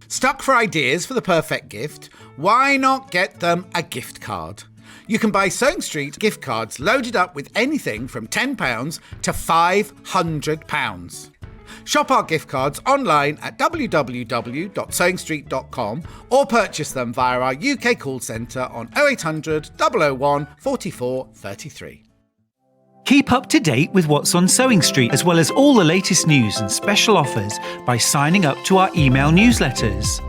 Stuck for ideas for the perfect gift? Why not get them a gift card? You can buy Sewing Street gift cards loaded up with anything from £10 to £500. Shop our gift cards online at www.sewingstreet.com or purchase them via our UK call centre on 0800 001 44 33. Keep up to date with what's on Sewing Street, as well as all the latest news and special offers by signing up to our email newsletters.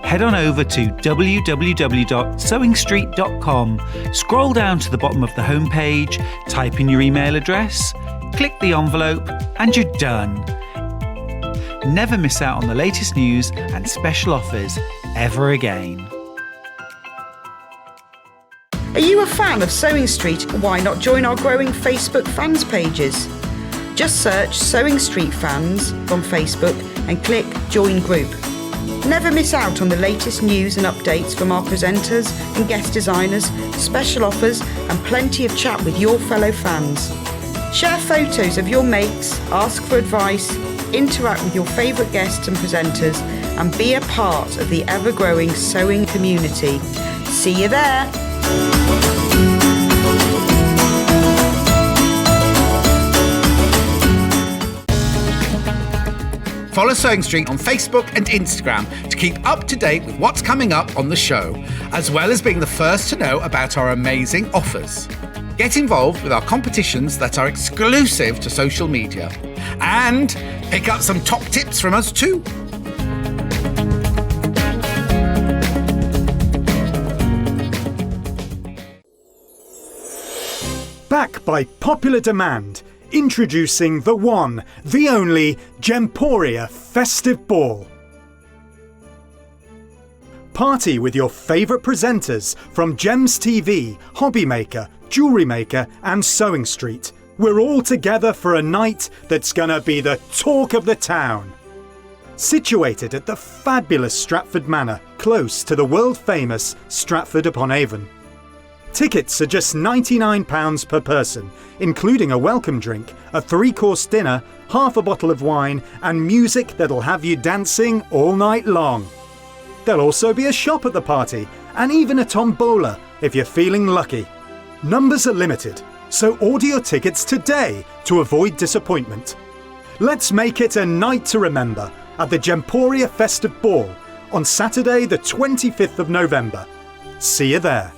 Head on over to www.sewingstreet.com, scroll down to the bottom of the homepage, type in your email address, click the envelope, and you're done. Never miss out on the latest news and special offers ever again. Are you a fan of Sewing Street? Why not join our growing Facebook fans pages? Just search Sewing Street Fans on Facebook and click Join Group. Never miss out on the latest news and updates from our presenters and guest designers, special offers and plenty of chat with your fellow fans. Share photos of your makes, ask for advice, interact with your favourite guests and presenters and be a part of the ever-growing sewing community. See you there! Follow Sewing Street on Facebook and Instagram to keep up to date with what's coming up on the show, as well as being the first to know about our amazing offers. Get involved with our competitions that are exclusive to social media. And pick up some top tips from us too. Back by popular demand, introducing the one, the only Gemporia Festive Ball. Party with your favourite presenters from Gems TV, Hobby Maker, Jewellery Maker and Sewing Street. We're all together for a night that's gonna be the talk of the town. Situated at the fabulous Stratford Manor, close to the world-famous Stratford-upon-Avon. Tickets are just £99 per person, including a welcome drink, a 3-course dinner, half a bottle of wine and music that'll have you dancing all night long. There'll also be a shop at the party and even a tombola if you're feeling lucky. Numbers are limited, so order your tickets today to avoid disappointment. Let's make it a night to remember at the Gemporia Festive Ball on Saturday the 25th of November. See you there.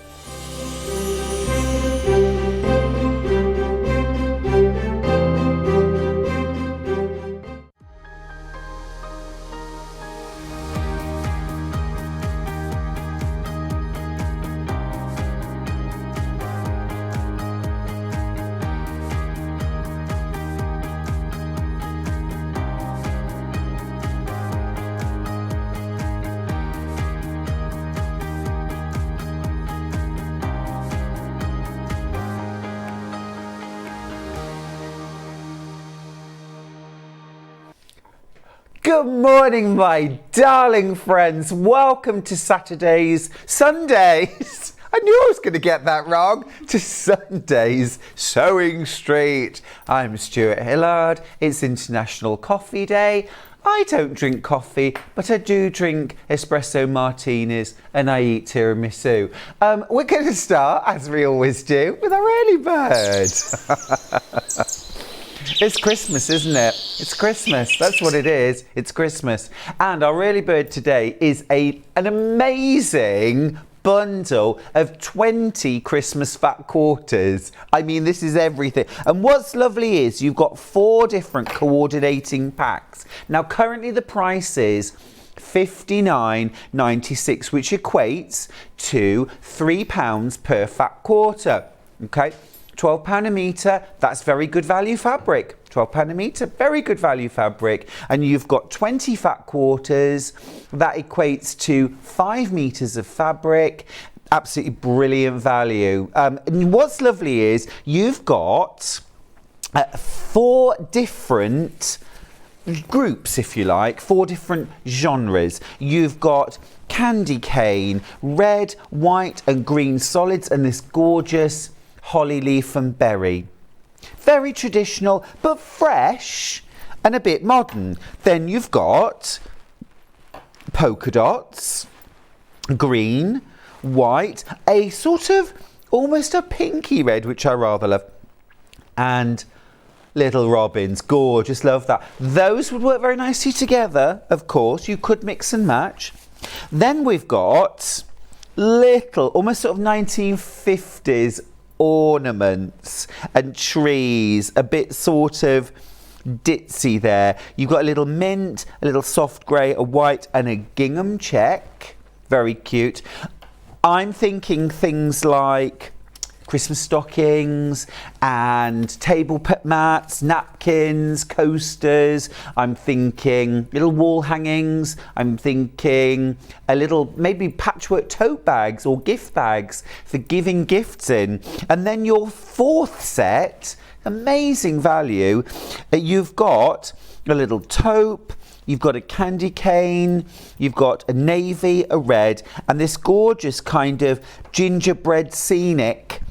Good morning, my darling friends. Welcome to Sundays. I knew I was going to get that wrong. To Sunday's Sewing Street. I'm Stuart Hillard. It's International Coffee Day. I don't drink coffee, but I do drink espresso martinis and I eat tiramisu. We're going to start, as we always do, with our early bird. It's Christmas, isn't it? It's Christmas. That's what it is. It's Christmas. And our early bird today is an amazing bundle of 20 Christmas fat quarters. I mean, this is everything. And what's lovely is you've got 4 different coordinating packs. Now, currently the price is £59.96, which equates to £3 per fat quarter. Okay? £12 a metre, that's very good value fabric. £12 a metre, very good value fabric. And you've got 20 fat quarters, that equates to 5 metres of fabric. Absolutely brilliant value. And what's lovely is you've got 4 different groups, if you like, 4 different genres. You've got candy cane, red, white and green solids, and this gorgeous holly leaf and berry. Very traditional, but fresh and a bit modern. Then you've got polka dots, green, white, a sort of almost a pinky red, which I rather love, and little robins. Gorgeous, love that. Those would work very nicely together, of course. You could mix and match. Then we've got little, almost sort of 1950s ornaments and trees, a bit sort of ditzy there. You've got a little mint, a little soft grey, a white and a gingham check. Very cute. I'm thinking things like Christmas stockings and table mats, napkins, coasters. I'm thinking little wall hangings. I'm thinking a little maybe patchwork tote bags or gift bags for giving gifts in. And then your fourth set, amazing value. You've got a little taupe, you've got a candy cane, you've got a navy, a red, and this gorgeous kind of gingerbread scenic.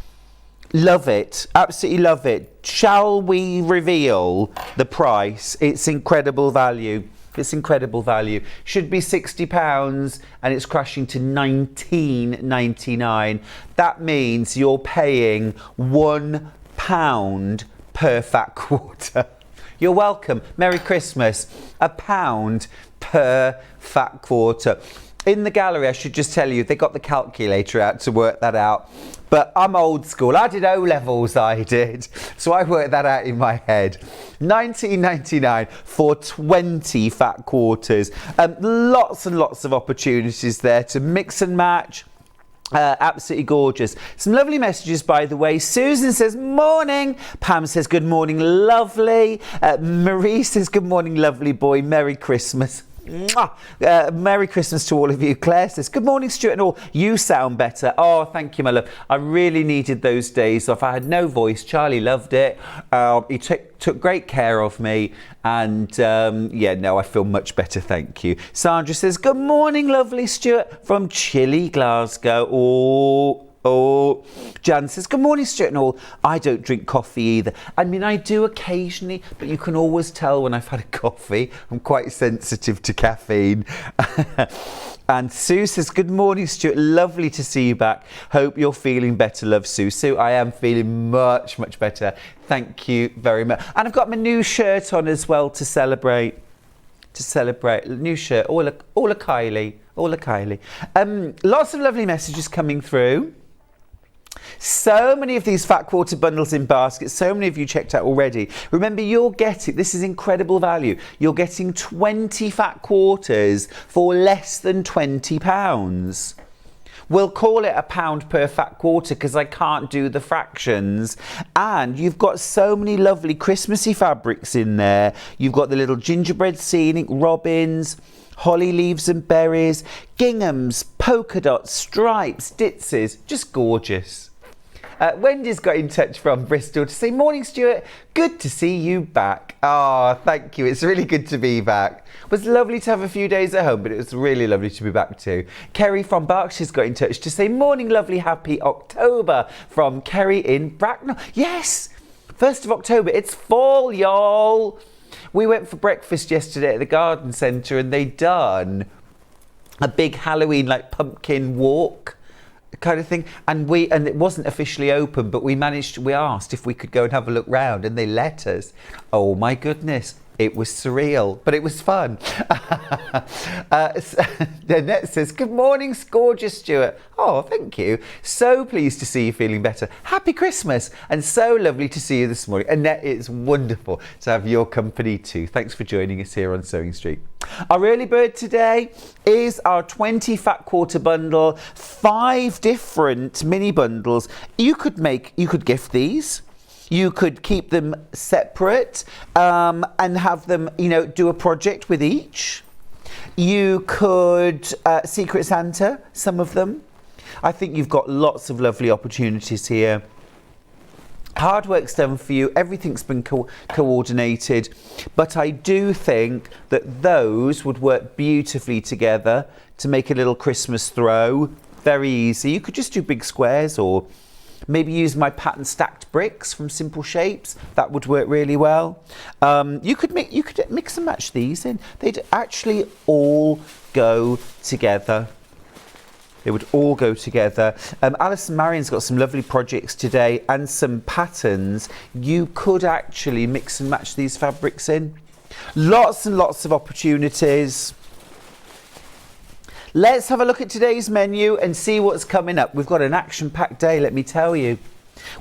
Love it, absolutely love it. Shall we reveal the price? It's incredible value. It's incredible value. Should be £60 and it's crashing to £19.99. That means you're paying £1 per fat quarter. You're welcome. Merry Christmas. £1 per fat quarter. In the gallery, I should just tell you, they got the calculator out to work that out. But I'm old school. I did O-levels, I did. So I worked that out in my head. £19.99 for 20 fat quarters. Lots and lots of opportunities there to mix and match. Absolutely gorgeous. Some lovely messages, by the way. Susan says, morning. Pam says, good morning, lovely. Marie says, good morning, lovely boy. Merry Christmas. Merry Christmas to all of you. Claire says, good morning, Stuart and all. You sound better. Oh, thank you, my love. I really needed those days off. I had no voice. Charlie loved it. He took great care of me. And yeah, no, I feel much better, thank you. Sandra says, good morning, lovely Stuart, from chilly Glasgow. Oh, Jan says, good morning, Stuart and all. I don't drink coffee either. I mean, I do occasionally, but you can always tell when I've had a coffee. I'm quite sensitive to caffeine. And Sue says, good morning, Stuart. Lovely to see you back. Hope you're feeling better, love, Sue. Sue, I am feeling much, much better. Thank you very much. And I've got my new shirt on as well to celebrate. New shirt, all a Kylie. Lots of lovely messages coming through. So many of these fat quarter bundles in baskets. So many of you checked out already. Remember, you're getting, this is incredible value. You're getting 20 fat quarters for less than £20. We'll call it £1 per fat quarter because I can't do the fractions. And you've got so many lovely Christmassy fabrics in there. You've got the little gingerbread scenic, robins, holly leaves and berries, ginghams, polka dots, stripes, ditzes, just gorgeous. Wendy's got in touch from Bristol to say, morning Stuart, good to see you back. Oh, thank you, it's really good to be back. It was lovely to have a few days at home, but it was really lovely to be back too. Kerry from Berkshire's got in touch to say, morning lovely, happy October, from Kerry in Bracknell. Yes, 1st of October, it's fall, y'all. We went for breakfast yesterday at the garden centre and they'd done a big Halloween like pumpkin walk kind of thing, and it wasn't officially open, but we asked if we could go and have a look round and they let us. Oh my goodness, it was surreal, but it was fun. Annette says, good morning, gorgeous Stuart. Oh, thank you. So pleased to see you feeling better. Happy Christmas, and so lovely to see you this morning. Annette, it's wonderful to have your company too. Thanks for joining us here on Sewing Street. Our early bird today is our 20 fat quarter bundle, 5 different mini bundles. You could gift these. You could keep them separate and have them, do a project with each. You could Secret Santa some of them. I think you've got lots of lovely opportunities here. Hard work's done for you. Everything's been coordinated. But I do think that those would work beautifully together to make a little Christmas throw. Very easy. You could just do big squares or Maybe use my pattern stacked bricks from Simple Shapes. That would work really well. You could mix and match these in. They'd actually all go together. They would all go together. Allison Maryon's got some lovely projects today and some patterns. You could actually mix and match these fabrics in. Lots and lots of opportunities. Let's have a look at today's menu and see what's coming up. We've got an action-packed day, let me tell you.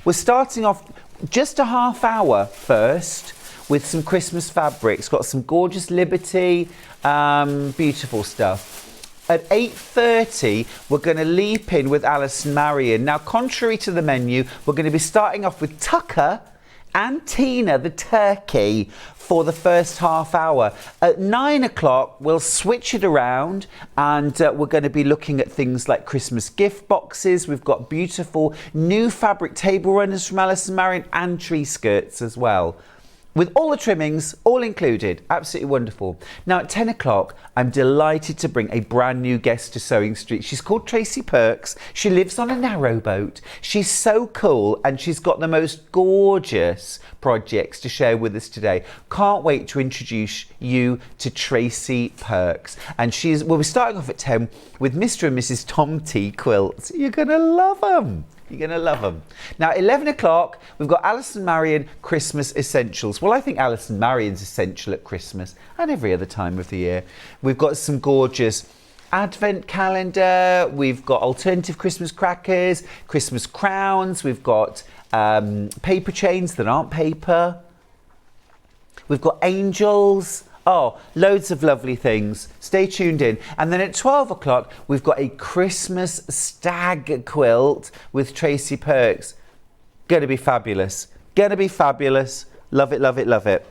We're starting off just a half hour first with some Christmas fabrics. Got some gorgeous Liberty, beautiful stuff. At 8:30, we're going to leap in with Allison Maryon. Now, contrary to the menu, we're going to be starting off with Tucker and Tina, the turkey, for the first half hour. At 9 o'clock, we'll switch it around and we're going to be looking at things like Christmas gift boxes. We've got beautiful new fabric table runners from Allison Maryon and tree skirts as well. With all the trimmings, all included. Absolutely wonderful. Now at 10 o'clock, I'm delighted to bring a brand new guest to Sewing Street. She's called Tracy Perks. She lives on a narrowboat. She's so cool and she's got the most gorgeous projects to share with us today. Can't wait to introduce you to Tracy Perks. And we'll be starting off at 10 with Mr. and Mrs. Tomte Quilts. You're going to love them. You're going to love them. Now, 11 o'clock, we've got Allison Maryon Christmas Essentials. Well, I think Allison Maryon's essential at Christmas and every other time of the year. We've got some gorgeous Advent calendar. We've got alternative Christmas crackers, Christmas crowns. We've got paper chains that aren't paper. We've got angels. Oh, loads of lovely things. Stay tuned in. And then at 12 o'clock, we've got a Christmas stag quilt with Tracy Perks. Going to be fabulous. Going to be fabulous. Love it, love it, love it.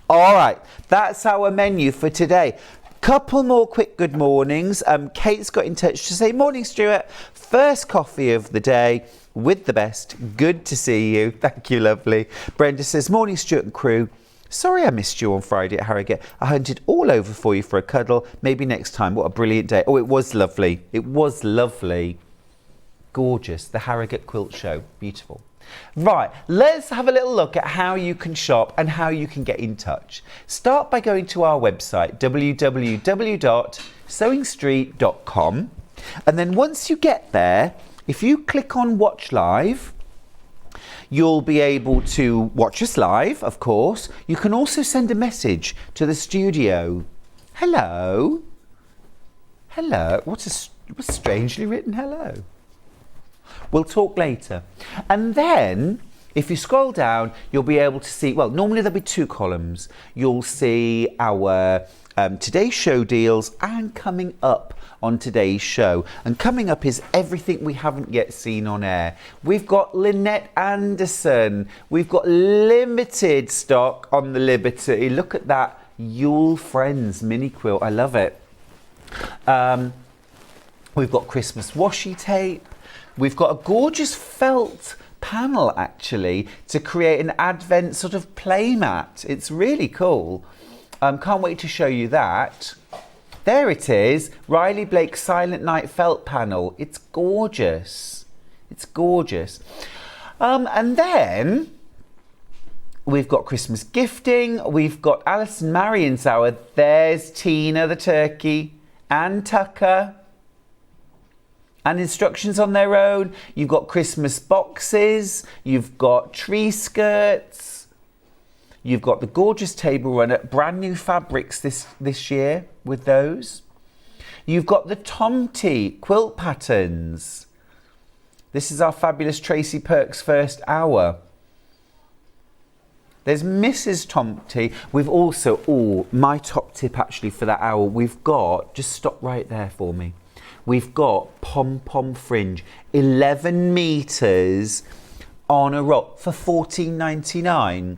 All right, that's our menu for today. Couple more quick good mornings. Kate's got in touch to say, morning, Stuart. First coffee of the day with the best. Good to see you. Thank you, lovely. Brenda says, morning, Stuart and crew. Sorry I missed you on Friday at Harrogate. I hunted all over for you for a cuddle. Maybe next time. What a brilliant day. Oh, it was lovely. It was lovely. Gorgeous. The Harrogate Quilt Show. Beautiful. Right, let's have a little look at how you can shop and how you can get in touch. Start by going to our website, www.sewingstreet.com. And then once you get there, if you click on Watch Live, you'll be able to watch us live, of course. You can also send a message to the studio. Hello. Hello. What's strangely written hello? We'll talk later. And then, if you scroll down, you'll be able to see, well, normally there'll be two columns. You'll see our today's show deals and coming up on today's show. And coming up is everything we haven't yet seen on air. We've got Lynette Anderson. We've got limited stock on the Liberty. Look at that Yule Friends mini quilt. I love it. We've got Christmas washi tape. We've got a gorgeous felt panel actually to create an Advent sort of playmat. It's really cool. Can't wait to show you that. There it is, Riley Blake Silent Night felt panel. It's gorgeous. It's gorgeous. And then we've got Christmas gifting. We've got Allison Maryon's hour. There's Tina the turkey and Tucker. And instructions on their own. You've got Christmas boxes. You've got tree skirts. You've got the gorgeous table runner, brand new fabrics this year with those. You've got the Tomte quilt patterns. This is our fabulous Tracy Perks first hour. There's Mrs. Tomte. We've also, my top tip actually for that hour, we've got, just stop right there for me. We've got pom-pom fringe, 11 metres on a rock for $14.99.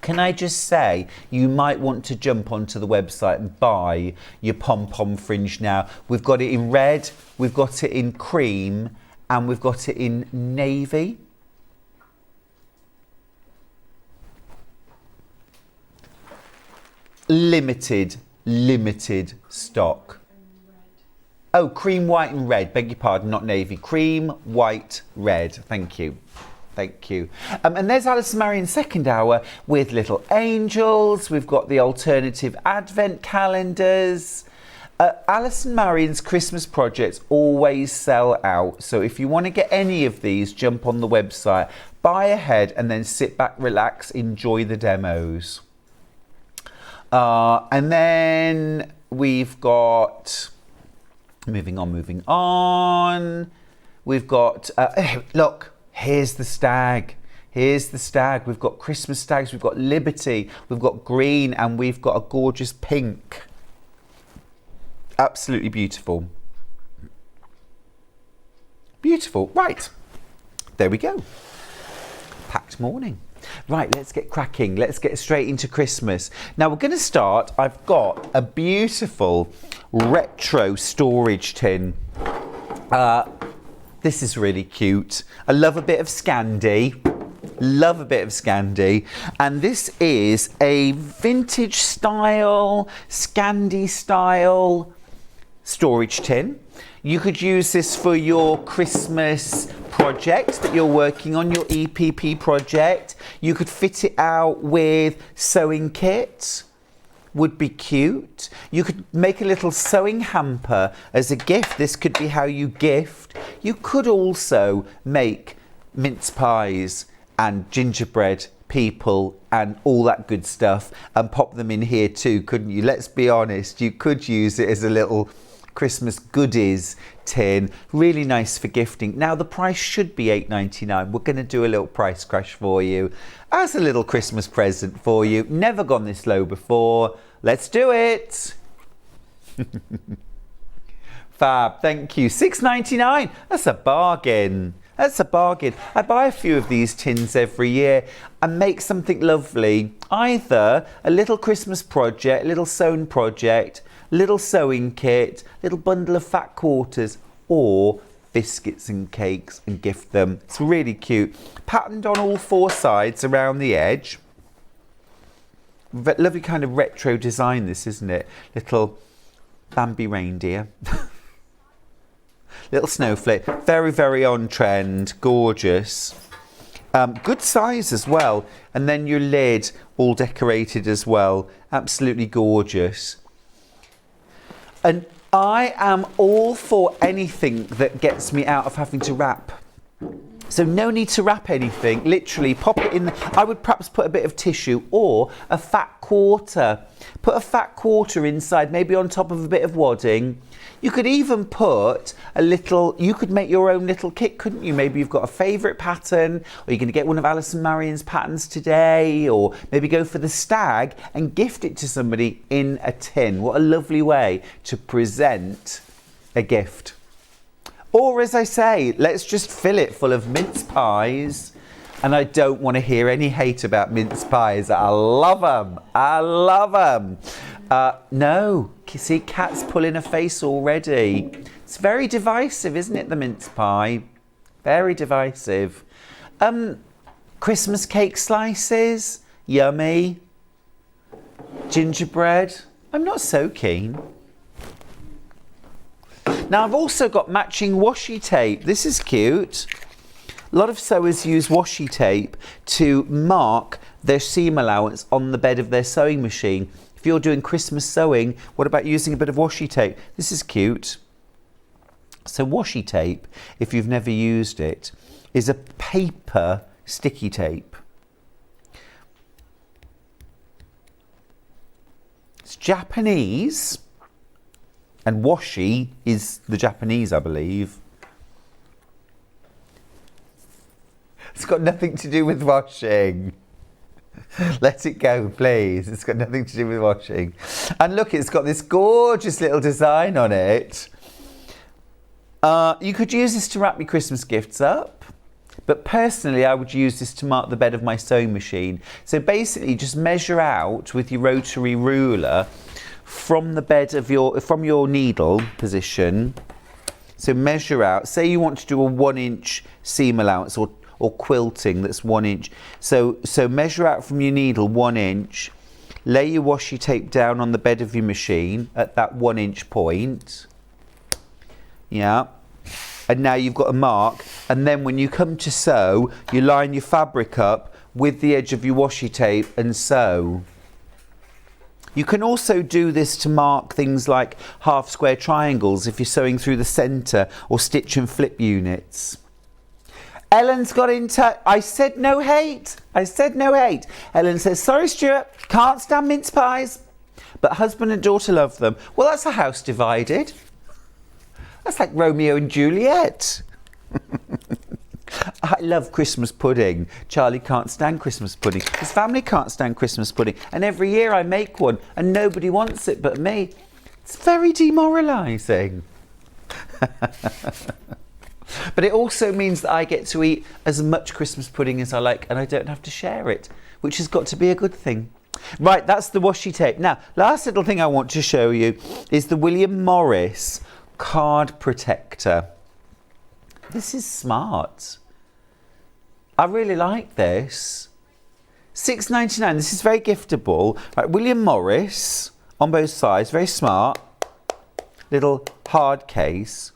Can I just say, you might want to jump onto the website and buy your pom-pom fringe now. We've got it in red, we've got it in cream, and we've got it in navy. Limited stock. Oh, cream, white and red. Beg your pardon, not navy. Cream, white, red. Thank you. Thank you. And there's Allison Maryon's second hour with little angels. We've got the alternative advent calendars. Allison Maryon's Christmas projects always sell out. So if you want to get any of these, jump on the website, buy ahead and then sit back, relax, enjoy the demos. And then we've got... Moving on. We've got, look, here's the stag. Here's the stag. We've got Christmas stags. We've got Liberty. We've got green. And we've got a gorgeous pink. Absolutely beautiful. Beautiful. Right. There we go. Packed morning. Right, let's get cracking. Let's get straight into Christmas. Now we're going to start. I've got a beautiful retro storage tin. This is really cute. I love a bit of Scandi. Love a bit of Scandi. And this is a vintage style, Scandi style storage tin. You could use this for your Christmas project that you're working on, your EPP project. You could fit it out with sewing kits. Would be cute. You could make a little sewing hamper as a gift. This could be how you gift. You could also make mince pies and gingerbread people and all that good stuff and pop them in here too, couldn't you? Let's be honest, you could use it as a little Christmas goodies tin. Really nice for gifting. Now the price should be $8.99. We're going to do a little price crash for you as a little Christmas present for you. Never gone this low before. Let's do it. Fab, thank you. $6.99. That's a bargain. That's a bargain. I buy a few of these tins every year and make something lovely. Either a little Christmas project, a little sewn project, little sewing kit, little bundle of fat quarters, or biscuits and cakes and gift them. It's really cute. Patterned on all four sides around the edge. Lovely kind of retro design this, isn't it? Little Bambi reindeer. Little snowflake. Very, very on trend. Gorgeous. Good size as well. And then your lid all decorated as well. Absolutely gorgeous. And I am all for anything that gets me out of having to wrap. So no need to wrap anything. Literally pop it in. I would perhaps put a bit of tissue or a fat quarter. Put a fat quarter inside, maybe on top of a bit of wadding. You could even put a little, you could make your own little kit, couldn't you? Maybe you've got a favourite pattern, or you're going to get one of Allison Maryon's patterns today, or maybe go for the stag and gift it to somebody in a tin. What a lovely way to present a gift. Or as I say, let's just fill it full of mince pies. And I don't want to hear any hate about mince pies. I love them. I love them. No, see, Kat's pulling a face already. It's very divisive, isn't it, the mince pie? Very divisive. Christmas cake slices, yummy. Gingerbread, I'm not so keen. Now I've also got matching washi tape. This is cute. A lot of sewers use washi tape to mark their seam allowance on the bed of their sewing machine. If you're doing Christmas sewing, what about using a bit of washi tape? This is cute. So washi tape, if you've never used it, is a paper sticky tape. It's Japanese, and washi is the Japanese, I believe. It's got nothing to do with washing. Let it go, please. It's got nothing to do with washing. And look, it's got this gorgeous little design on it. You could use this to wrap your Christmas gifts up. But personally, I would use this to mark the bed of my sewing machine. So basically, just measure out with your rotary ruler from the bed of your needle position. So measure out. Say you want to do a 1-inch seam allowance or quilting that's 1 inch. So measure out from your needle 1 inch, lay your washi tape down on the bed of your machine at that 1 inch point, Yeah. And now you've got a mark. And then when you come to sew, you line your fabric up with the edge of your washi tape and sew. You can also do this to mark things like half square triangles if you're sewing through the centre, or stitch and flip units. Ellen's got in touch. I said no hate. I said no hate. Ellen says, sorry Stuart, can't stand mince pies, but husband and daughter love them. Well, that's a house divided. That's like Romeo and Juliet. I love Christmas pudding. Charlie can't stand Christmas pudding. His family can't stand Christmas pudding. And every year I make one and nobody wants it but me. It's very demoralising. But it also means that I get to eat as much Christmas pudding as I like and I don't have to share it, which has got to be a good thing. Right, that's the washi tape. Now, last little thing I want to show you is the William Morris card protector. This is smart. I really like this. £6.99. This is very giftable. Right, William Morris on both sides. Very smart. Little hard case.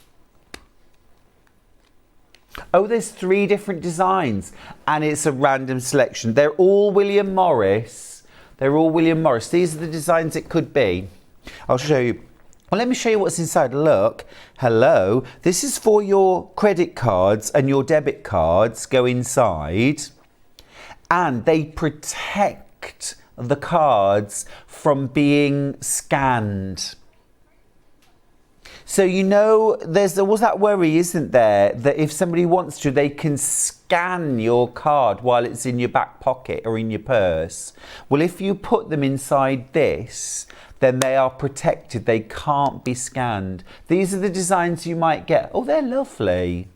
Oh, there's 3 different designs and it's a random selection. They're all William Morris. They're all William Morris. These are the designs it could be. I'll show you. Well, let me show you what's inside. Look. Hello. This is for your credit cards and your debit cards go inside. And they protect the cards from being scanned. So, you know, there's always that worry, isn't there, that if somebody wants to, they can scan your card while it's in your back pocket or in your purse. Well, if you put them inside this, then they are protected. They can't be scanned. These are the designs you might get. Oh, they're lovely.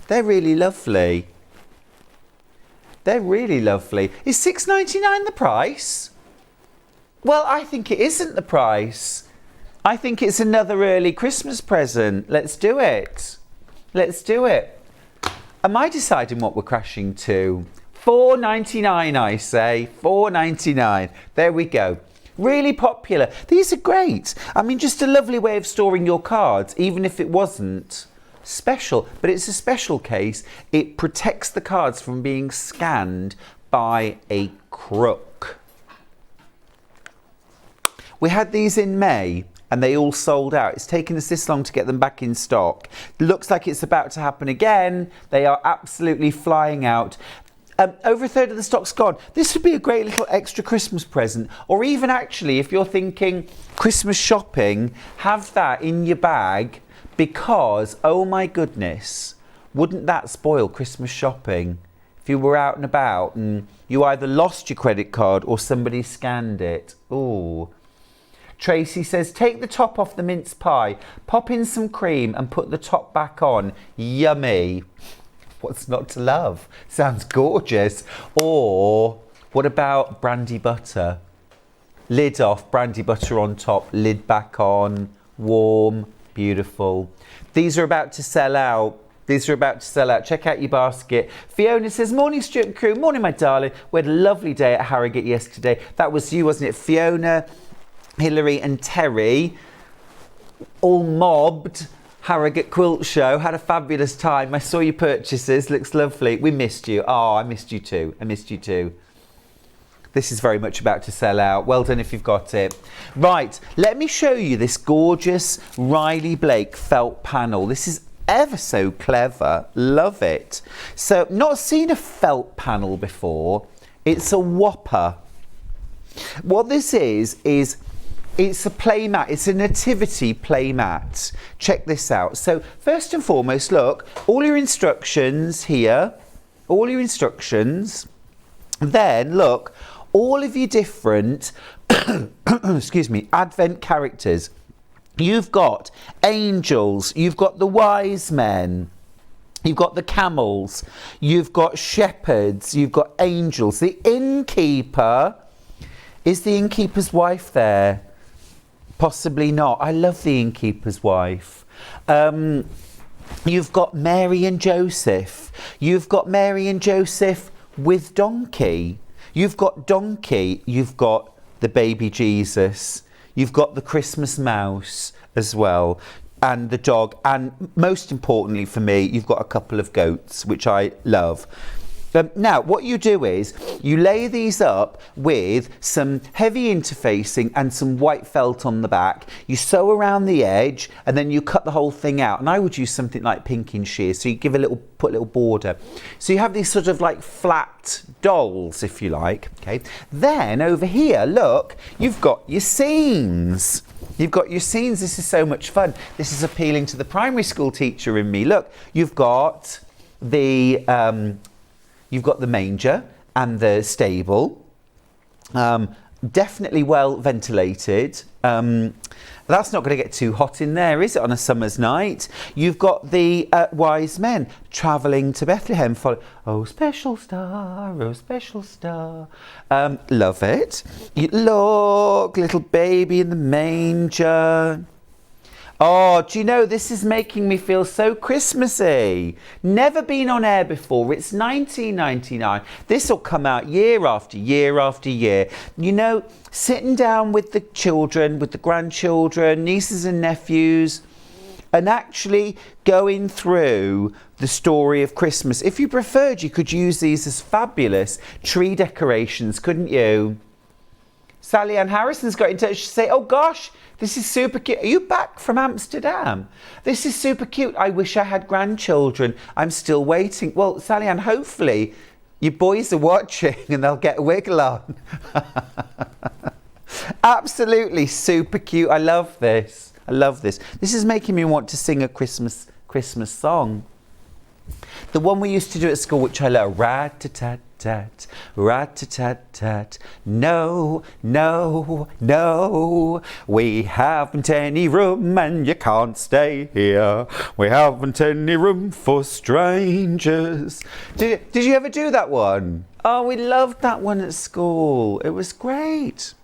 They're really lovely. They're really lovely. Is £6.99 the price? Well, I think it isn't the price. I think it's another early Christmas present. Let's do it. Let's do it. Am I deciding what we're crashing to? £4.99, I say. £4.99. There we go. Really popular. These are great. I mean, just a lovely way of storing your cards, even if it wasn't special. But it's a special case. It protects the cards from being scanned by a crook. We had these in May and they all sold out. It's taken us this long to get them back in stock. Looks like it's about to happen again. They are absolutely flying out. Over a third of the stock's gone. This would be a great little extra Christmas present. Or even actually, if you're thinking Christmas shopping, have that in your bag because, oh my goodness, wouldn't that spoil Christmas shopping? If you were out and about and you either lost your credit card or somebody scanned it. Ooh. Tracy says, take the top off the mince pie, pop in some cream and put the top back on. Yummy. What's not to love? Sounds gorgeous. Or what about brandy butter? Lid off, brandy butter on top, lid back on, warm, beautiful. These are about to sell out. These are about to sell out. Check out your basket. Fiona says, morning Stuart and crew, morning my darling. We had a lovely day at Harrogate yesterday. That was you, wasn't it? Fiona, Hilary and Terry all mobbed Harrogate Quilt Show. Had a fabulous time. I saw your purchases. Looks lovely. We missed you. Oh, I missed you too. I missed you too. This is very much about to sell out. Well done if you've got it. Right, let me show you this gorgeous Riley Blake felt panel. This is ever so clever. Love it. So, not seen a felt panel before. It's a whopper. What this is it's a playmat. It's a nativity playmat. Check this out. So first and foremost, look, all your instructions here, all your instructions. Then look, all of your different, excuse me, Advent characters. You've got angels, you've got the wise men, you've got the camels, you've got shepherds, you've got angels. The innkeeper, is the innkeeper's wife there? Possibly not. I love the innkeeper's wife. You've got Mary and Joseph. You've got Mary and Joseph with donkey. You've got donkey. You've got the baby Jesus. You've got the Christmas mouse as well. and the dog, and most importantly for me, you've got a couple of goats, which I love. Now, what you do is you lay these up with some heavy interfacing and some white felt on the back. You sew around the edge and then you cut the whole thing out. And I would use something like pinking shears. So you put a little border. So you have these sort of like flat dolls, if you like. Okay. Then over here, look, you've got your seams. You've got your seams. This is so much fun. This is appealing to the primary school teacher in me. Look, you've got the manger and the stable, definitely well ventilated. That's not going to get too hot in there, is it, on a summer's night? You've got the wise men travelling to Bethlehem. Oh, special star, oh, special star. Love it. Look, little baby in the manger. Oh, do you know, this is making me feel so Christmassy. Never been on air before. It's 1999. This will come out year after year after year. You know, sitting down with the children, with the grandchildren, nieces and nephews, and actually going through the story of Christmas. If you preferred, you could use these as fabulous tree decorations, couldn't you? Sally Ann Harrison's got in touch to say, oh gosh, this is super cute. Are you back from Amsterdam? This is super cute. I wish I had grandchildren. I'm still waiting. Well, Sally Ann, hopefully your boys are watching and they'll get a wiggle on. Absolutely super cute. I love this. I love this. This is making me want to sing a Christmas song. The one we used to do at school, which I love, rat-a-tat-tat, rat-a-tat-tat, no, no, no, we haven't any room and you can't stay here, we haven't any room for strangers. Did you ever do that one? Oh, we loved that one at school. It was great.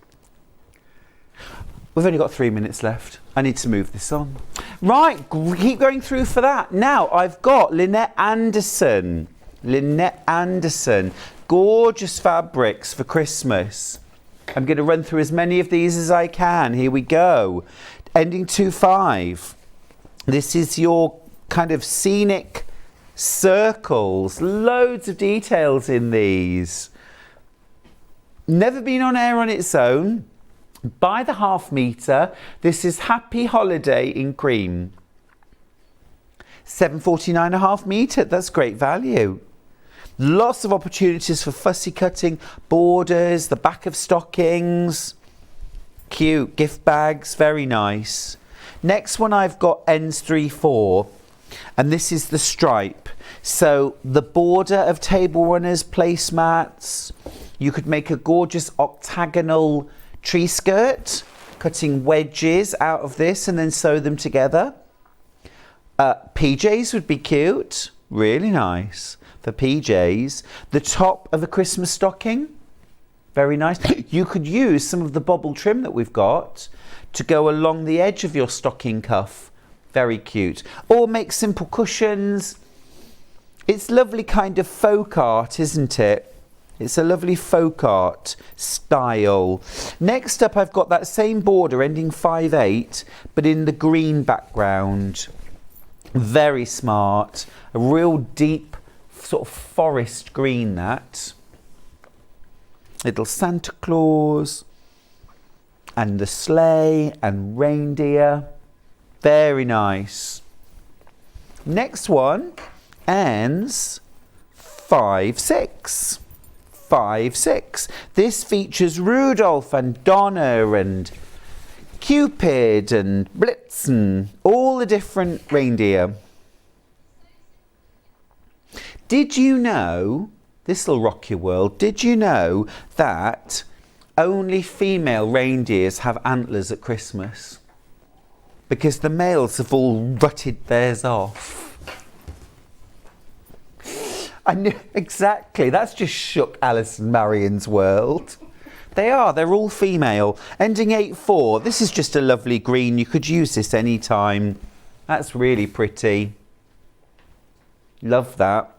We've only got 3 minutes left. I need to move this on. Right, keep going through for that. Now, I've got Lynette Anderson. Lynette Anderson. Gorgeous fabrics for Christmas. I'm going to run through as many of these as I can. Here we go. Ending 2-5. This is your kind of scenic circles. Loads of details in these. Never been on air on its own. By the half metre, this is Happy Holiday in cream. £7.49 a half metre, that's great value. Lots of opportunities for fussy cutting, borders, the back of stockings. Cute, gift bags, very nice. Next one I've got ends 3-4, and this is the stripe. So the border of table runners, placemats. You could make a gorgeous octagonal tree skirt, cutting wedges out of this and then sew them together. PJs would be cute, really nice for PJs. The top of a Christmas stocking, very nice. You could use some of the bobble trim that we've got to go along the edge of your stocking cuff, very cute. Or make simple cushions. It's lovely kind of folk art, isn't it? It's a lovely folk art style. Next up, I've got that same border ending 5-8, but in the green background. Very smart. A real deep sort of forest green, that. Little Santa Claus. And the sleigh and reindeer. Very nice. Next one ends 5-6. 5-6. This features Rudolph and Donna and Cupid and Blitzen, all the different reindeer. Did you know, this will rock your world, did you know that only female reindeers have antlers at Christmas? Because the males have all rutted theirs off. I knew exactly. That's just shook Allison Maryon's world. They're all female. Ending 8-4. This is just a lovely green. You could use this anytime. That's really pretty. Love that.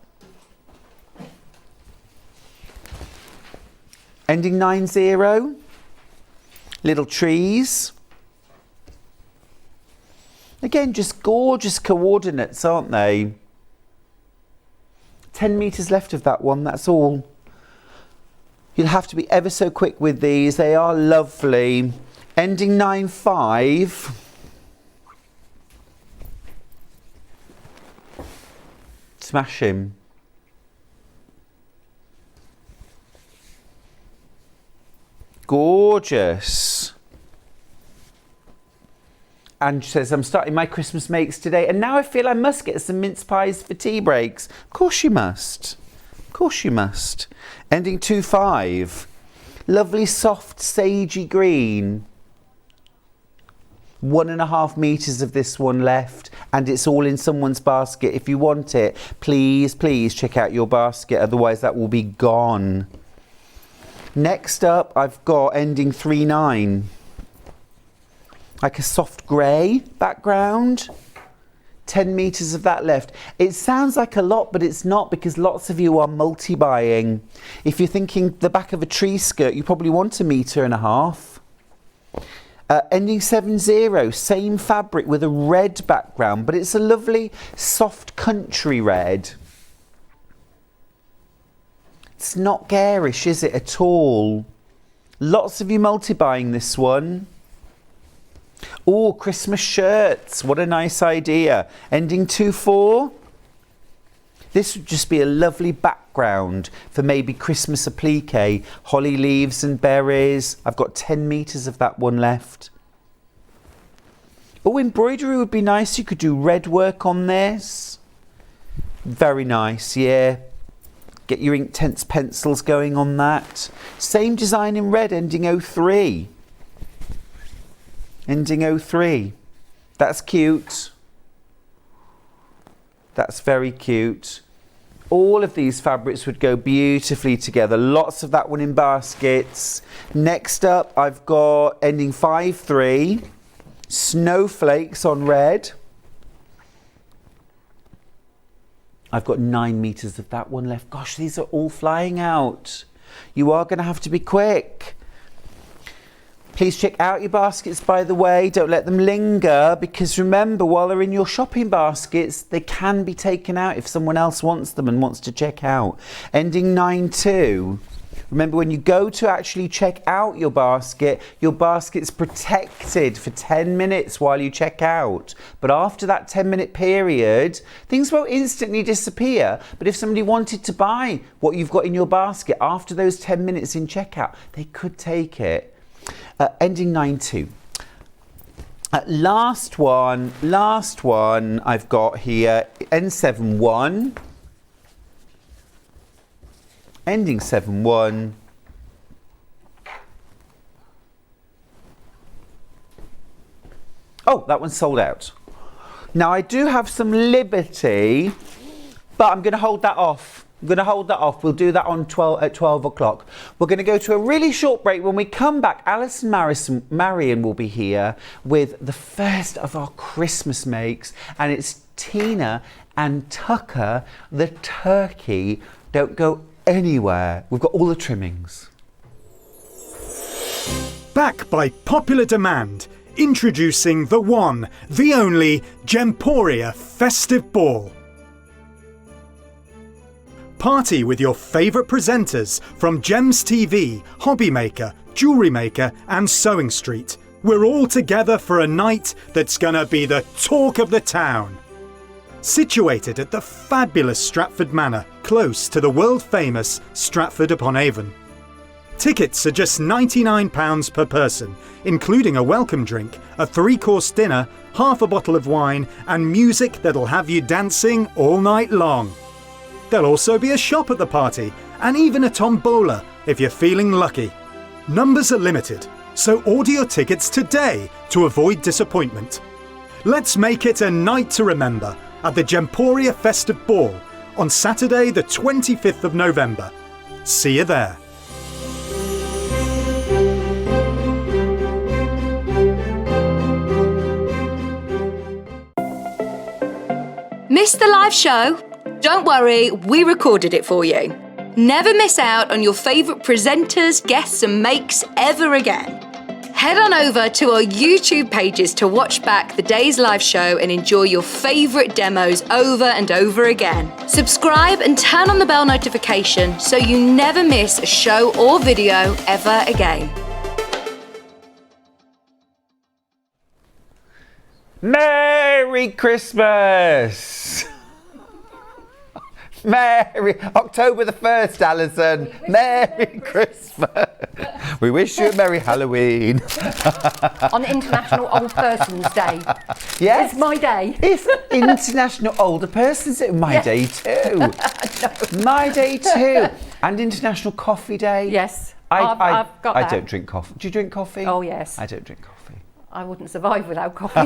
Ending 9-0. Little trees. Again, just gorgeous coordinates, aren't they? 10 metres left of that one, that's all. You'll have to be ever so quick with these. They are lovely. Ending 9-5. Smash him. Gorgeous. And she says, I'm starting my Christmas makes today, and now I feel I must get some mince pies for tea breaks. Of course you must. Of course you must. Ending 2-5. Lovely soft sagey green. 1.5 metres of this one left, and it's all in someone's basket. If you want it, please, please check out your basket, otherwise that will be gone. Next up, I've got ending 3-9. Like a soft grey background. 10 metres of that left. It sounds like a lot, but it's not, because lots of you are multi-buying. If you're thinking the back of a tree skirt, you probably want 1.5 meters. Ending 7-0, same fabric with a red background, but it's a lovely soft country red. It's not garish, is it, at all? Lots of you multi-buying this one. Oh, Christmas shirts. What a nice idea. Ending 2-4. This would just be a lovely background for maybe Christmas applique. Holly leaves and berries. I've got 10 metres of that one left. Oh, embroidery would be nice. You could do red work on this. Very nice, yeah. Get your Inktense pencils going on that. Same design in red, ending 03. Ending 03. That's cute. That's very cute. All of these fabrics would go beautifully together. Lots of that one in baskets. Next up, I've got ending 5-3. Snowflakes on red. I've got 9 metres of that one left. Gosh, these are all flying out. You are going to have to be quick. Please check out your baskets, by the way. Don't let them linger, because remember, while they're in your shopping baskets, they can be taken out if someone else wants them and wants to check out. Ending 9-2. Remember, when you go to actually check out your basket's protected for 10 minutes while you check out. But after that 10-minute period, things won't instantly disappear. But if somebody wanted to buy what you've got in your basket after those 10 minutes in checkout, they could take it. Ending 9-2. Last one I've got here, N7-1. Ending 7-1. Oh, that one's sold out. Now I do have some Liberty, but I'm going to hold that off. We'll do that on 12 o'clock. We're going to go to a really short break. When we come back, Allison Maryon will be here with the first of our Christmas makes, and it's Tina and Tucker, the turkey. Don't go anywhere. We've got all the trimmings. Back by popular demand, introducing the one, the only Gemporia Festive Ball. Party with your favourite presenters from Gems TV, Hobby Maker, Jewellery Maker and Sewing Street. We're all together for a night that's gonna be the talk of the town. Situated at the fabulous Stratford Manor, close to the world-famous Stratford-upon-Avon. Tickets are just £99 per person, including a welcome drink, a 3-course dinner, half a bottle of wine and music that'll have you dancing all night long. There'll also be a shop at the party, and even a tombola if you're feeling lucky. Numbers are limited, so order your tickets today to avoid disappointment. Let's make it a night to remember at the Gemporia Festive Ball on Saturday the 25th of November. See you there. Missed the live show? Don't worry, we recorded it for you. Never miss out on your favourite presenters, guests and makes ever again. Head on over to our YouTube pages to watch back the day's live show and enjoy your favourite demos over and over again. Subscribe and turn on the bell notification so you never miss a show or video ever again. Merry Christmas! Merry October the 1st, Allison. Merry Christmas. We wish you a Merry Halloween. On International Old Person's Day. Yes. It's my day. It's International Older Persons Day. My day too. No. My day too. And International Coffee Day. Yes. I've got that. I don't drink coffee. Do you drink coffee? Oh, yes. I don't drink coffee. I wouldn't survive without coffee.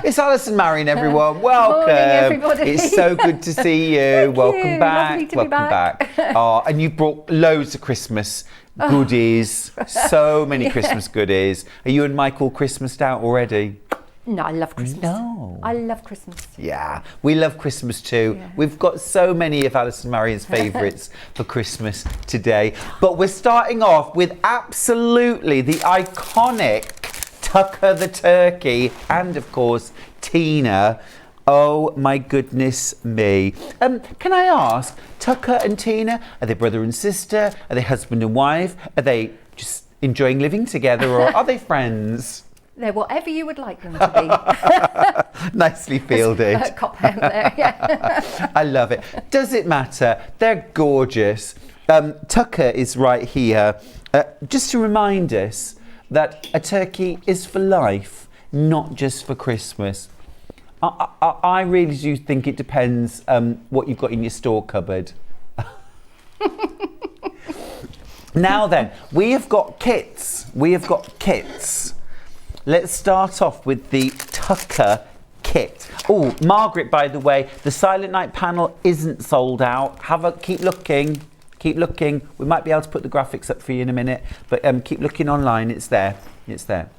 It's Allison Maryon, everyone. Welcome. Morning, everybody. It's so good to see you. Thank Welcome you. back. Lovely to be Welcome back. Oh, and you brought loads of Christmas goodies. So many Christmas goodies. Are you and Michael Christmased out already? No, I love Christmas. No. I love Christmas. Yeah, we love Christmas too. Yeah. We've got so many of Allison Maryon's favourites for Christmas today. But we're starting off with absolutely the iconic Tucker the turkey and, of course, Tina. Oh my goodness me. Can I ask, Tucker and Tina, are they brother and sister? Are they husband and wife? Are they just enjoying living together, or are they friends? They're whatever you would like them to be. Nicely fielded. Cop out there, yeah. I love it. Does it matter? They're gorgeous. Tucker is right here. Just to remind us that a turkey is for life, not just for Christmas. I really do think it depends what you've got in your store cupboard. Now then, we have got kits. Let's start off with the Tucker kit. Oh, Margaret, by the way, the Silent Night panel isn't sold out. Keep looking. Keep looking. We might be able to put the graphics up for you in a minute, but keep looking online. It's there. It's there.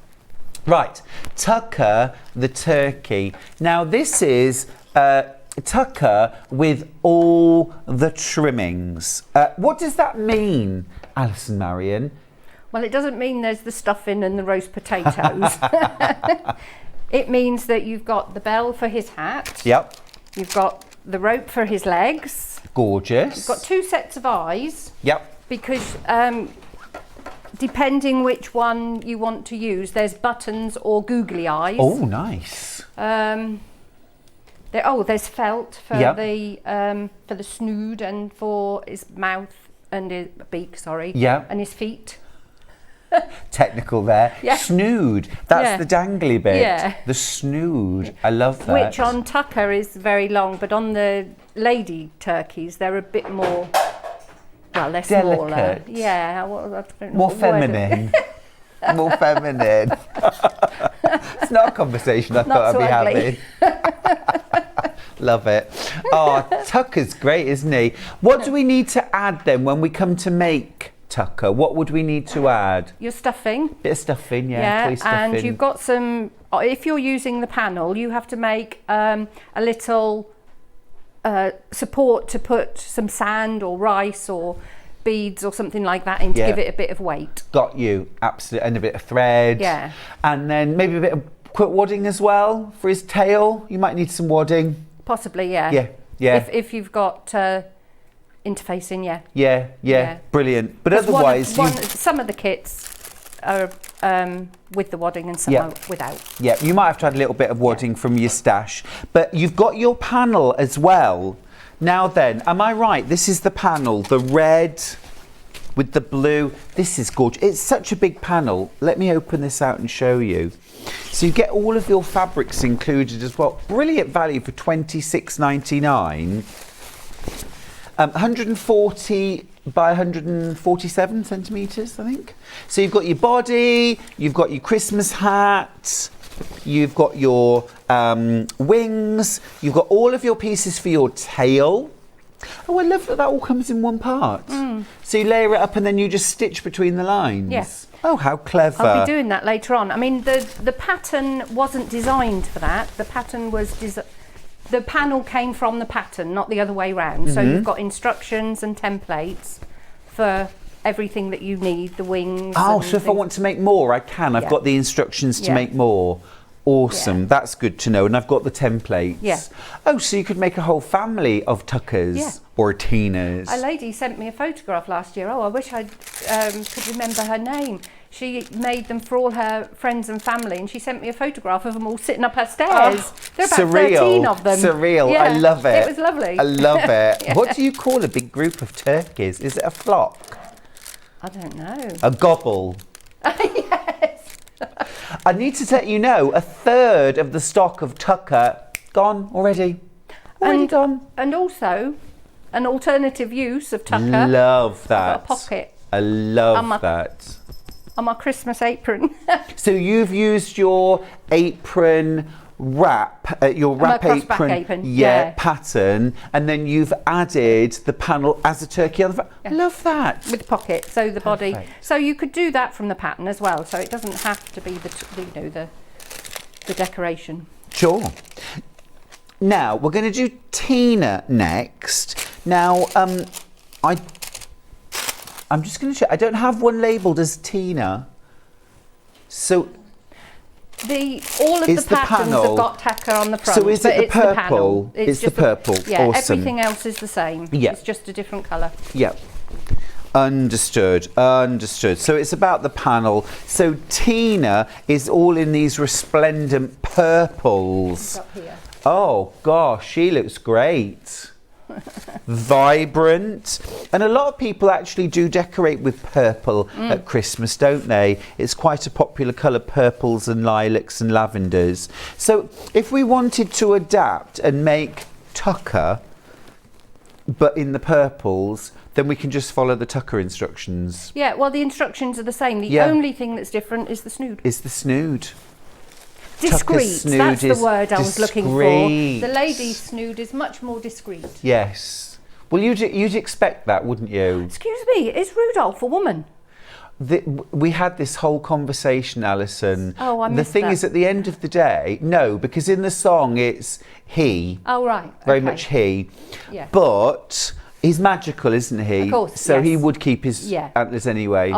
Right, Tucker the turkey. Now this is Tucker with all the trimmings. What does that mean, Allison Maryon? Well, it doesn't mean there's the stuffing and the roast potatoes. It means that you've got the bell for his hat. Yep. You've got the rope for his legs. Gorgeous. You've got 2 sets of eyes. Yep. Because depending which one you want to use, there's buttons or googly eyes. Oh, nice. There's felt for Yep. the snood and for his mouth and his beak, Yep. and his feet. Technical there. Yeah. Snood. That's Yeah. the dangly bit. Yeah. The snood. I love that. Which on Tucker is very long, but on the lady turkeys, they're a bit more, well, they're smaller. Delicate. Yeah. I don't know More what word- feminine. More feminine. It's not a conversation I thought so I'd be ugly. having. Love it. Oh, Tucker's great, isn't he? What do we need to add then when we come to make Tucker? What would we need to add? Your stuffing. Bit of stuffing, yeah. Toy stuffing. And you've got some, if you're using the panel, you have to make a little support to put some sand or rice or beads or something like that in to give it a bit of weight. Got you, absolutely. And a bit of thread. Yeah. And then maybe a bit of quilt wadding as well for his tail. You might need some wadding. Possibly, yeah. Yeah, yeah. If you've got interfacing, yeah. Yeah. Brilliant. But 'Cause otherwise, some of the kits are with the wadding and some are without. yeah, you might have to add a little bit of wadding from your stash. But you've got your panel as well. Now then, am I right? This is the panel, the red with the blue. This is gorgeous. It's such a big panel. Let me open this out and show you. So you get all of your fabrics included as well. Brilliant value for $26.99. 140 by 147 centimetres, I think. So you've got your body, you've got your Christmas hat, you've got your wings, you've got all of your pieces for your tail. Oh, I love that all comes in one part. So you layer it up and then you just stitch between the lines. Yes. Oh, how clever. I'll be doing that later on. I mean, the pattern wasn't designed for that. The pattern was the panel came from the pattern, not the other way round. So you've got instructions and templates for everything that you need, the wings. Oh, and so if I things. want to make more, I can. I've Yeah. got the instructions to Yeah. make more. Awesome. Yeah. That's good to know. And I've got the templates. Yeah. Oh, so you could make a whole family of tuckers Yeah. or Tinas. A lady sent me a photograph last year. Oh, I wish I could remember her name. She made them for all her friends and family, and she sent me a photograph of them all sitting up her stairs. There are about 13 of them. Surreal. Yeah, I love it. It was lovely. I love it. Yeah. What do you call a big group of turkeys? Is it a flock? I don't know. A gobble? Yes. I need to let you know, a third of the stock of tucker gone already. Already gone. And also, an alternative use of tucker. Love that. I've got a pocket I love On my- that. on my Christmas apron. So you've used your apron wrap, your wrap crossback apron, apron, yeah. pattern, and then you've added the panel as a turkey on the front. Yeah. Love that. With pocket, so the body. Perfect. So you could do that from the pattern as well. So it doesn't have to be the decoration. Sure. Now we're going to do Tina next. Now I'm just going to check. I don't have one labelled as Tina. So All of Is the the patterns panel- have got tacker on the front. So is but it the it's panel. purple? It's the just purple. Yeah, Awesome. everything else is the same. Yeah. It's just a different colour. yeah. Understood. So it's about the panel. So Tina is all in these resplendent purples. Up here. Oh gosh, she looks great. Vibrant. And a lot of people actually do decorate with purple at Christmas, don't they? It's quite a popular colour, purples and lilacs and lavenders. So if we wanted to adapt and make tucker, but in the purples, then we can just follow the tucker instructions. Yeah, well, the instructions are the same. The Yeah. only thing that's different is the snood. Is the snood. Discreet. snood That's the is word I was looking for. discreet. The lady's snood is much more discreet. Yes. Well, you'd expect that, wouldn't you? Excuse me, is Rudolph a woman? We had this whole conversation, Alison. Oh, I The missed thing that. is, at the end of the day, no, because in the song it's he, Oh, right. very okay. much he. Yeah. But he's magical, isn't he? Of course, So he yes. would keep his Yeah. antlers anyway.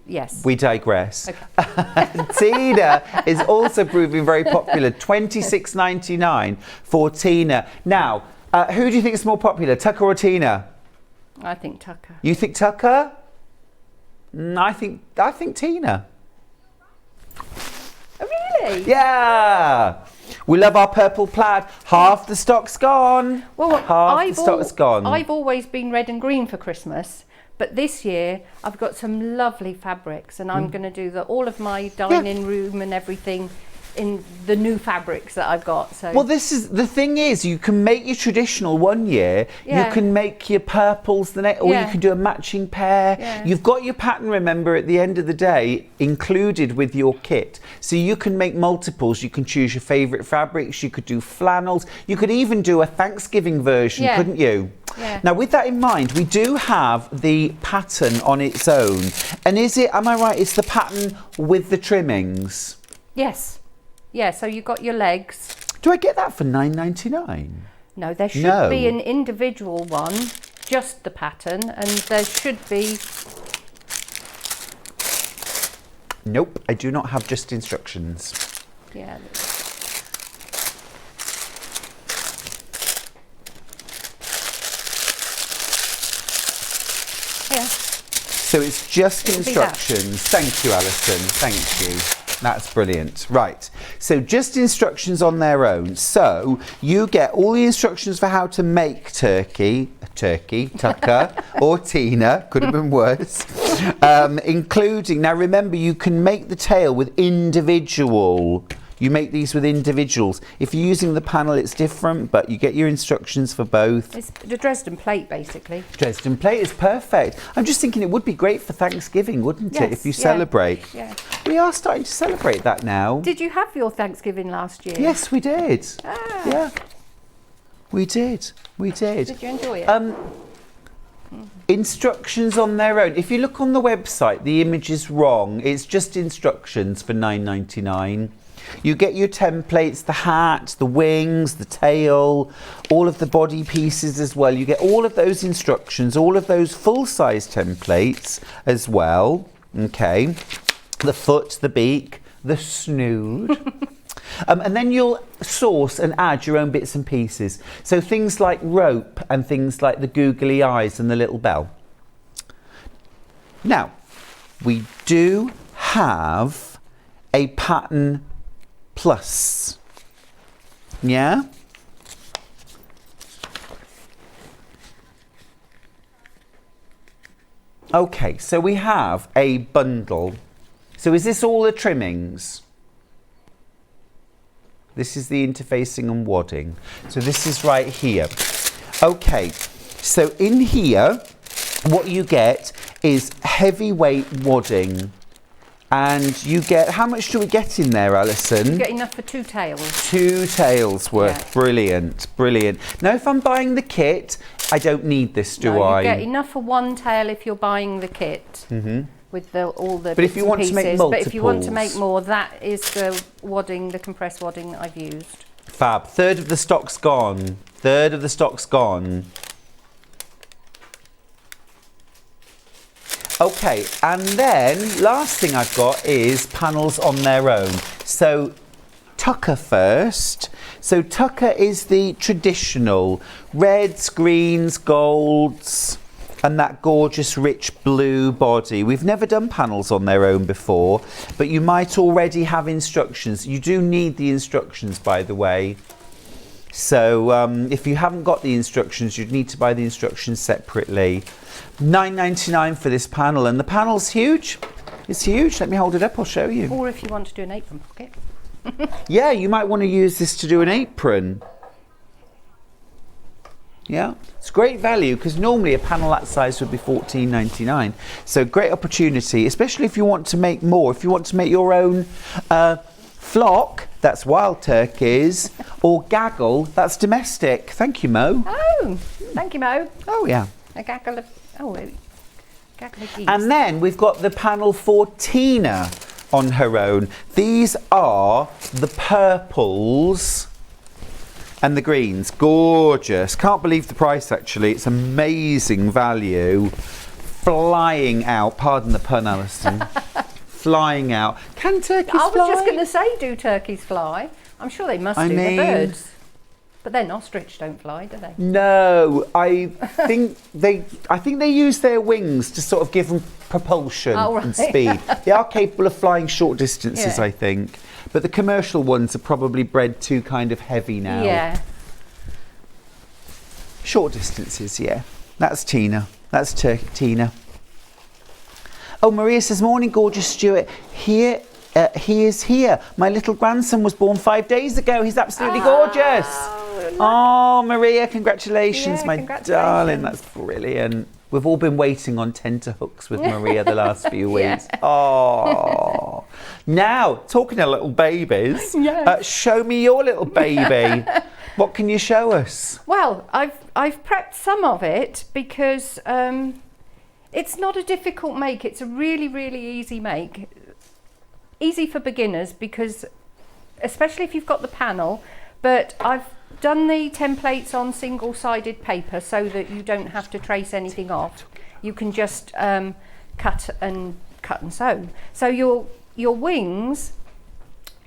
Yes. We digress. Okay. Tina is also proving very popular. $26.99 for Tina. Now, who do you think is more popular, Tucker or Tina? I think Tucker. You think Tucker? I think Tina. Oh, really? Yeah. We love our purple plaid. Half the stock's gone. Well, Half the stock's gone. I've always been red and green for Christmas, but this year I've got some lovely fabrics, and I'm going to do all of my dining room and everything in the new fabrics that I've got. So Well, this is the thing is, you can make your traditional one year, Yeah. you can make your purples the next, or you Yeah. can do a matching pair. Yeah. You've got your pattern, remember, at the end of the day, included with your kit. So you can make multiples, you can choose your favourite fabrics, you could do flannels, you could even do a Thanksgiving version, Yeah. couldn't you? Yeah. Now, with that in mind, we do have the pattern on its own. And am I right, it's the pattern with the trimmings? yes, yeah. So you got your legs. Do I get that for $9.99? No, there should No. be an individual one, just the pattern, and there should be. Nope, I do not have just instructions. Yeah. Yeah. So it's just It'll be that. instructions. Thank you, Alison. Thank you. That's brilliant. Right. So just instructions on their own. So you get all the instructions for how to make turkey, tucker, or Tina, could have been worse, including, now remember, you can make the tail with individual. You make these with individuals. If you're using the panel, it's different, but you get your instructions for both. It's the Dresden plate, basically. Dresden plate is perfect. I'm just thinking it would be great for Thanksgiving, wouldn't it, if you yeah. celebrate? Yeah. We are starting to celebrate that now. Did you have your Thanksgiving last year? Yes, we did. Ah. Yeah, we did. We did. Did you enjoy it? Instructions on their own. If you look on the website, the image is wrong. It's just instructions for $9.99. You get your templates, the hat, the wings, the tail, all of the body pieces as well. You get all of those instructions, all of those full-size templates as well. Okay, the foot, the beak, the snood. And then you'll source and add your own bits and pieces. So things like rope and things like the googly eyes and the little bell. Now, we do have a pattern plus. Yeah? Okay, so we have a bundle. So is this all the trimmings? This is the interfacing and wadding. So this is right here. Okay, so in here, what you get is heavyweight wadding. And you get, how much do we get in there, Alison? You get enough for 2 tails. 2 tails worth. Yeah. Brilliant, brilliant. Now, if I'm buying the kit, I don't need this, do I? You get enough for 1 tail if you're buying the kit. With all the But if you want to make multiples. But if you want to make more, that is the wadding, the compressed wadding that I've used. Fab. 1/3 of the stock's gone. 1/3 of the stock's gone. Okay, and then last thing I've got is panels on their own. So tucker first. So tucker is the traditional reds, greens, golds, and that gorgeous rich blue body. We've never done panels on their own before, but you might already have instructions. You do need the instructions, by the way. So if you haven't got the instructions, you'd need to buy the instructions separately. £9.99 for this panel, and the panel's huge. It's huge. Let me hold it up, I'll show you. Or if you want to do an apron pocket. Yeah, you might want to use this to do an apron. Yeah, it's great value because normally a panel that size would be £14.99. So great opportunity, especially if you want to make more. If you want to make your own flock, that's wild turkeys, or gaggle, that's domestic. Thank you, Mo. Oh, thank you, Mo. Oh, yeah. A gaggle of, gaggle of geese. And then we've got the panel for Tina on her own. These are the purples and the greens. Gorgeous. Can't believe the price, actually. It's amazing value. Flying out. Pardon the pun, Alison. Flying out. Can turkeys fly? I was just going to say, do turkeys fly? I'm sure they must do. They're birds. But then ostrich don't fly, do they? No, I think they use their wings to sort of give them propulsion and speed. They are capable of flying short distances, I think. But the commercial ones are probably bred too kind of heavy now. Yeah. Short distances, yeah. That's Tina. That's Tina. Oh, Maria says, morning, gorgeous Stuart. He is here. My little grandson was born 5 days ago. He's absolutely gorgeous. Oh, Maria, congratulations, my darling. That's brilliant. We've all been waiting on tenterhooks with Maria the last few weeks. Oh. Now, talking of little babies, show me your little baby. What can you show us? Well, I've prepped some of it because it's not a difficult make. It's a really, really easy make. Easy for beginners because, especially if you've got the panel, but I've done the templates on single-sided paper so that you don't have to trace anything off. You can just cut and sew. So your wings,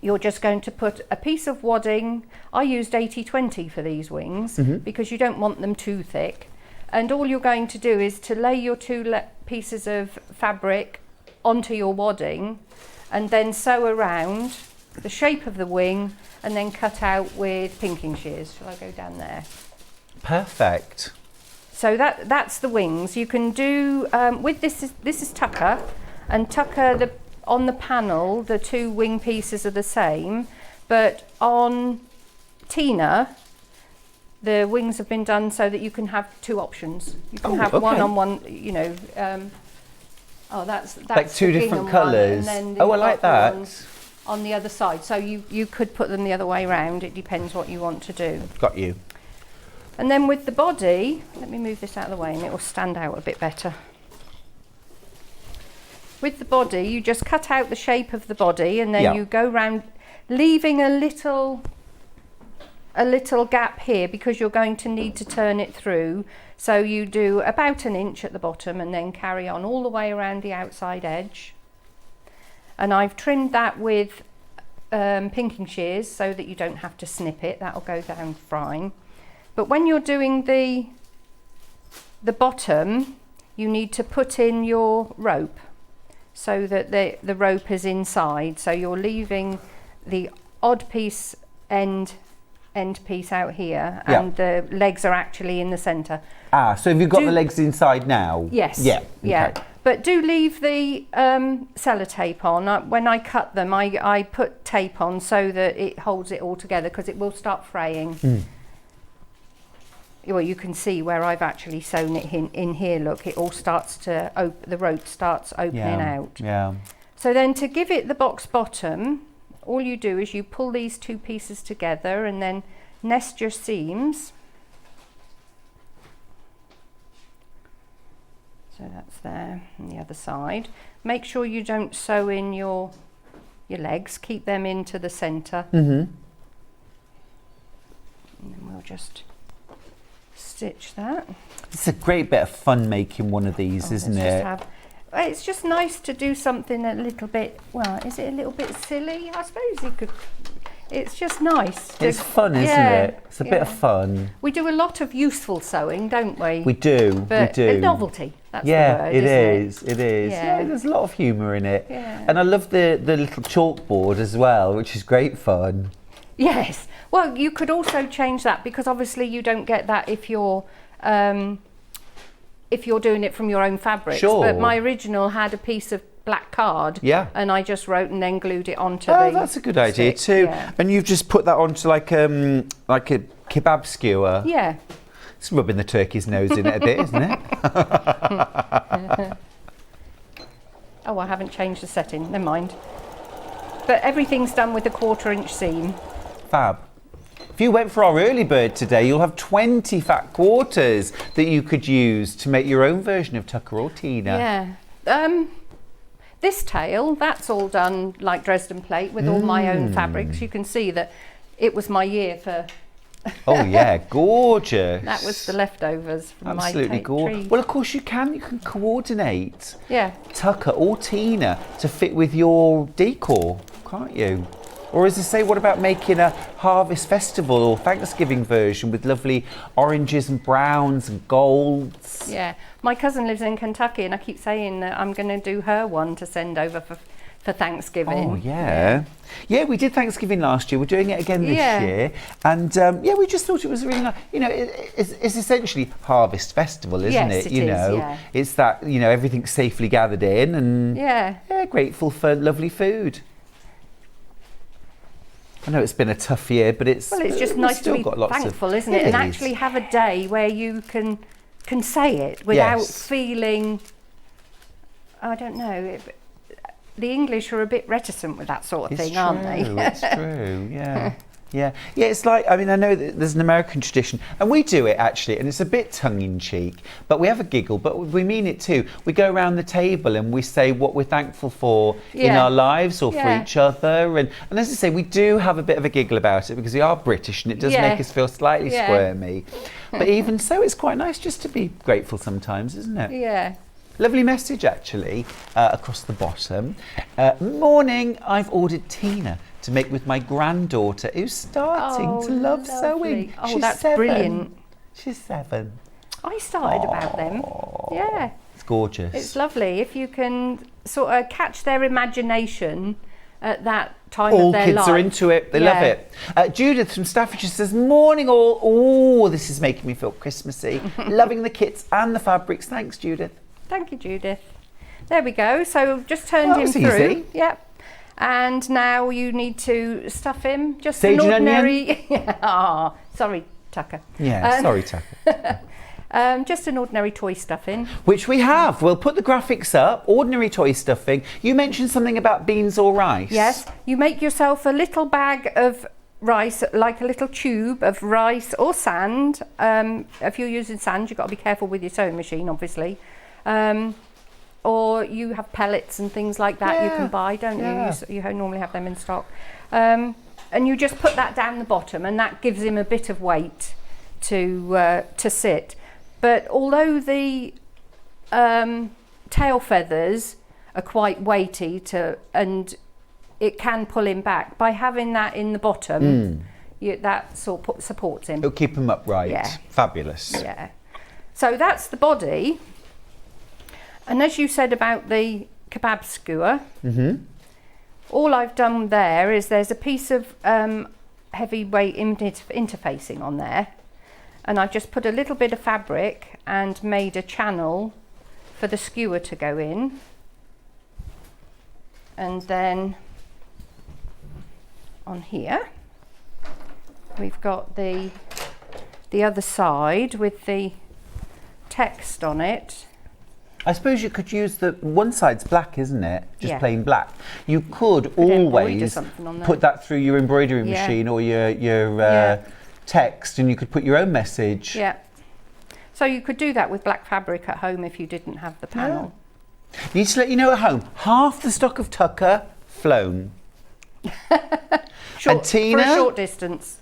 you're just going to put a piece of wadding. I used 80/20 for these wings because you don't want them too thick. And all you're going to do is to lay your 2 pieces of fabric onto your wadding and then sew around the shape of the wing and then cut out with pinking shears. Shall I go down there? Perfect. So that's the wings. You can do with this is tucker, and tucker on the panel the 2 wing pieces are the same, but on Tina the wings have been done so that you can have 2 options. You can have one on one, you know. That's like 2 different colours. Oh, I like that. On the other side, so you could put them the other way around. It depends what you want to do. Got you. And then with the body, let me move this out of the way and it will stand out a bit better. With the body, you just cut out the shape of the body and then you go round. leaving a little gap here because you're going to need to turn it through. So you do about 1 inch at the bottom and then carry on all the way around the outside edge. And I've trimmed that with pinking shears so that you don't have to snip it. That'll go down fine. But when you're doing the bottom, you need to put in your rope so that the rope is inside. So you're leaving the odd piece end piece out here, and the legs are actually in the centre. So have you got the legs inside now? Yes. Yeah. Yeah. Okay. But do leave the sellotape on. When I cut them, I put tape on so that it holds it all together, because it will start fraying. Well, you can see where I've actually sewn it in here. Look, it all starts to the rope starts opening out. Yeah. So then, to give it the box bottom, all you do is you pull these two pieces together and then nest your seams. So that's there on the other side. Make sure you don't sew in your legs. Keep them into the centre. And then we'll just stitch that. It's a great bit of fun making one of these, isn't it? It's just nice to do something a little bit, well, is it a little bit silly? I suppose you could, it's just nice. It's fun, isn't it? It's a bit of fun. We do a lot of useful sewing, don't we? We do, but we do. A novelty, that's the word, it isn't is, it is. Yeah. Yeah, there's a lot of humour in it. Yeah. And I love the little chalkboard as well, which is great fun. Yes. Well, you could also change that, because obviously you don't get that if you're doing it from your own fabrics. Sure. But my original had a piece of black card. Yeah. And I just wrote and then glued it onto Oh, that's a good idea too. Yeah. And you've just put that onto like a kebab skewer. Yeah. It's rubbing the turkey's nose in it a bit, isn't it? Oh, I haven't changed the setting. Never mind. But everything's done with a 1/4 inch seam. Fab. If you went for our early bird today, you'll have 20 fat quarters that you could use to make your own version of Tucker or Tina. Yeah. This tail, that's all done like Dresden plate with all my own fabrics. You can see that it was my year for... Oh yeah, gorgeous. That was the leftovers from Absolutely my gorgeous. Well, of course you can coordinate Tucker or Tina to fit with your decor, can't you? Or as I say, what about making a harvest festival or Thanksgiving version with lovely oranges and browns and golds? Yeah, my cousin lives in Kentucky, and I keep saying that I'm going to do her one to send over for Thanksgiving. Oh yeah. Yeah, we did Thanksgiving last year. We're doing it again this year. And we just thought it was really nice. You know, it's essentially harvest festival, isn't it? You know, it's that, you know, everything's safely gathered in and grateful for lovely food. I know it's been a tough year, but it's just nice to be thankful, isn't it? And actually have a day where you can say it without feeling, I don't know. The English are a bit reticent with that sort of thing, aren't they? It's true. Yeah. Yeah, it's like, I mean, I know that there's an American tradition, and we do it actually, and it's a bit tongue-in-cheek, but we have a giggle, but we mean it too. We go around the table and we say what we're thankful for in our lives or for each other, and as I say, we do have a bit of a giggle about it because we are British and it does make us feel slightly squirmy. But even so, it's quite nice just to be grateful sometimes, isn't it? Yeah. Lovely message actually, across the bottom. Morning, I've ordered Tina to make with my granddaughter who's starting to love sewing. Oh, She's that's 7. brilliant. She's 7. I started about them. Yeah. It's gorgeous. It's lovely if you can sort of catch their imagination at that time all of their life. All kids are into it. They love it. Judith from Staffordshire says, morning all. Oh, this is making me feel Christmassy. Loving the kits and the fabrics. Thanks, Judith. Thank you, Judith. There we go. So just turned him through. Easy. Yep. And now you need to stuff him. Just Sage an and ordinary. Sorry, Tucker. Yeah, sorry, Tucker. Just an ordinary toy stuffing. Which we have. We'll put the graphics up. Ordinary toy stuffing. You mentioned something about beans or rice. Yes. You make yourself a little bag of rice, like a little tube of rice or sand. If you're using sand, you've got to be careful with your sewing machine, obviously. or you have pellets and things like that you can buy, don't you? You normally have them in stock. And you just put that down the bottom, and that gives him a bit of weight to sit. But although the tail feathers are quite weighty and it can pull him back, by having that in the bottom, that supports him. It'll keep him upright. Yeah. Fabulous. Yeah. So that's the body. And as you said about the kebab skewer, all I've done there is there's a piece of heavyweight interfacing on there, and I've just put a little bit of fabric and made a channel for the skewer to go in. And then on here we've got the other side with the text on it. I suppose you could use the one side's black, isn't it? Just Yeah. plain black. You could embroider always something on there. put that through your embroidery Yeah. machine or your text, and you could put your own message. Yeah. So you could do that with black fabric at home if you didn't have the panel. Need to let you know at home, half the stock of Tucker flown. Short, Tina? for a short distance.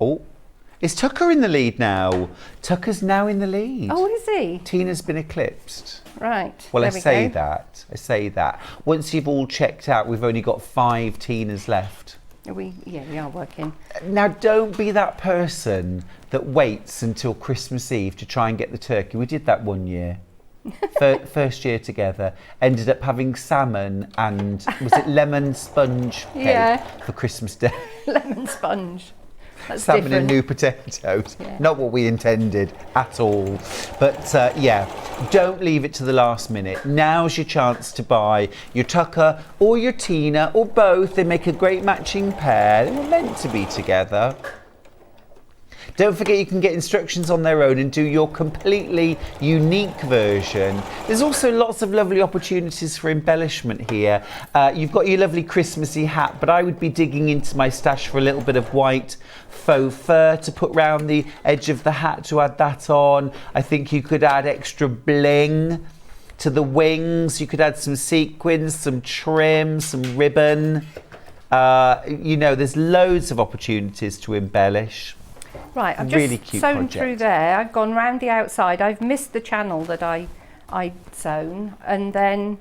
Oh, is Tucker in the lead now? Tucker's now in the lead. Oh, is he? Tina's been eclipsed. Right. Well, there I we say go. that. I say that. Once you've all checked out, we've only got 5 Tinas left. We are working. Now, don't be that person that waits until Christmas Eve to try and get the turkey. We did that one year. First year together. Ended up having salmon and, was it lemon sponge cake for Christmas Day? Lemon sponge. That's Salmon different. and new potatoes. Yeah. Not what we intended at all. But don't leave it to the last minute. Now's your chance to buy your Tucker or your Tina or both. They make a great matching pair. They were meant to be together. Don't forget you can get instructions on their own and do your completely unique version. There's also lots of lovely opportunities for embellishment here. You've got your lovely Christmassy hat, but I would be digging into my stash for a little bit of white faux fur to put round the edge of the hat to add that on. I think you could add extra bling to the wings. You could add some sequins, some trim, some ribbon. There's loads of opportunities to embellish. Right, I've Really just cute sewn project. through there. I've gone round the outside. I've missed the channel that I'd sewn, and then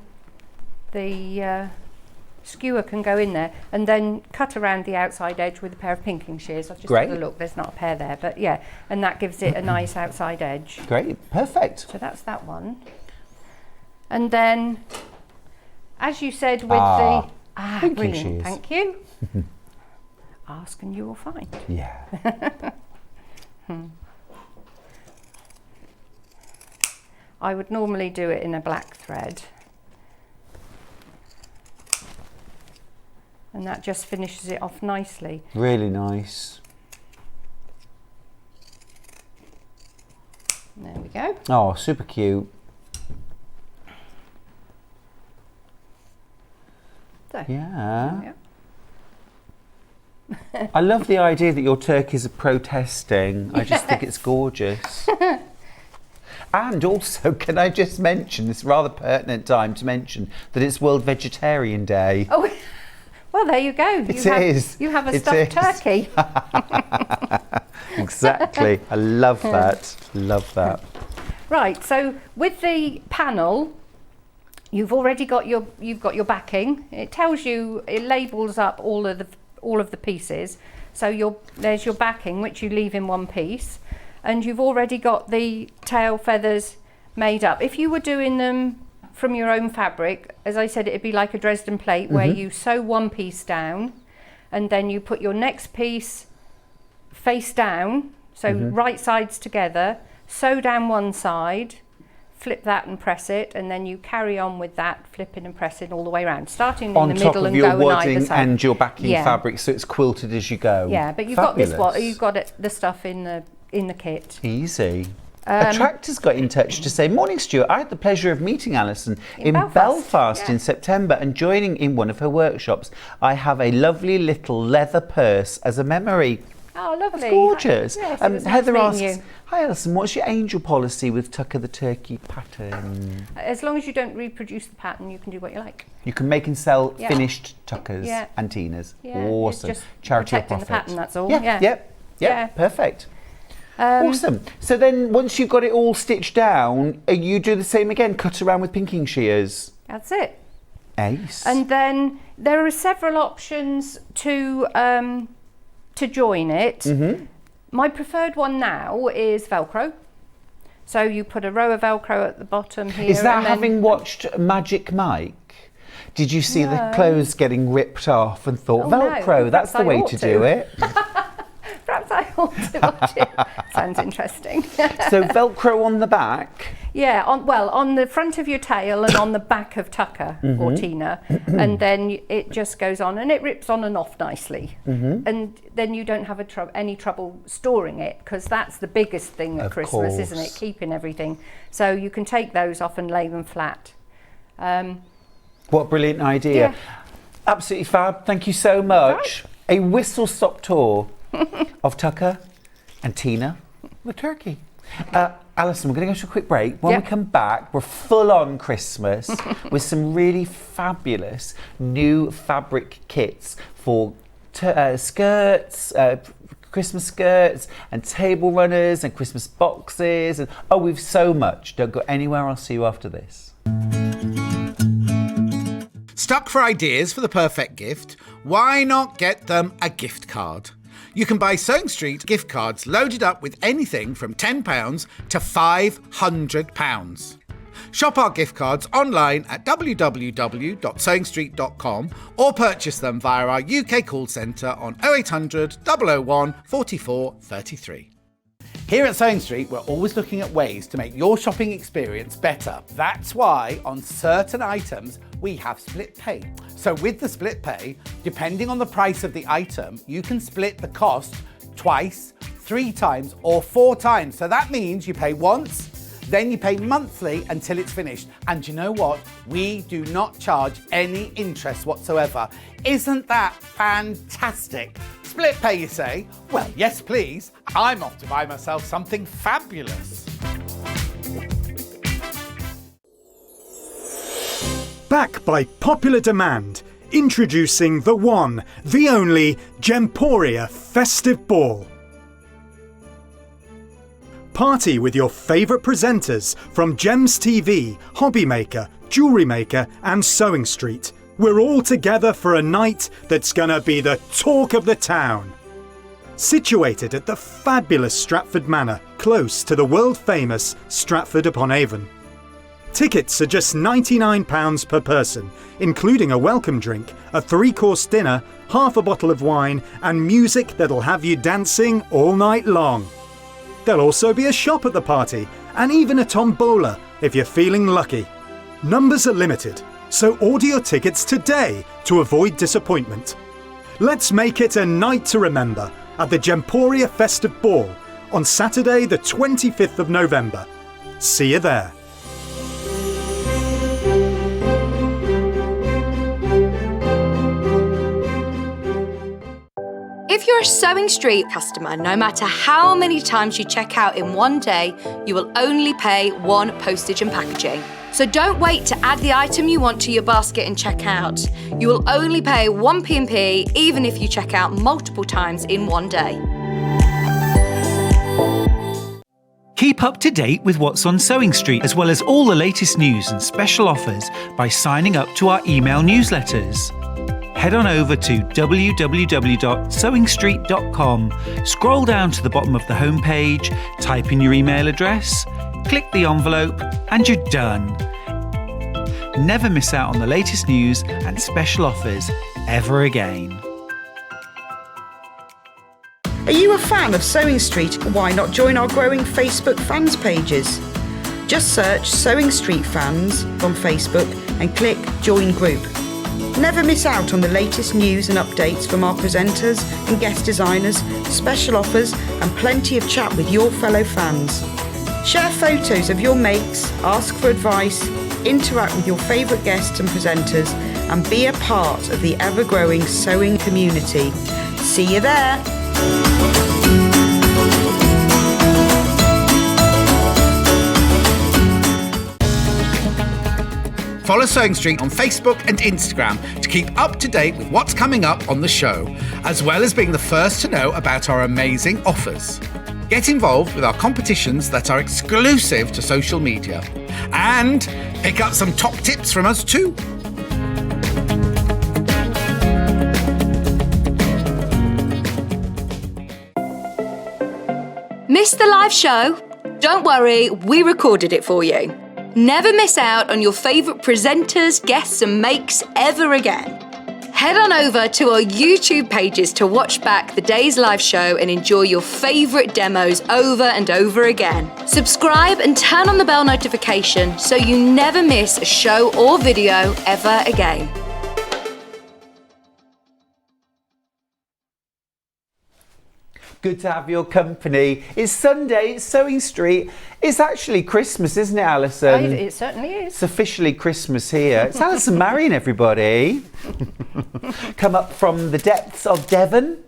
the skewer can go in there, and then cut around the outside edge with a pair of pinking shears. I've just Great. had a look. There's not a pair there, but yeah, and that gives it a nice outside edge. Great, perfect. So that's that one. And then, as you said, with the pinking brilliant, shears. thank you. Ask and you will find. Yeah. I would normally do it in a black thread, and that just finishes it off nicely. Really nice. There we go. Oh, super cute. So, Yeah. yeah. I love the idea that your turkeys are protesting. I just think it's gorgeous. And also, can I just mention, this rather pertinent time to mention, that it's World Vegetarian Day. Oh, well, there you go. It is. You have a It stuffed is. turkey. Exactly. I love that. Love that. Right. So with the panel, you've already got your backing. It tells you, it labels up all of the pieces. So there's your backing, which you leave in one piece, and you've already got the tail feathers made up. If you were doing them from your own fabric, as I said, it'd be like a Dresden plate where you sew one piece down, and then you put your next piece face down, so right sides together, sew down one side, flip that and press it, and then you carry on with that, flipping and pressing all the way around, starting in On the top middle of and your going either wadding side. and your backing Yeah. fabric, so it's quilted as you go. Yeah, but you've Fabulous. got this. You've got the stuff in the kit. Easy. Attractor's got in touch to say, morning Stuart, I had the pleasure of meeting Allison in Belfast yeah. in September and joining in one of her workshops. I have a lovely little leather purse as a memory. Oh, lovely. That's gorgeous. Yes, it was nice Heather meeting asks, you. hi Alison, what's your angel policy with Tucker the Turkey pattern? As long as you don't reproduce the pattern, you can do what you like. You can make and sell Yeah. finished Tuckers Yeah. and Tinas. Yeah, Awesome. it's just Charity or protecting the profit. pattern, that's all. Yeah. Yeah. Yeah. Perfect. Awesome. So then once you've got it all stitched down, you do the same again, cut around with pinking shears. That's it. Ace. And then there are several options to join it. Mm-hmm. My preferred one now is Velcro. So you put a row of Velcro at the bottom here. Is that and then, having watched Magic Mike? Did you see the clothes getting ripped off and thought, Oh, no. Velcro, that's the Perhaps I way ought to to. do it? Perhaps I ought to watch it. Sounds interesting. So Velcro on the back. Yeah, on the front of your tail and on the back of Tucker or Tina, and then it just goes on and it rips on and off nicely, and then you don't have any trouble storing it, because that's the biggest thing at Of Christmas, isn't it? course. Keeping everything. So you can take those off and lay them flat. What a brilliant idea. Yeah. Absolutely fab. Thank you so much. A whistle-stop tour of Tucker and Tina the turkey. Alison, we're going to go to a quick break. When we come back, we're full on Christmas with some really fabulous new fabric kits for skirts, Christmas skirts and table runners and Christmas boxes. And we've so much. Don't go anywhere. I'll see you after this. Stuck for ideas for the perfect gift? Why not get them a gift card? You can buy Sewing Street gift cards loaded up with anything from £10 to £500. Shop our gift cards online at www.sewingstreet.com or purchase them via our UK call centre on 0800 001 44 33. Here at Sewing Street, we're always looking at ways to make your shopping experience better. That's why on certain items, we have split pay. So with the split pay, depending on the price of the item, you can split the cost twice, 3 times, or 4 times. So that means you pay once, then you pay monthly until it's finished. And you know what? We do not charge any interest whatsoever. Isn't that fantastic? Split pay, you say? Well, yes, please. I'm off to buy myself something fabulous. Back by popular demand, introducing the one, the only Gemporia Festive Ball. Party with your favourite presenters from Gems TV, Hobby Maker, Jewellery Maker and Sewing Street. We're all together for a night that's gonna be the talk of the town. Situated at the fabulous Stratford Manor, close to the world-famous Stratford-upon-Avon. Tickets are just £99 per person, including a welcome drink, a 3-course dinner, half a bottle of wine and music that'll have you dancing all night long. There'll also be a shop at the party and even a tombola if you're feeling lucky. Numbers are limited, so order your tickets today to avoid disappointment. Let's make it a night to remember at the Gemporia Festive Ball on Saturday the 25th of November. See you there. If you're a Sewing Street customer, no matter how many times you check out in one day, you will only pay 1 postage and packaging. So don't wait to add the item you want to your basket and check out. You will only pay 1 P&P even if you check out multiple times in one day. Keep up to date with what's on Sewing Street, as well as all the latest news and special offers by signing up to our email newsletters. Head on over to www.sewingstreet.com, scroll down to the bottom of the homepage, type in your email address, click the envelope, and you're done. Never miss out on the latest news and special offers ever again. Are you a fan of Sewing Street? Why not join our growing Facebook fans pages? Just search Sewing Street Fans on Facebook and click Join Group. Never miss out on the latest news and updates from our presenters and guest designers, special offers and plenty of chat with your fellow fans. Share photos of your makes, ask for advice, interact with your favourite guests and presenters and be a part of the ever-growing sewing community. See you there! Follow Sewing Street on Facebook and Instagram to keep up to date with what's coming up on the show, as well as being the first to know about our amazing offers. Get involved with our competitions that are exclusive to social media. And pick up some top tips from us too. Missed the live show? Don't worry, we recorded it for you. Never miss out on your favourite presenters, guests and makes ever again. Head on over to our YouTube pages to watch back the day's live show and enjoy your favourite demos over and over again. Subscribe and turn on the bell notification so you never miss a show or video ever again. Good to have your company. It's Sunday, it's Sewing Street. It's actually Christmas, isn't it, Alison? It certainly is. It's officially Christmas here. It's Allison Maryon, everybody. Come up from the depths of Devon.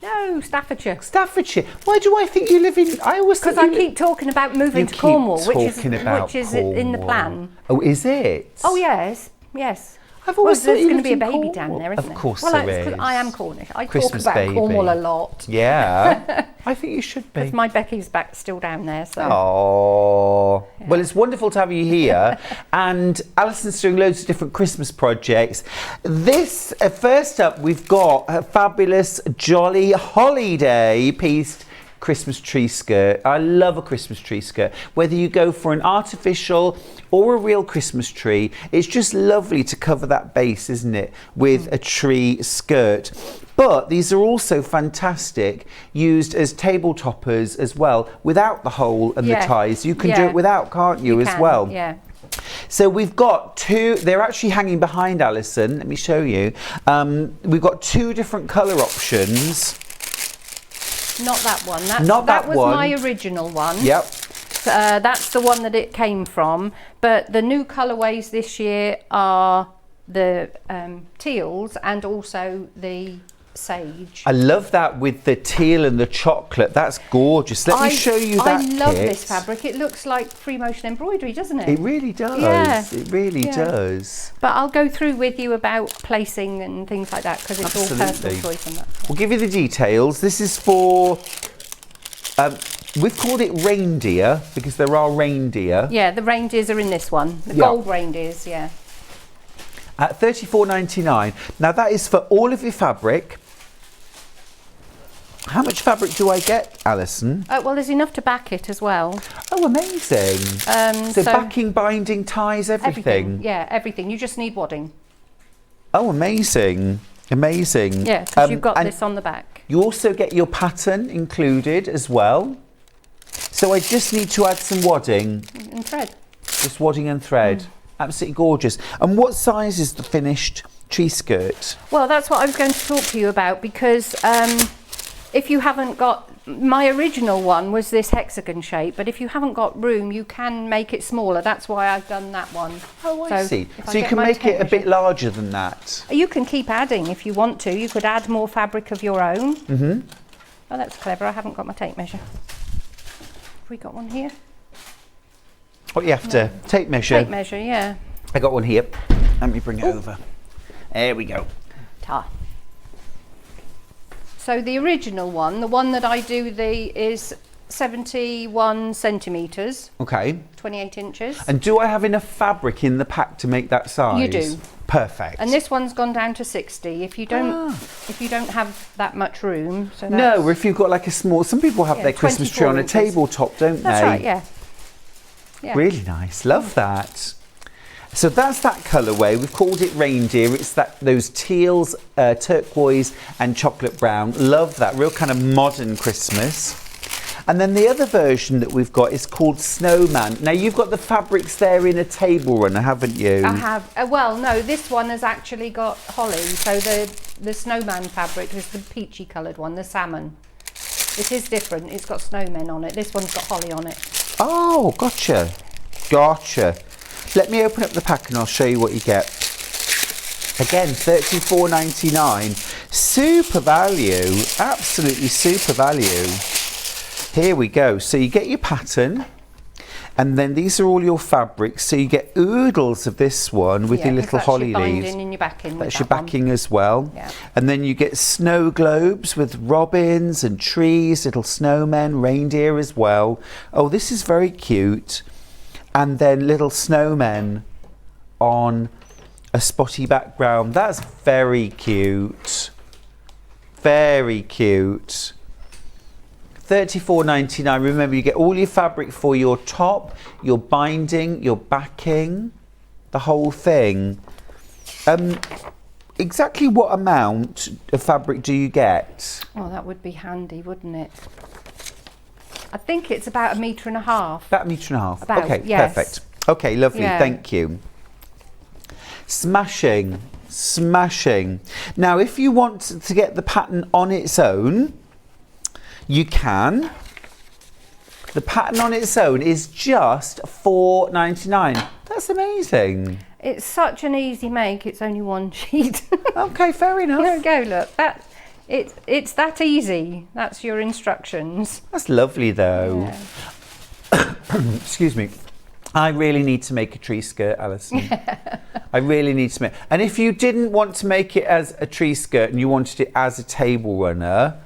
No, Staffordshire. Staffordshire. Why do I think you live in... I always Because I keep talking about moving to Cornwall, which is in the plan. Oh, is it? Oh, yes, yes. I've always thought there's you going to lived be a in baby Cornwall. down there, isn't Of course there? there Well, is. I am Cornish. I Christmas talk about baby. Cornwall a lot. Yeah. I think you should be. Because my Becky's back still down there. So. Oh, yeah. Well, it's wonderful to have you here. And Alison's doing loads of different Christmas projects. This, first up, we've got a fabulous Jolly Holiday pieced Christmas tree skirt. I love a Christmas tree skirt. Whether you go for an artificial or a real Christmas tree, it's just lovely to cover that base, isn't it, with a tree skirt. But these are also fantastic, used as table toppers as well, without the hole and the ties. You can do it without, can't you, as well? Yeah. So we've got two, they're actually hanging behind Alison. Let me show you. We've got two different colour options. Not that one. That was one. my original one. Yep. That's the one that it came from. But the new colourways this year are the teals and also the sage. I love that with the teal and the chocolate. That's gorgeous. Let me show you that I love kit. this fabric. It looks like free motion embroidery, doesn't it? It really does. Yeah. It really does. But I'll go through with you about placing and things like that because it's all personal choice and that. We'll give you the details. This is for, we've called it reindeer because there are reindeer. Yeah, the reindeers are in this one. The gold reindeers, yeah. At $34.99. Now that is for all of your fabric. How much fabric do I get, Alison? Well, there's enough to back it as well. Oh, amazing. So backing, binding, ties, everything? Yeah, everything. You just need wadding. Oh, amazing. Amazing. Yeah, because you've got this on the back. You also get your pattern included as well. So I just need to add some wadding. And thread. Just wadding and thread. Absolutely gorgeous. And what size is the finished tree skirt? Well, that's what I was going to talk to you about because if you haven't got, my original one was this hexagon shape, but if you haven't got room, you can make it smaller. That's why I've done that one. Oh, I see. So you can make it a bit larger than that. You can keep adding if you want to. You could add more fabric of your own. Mm-hmm. Oh, that's clever. I haven't got my tape measure. Have we got one here? What you have to tape measure? Tape measure, yeah. I got one here. Let me bring it over. There we go. Ta. So the original one, the one that I do is 71 centimetres. Okay. 28 inches. And do I have enough fabric in the pack to make that size? You do. Perfect. And this one's gone down to 60. If you don't have that much room, so that's, no, if you've got like a small, some people have their Christmas tree on a tabletop, don't they? That's right, yeah. Really nice. Love that. So that's that colourway. We've called it reindeer. It's those teals, turquoise and chocolate brown. Love that. Real kind of modern Christmas. And then the other version that we've got is called Snowman. Now you've got the fabrics there in a table runner, haven't you? I have. Well, no, this one has actually got holly. So the snowman fabric is the peachy coloured one, the salmon. It is different. It's got snowmen on it. This one's got holly on it. Oh, gotcha. Gotcha. Let me open up the pack and I'll show you what you get. Again, $34.99. Super value. Absolutely super value. Here we go. So you get your pattern. And then these are all your fabrics. So you get oodles of this one with your 'cause little that's holly your binding leaves. and your backing. That's with your that one. backing as well. Yeah. And then you get snow globes with robins and trees, little snowmen, reindeer as well. Oh, this is very cute. And then little snowmen on a spotty background. That's very cute. Very cute. $34.99. Remember, you get all your fabric for your top, your binding, your backing, the whole thing. Exactly what amount of fabric do you get? Oh, that would be handy, wouldn't it? I think it's about 1.5 meters. About 1.5 meters. About, okay, yes. perfect. Okay, lovely. Yeah. Thank you. Smashing, smashing. Now, if you want to get the pattern on its own, you can. The pattern on its own is just $4.99. That's amazing. It's such an easy make. It's only one sheet. Okay, fair enough. There we go. Look, it's that easy. That's your instructions. That's lovely, though. Yeah. Excuse me. I really need to make a tree skirt, Alison. I really need to make. And if you didn't want to make it as a tree skirt and you wanted it as a table runner.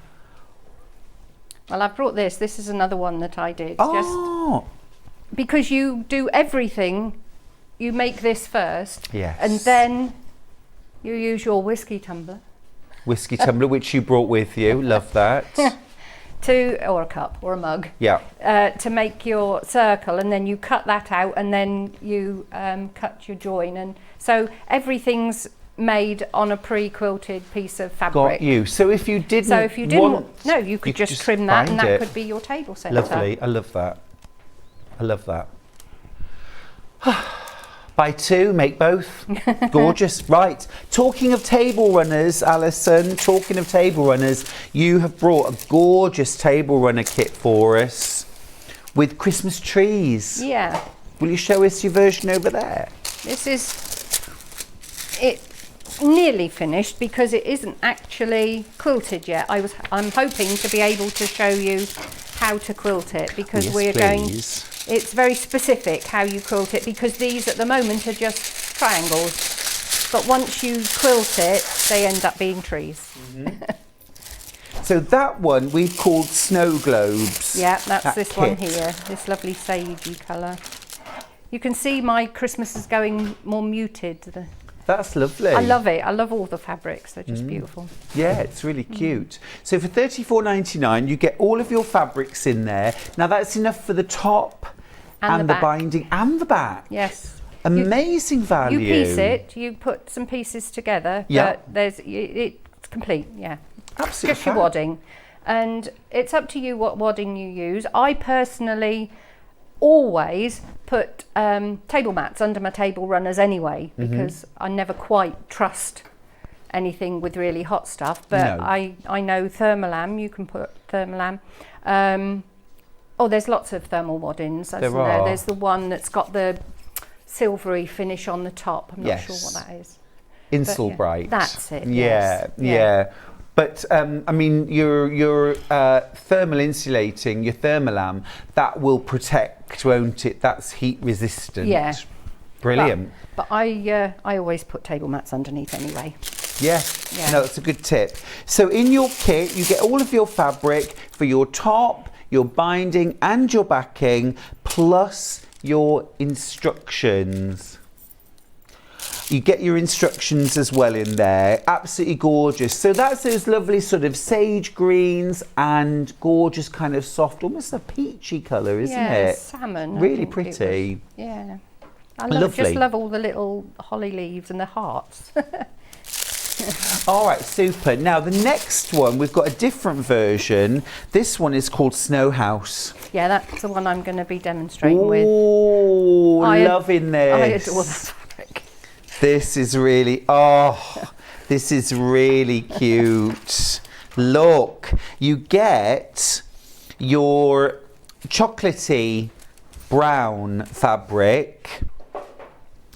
Well, I've brought this. This is another one that I did. Oh. Just because you do everything, you make this first. Yes. And then you use your whiskey tumbler. Whiskey tumbler, which you brought with you. Love that. Or a cup or a mug. Yeah. To make your circle, and then you cut that out, and then you cut your join. And so everything's made on a pre-quilted piece of fabric. Got you. So if you didn't no, you could just trim that, and that could be your table centre. Lovely. I love that. I love that. Buy two, make both. Gorgeous. Right. Talking of table runners, Alison, talking of table runners, you have brought a gorgeous table runner kit for us with Christmas trees. Yeah. Will you show us your version over there? This is it. Nearly finished because it isn't actually quilted yet. I'm hoping to be able to show you how to quilt it, because it's very specific how you quilt it, because these at the moment are just triangles, but once you quilt it they end up being trees. Mm-hmm. So that one we've called snow globes. Yeah, that's this one kit. here, this lovely sagey colour. You can see my Christmas is going more muted. That's lovely. I love it. I love all the fabrics. They're just beautiful. Yeah, it's really cute. So for $34.99, you get all of your fabrics in there. Now that's enough for the top and the binding and the back. Yes. Amazing value. You piece it. You put some pieces together. Yeah. It's complete. Yeah. Absolutely. Just your wadding, and it's up to you what wadding you use. I personally always put table mats under my table runners anyway, because I never quite trust anything with really hot stuff, but No. I know Thermolam, you can put Thermolam. There's lots of thermal waddings. There are. There's the one that's got the silvery finish on the top. I'm not Yes. sure what that is. Insulbright. That's it. Yeah, yes. yeah. But I mean, your thermal insulating, your Thermolam, that will protect, won't it? That's heat resistant. Yeah. Brilliant. But I always put table mats underneath anyway. Yeah. No, that's a good tip. So in your kit, you get all of your fabric for your top, your binding and your backing, plus your instructions. You get your instructions as well in there. Absolutely gorgeous. So that's those lovely sort of sage greens and gorgeous kind of soft, almost a peachy colour, isn't it? Salmon. I Really think it pretty. was. Yeah. I Lovely. just love all the little holly leaves and the hearts. All right, super. Now the next one, we've got a different version. This one is called Snow House. Yeah, that's the one I'm going to be demonstrating with. Oh, loving this. I adore that fabric. This is really, this is really cute. Look, you get your chocolatey brown fabric,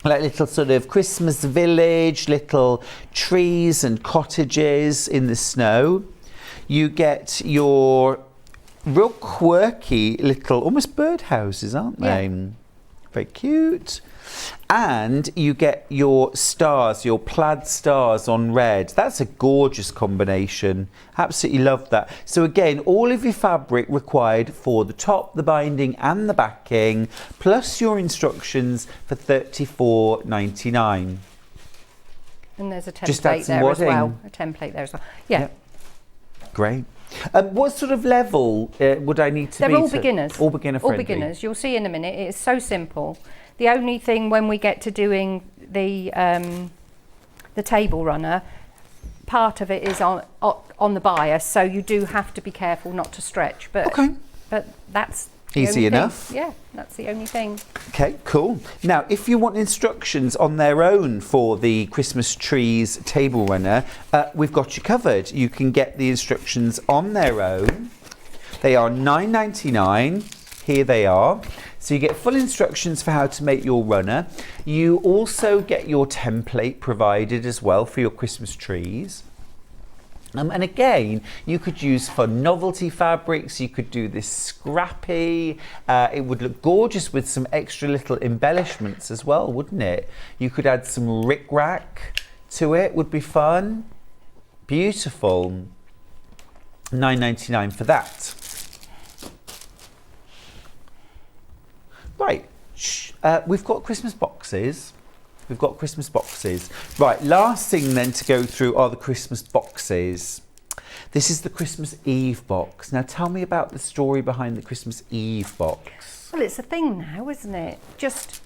like little sort of Christmas village, little trees and cottages in the snow. You get your real quirky little, almost birdhouses, aren't they? Yeah. Very cute. And you get your stars, your plaid stars on red. That's a gorgeous combination. Absolutely love that. So again, all of your fabric required for the top, the binding and the backing, plus your instructions for $34.99. And there's a Just add template some there as wadding. well. A template there as well. Yeah. Yep. Great. What sort of level would I need to be? They're all beginners. All beginner friendly. All beginners. You'll see in a minute. It's so simple. The only thing when we get to doing the table runner, part of it is on the bias, so you do have to be careful not to stretch. But okay. But that's the easy only enough. thing. Yeah, that's the only thing. Okay, cool. Now, if you want instructions on their own for the Christmas trees table runner, we've got you covered. You can get the instructions on their own. They are $9.99. Here they are. So you get full instructions for how to make your runner. You also get your template provided as well for your Christmas trees. And again, you could use fun novelty fabrics. You could do this scrappy. It would look gorgeous with some extra little embellishments as well, wouldn't it? You could add some rickrack to it. Would be fun. Beautiful. $9.99 for that. Right, we've got Christmas boxes. We've got Christmas boxes. Right, last thing then to go through are the Christmas boxes. This is the Christmas Eve box. Now tell me about the story behind the Christmas Eve box. Well, it's a thing now, isn't it? Just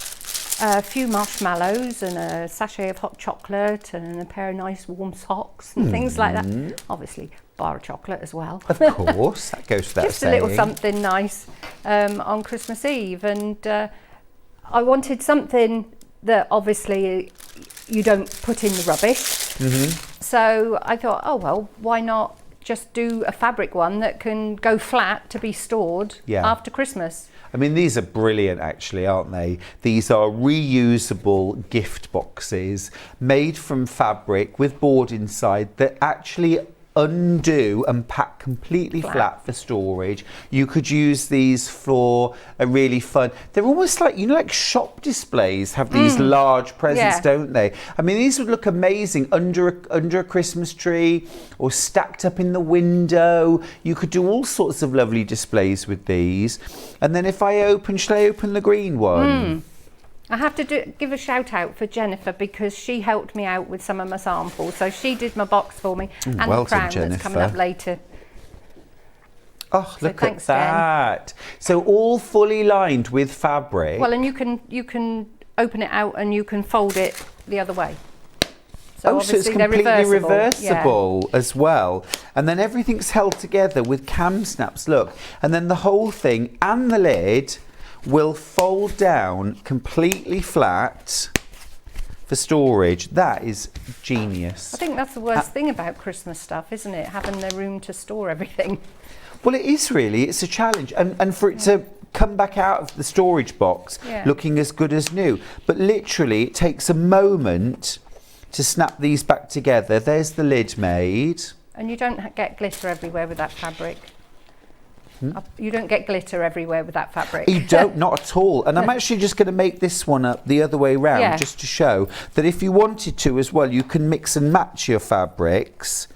a few marshmallows and a sachet of hot chocolate and a pair of nice warm socks and things like that. Obviously, bar of chocolate as well. Of course, that goes without Just saying. a little something nice on Christmas Eve. And I wanted something that obviously you don't put in the rubbish. So I thought, oh, well, why not just do a fabric one that can go flat to be stored after Christmas? I mean, these are brilliant actually, aren't they? These are reusable gift boxes made from fabric with board inside that actually undo and pack completely flat for storage. You could use these for a really fun, they're almost like, you know, like shop displays have these large presents, don't they? I mean, these would look amazing under a Christmas tree or stacked up in the window. You could do all sorts of lovely displays with these. And then if shall I open the green one? I have to give a shout out for Jennifer because she helped me out with some of my samples. So she did my box for me and well the crown done, that's coming up later. Oh, So look at thanks, that. So all fully lined with fabric. Well, and you can open it out and you can fold it the other way. So so it's obviously they're completely reversible. as well. And then everything's held together with cam snaps, look. And then the whole thing and the lid will fold down completely flat for storage. That is genius. I think that's the worst thing about Christmas stuff, isn't it? Having the room to store everything. Well, it is really. It's a challenge. And for it to come back out of the storage box looking as good as new. But literally, it takes a moment to snap these back together. There's the lid made. And you don't get glitter everywhere with that fabric. You don't get glitter everywhere with that fabric. You don't, not at all. And I'm actually just going to make this one up the other way round just to show that if you wanted to as well, you can mix and match your fabrics.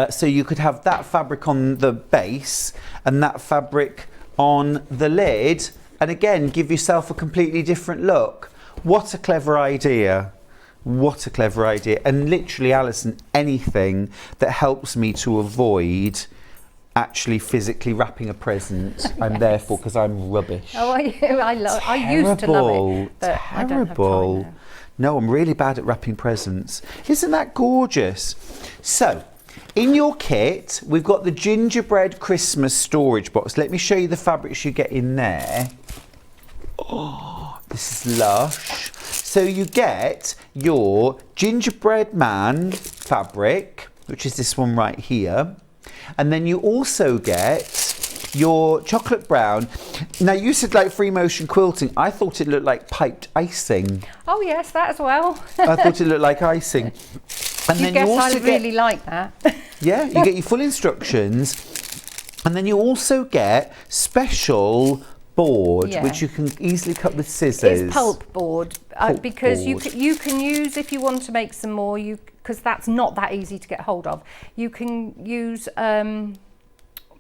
So you could have that fabric on the base and that fabric on the lid, and again, give yourself a completely different look. What a clever idea. What a clever idea. And literally, Alison, anything that helps me to avoid actually physically wrapping a present, I'm there for, because I'm rubbish. Oh, I used to love it, but I don't have time now. No, I'm really bad at wrapping presents. Isn't that gorgeous? So, in your kit, we've got the gingerbread Christmas storage box. Let me show you the fabrics you get in there. Oh, this is lush. So you get your gingerbread man fabric, which is this one right here. And then you also get your chocolate brown. Now, you said like free motion quilting. I thought it looked like piped icing. Oh yes, that as well. I thought it looked like icing. And you then guess you also I really like that. yeah, you get your full instructions. And then you also get special board, Yeah. which you can easily cut with scissors. It's pulp board, Pulp because board. you can use, if you want to make some more, because that's not that easy to get hold of. You can use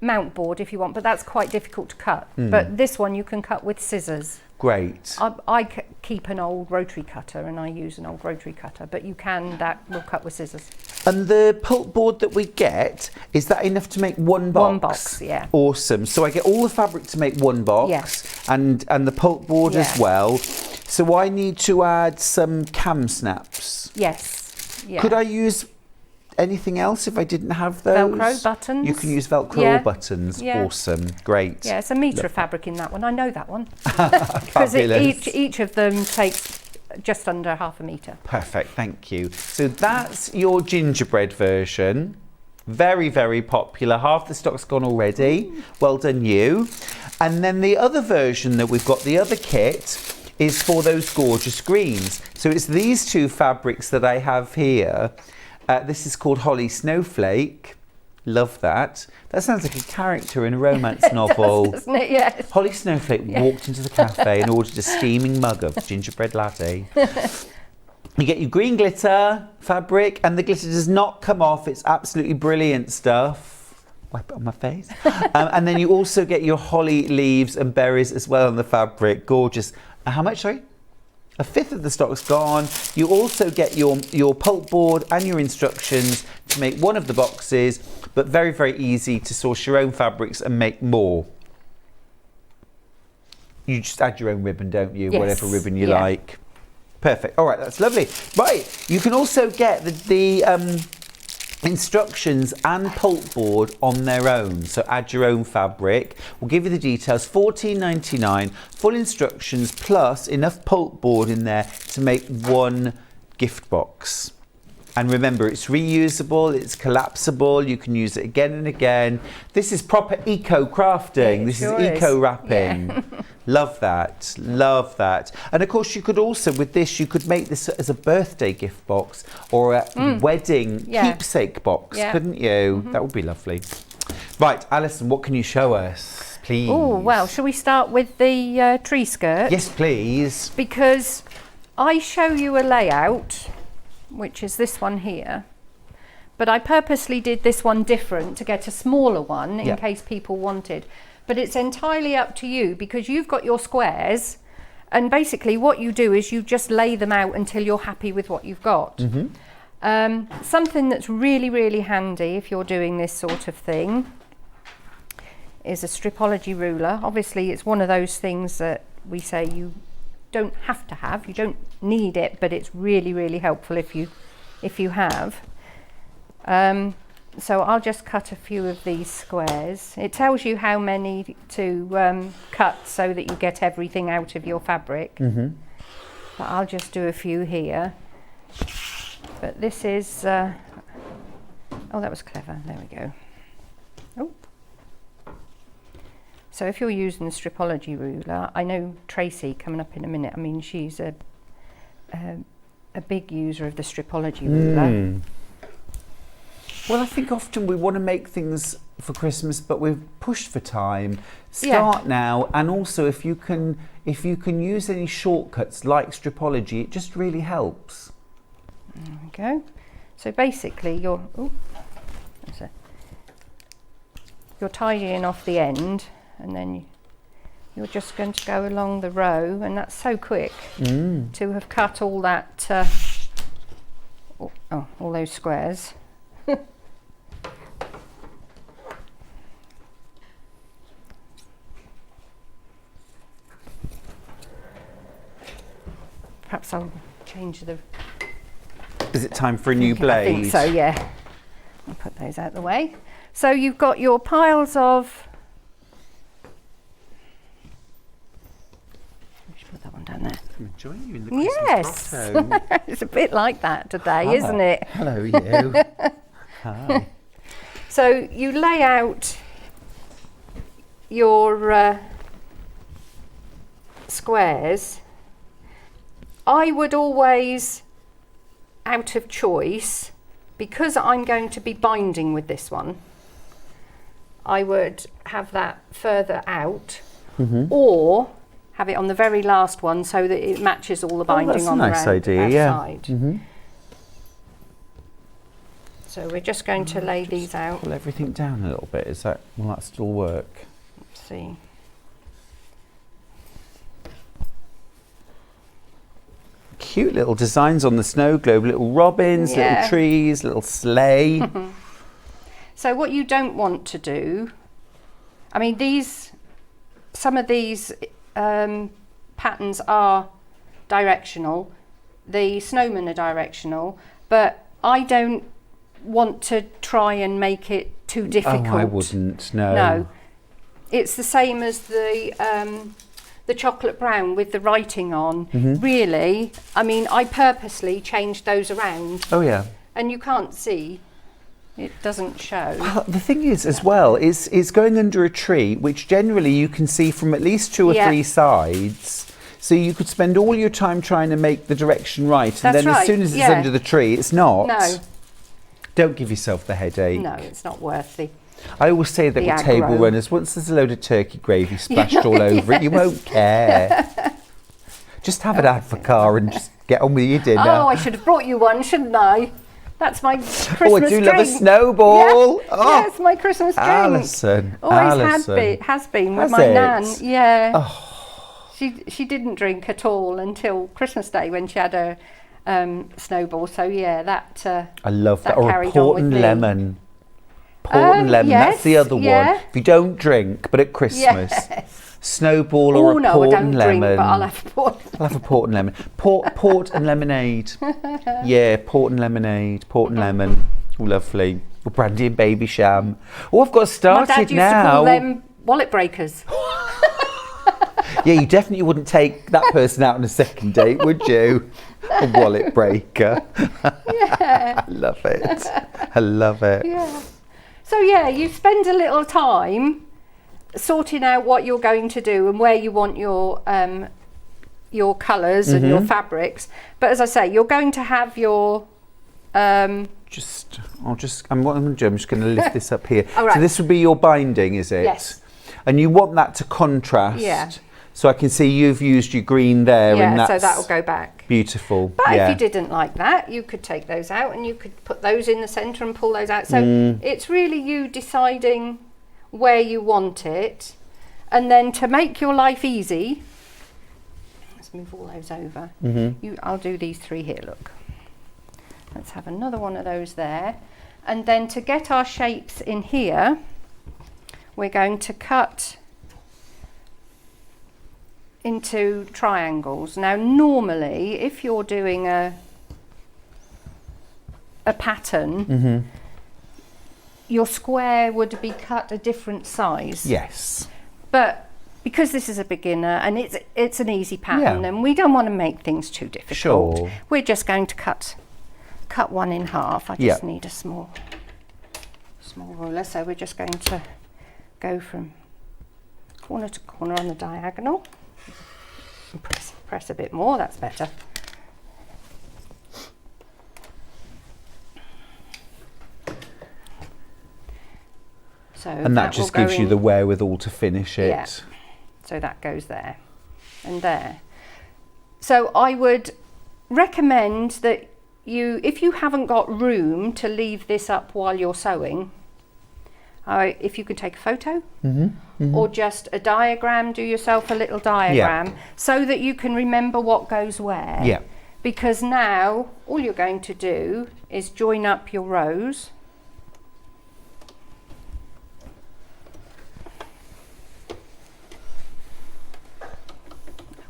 mount board if you want, but that's quite difficult to cut. But this one you can cut with scissors. Great. I keep an old rotary cutter and I use an old rotary cutter, but that will cut with scissors. And the pulp board that we get, is that enough to make one box? One box, yeah. Awesome. So I get all the fabric to make one box, Yes. and the pulp board as Yeah. well. So I need to add some cam snaps. Yes. Yeah. Could I use anything else if I didn't have those? Velcro buttons. You can use Velcro Yeah. or buttons. Yeah. Awesome. Great. Yeah, it's a metre of fabric in that one. I know that one. Because Fabulous. each of them takes just under half a metre. Perfect, thank you. So that's your gingerbread version. Very, very popular. Half the stock's gone already. Well done, you. And then the other version that we've got, the other kit, is for those gorgeous greens. So it's these two fabrics that I have here. This is called Holly Snowflake. Love that. That sounds like a character in a romance novel. Doesn't it? Yes. Holly Snowflake walked into the cafe and ordered a steaming mug of gingerbread latte. You get your green glitter fabric, and the glitter does not come off. It's absolutely brilliant stuff. Wipe it on my face. And then you also get your holly leaves and berries as well on the fabric. Gorgeous. How much, sorry? A fifth of the stock's gone. You also get your pulp board and your instructions to make one of the boxes, but very, very easy to source your own fabrics and make more. You just add your own ribbon, don't you? Yes. Whatever ribbon you like. Perfect. All right, that's lovely. Right, you can also get the instructions and pulp board on their own, so add your own fabric. We'll give you the details. $14.99, full instructions plus enough pulp board in there to make one gift box. And remember, it's reusable, it's collapsible, you can use it again and again. This is proper eco crafting. It This sure is eco is. wrapping. Yeah. Love that, love that. And of course, you could also, with this, you could make this as a birthday gift box or a wedding keepsake box, couldn't you? That would be lovely. Right, Alison, what can you show us, please? Oh, well, shall we start with the tree skirt? Yes, please. Because I show you a layout, which is this one here, but I purposely did this one different to get a smaller one in case people wanted. But it's entirely up to you, because you've got your squares, and basically what you do is you just lay them out until you're happy with what you've got. Something that's really, really handy if you're doing this sort of thing is a stripology ruler. Obviously it's one of those things that we say you don't have to have, you don't need it, but it's really, really helpful if you have. So I'll just cut a few of these squares. It tells you how many to cut so that you get everything out of your fabric. But I'll just do a few here. But this is, oh, that was clever. There we go. Oh. So if you're using the stripology ruler, I know Tracy coming up in a minute. I mean, she's a big user of the stripology ruler. Well, I think often we want to make things for Christmas, but we've pushed for time. Start now, and also if you can use any shortcuts like stripology, it just really helps. There we go. So basically, you're tidying off the end, and then you're just going to go along the row, and that's so quick to have cut all that, all those squares. Perhaps I'll change the... Is it time for a new blade? I think so, yeah. I'll put those out the way. So you've got your piles of... I should put that one down there. I'm enjoying you in the Christmas Yes! grotto. It's a bit like that today, isn't it? Hello, you. Hi. So you lay out your squares. I would always, out of choice, because I'm going to be binding with this one, I would have that further out, or have it on the very last one so that it matches all the binding that's a on nice the idea, outside. yeah. So we're just going to lay these out. Pull everything down a little bit. Will that still work? Let's see. Cute little designs on the snow globe, little robins, little trees, little sleigh. So what you don't want to do, I mean, some of these patterns are directional. The snowmen are directional, but I don't want to try and make it too difficult. Oh, I wouldn't, no. No. It's the same as the chocolate brown with the writing on. Really, I mean, I purposely changed those around. Oh, yeah. And you can't see. It doesn't show. Well, the thing is, as well, is going under a tree, which generally you can see from at least 2 or 3 sides. So you could spend all your time trying to make the direction right, and then as soon as it's under the tree, it's not. No. Don't give yourself the headache. No, it's not worth the... I always say that with table runners, once there's a load of turkey gravy splashed all over it, you won't care. Just have an advocar and just get on with your dinner. Oh, I should have brought you one, shouldn't I? That's my Christmas drink. Oh, I do love a snowball. Yeah. Oh. Yes, my Christmas drink. Allison. Always has been with my nan. Yeah. Oh. She didn't drink at all until Christmas Day when she had her snowball. So yeah, that I love that. Or a port and lemon. Port and lemon. Yes, that's the other one. If you don't drink, but at Christmas. Yes. Snowball or a port and lemon. Drink, but I'll have port. I'll have a port and lemon. Port and lemonade. Yeah, port and lemonade. Port and lemon. Lovely. Or brandy and baby sham. Oh, I've got started now. My dad used to call them wallet breakers. Yeah, you definitely wouldn't take that person out on a second date, would you? A wallet breaker. Yeah. I love it. I love it. Yeah. So yeah, you spend a little time sorting out what you're going to do and where you want your colours and your fabrics. But as I say, you're going to have your I'm just going to lift this up here. Right. So this would be your binding, is it? Yes. And you want that to contrast. Yeah. So I can see you've used your green there, and that's so that will go back. Beautiful. But if you didn't like that, you could take those out and you could put those in the centre and pull those out. So it's really you deciding where you want it, and then to make your life easy, let's move all those over. I'll do these 3 here. Look, let's have another one of those there, and then to get our shapes in here, we're going to cut into triangles. Now normally if you're doing a pattern, your square would be cut a different size. Yes. But because this is a beginner and it's an easy pattern, and we don't want to make things too difficult. Sure. We're just going to cut one in half. I just need a small ruler, so we're just going to go from corner to corner on the diagonal. Press a bit more, that's better. So and that just gives you the wherewithal to finish it. Yeah. So that goes there and there. So I would recommend that if you haven't got room to leave this up while you're sewing, if you could take a photo or just a diagram, do yourself a little diagram so that you can remember what goes where. Yeah. Because now all you're going to do is join up your rows.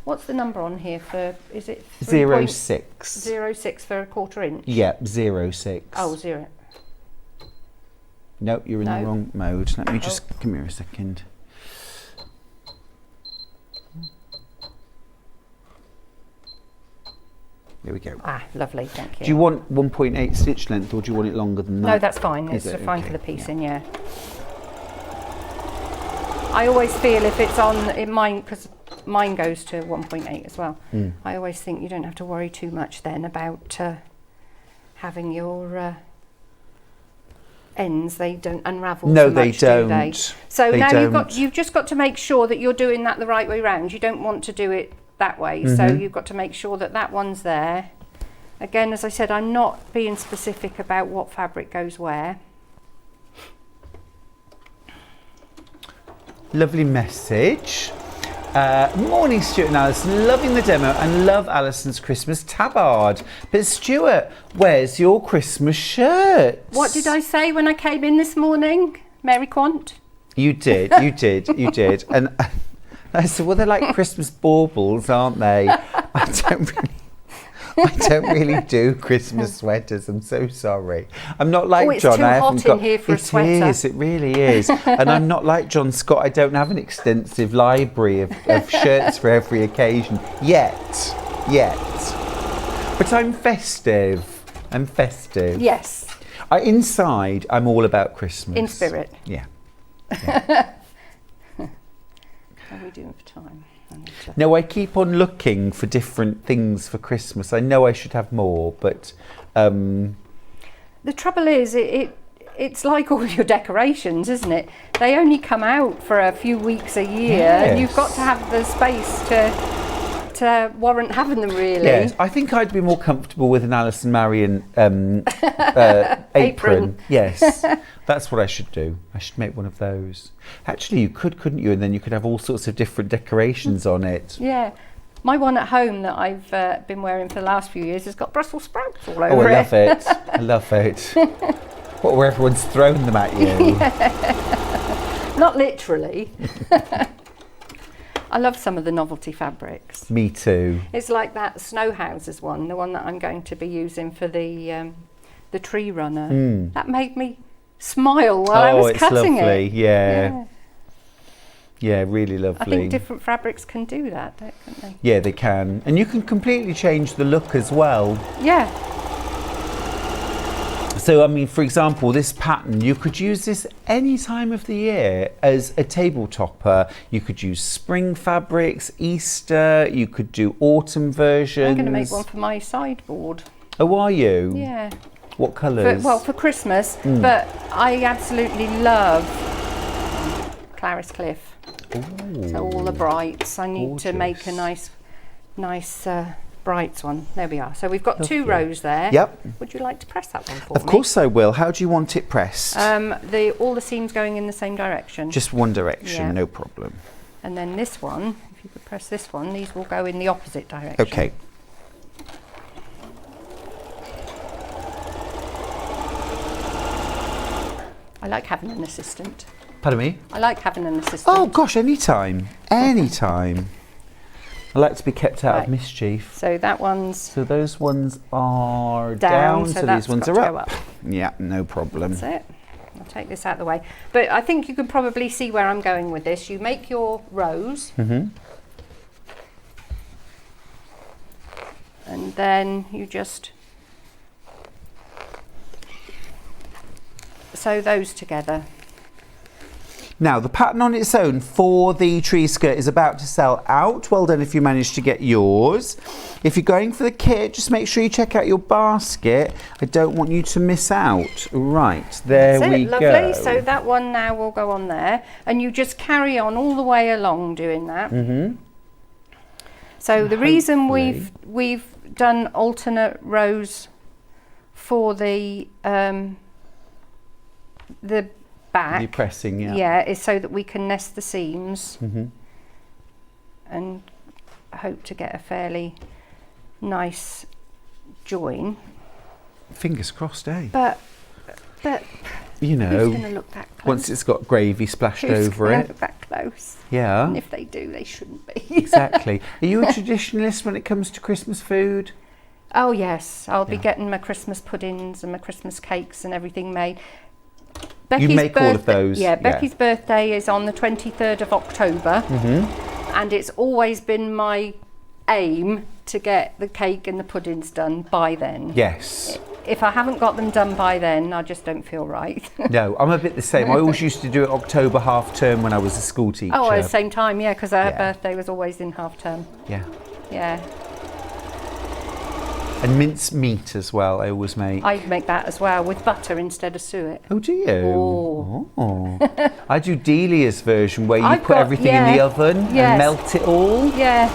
What's the number on here for, is it 0.6? 0.6 for a 1/4 inch? Yeah, 0.6. Oh, 0. Nope, you're in the wrong mode. Let me just, come here a second. There we go. Ah, lovely, thank you. Do you want 1.8 stitch length or do you want it longer than that? No, that's fine. It's fine for the piecing, yeah. I always feel if it's on mine, because mine goes to 1.8 as well. I always think you don't have to worry too much then about having your ends, they don't unravel No, so they much, do they? don't. So They now don't. you've just got to make sure that you're doing that the right way round. You don't want to do it that way. So you've got to make sure that that one's there. Again, as I said, I'm not being specific about what fabric goes where. Lovely message. Morning, Stuart and Alison. Loving the demo and love Alison's Christmas tabard. But Stuart, where's your Christmas shirt? What did I say when I came in this morning, Mary Quant? You did. And I said, well, they're like Christmas baubles, aren't they? I don't really do Christmas sweaters. I'm so sorry. I'm not like it's John. too hot in here for a sweater. It is. It really is. And I'm not like John Scott. I don't have an extensive library of shirts for every occasion yet. But I'm festive. Yes. Inside, I'm all about Christmas. In spirit. Yeah. How are we doing for time? No, I keep on looking for different things for Christmas. I know I should have more, but the trouble is, it's like all your decorations, isn't it? They only come out for a few weeks a year, and you've got to have the space to warrant having them, really. yes, I think I'd be more comfortable with an Allison Maryon apron. Yes, that's what I should do. I should make one of those. Actually, you couldn't you? And then you could have all sorts of different decorations on it. Yeah. My one at home that I've been wearing for the last few years has got Brussels sprouts all over Oh, I it. love it. I love it. What, where everyone's thrown them at you? Not literally. I love some of the novelty fabrics. Me too. It's like that Snow Houses one, the one that I'm going to be using for the tree runner. That made me smile while I was cutting lovely. it. Yeah, really lovely. I think different fabrics can do that, don't they? Yeah, they can. And you can completely change the look as well. Yeah. So, I mean, for example, this pattern, you could use this any time of the year as a table topper. You could use spring fabrics, Easter, you could do autumn versions. I'm going to make one for my sideboard. Oh, are you? Yeah. What colours? For Christmas, but I absolutely love Clarice Cliff. Ooh, So all the brights. I need to make a gorgeous. nice brights one. There we are. So we've got 2 rows there. Yep. Would you like to press that one for me? Of course I will. How do you want it pressed? All the seams going in the same direction. Just one direction, Yeah. no problem. And then this one, if you could press this one, these will go in the opposite direction. Okay. I like having an assistant. Pardon me? I like having an assistant. Oh gosh, anytime. Anytime. I like to be kept out of Right. mischief. So that one's So those ones are down, down, so so that's these ones got are to go up. up. Yeah, no problem. That's it. I'll take this out of the way. But I think you can probably see where I'm going with this. You make your rows. And then you just sew those together. Now, the pattern on its own for the tree skirt is about to sell out. Well done if you managed to get yours. If you're going for the kit, just make sure you check out your basket. I don't want you to miss out. Right, there That's we it, lovely. go. So that one now will go on there. And you just carry on all the way along doing that. So the reason we've done alternate rows for the back, You're pressing, yeah. is so that we can nest the seams and hope to get a fairly nice join. Fingers crossed, eh? But You who's know, going to look that close? once it's got gravy splashed Who's over gonna it. look that close? Yeah, And if they do, they shouldn't be. exactly. Are you a traditionalist when it comes to Christmas food? Oh yes, I'll be getting my Christmas puddings and my Christmas cakes and everything made. Becky's make all of those, Yeah, yeah. Becky's birthday is on the 23rd of October, and it's always been my aim to get the cake and the puddings done by then. Yes. If I haven't got them done by then, I just don't feel right. No, I'm a bit the same. I always used to do it October half term when I was a school teacher. Oh, at the same time, yeah, because her Yeah. birthday was always in half term. Yeah. Yeah. And minced meat as well, I always make. I make that as well with butter instead of suet. Oh, do you? Oh. I do Delia's version where you I've put got- everything in the oven and Yes. melt it all. Yeah.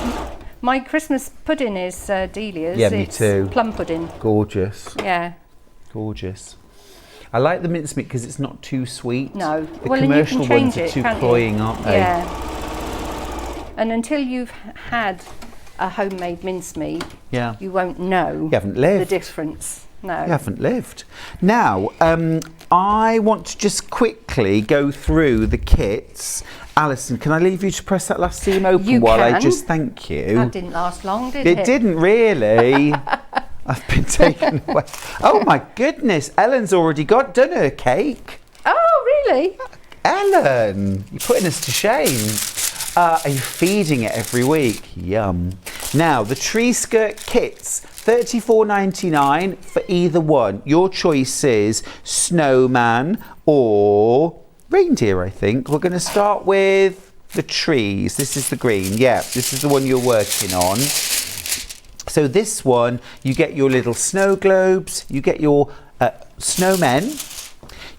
My Christmas pudding is Delia's. Yeah, me it's too. Plum pudding. Gorgeous. Yeah. Gorgeous. I like the mincemeat because it's not too sweet. No. The Well, and you commercial can change ones are it, too can't you? cloying, aren't they? Yeah. And until you've had a homemade mincemeat, Yeah. you won't know You haven't the lived. difference. No. You haven't lived. Now, I want to just quickly go through the kits. Alison, can I leave you to press that last seam open You while I can. just thank you? That didn't last long, did it? It didn't really. I've been taken away. Oh my goodness, Ellen's already done her cake. Oh, really? Ellen, you're putting us to shame. Are you feeding it every week? Yum. Now, the tree skirt kits, $34.99 for either one. Your choice is snowman or reindeer, I think. We're going to start with the trees. This is the green. Yeah, this is the one you're working on. So this one, you get your little snow globes, you get your snowmen.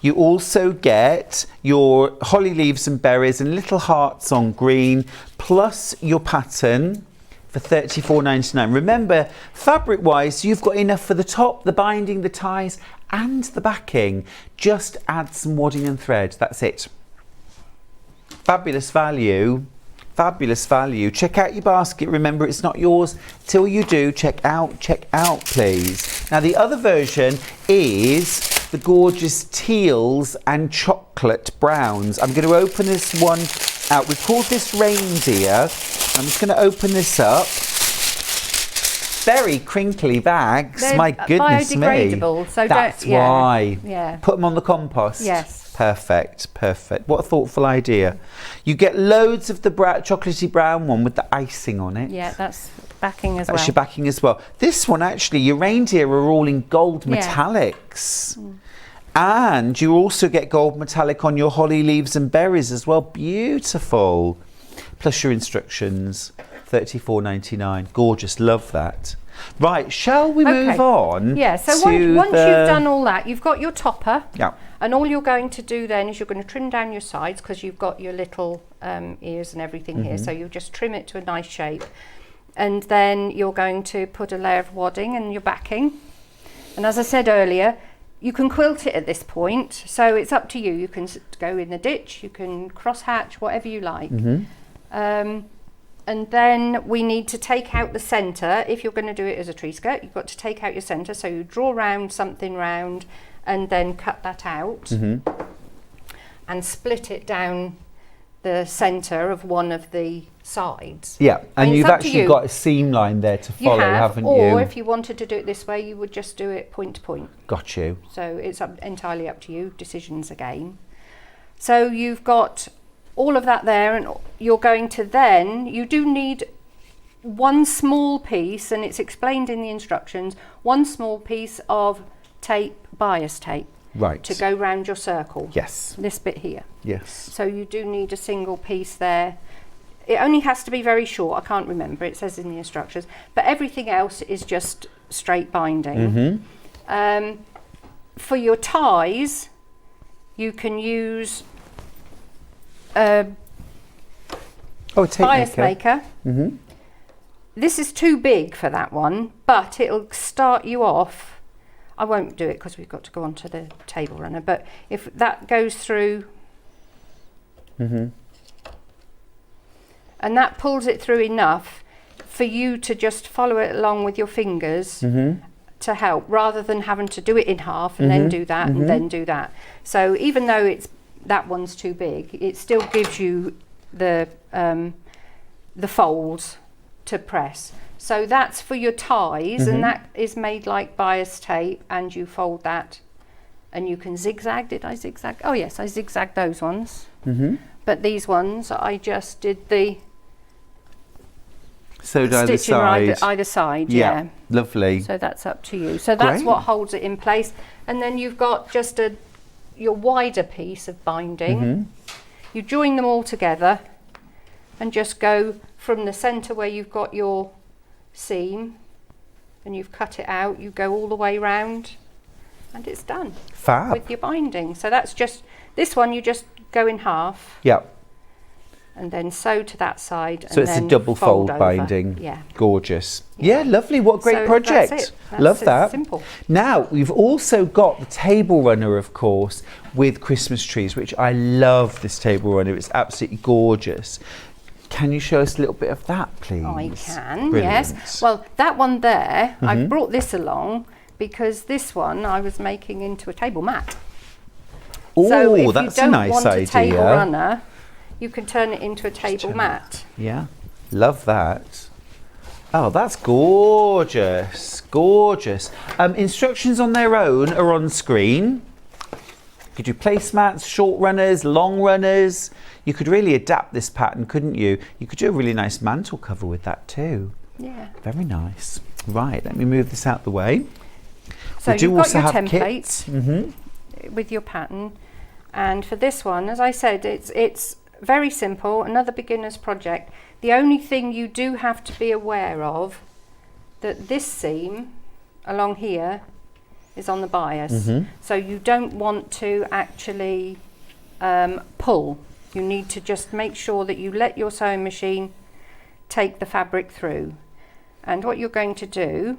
You also get your holly leaves and berries and little hearts on green, plus your pattern for $34.99. Remember, fabric-wise, you've got enough for the top, the binding, the ties, and the backing. Just add some wadding and thread. That's it. Fabulous value. Fabulous value. Check out your basket. Remember, it's not yours till you do. Check out, please. Now, the other version is the gorgeous teals and chocolate browns. I'm going to open this one out. We called this reindeer. I'm just going to open this up. Very crinkly bags. They're My goodness me. biodegradable, so that's don't- yeah, why. yeah. Put them on the compost. Yes. Perfect, perfect. What a thoughtful idea. You get loads of the chocolatey brown one with the icing on it. Yeah, that's backing as That's well. your backing as well. This one, actually, your reindeer are all in gold Yeah. metallics. And you also get gold metallic on your holly leaves and berries as well. Beautiful. Plus your instructions, $34.99. Gorgeous, love that. Right, shall we move on? Yeah, so once you've done all that, you've got your topper. Yeah. And all you're going to do then is you're going to trim down your sides because you've got your little ears and everything here. So you'll just trim it to a nice shape. And then you're going to put a layer of wadding and your backing. And as I said earlier, you can quilt it at this point. So it's up to you. You can go in the ditch, you can cross hatch, whatever you like. And then we need to take out the centre. If you're going to do it as a tree skirt, you've got to take out your centre. So you draw round something round and then cut that out and split it down the centre of one of the sides. Yeah, and it's you've up to actually you. got a seam line there to follow, haven't you? Or if you wanted to do it this way, you would just do it point to point. Got you. So it's entirely up to you. Decisions again. So you've got all of that there, and you're going to then, you do need one small piece, and it's explained in the instructions, one small piece of tape, bias tape, Right. to go round your circle. Yes. This bit here. Yes. So you do need a single piece there. It only has to be very short. I can't remember. It says in the instructions. But everything else is just straight binding. For your ties, you can use a tape bias maker. This is too big for that one, but it'll start you off. I won't do it because we've got to go on to the table runner, but if that goes through and that pulls it through enough for you to just follow it along with your fingers to help, rather than having to do it in half and then do that and then do that. So even though that one's too big, it still gives you the folds to press. So that's for your ties, and that is made like bias tape, and you fold that and you can zigzag. Did I zigzag? Oh yes, I zigzagged those ones. But these ones, I just did the Stitching either side. Yeah. Lovely. So that's up to you. So that's Great. what holds it in place. And then you've got just your wider piece of binding. You join them all together and just go from the centre where you've got your seam and you've cut it out, you go all the way round and it's done. Fab. With your binding. So that's just, this one you just go in half. Yep. And then sew to that side. So and it's a then double fold over. binding. Yeah. Gorgeous. Yeah, lovely. What a great So project. that's it. Love That's that. simple. Now, we've also got the table runner, of course, with Christmas trees, which I love this table runner. It's absolutely gorgeous. Can you show us a little bit of that, please? I can, Brilliant. yes. Well, that one there, I've brought this along because this one I was making into a table mat. Oh, So if that's you a don't nice want idea. a table runner, you can turn it into a table mat. Yeah, love that. Oh, that's gorgeous, gorgeous. Instructions on their own are on screen. You could do placemats, short runners, long runners. You could really adapt this pattern, couldn't you? You could do a really nice mantle cover with that too. Yeah. Very nice. Right, let me move this out the way. So we do you've got also your have template with your pattern, and for this one, as I said, it's very simple. Another beginner's project. The only thing you do have to be aware of that this seam along here is on the bias, so you don't want to actually pull. You need to just make sure that you let your sewing machine take the fabric through. And what you're going to do,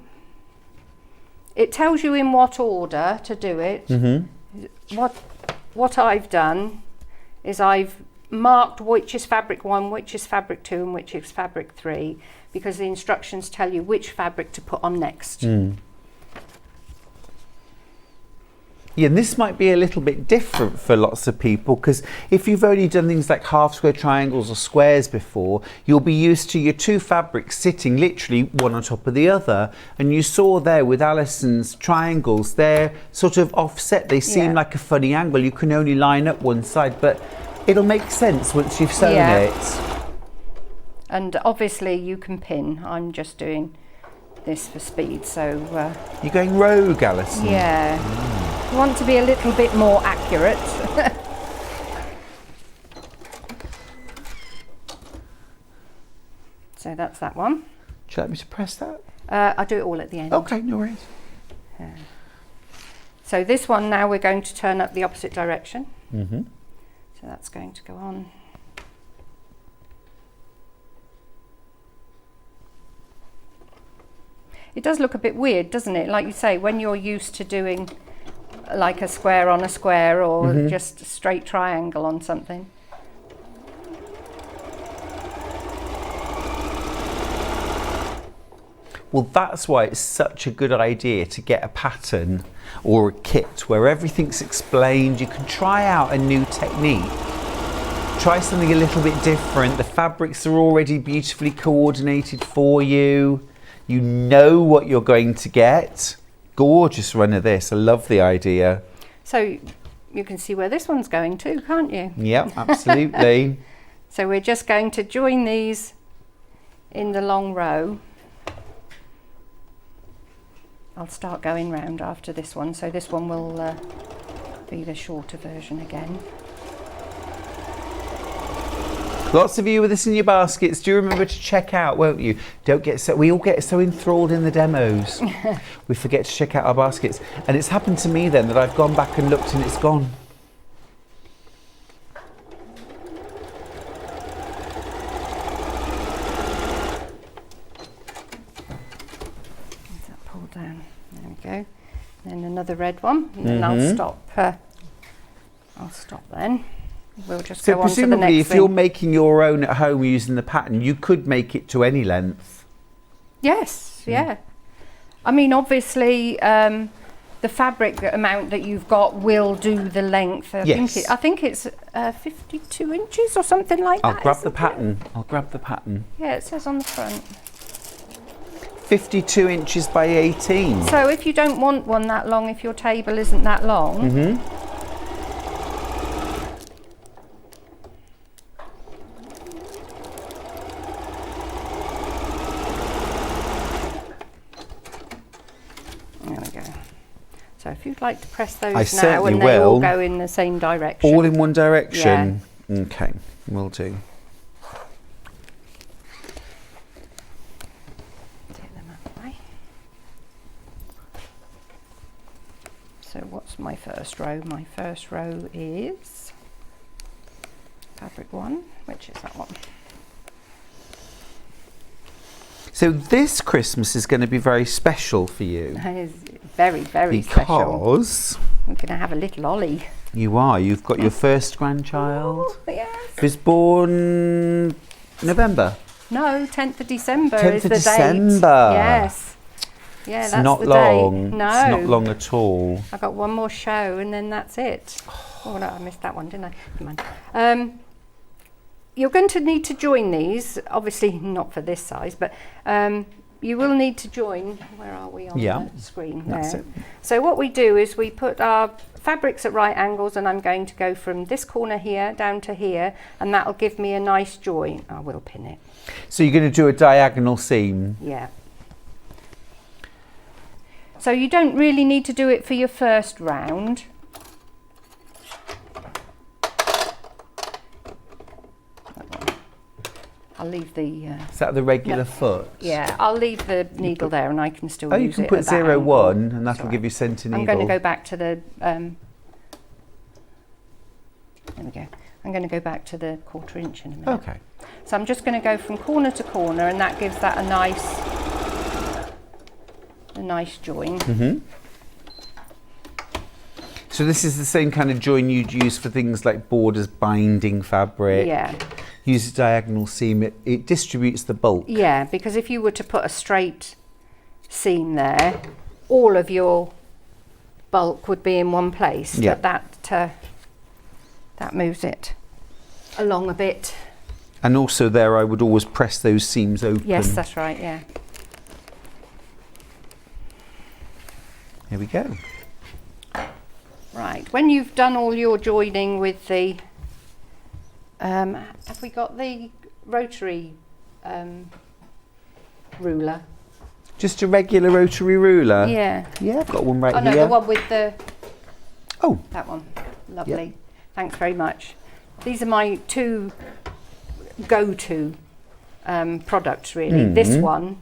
it tells you in what order to do it. What I've done is I've marked which is fabric 1, which is fabric 2 and which is fabric 3, because the instructions tell you which fabric to put on next. Yeah, and this might be a little bit different for lots of people, because if you've only done things like half square triangles or squares before, you'll be used to your two fabrics sitting literally one on top of the other. And you saw there with Allison's triangles, they're sort of offset. They seem like a funny angle. You can only line up one side, but it'll make sense once you've sewn it. And obviously you can pin. I'm just doing this for speed, so you're going rogue, Allison. Yeah. You want to be a little bit more accurate. So that's that one. Would you like me to press that? I'll do it all at the end. Okay, no worries. So this one now we're going to turn up the opposite direction. So that's going to go on. It does look a bit weird, doesn't it? Like you say, when you're used to doing like a square on a square or just a straight triangle on something. Well, that's why it's such a good idea to get a pattern or a kit where everything's explained. You can try out a new technique, try something a little bit different. The fabrics are already beautifully coordinated for you. You know what you're going to get. Gorgeous run of this. I love the idea. So you can see where this one's going too, can't you? Yep, absolutely. So we're just going to join these in the long row. I'll start going round after this one, so this one will be the shorter version again. Lots of you with this in your baskets. Do remember to check out, won't you? Don't get so, we all get so enthralled in the demos. We forget to check out our baskets. And it's happened to me then that I've gone back and looked and it's gone. That pull down. There we go. Then another red one, and then I'll stop. I'll stop then. We'll just So go on to the presumably next if you're thing. making your own at home using the pattern, you could make it to any length. Yes, yeah. I mean, obviously, the fabric amount that you've got will do the length. I think it's 52 inches or something like that. I'll grab the isn't it? pattern. I'll grab the pattern. Yeah, it says on the front. 52 inches by 18. So if you don't want one that long, if your table isn't that long, there we go. So if you'd like to press those I now, certainly and they all will. go in the same direction. All in one direction? Okay, will do. Take them out of the way. So what's my first row? My first row is fabric 1, which is that one. So this Christmas is going to be very special for you. That is very, very special. Because We're going to have a little Ollie. you are. You've got your first grandchild. Oh, yes. Who's born November. No, 10th of December 10th is of the December. date. Yes. Yeah, It's that's not the long. date. No. It's not long at all. I got one more show and then that's it. Oh no, I missed that one, didn't I? Never mind. You're going to need to join these, obviously not for this size, but you will need to join. Where are we on the screen? That's there. it. So what we do is we put our fabrics at right angles, and I'm going to go from this corner here down to here, and that'll give me a nice join. I will pin it. So you're going to do a diagonal seam. Yeah. So you don't really need to do it for your first round. I'll leave the... Is that the regular foot? Yeah, I'll leave the needle there and I can still Oh, use it. you can at put that 0, angle. 1 and That's that'll all give right. you centre needle. I'm going to go back to the... there we go. I'm going to go back to the 1/4 inch in a minute. Okay. So I'm just going to go from corner to corner, and that gives that a nice join. Mm-hmm. So this is the same kind of join you'd use for things like borders, binding fabric. Yeah. Use a diagonal seam. It distributes the bulk. Yeah, because if you were to put a straight seam there, all of your bulk would be in one place. Yeah. But that moves it along a bit. And also there I would always press those seams open. Yes, that's right, yeah. Here we go. Right, when you've done all your joining with the, have we got the rotary ruler? Just a regular rotary ruler? Yeah. Yeah, I've got one right Oh no, here. the one with the, Oh, that one, lovely. Yep. Thanks very much. These are my two go-to products really, this one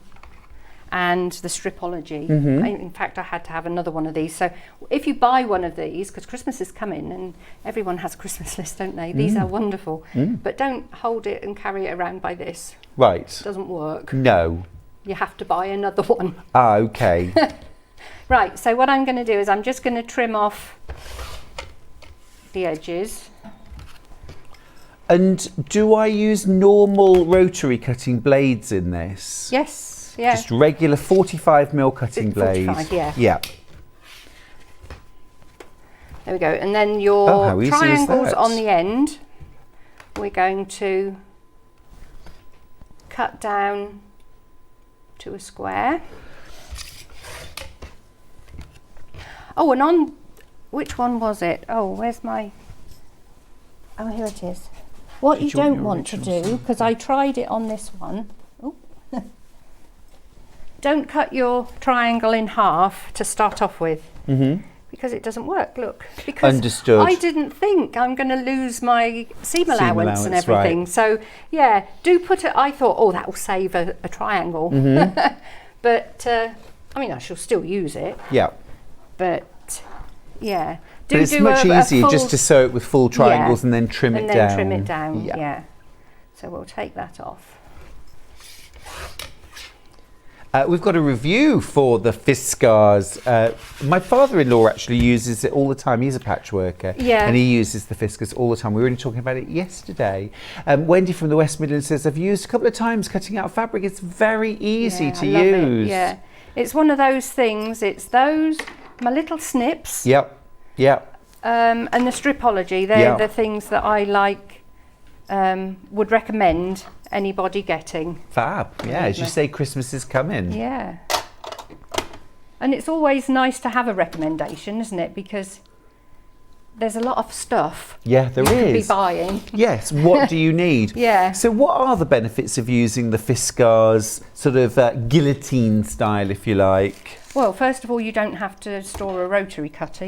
and the Stripology. In fact, I had to have another one of these. So if you buy one of these, because Christmas is coming and everyone has a Christmas list, don't they? These are wonderful. But don't hold it and carry it around by this. right. It doesn't work. No. You have to buy another one. Ah, okay. Right, so what I'm going to do is I'm just going to trim off the edges. And do I use normal rotary cutting blades in this? Yes, yeah. Just regular 45mm cutting 45, blades? yeah. Yeah. There we go. And then Oh, your how easy is triangles that? on the end, we're going to cut down to a square. Oh, and on, which one was it? Oh, where's my, oh, here it is. What you Did you want don't your want to original do, because I tried it on this one, oh. Don't cut your triangle in half to start off with. Because it doesn't work, look. Because Understood. I didn't think I'm going to lose my seam allowance and allowance, everything. right. So, yeah, do put it, I thought, oh, that will save a triangle. But, I mean, I shall still use it. Yeah. But, yeah. But it's much easier just to sew it with full triangles and then trim it down. And then trim it down, yeah. So we'll take that off. We've got a review for the Fiskars. My father-in-law actually uses it all the time. He's a patchworker. Yeah. And he uses the Fiskars all the time. We were only talking about it yesterday. Wendy from the West Midlands says, I've used a couple of times cutting out fabric. It's very easy to I love use. It, yeah. It's one of those things, it's those, my little snips. Yep. Yep. And the Stripology, they're the things that I like, would recommend anybody getting. Fab. Yeah, as you say, Christmas is coming. Yeah. And it's always nice to have a recommendation, isn't it? Because there's a lot of stuff Yeah, there you could be is. buying. Yes, what do you need? Yeah. So what are the benefits of using the Fiskars sort of guillotine style, if you like? Well, first of all, you don't have to store a rotary cutter.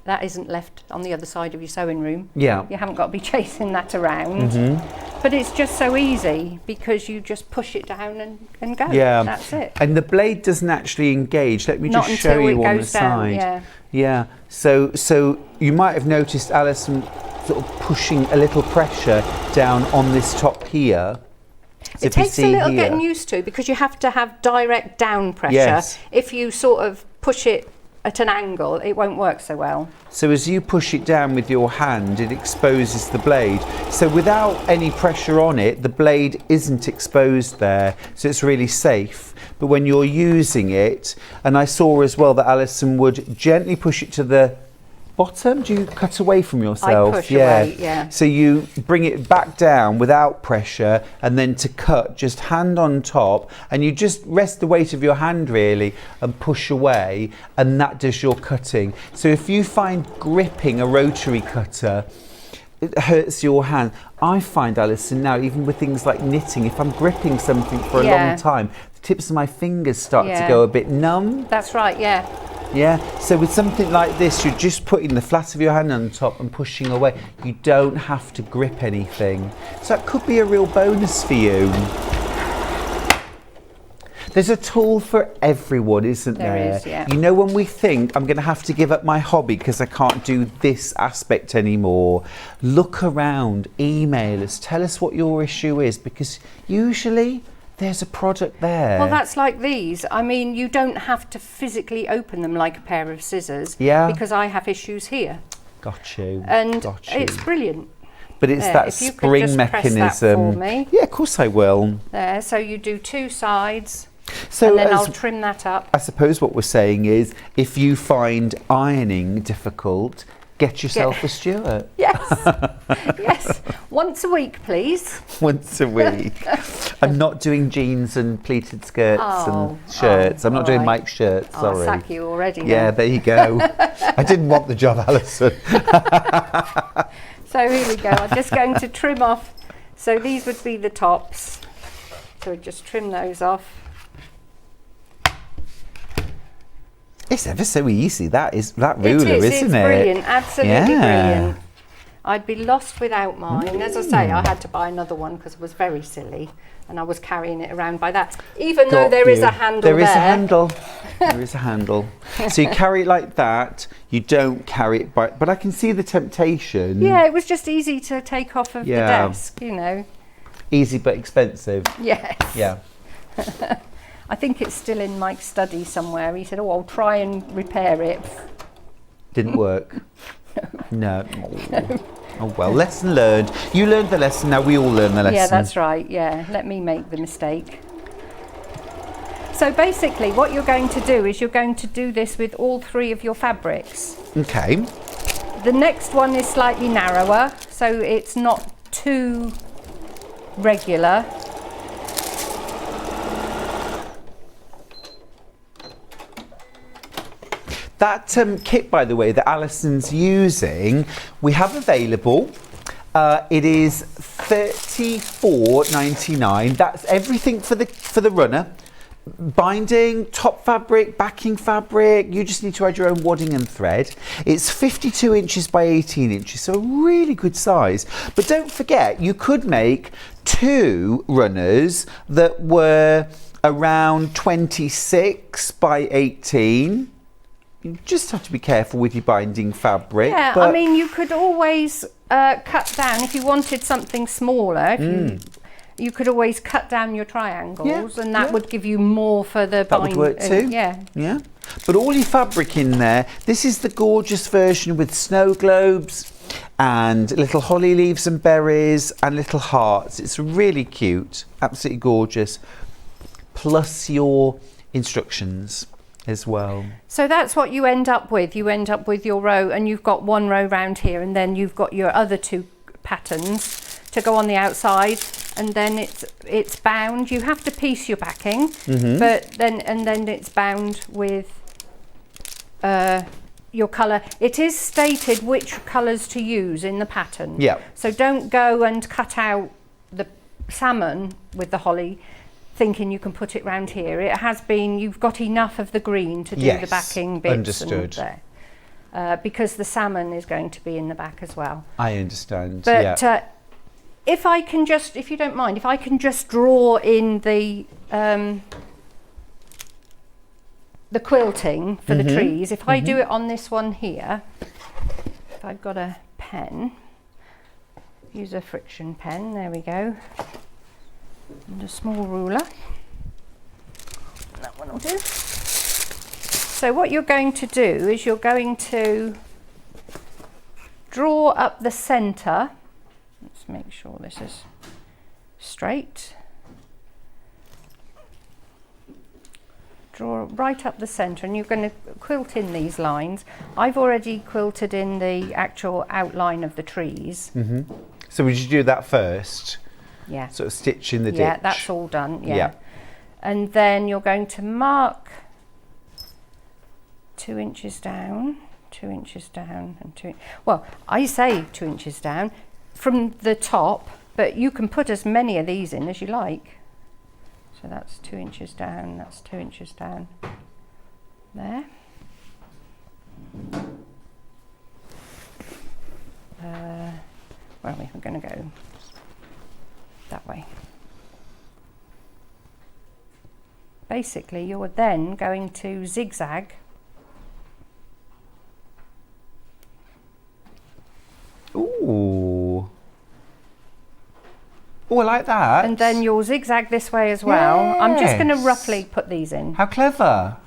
That isn't left on the other side of your sewing room. Yeah. You haven't got to be chasing that around. But it's just so easy because you just push it down and go. Yeah. That's it. And the blade doesn't actually engage. Let me Not just show until you it on the goes down, side. yeah. Yeah. So you might have noticed Alison sort of pushing a little pressure down on this top here. So It takes a little getting used to because you have to have direct down pressure. Yes. If you sort of push it at an angle, it won't work so well. So as you push it down with your hand, it exposes the blade. So without any pressure on it, the blade isn't exposed there. So it's really safe. But when you're using it, and I saw as well that Alison would gently push it to the bottom. Do you cut away from yourself? I push away, yeah. So you bring it back down without pressure, and then to cut, just hand on top, and you just rest the weight of your hand really and push away, and that does your cutting. So if you find gripping a rotary cutter, it hurts your hand. I find, Alison, now even with things like knitting, if I'm gripping something for a long time, the tips of my fingers start to go a bit numb. That's right, yeah. Yeah, so with something like this, you're just putting the flat of your hand on top and pushing away. You don't have to grip anything. So that could be a real bonus for you. There's a tool for everyone, isn't there? There is, yeah. You know, when we think, I'm going to have to give up my hobby because I can't do this aspect anymore, look around, email us, tell us what your issue is, because usually there's a product there. Well, that's like these. I mean, you don't have to physically open them like a pair of scissors. Yeah. Because I have issues here. Got you. And got you. it's brilliant. But it's There, that if you could spring just press mechanism. that for me. Yeah, of course I will. There, so you do two sides, So and then as- I'll trim that up. I suppose what we're saying is, if you find ironing difficult, get yourself a Stuart Yes, yes. Once a week, please. once a week. I'm not doing jeans and pleated skirts and shirts. I'm not doing alright. Mike's shirts, I'll sorry. sack you already. Yeah, then. there you go. I didn't want the job, Alison. So here we go. I'm just going to trim off. So these would be the tops. So just trim those off. It's ever so easy. That ruler, It is. isn't It's it? brilliant. Absolutely Yeah. brilliant. I'd be lost without mine. As I say, I had to buy another one because I was very silly and I was carrying it around by that. Even though Got there is you. a handle There there. is a handle. There is a handle. So you carry it like that. You don't carry it by. But I can see the temptation. Yeah, it was just easy to take off of Yeah. the desk, you know. Easy but expensive. Yes. Yeah. I think it's still in Mike's study somewhere. He said, "Oh, I'll try and repair it." Didn't work. No. Oh well, lesson learned. You learned the lesson. Now we all learn the lesson. Yeah, that's right. Yeah, let me make the mistake. So basically, what you're going to do is you're going to do this with all three of your fabrics. Okay. The next one is slightly narrower, so it's not too regular. That kit, by the way, that Alison's using, we have available. It is $34.99. That's everything for the runner. Binding, top fabric, backing fabric. You just need to add your own wadding and thread. It's 52 inches by 18 inches, so a really good size. But don't forget, you could make two runners that were around 26 by 18. You just have to be careful with your binding fabric. Yeah, but I mean, you could always cut down if you wanted something smaller. You could always cut down your triangles, and that would give you more for the that would work too. Yeah. Yeah. But all your fabric in there. This is the gorgeous version with snow globes and little holly leaves and berries and little hearts. It's really cute, absolutely gorgeous. Plus your instructions as well. So that's what you end up with. You end up with your row, and you've got one row round here, and then you've got your other two patterns to go on the outside, and then it's bound. You have to piece your backing, but then it's bound with your colour. It is stated which colours to use in the pattern. Yeah. So don't go and cut out the salmon with the holly. thinking you can put it round here. It has been, you've got enough of the green to do the backing bits. Understood. And there. Because the salmon is going to be in the back as well. I understand. But if I can just, if you don't mind, if I can just draw in the quilting for the trees, if I do it on this one here, if I've got a pen, use a friction pen, there we go, and a small ruler, that one will do. So what you're going to do is you're going to draw up the centre. Let's make sure this is straight. Draw right up the centre, and you're going to quilt in these lines. I've already quilted in the actual outline of the trees. So would you do that first? Yeah. Sort of stitch in the ditch? Yeah, that's all done, yeah. Yeah. And then you're going to mark 2 inches down, 2 inches down, and well, I say 2 inches down from the top, but you can put as many of these in as you like. So that's 2 inches down, that's 2 inches down. There. Where are we? We're going to go that way. Basically, you're then going to zigzag Ooh. Oh, I like that. and then you'll zigzag this way as well. I'm just going to Yes. roughly put these in. How clever.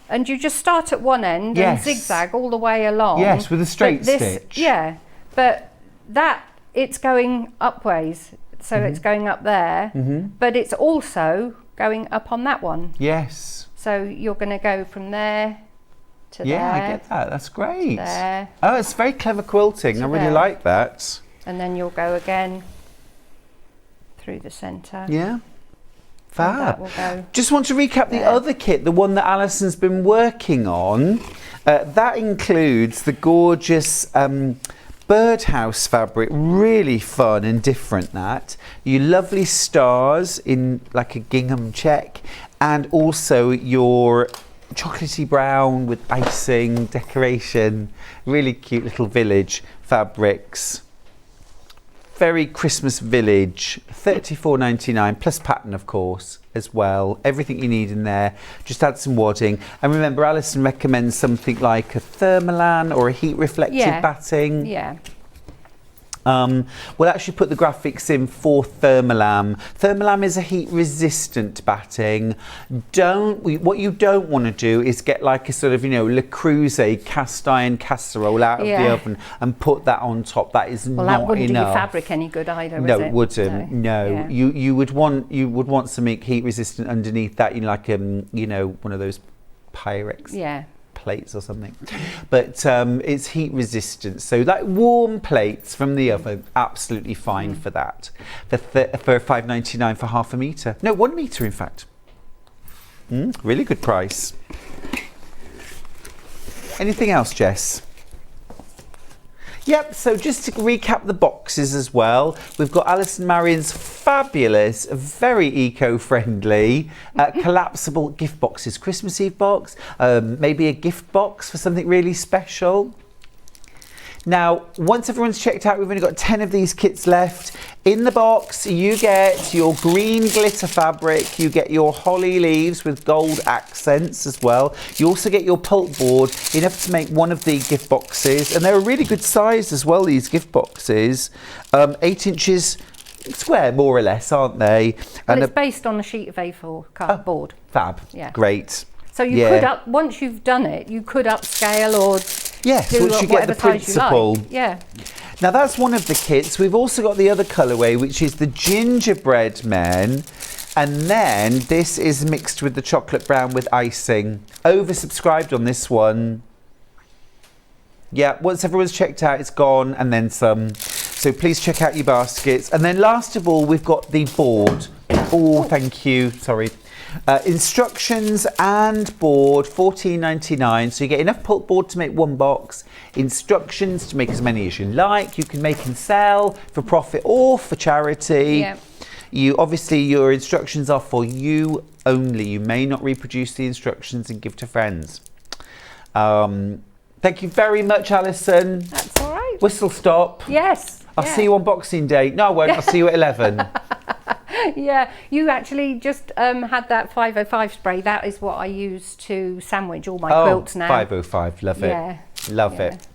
And you just start at one end Yes. and zigzag all the way along. Yes, with a straight But this, stitch. Yeah, but that, it's going upways. So it's going up there, but it's also going up on that one. Yes. So you're going to go from there to Yeah, there. I get that. That's great. There. Oh, it's very clever quilting. I really there. like that. And then you'll go again through the centre. Yeah. And Fab. that will go Just want to recap the there. other kit, the one that Alison's been working on. That includes the gorgeous birdhouse fabric, really fun and different that. Your lovely stars in like a gingham check, and also your chocolatey brown with icing decoration. Really cute little village fabrics. Very Christmas village, $34.99 plus pattern of course as well. Everything you need in there. Just add some wadding. And remember, Alison recommends something like a thermalan or a heat reflective batting. Yeah. We'll actually put the graphics in for Thermalam. Thermalam is a heat resistant batting. What you don't want to do is get like a sort of, Le Creuset cast iron casserole out of the oven and put that on top. That is Well, not that wouldn't enough. do your fabric any good either, No, is it? it wouldn't. No. Yeah. You would want something heat resistant underneath that, like one of those Pyrex Yeah. plates or something, but it's heat resistant, so like warm plates from the oven, absolutely fine for that. For $5.99 for half a metre. No, 1 metre in fact. Really good price. Anything else, Jess? Yep, so just to recap the boxes as well, we've got Allison Maryon's fabulous, very eco-friendly, collapsible gift boxes. Christmas Eve box, maybe a gift box for something really special. Now, once everyone's checked out, we've only got 10 of these kits left. In the box, you get your green glitter fabric, you get your holly leaves with gold accents as well. You also get your pulp board, enough to make one of the gift boxes. And they're a really good size as well, these gift boxes. 8 inches square, more or less, aren't they? Well, And it's based on a sheet of A4 cardboard. Fab, Yeah. great. So you could once you've done it, you could upscale or Yes, do once you get the whatever size you principle. like. Yeah. Now that's one of the kits. We've also got the other colourway, which is the gingerbread men. And then this is mixed with the chocolate brown with icing. Oversubscribed on this one. Yeah, once everyone's checked out, it's gone, and then some. So please check out your baskets. And then last of all, we've got the board. Oh, thank you. Sorry. Instructions and board, $14.99. So you get enough pulp board to make one box. Instructions to make as many as you like. You can make and sell for profit or for charity. Yeah. Your instructions are for you only. You may not reproduce the instructions and give to friends. Thank you very much, Allison. That's all right. Whistle stop. Yes. I'll see you on Boxing Day. No, I won't. I'll see you at 11. Yeah, you actually just had that 505 spray. That is what I use to sandwich all my quilts now. 505. Love it. Yeah. Love it.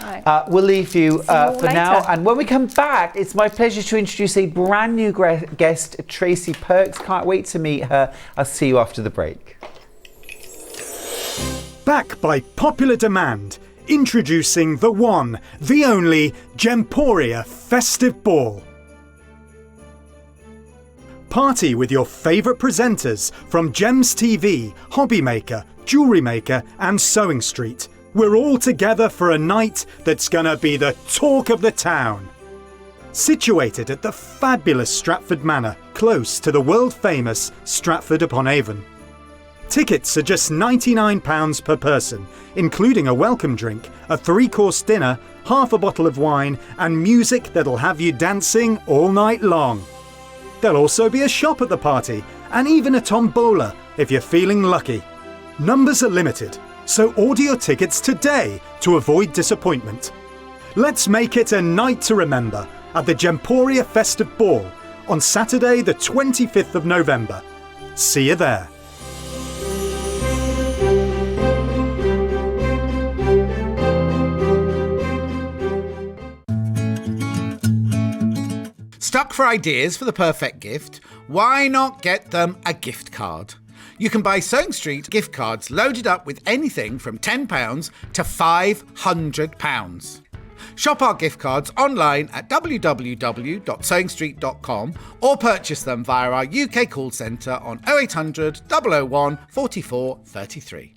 Right. We'll leave you for later. now. And when we come back, it's my pleasure to introduce a brand new guest, Tracy Perks. Can't wait to meet her. I'll see you after the break. Back by popular demand, introducing the one, the only Gemporia Festive Ball. Party with your favourite presenters from Gems TV, Hobby Maker, Jewellery Maker and Sewing Street. We're all together for a night that's gonna be the talk of the town. Situated at the fabulous Stratford Manor, close to the world-famous Stratford-upon-Avon. Tickets are just £99 per person, including a welcome drink, a 3-course dinner, half a bottle of wine and music that'll have you dancing all night long. There'll also be a shop at the party and even a tombola if you're feeling lucky. Numbers are limited, so order your tickets today to avoid disappointment. Let's make it a night to remember at the Gemporia Festive Ball on Saturday the 25th of November. See you there. Stuck for ideas for the perfect gift? Why not get them a gift card? You can buy Sewing Street gift cards loaded up with anything from £10 to £500. Shop our gift cards online at www.sewingstreet.com or purchase them via our UK call centre on 0800 001 44 33.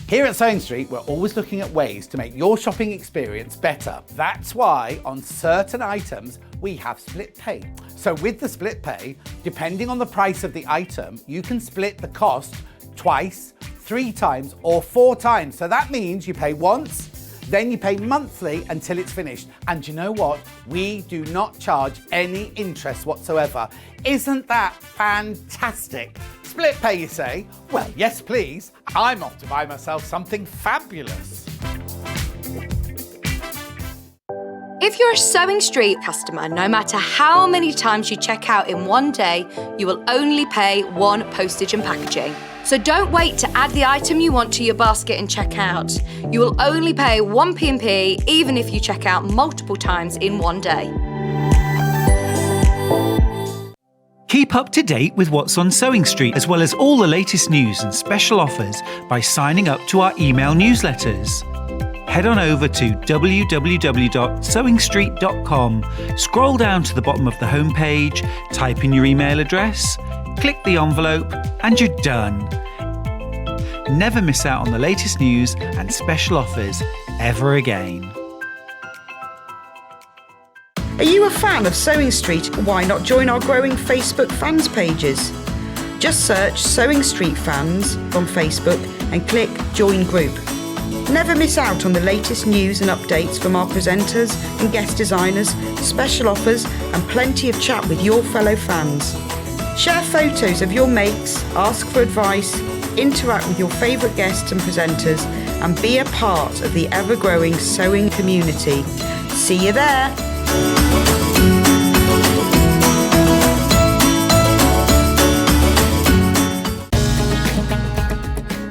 Here at Sewing Street, we're always looking at ways to make your shopping experience better. That's why on certain items, we have split pay. So with the split pay, depending on the price of the item, you can split the cost twice, 3 times or 4 times. So that means you pay once, then you pay monthly until it's finished. And you know what? We do not charge any interest whatsoever. Isn't that fantastic? Split pay, you say? Well, yes, please. I'm off to buy myself something fabulous. If you're a Sewing Street customer, no matter how many times you check out in one day, you will only pay 1 postage and packaging. So don't wait to add the item you want to your basket and check out. You will only pay 1 P&P even if you check out multiple times in one day. Keep up to date with what's on Sewing Street, as well as all the latest news and special offers by signing up to our email newsletters. Head on over to www.sewingstreet.com, scroll down to the bottom of the homepage, type in your email address, click the envelope, and you're done. Never miss out on the latest news and special offers ever again. Are you a fan of Sewing Street? Why not join our growing Facebook fans pages? Just search Sewing Street Fans on Facebook and click Join Group. Never miss out on the latest news and updates from our presenters and guest designers, special offers and plenty of chat with your fellow fans. Share photos of your makes, ask for advice, interact with your favourite guests and presenters and be a part of the ever-growing sewing community. See you there!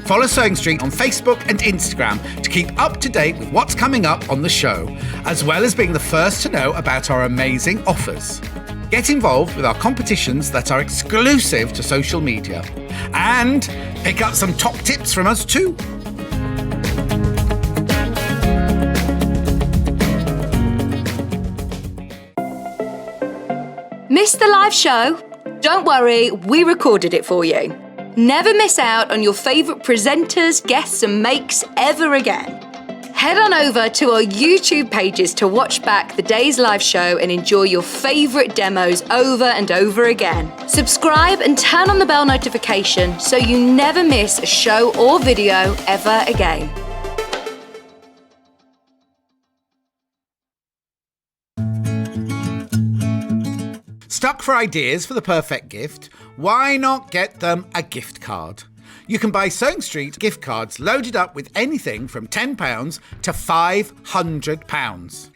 Follow Sewing Street on Facebook and Instagram to keep up to date with what's coming up on the show, as well as being the first to know about our amazing offers. Get involved with our competitions that are exclusive to social media. And pick up some top tips from us too. Missed the live show? Don't worry, we recorded it for you. Never miss out on your favourite presenters, guests and makes ever again. Head on over to our YouTube pages to watch back the day's live show and enjoy your favourite demos over and over again. Subscribe and turn on the bell notification so you never miss a show or video ever again. Stuck for ideas for the perfect gift? Why not get them a gift card? You can buy Sewing Street gift cards loaded up with anything from £10 to £500.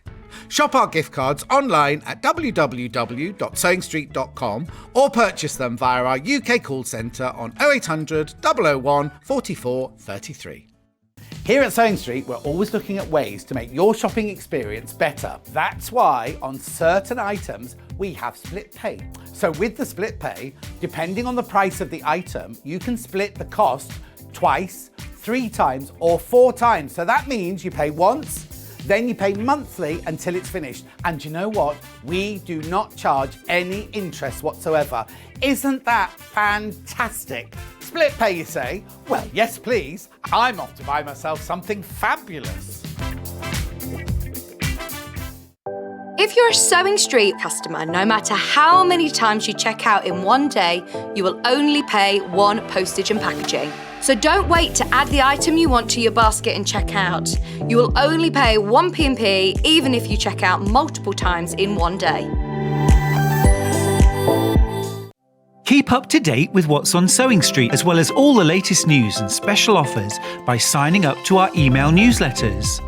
Shop our gift cards online at www.sewingstreet.com or purchase them via our UK call centre on 0800 001 44 33. Here at Sewing Street, we're always looking at ways to make your shopping experience better. That's why on certain items, we have split pay. So with the split pay, depending on the price of the item, you can split the cost twice, 3 times or 4 times. So that means you pay once, then you pay monthly until it's finished. And you know what? We do not charge any interest whatsoever. Isn't that fantastic? Split pay, you say? Well, yes, please. I'm off to buy myself something fabulous. If you're a Sewing Street customer, no matter how many times you check out in one day, you will only pay 1 postage and packaging. So don't wait to add the item you want to your basket and check out. You will only pay 1 P&P even if you check out multiple times in one day. Keep up to date with what's on Sewing Street, as well as all the latest news and special offers by signing up to our email newsletters.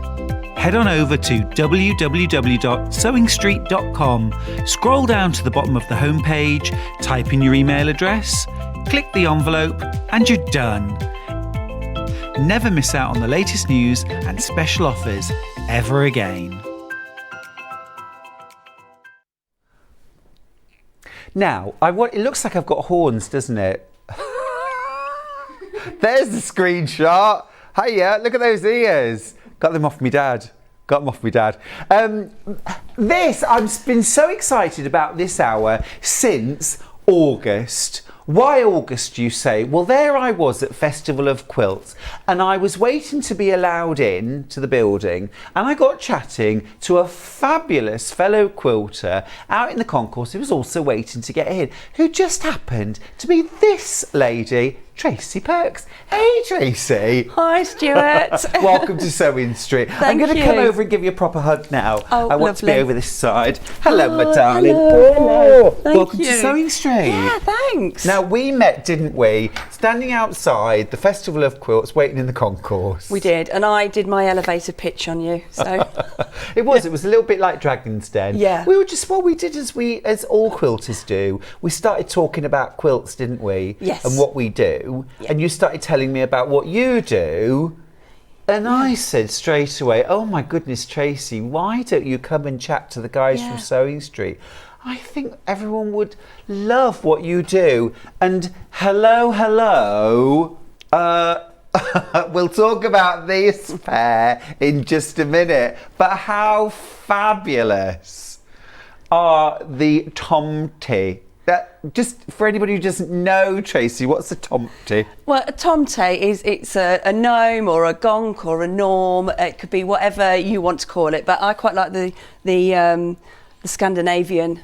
Head on over to www.sewingstreet.com, scroll down to the bottom of the homepage, type in your email address, click the envelope, and you're done. Never miss out on the latest news and special offers ever again. Now, it looks like I've got horns, doesn't it? There's the screenshot. Hiya, look at those ears. Got them off me dad. I've been so excited about this hour since August. Why August, you say? Well, there I was at Festival of Quilts and I was waiting to be allowed in to the building, and I got chatting to a fabulous fellow quilter out in the concourse who was also waiting to get in, who just happened to be this lady, Tracy Perks. Hey, Tracy. Hi, Stuart. Welcome to Sewing Street. I'm going to come over and give you a proper hug now. Oh, I want to be lovely. over this side. Hello, my darling. Hello. Thank Welcome you. to Sewing Street. Yeah, thanks. Now, we met, didn't we, standing outside the Festival of Quilts, waiting in the concourse. We did, and I did my elevator pitch on you. So It was a little bit like Dragon's Den. Yeah. We were just, what we did as all quilters do, we started talking about quilts, didn't we? Yes. And what we do. Yeah. And you started telling me about what you do. And I said straight away, oh my goodness, Tracy, why don't you come and chat to the guys from Sewing Street? I think everyone would love what you do. And hello. We'll talk about this pair in just a minute. But how fabulous are the Tomte? Just for anybody who doesn't know, Tracy, what's a Tomte? well, a tomte it's a gnome or a gonk or a norm. It could be whatever you want to call it, but I quite like the Scandinavian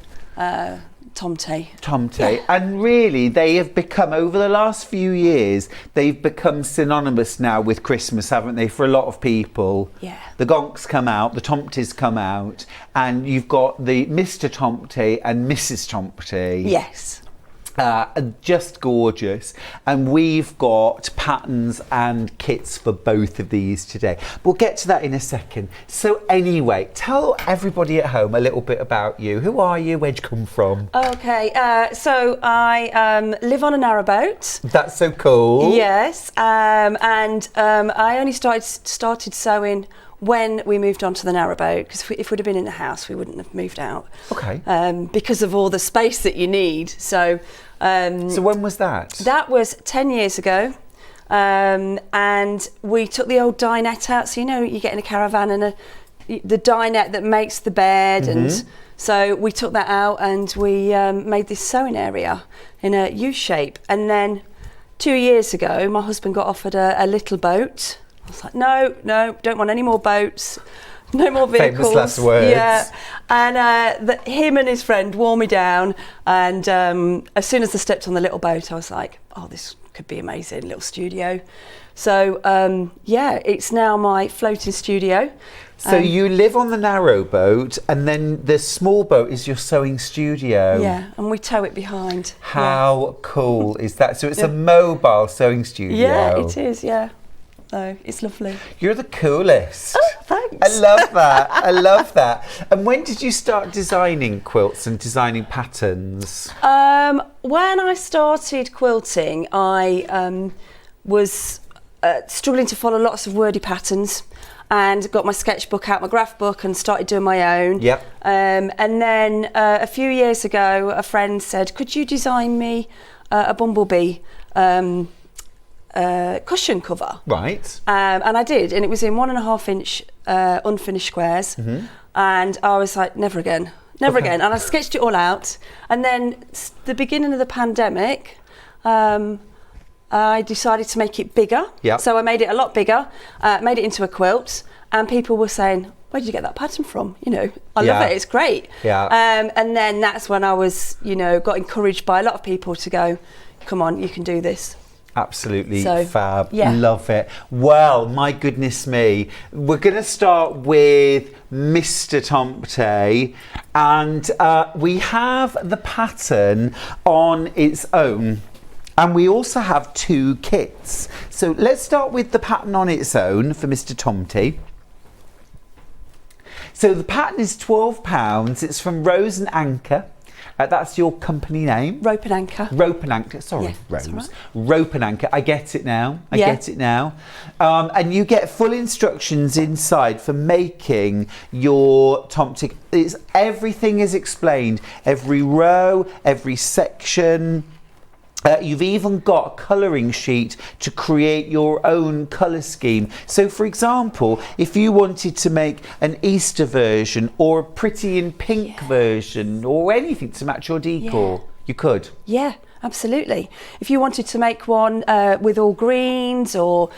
tomte. Tomte. And really, they have become, over the last few years, they've become synonymous now with Christmas, haven't they, for a lot of people? Yeah. The gonks come out, the tomtes come out, and you've got the Mr. Tomte and Mrs. Tomte. Yes. Just gorgeous, and we've got patterns and kits for both of these today. We'll get to that in a second. So anyway, tell everybody at home a little bit about you. Who are you? Where'd you come from? Okay, so I live on a narrowboat. That's so cool. Yes, and I only started sewing when we moved on to the narrowboat, because if we'd have been in the house, we wouldn't have moved out. Okay. Because of all the space that you need. So when was that? That was 10 years ago. And we took the old dinette out. So, you get in a caravan and the dinette that makes the bed. And so we took that out and we made this sewing area in a U shape. And then 2 years ago, my husband got offered a little boat. I was like, no, don't want any more boats, no more vehicles. Famous last words. Yeah, and him and his friend wore me down, and as soon as I stepped on the little boat, I was like, oh, this could be amazing, little studio. So yeah, it's now my floating studio. So you live on the narrow boat, and then the small boat is your sewing studio. Yeah, and we tow it behind. How cool is that? So it's a mobile sewing studio. Yeah, it is, yeah. So it's lovely. You're the coolest. Oh, thanks. I love that. I love that. And when did you start designing quilts and designing patterns? When I started quilting, I was struggling to follow lots of wordy patterns, and got my sketchbook out, my graph book, and started doing my own. Yep. And then a few years ago, a friend said, could you design me a bumblebee cushion cover? Right. And I did, and it was in 1.5 inch unfinished squares. And I was like, never again, never again. And I sketched it all out. And then the beginning of the pandemic, I decided to make it bigger. Yep. So I made it a lot bigger, made it into a quilt, and people were saying, where did you get that pattern from? You know, I love it, it's great. Yeah. And then that's when I was, you know, got encouraged by a lot of people to go, come on, you can do this. Absolutely So, fab. yeah. Love it. Well, my goodness me. We're going to start with Mr. Tomte, and we have the pattern on its own. And we also have 2 kits. So let's start with the pattern on its own for Mr. Tomte. So the pattern is £12. It's from Rose and Anchor. That's your company name. Rope and Anchor. Rope and Anchor. Sorry, Yeah, that's Rose. all Rope and Anchor. I get it now. I Yeah. get it now. And you get full instructions inside for making your Tomte. Everything is explained. Every row, every section. You've even got a colouring sheet to create your own colour scheme. So for example, if you wanted to make an Easter version or a pretty in pink version or anything to match your decor, you could. Yeah, absolutely. If you wanted to make one with all greens or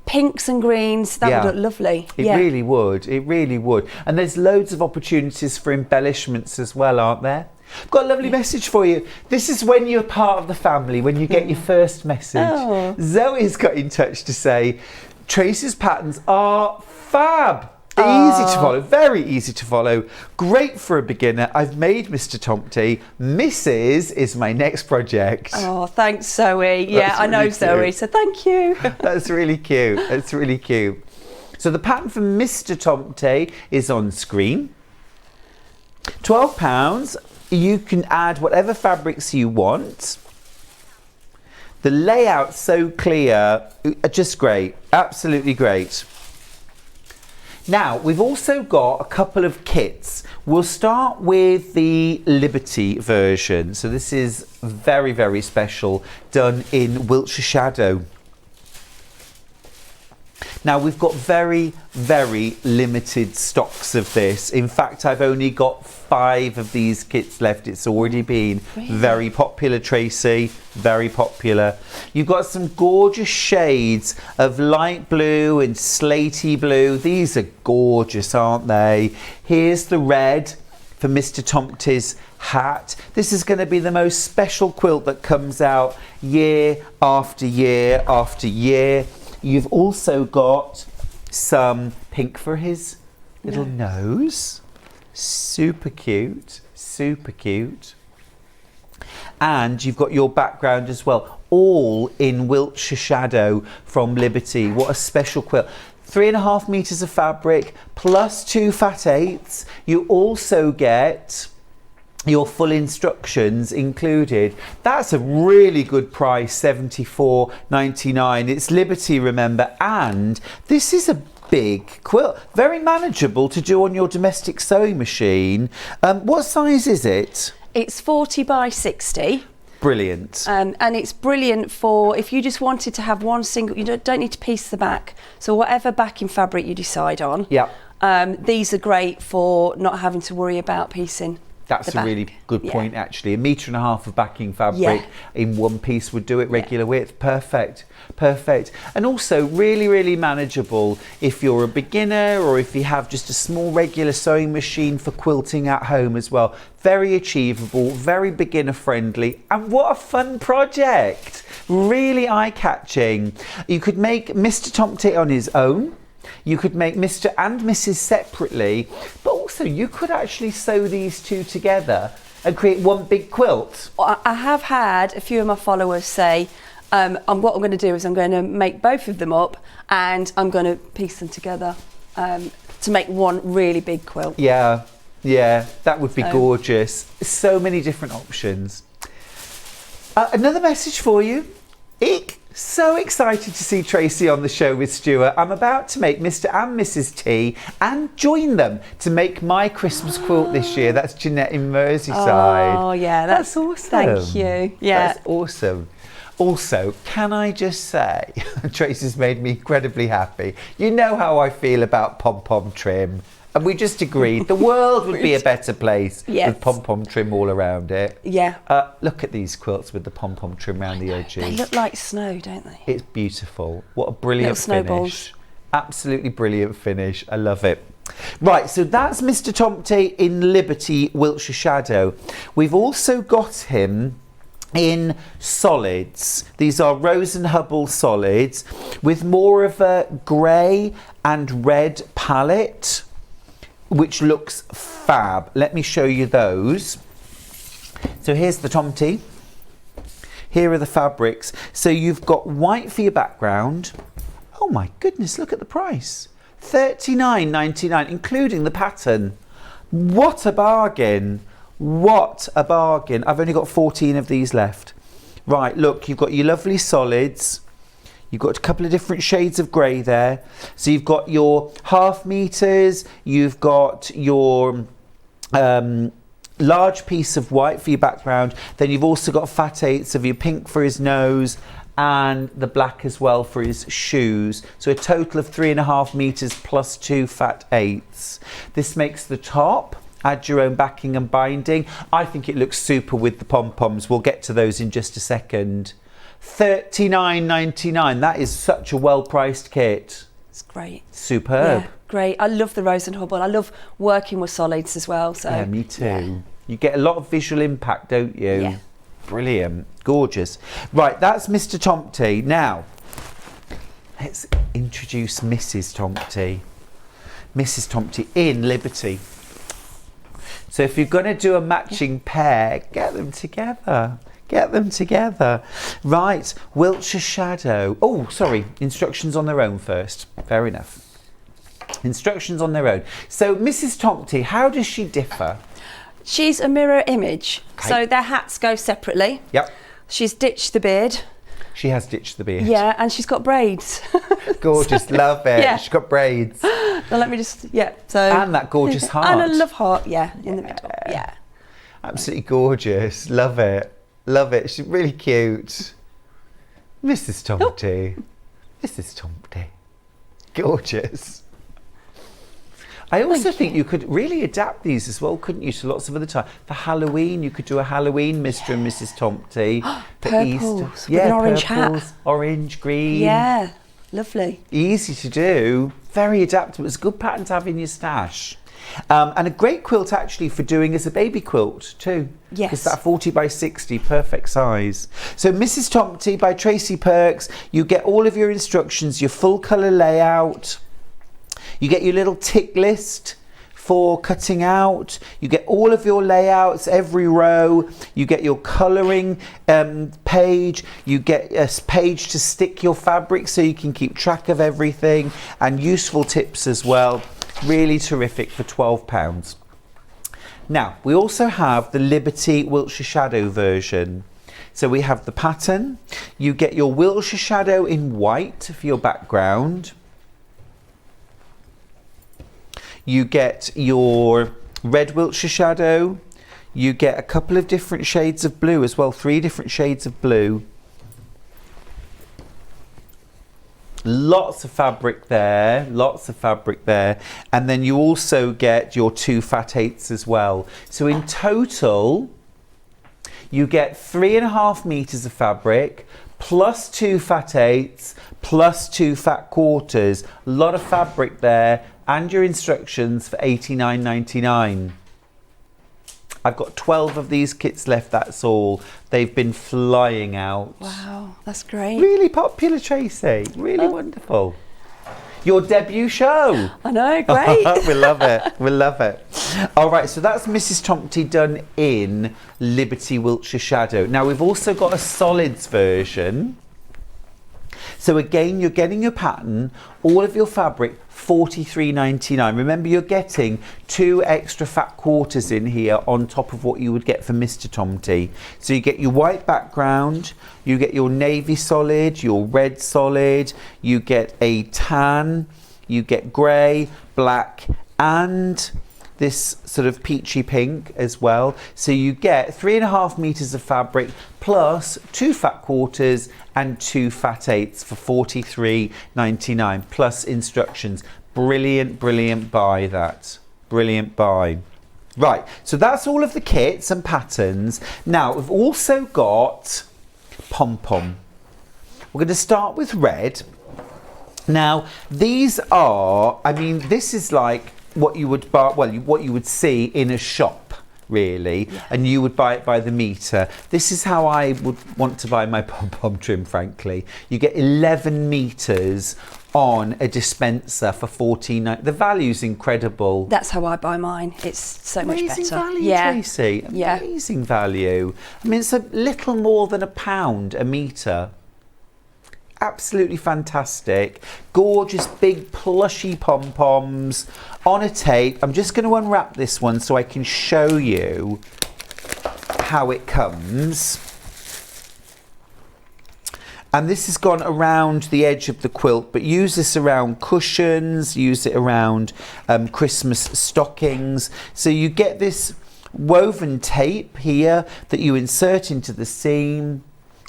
pinks and greens, that would look lovely. It really would. It really would. And there's loads of opportunities for embellishments as well, aren't there? I've got a lovely message for you. This is when you're part of the family, when you get your first message. Oh. Zoe's got in touch to say, Tracy's patterns are fab. Easy to follow, very easy to follow. Great for a beginner. I've made Mr. Tomte. Mrs. is my next project. Oh, thanks, Zoe. Yeah, I know really Zoe, cute. so thank you. That's really cute. That's really cute. So the pattern for Mr. Tomte is on screen. £12. You can add whatever fabrics you want. The layout's so clear, just great, absolutely great. Now, we've also got a couple of kits. We'll start with the Liberty version. So this is very, very special, done in Wiltshire Shadow. Now, we've got very, very limited stocks of this. In fact, I've only got 5 of these kits left. It's already been very popular, Tracy, very popular. You've got some gorgeous shades of light blue and slatey blue. These are gorgeous, aren't they? Here's the red for Mr. Tomte's hat. This is going to be the most special quilt that comes out year after year after year. You've also got some pink for his little nose. Super cute, super cute. And you've got your background as well, all in Wiltshire Shadow from Liberty. What a special quilt. 3.5 meters of fabric plus 2 fat 8s. You also get your full instructions included. That's a really good price, $74.99. It's Liberty, remember, and this is a big quilt, very manageable to do on your domestic sewing machine. What size is it? It's 40 by 60. Brilliant. And it's brilliant for if you just wanted to have one single, you don't need to piece the back. So whatever backing fabric you decide on, these are great for not having to worry about piecing. That's a really good point, actually. 1.5 meters of backing fabric in one piece would do it regular width. Perfect, perfect. And also really, really manageable if you're a beginner or if you have just a small regular sewing machine for quilting at home as well. Very achievable, very beginner friendly. And what a fun project. Really eye-catching. You could make Mr. Tomte on his own. You could make Mr. and Mrs. separately, but also you could actually sew these two together and create one big quilt. I have had a few of my followers say, what I'm going to do is I'm going to make both of them up and I'm going to piece them together to make one really big quilt. Yeah, that would be gorgeous. So many different options. Another message for you. So excited to see Tracy on the show with Stuart. I'm about to make Mr. and Mrs. T and join them to make my Christmas quilt this year. That's Jeanette in Merseyside. Oh yeah, that's awesome. Thank you. Yeah, that's awesome. Also, can I just say, Tracy's made me incredibly happy. You know how I feel about pom-pom trim. And we just agreed the world would be a better place with pom-pom trim all around it. Yeah. Look at these quilts with the pom-pom trim around the edges. They look like snow, don't they? It's beautiful. What a brilliant Little finish. snowballs. Absolutely brilliant finish. I love it. Right, so that's Mr. Tomte in Liberty Wiltshire Shadow. We've also got him in solids. These are Rose and Hubble solids with more of a grey and red palette, which looks fab. Let me show you those. So here's the Tomte. Here are the fabrics. So you've got white for your background. Oh my goodness, look at the price. $39.99, including the pattern. What a bargain. What a bargain. I've only got 14 of these left. Right, look, you've got your lovely solids. You've got a couple of different shades of grey there. So you've got your half meters, you've got your large piece of white for your background. Then you've also got fat eighths of your pink for his nose and the black as well for his shoes. So a total of 3.5 meters plus 2 fat eighths. This makes the top. Add your own backing and binding. I think it looks super with the pom-poms. We'll get to those in just a second. $39.99. That is such a well-priced kit. It's great. Superb. Yeah, great. I love the Rose and Hubble. I love working with solids as well. So yeah, me too. Yeah. You get a lot of visual impact, don't you? Yeah. Brilliant. Gorgeous. Right, that's Mr. Tomte. Now, let's introduce Mrs. Tomte. Mrs. Tomte in Liberty. So if you're going to do a matching pair, get them together. Get them together. Right, Wiltshire Shadow. Oh, sorry, instructions on their own first. Fair enough. Instructions on their own. So Mrs. Tomte, how does she differ? She's a mirror image. Okay. So their hats go separately. Yep. She's ditched the beard. She has ditched the beard. Yeah, and she's got braids. Gorgeous, So, love it. yeah. She's got braids. Now let me just, so. And that gorgeous heart. And a love heart, in the middle, yeah. Absolutely gorgeous. Love it. Love it. She's really cute. Mrs. Tomte. Mrs. Tomte. Gorgeous. I also think you could really adapt these as well, couldn't you, to lots of other time. For Halloween, you could do a Halloween Mr. and Mrs. Tomte. For Purples, Easter. with an orange purples, hat. Orange, green. Yeah, lovely. Easy to do. Very adaptable. It's a good pattern to have in your stash. And a great quilt actually for doing as a baby quilt too. Yes. It's that 40 by 60, perfect size. So Mrs. Tomte by Tracy Perks, you get all of your instructions, your full colour layout. You get your little tick list for cutting out. You get all of your layouts, every row. You get your colouring page. You get a page to stick your fabric so you can keep track of everything, and useful tips as well. Really terrific for £12. Now, we also have the Liberty Wiltshire Shadow version. So we have the pattern. You get your Wiltshire Shadow in white for your background. You get your red Wiltshire Shadow. You get a couple of different shades of blue as well, 3 different shades of blue. Lots of fabric there, lots of fabric there. And then you also get your 2 fat eighths as well. So in total, you get 3.5 meters of fabric, plus 2 fat eighths, plus 2 fat quarters. A lot of fabric there, and your instructions for $89.99. I've got 12 of these kits left, that's all. They've been flying out. Wow, that's great. Really popular, Tracy. Really wonderful. Your debut show. I know, great. We love it. We love it. All right, so that's Mrs. Tomte done in Liberty Wiltshire Shadow. Now, we've also got a solids version. So again, you're getting your pattern, all of your fabric, $43.99. Remember, you're getting 2 extra fat quarters in here on top of what you would get for Mr. Tomte. So you get your white background, you get your navy solid, your red solid, you get a tan, you get grey, black, and this sort of peachy pink as well. So you get 3.5 meters of fabric plus 2 fat quarters and 2 fat eighths for $43.99 plus instructions. Brilliant, brilliant buy that. Brilliant buy. Right, so that's all of the kits and patterns. Now we've also got pom-pom. We're going to start with red. Now these are, I mean, this is like what you would buy, well, what you would see in a shop, really, and you would buy it by the meter. This is how I would want to buy my pom-pom trim, frankly. You get 11 meters on a dispenser for $14.99. The value's incredible. That's how I buy mine. It's so much better. Amazing value, Tracy. Amazing value. I mean, it's a little more than £1 a meter. Absolutely fantastic. Gorgeous big plushy pom-poms on a tape. I'm just going to unwrap this one so I can show you how it comes. And this has gone around the edge of the quilt, but use this around cushions, use it around Christmas stockings. So you get this woven tape here that you insert into the seam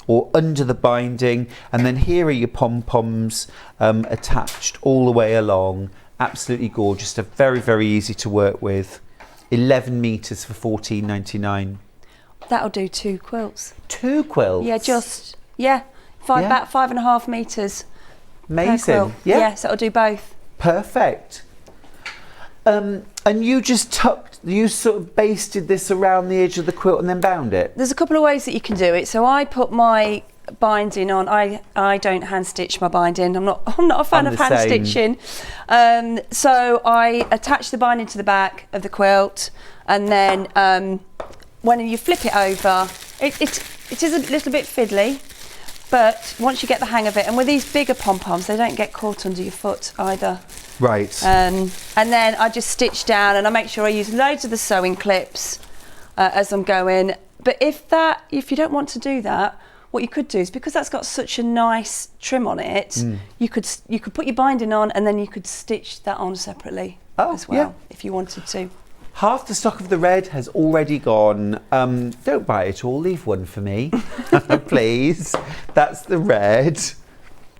or under the binding, and then here are your pom-poms attached all the way along. Absolutely gorgeous. They're very, very easy to work with. 11 meters for $14.99. That'll do 2 quilts. 2 quilts? Yeah, about 5.5 meters. Amazing. Per quilt. Yeah, so it'll do both. Perfect. And you just you sort of basted this around the edge of the quilt and then bound it? There's a couple of ways that you can do it. So I put my binding on. I don't hand stitch my binding. I'm not a fan of hand stitching. So I attach the binding to the back of the quilt, and then when you flip it over, it is a little bit fiddly, but once you get the hang of it, and with these bigger pom-poms, they don't get caught under your foot either. Right. And then I just stitch down, and I make sure I use loads of the sewing clips as I'm going. But if you don't want to do that, what you could do is, because that's got such a nice trim on it, you could put your binding on, and then you could stitch that on separately as well, if you wanted to. Half the stock of the red has already gone. Don't buy it all, leave one for me, please. That's the red.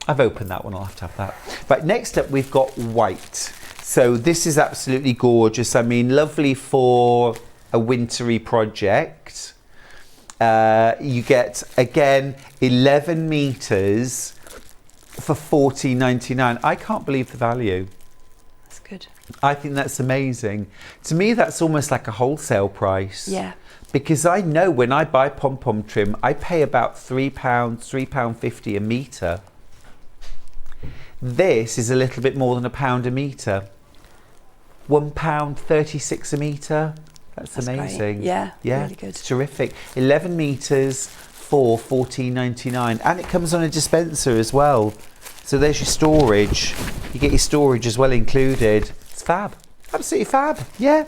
I've opened that one, I'll have to have that. Right, next up we've got white. So this is absolutely gorgeous. I mean, lovely for a wintry project. You get, again, 11 meters for $14.99. I can't believe the value. That's good. I think that's amazing. To me, that's almost like a wholesale price. Yeah. Because I know when I buy pom-pom trim, I pay about £3, £3.50 a metre. This is a little bit more than £1 a metre. £1.36 a metre. That's amazing. Great. Yeah, really good. It's terrific. 11 metres for $14.99. And it comes on a dispenser as well. So there's your storage. You get your storage as well included. It's fab. Absolutely fab, yeah.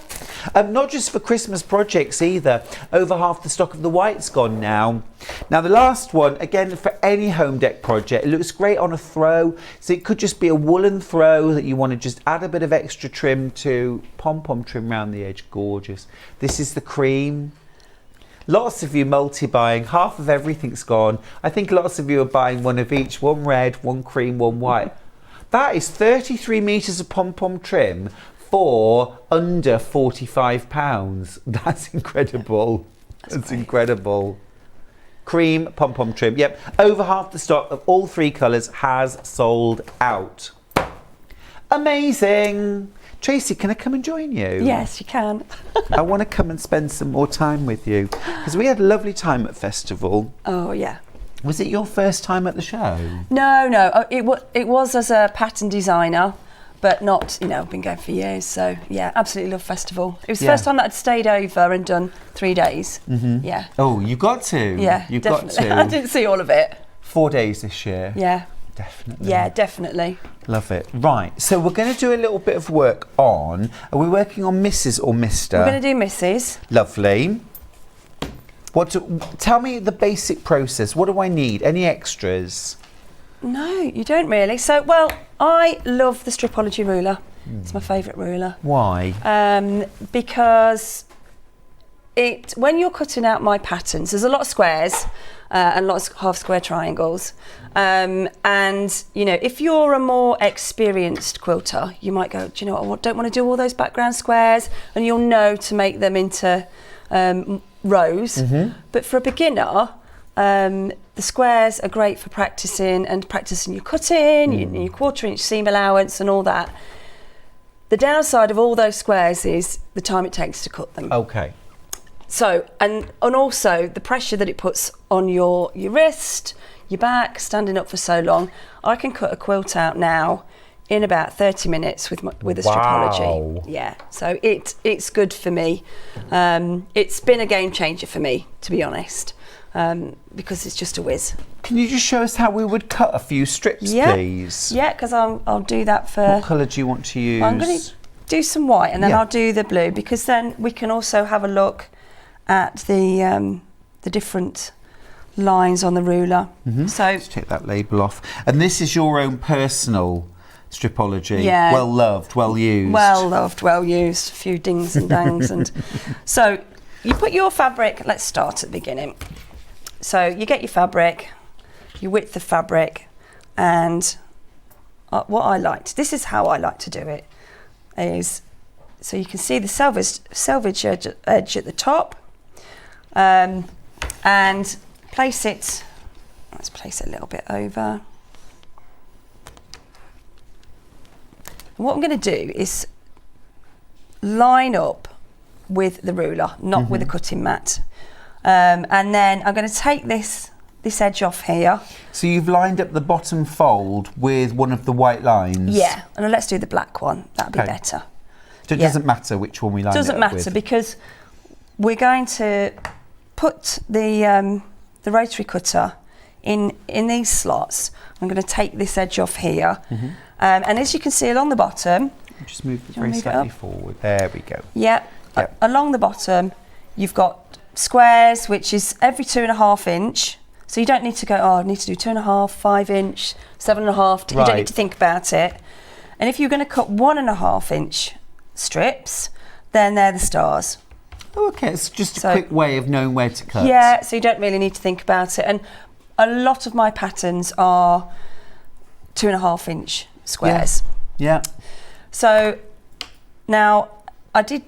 Not just for Christmas projects either. Over half the stock of the white's gone now. Now the last one, again, for any home deck project, it looks great on a throw. So it could just be a woolen throw that you want to just add a bit of extra trim to. Pom-pom trim around the edge, gorgeous. This is the cream. Lots of you multi-buying, half of everything's gone. I think lots of you are buying one of each, one red, one cream, one white. That is 33 metres of pom-pom trim for under £45. That's incredible. That's incredible. Cream pom-pom trim. Yep, over half the stock of all 3 colours has sold out. Amazing. Tracy, can I come and join you? Yes, you can. I want to come and spend some more time with you because we had a lovely time at festival. Oh, yeah. Was it your first time at the show? No. It was as a pattern designer, but not, I've been going for years. So, yeah, absolutely love festival. It was the first time that I'd stayed over and done 3 days. Mm-hmm. Yeah. Oh, you got to. Yeah, you definitely. got to. I didn't see all of it. 4 days this year. Yeah. Definitely. Yeah, definitely. Love it. Right, so we're going to do a little bit of work on, are we working on Mrs. or Mr.? We're going to do Mrs. Lovely. Tell me the basic process. What do I need? Any extras? No, you don't really. So, well, I love the Stripology ruler. It's my favourite ruler. Why? Because when you're cutting out my patterns, there's a lot of squares and lots of half square triangles. And, if you're a more experienced quilter, you might go, do you know what, I don't want to do all those background squares, and you'll know to make them into rows. Mm-hmm. But for a beginner, the squares are great for practicing your cutting, your 1/4 inch seam allowance and all that. The downside of all those squares is the time it takes to cut them. Okay. So, and also the pressure that it puts on your wrist, your back, standing up for so long. I can cut a quilt out now in about 30 minutes with a Stripology. Yeah, so it's good for me. It's been a game changer for me, to be honest, because it's just a whiz. Can you just show us how we would cut a few strips, please? Yeah, because I'll do that for... What colour do you want to use? I'm going to do some white, and then I'll do the blue, because then we can also have a look at the different lines on the ruler. Mm-hmm. So let's take that label off. And this is your own personal Stripology. Yeah. Well loved, well used. Well loved, well used. A few dings and dangs. And so you put your fabric, let's start at the beginning. So you get your fabric, you width the fabric, and what I liked, this is how I like to do it, is so you can see the selvage edge at the top, and place it, let's place it a little bit over. And what I'm going to do is line up with the ruler, not with a cutting mat. And then I'm going to take this edge off here. So you've lined up the bottom fold with one of the white lines? Yeah, and let's do the black one, that'd be better. So it doesn't matter which one we line it up with? Doesn't matter, because we're going to put the rotary cutter in these slots. I'm going to take this edge off here, and as you can see along the bottom, just move it very slightly forward. There we go. Yeah, along the bottom you've got squares, which is every 2.5 inch. So you don't need to go, I need to do 2.5, 5 inch, 7.5. You don't need to think about it. And if you're going to cut 1.5 inch strips, then they're the stars. Oh, okay, it's just a quick way of knowing where to cut. Yeah, so you don't really need to think about it. And a lot of my patterns are 2.5 inch squares. Yeah. So now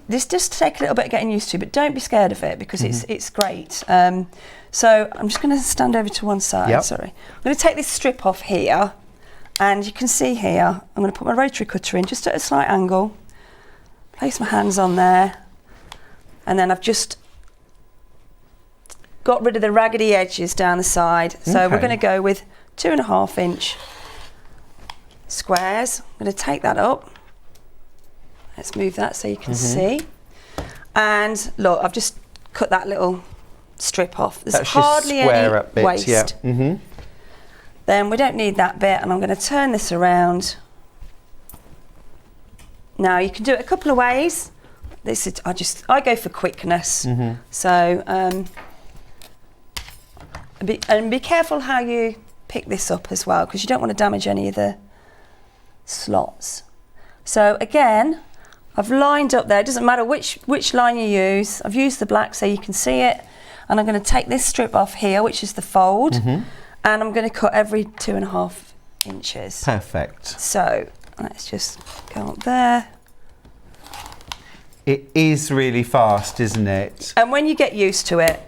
this does take a little bit of getting used to, but don't be scared of it, because it's great. So I'm just going to stand over to one side. Sorry. I'm going to take this strip off here, and you can see here, I'm going to put my rotary cutter in just at a slight angle, place my hands on there, and then I've just got rid of the raggedy edges down the side. So we're going to go with 2.5 inch squares. I'm going to take that up. Let's move that so you can see. And look, I've just cut that little strip off. There's hardly any waste. Yeah. Then we don't need that bit, and I'm going to turn this around. Now you can do it a couple of ways. This is I go for quickness. So be careful how you pick this up as well, because you don't want to damage any of the slots. So again, I've lined up there. It doesn't matter which line you use. I've used the black so you can see it. And I'm going to take this strip off here, which is the fold, and I'm going to cut every 2.5 inches. Perfect. So let's just go up there. It is really fast, isn't it? And when you get used to it,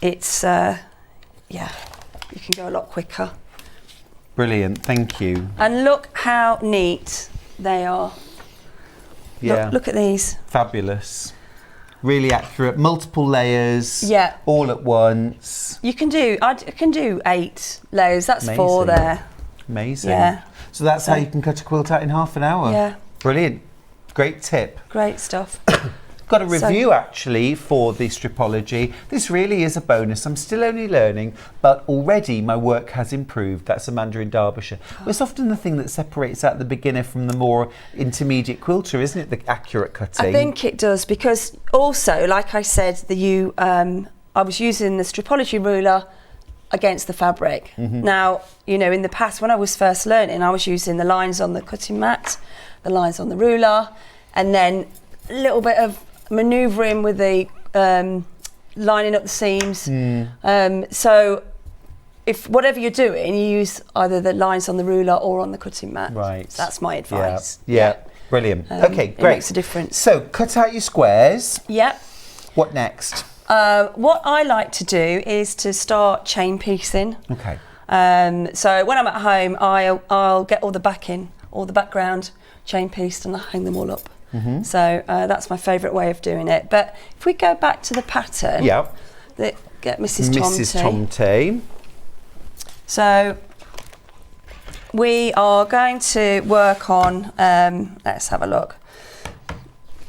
it's, you can go a lot quicker. Brilliant, thank you. And look how neat they are. Yeah. Look at these. Fabulous. Really accurate. Multiple layers. Yeah. All at once. I can do 8 layers. That's 4 Amazing. there. Amazing. Yeah. So that's how you can cut a quilt out in half an hour. Yeah. Brilliant. Great tip. Great stuff. Got a review actually for the stripology. This really is a bonus. I'm still only learning, but already my work has improved. That's Amanda in Derbyshire. Well, it's often the thing that separates out the beginner from the more intermediate quilter, isn't it? The accurate cutting. I think it does, because also, like I said, I was using the stripology ruler against the fabric. Now, you know, in the past when I was first learning, I was using the lines on the cutting mat, the lines on the ruler, and then a little bit of manoeuvring with the lining up the seams. So if whatever you're doing, you use either the lines on the ruler or on the cutting mat. Right. So that's my advice. Yeah. Brilliant. Okay, It great. makes a difference. So cut out your squares. Yep. What next? What I like to do is to start chain piecing. Okay. So when I'm at home, I'll get all the background chain pieced, and I hang them all up. So that's my favourite way of doing it. But if we go back to the pattern, get Mrs. Tomte. So we are going to work on, let's have a look.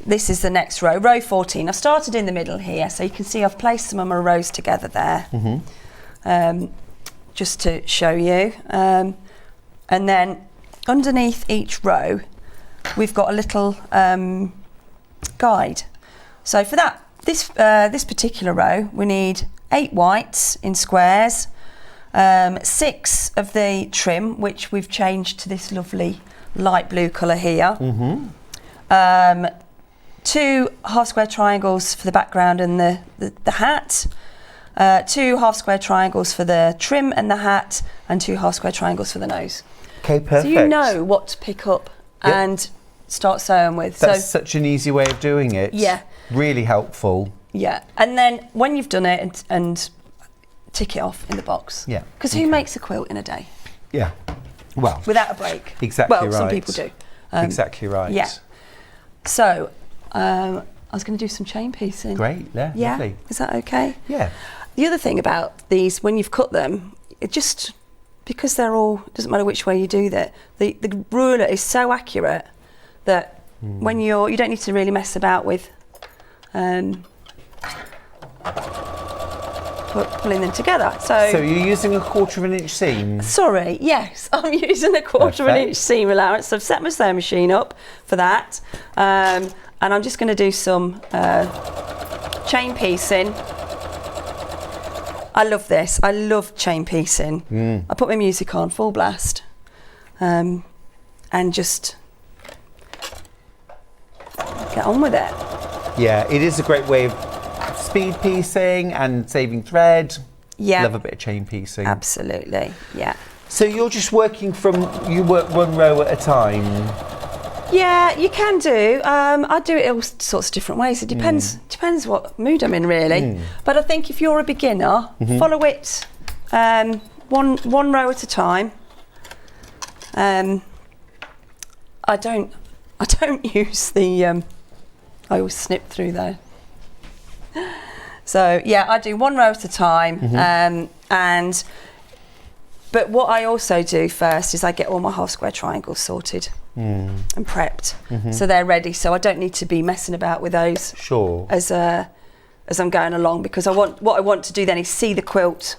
This is the next row, row 14. I've started in the middle here, so you can see I've placed some of my rows together there, just to show you. And then underneath each row, we've got a little guide. So for that, this particular row, we need 8 whites in squares, 6 of the trim, which we've changed to this lovely light blue colour here. 2 half square triangles for the background and the hat, 2 half square triangles for the trim and the hat, and 2 half square triangles for the nose. Okay, perfect. So you know what to pick up and start sewing with. That's such an easy way of doing it. Yeah. Really helpful. Yeah, and then when you've done it and tick it off in the box. Yeah. Because who makes a quilt in a day? Yeah. Well. Without a break. Exactly well, right. some people do. Exactly right. Yeah. So I was going to do some chain piecing. Great. Yeah. Yeah. Lovely. Is that okay? Yeah. The other thing about these, when you've cut them, it just, because they're all, doesn't matter which way you do that, the ruler is so accurate that when you don't need to really mess about with pulling them together. So you're using a 1/4 inch seam? Sorry, yes, I'm using a 1/4 inch seam allowance. I've set my sewing machine up for that, and I'm just going to do some chain piecing. I love this. I love chain piecing. I put my music on full blast, and just get on with it. Yeah, it is a great way of speed piecing and saving thread. Yeah. Love a bit of chain piecing. Absolutely, yeah. So you're just working you work one row at a time? Yeah, you can do. I do it all sorts of different ways. It depends what mood I'm in, really. But I think if you're a beginner, follow it one row at a time. I don't use the. I always snip through there. So yeah, I do one row at a time, but what I also do first is I get all my half square triangles sorted and prepped, so they're ready. So I don't need to be messing about with those as I'm going along, because what I want to do then is see the quilt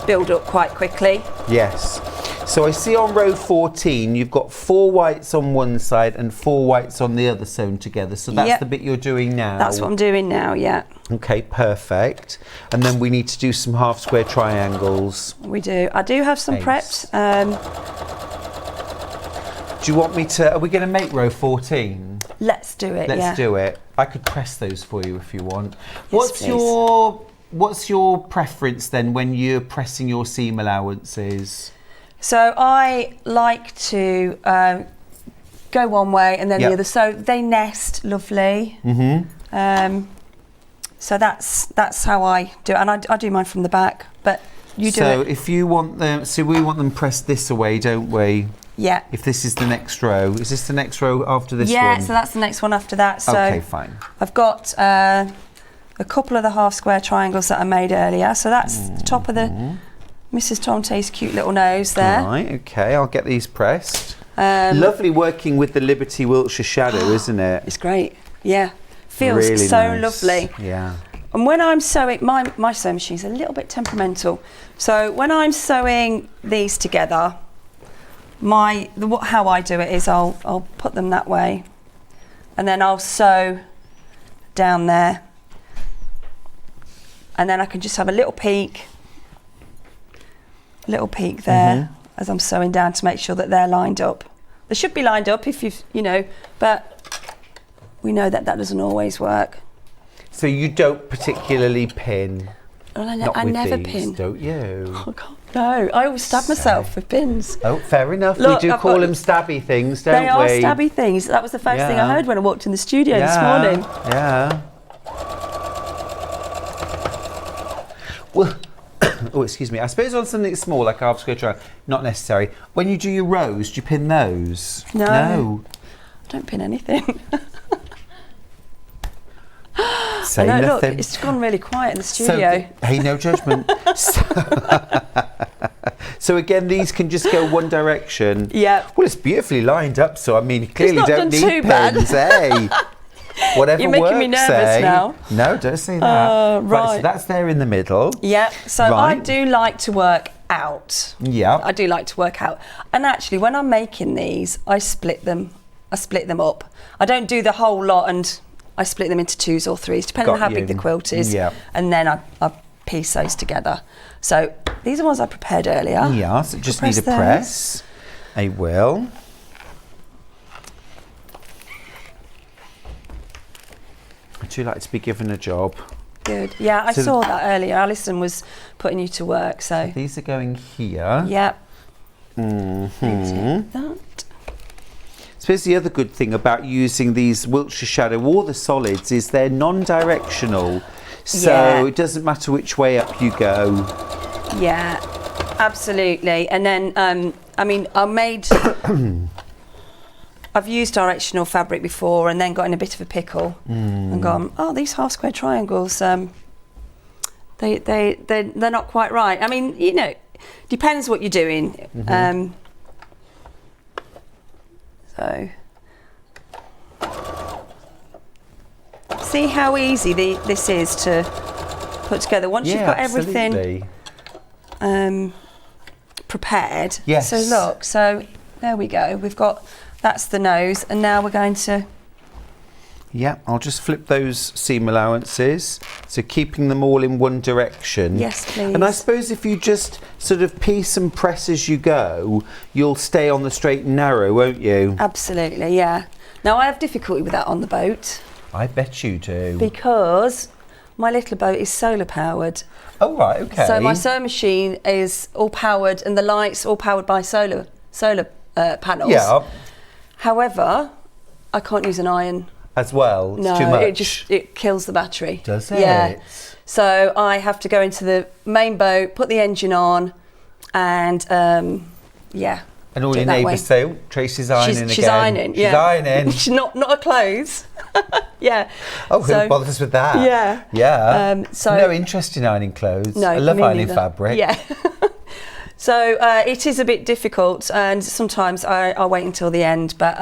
build up quite quickly. Yes. So I see on row 14 you've got 4 whites on one side and 4 whites on the other sewn together. So that's the bit you're doing now. That's what I'm doing now, yeah. Okay, perfect. And then we need to do some half square triangles. We do. I do have some prepped. Do you want me to, are we going to make row 14? Let's do it, Let's do it. I could press those for you if you want. Yes, What's your preference then when you're pressing your seam allowances? So I like to go one way and then the other, so they nest lovely. So that's how I do it, and I do mine from the back, but you do it. So if you want them, so we want them pressed this way, don't we? Yeah. If this is the next row. Is this the next row after this one? Yeah, so that's the next one after that. So okay, fine. I've got a couple of the half square triangles that I made earlier. So that's the top of the Mrs. Tomte's cute little nose there. Right, okay, I'll get these pressed. Lovely working with the Liberty Wiltshire shadow, isn't it? It's great. Yeah. Feels really so nice. lovely. Yeah. And when I'm sewing, my sewing machine's a little bit temperamental. So when I'm sewing these together, how I do it is I'll put them that way, and then I'll sew down there, and then I can just have a little peek there as I'm sewing down to make sure that they're lined up. They should be lined up if but we know that doesn't always work. So you don't particularly pin? Well, Not I with never these, pin. don't you? Oh, God, no, I always stab myself with pins. Oh, fair enough. Look, we do I've call got- them stabby things, don't They are we? stabby things. That was the first thing I Yeah. heard when I walked in the studio this Yeah, morning. yeah. Well, oh, excuse me. I suppose on something small like a half square triangle, not necessary. When you do your rows, do you pin those? No. No. I don't pin anything. Say I know, nothing. look, it's gone really quiet in the studio. Hey, no judgment. So again, these can just go one direction. Yeah. Well, it's beautifully lined up, so I mean, you clearly not don't done need too bad. pins, eh? Whatever You're making works, me nervous eh? now. No, don't say that. Right. So that's there in the middle. Yeah, so I Right. do like to work out. Yeah. I do like to work out. And actually, when I'm making these, I split them up. I don't do the whole lot, and I split them into 2s or 3s, depending on Got how big you. the quilt is. Yeah. And then I piece those together. So these are ones I prepared earlier. Yeah, so just Press need a those. press. I will. I do like to be given a job. Good. Yeah, I So- saw that earlier. Allison was putting you to work, so. These are going here. Yep. Mm-hmm. That. I suppose the other good thing about using these Wiltshire Shadow or the solids is they're non-directional. So Yeah. it doesn't matter which way up you go. Yeah, absolutely. And then, I mean, I've used directional fabric before and then got in a bit of a pickle and gone, oh, these half square triangles, they're not quite right. I mean, depends what you're doing. So, see how easy this is to put together. Once you've got everything prepared. Yes. So look, so there we go. That's the nose, and now we're going to. Yeah, I'll just flip those seam allowances, so keeping them all in one direction. Yes, please. And I suppose if you just sort of piece and press as you go, you'll stay on the straight and narrow, won't you? Absolutely, yeah. Now I have difficulty with that on the boat I bet you do. because my little boat is solar powered. Oh, right, okay. So my sewing machine is all powered, and the lights all powered by solar panels. Yeah, However, I can't use an iron. as well. No, it's too much. it kills the battery. Does it? Yeah. So I have to go into the main boat, put the engine on, and yeah. And all do it your that way. neighbours say, oh, Tracy's ironing again. She's ironing. She's Yeah. ironing. She's not her clothes. Yeah. Oh, who So- bothers with that? Yeah. Yeah. So no interest in ironing clothes. No, I love me ironing neither. fabric. Yeah. So it is a bit difficult, and sometimes I wait until the end, but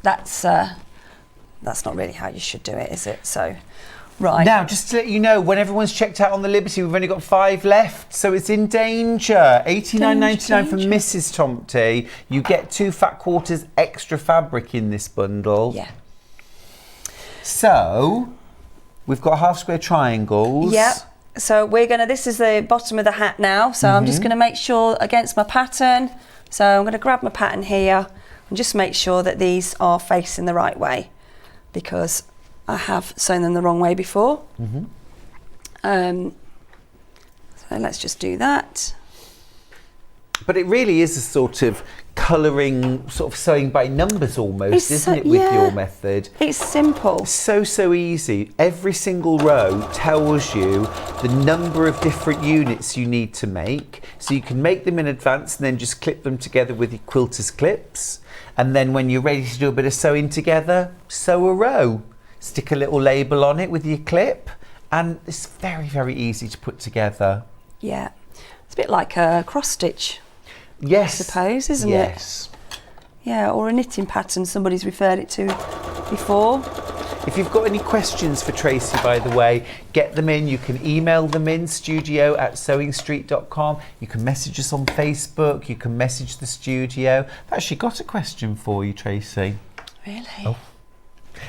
that's not really how you should do it, is it? So, right. Now, just to let you know, when everyone's checked out on the Liberty, we've only got 5 left, so it's in danger. $89.99 from Danger. Mrs. Tomte. You get 2 fat quarters extra fabric in this bundle. Yeah. So, we've got half square triangles. Yep. So this is the bottom of the hat now. So I'm just going to make sure against my pattern. So I'm going to grab my pattern here and just make sure that these are facing the right way, because I have sewn them the wrong way before. So let's just do that. But it really is a sort of colouring, sort of sewing by numbers almost, isn't it, with your method? It's simple. So easy. Every single row tells you the number of different units you need to make, so you can make them in advance and then just clip them together with your quilter's clips, and then when you're ready to do a bit of sewing together, sew a row. Stick a little label on it with your clip, and it's very easy to put together. Yeah, it's a bit like a cross stitch. Yes, I suppose, isn't it? Yes. Yeah, or a knitting pattern somebody's referred it to before. If you've got any questions for Tracy, by the way, get them in. You can email them in, studio@sewingstreet.com. You can message us on Facebook. You can message the studio. I've actually got a question for you, Tracy. Really? Oh.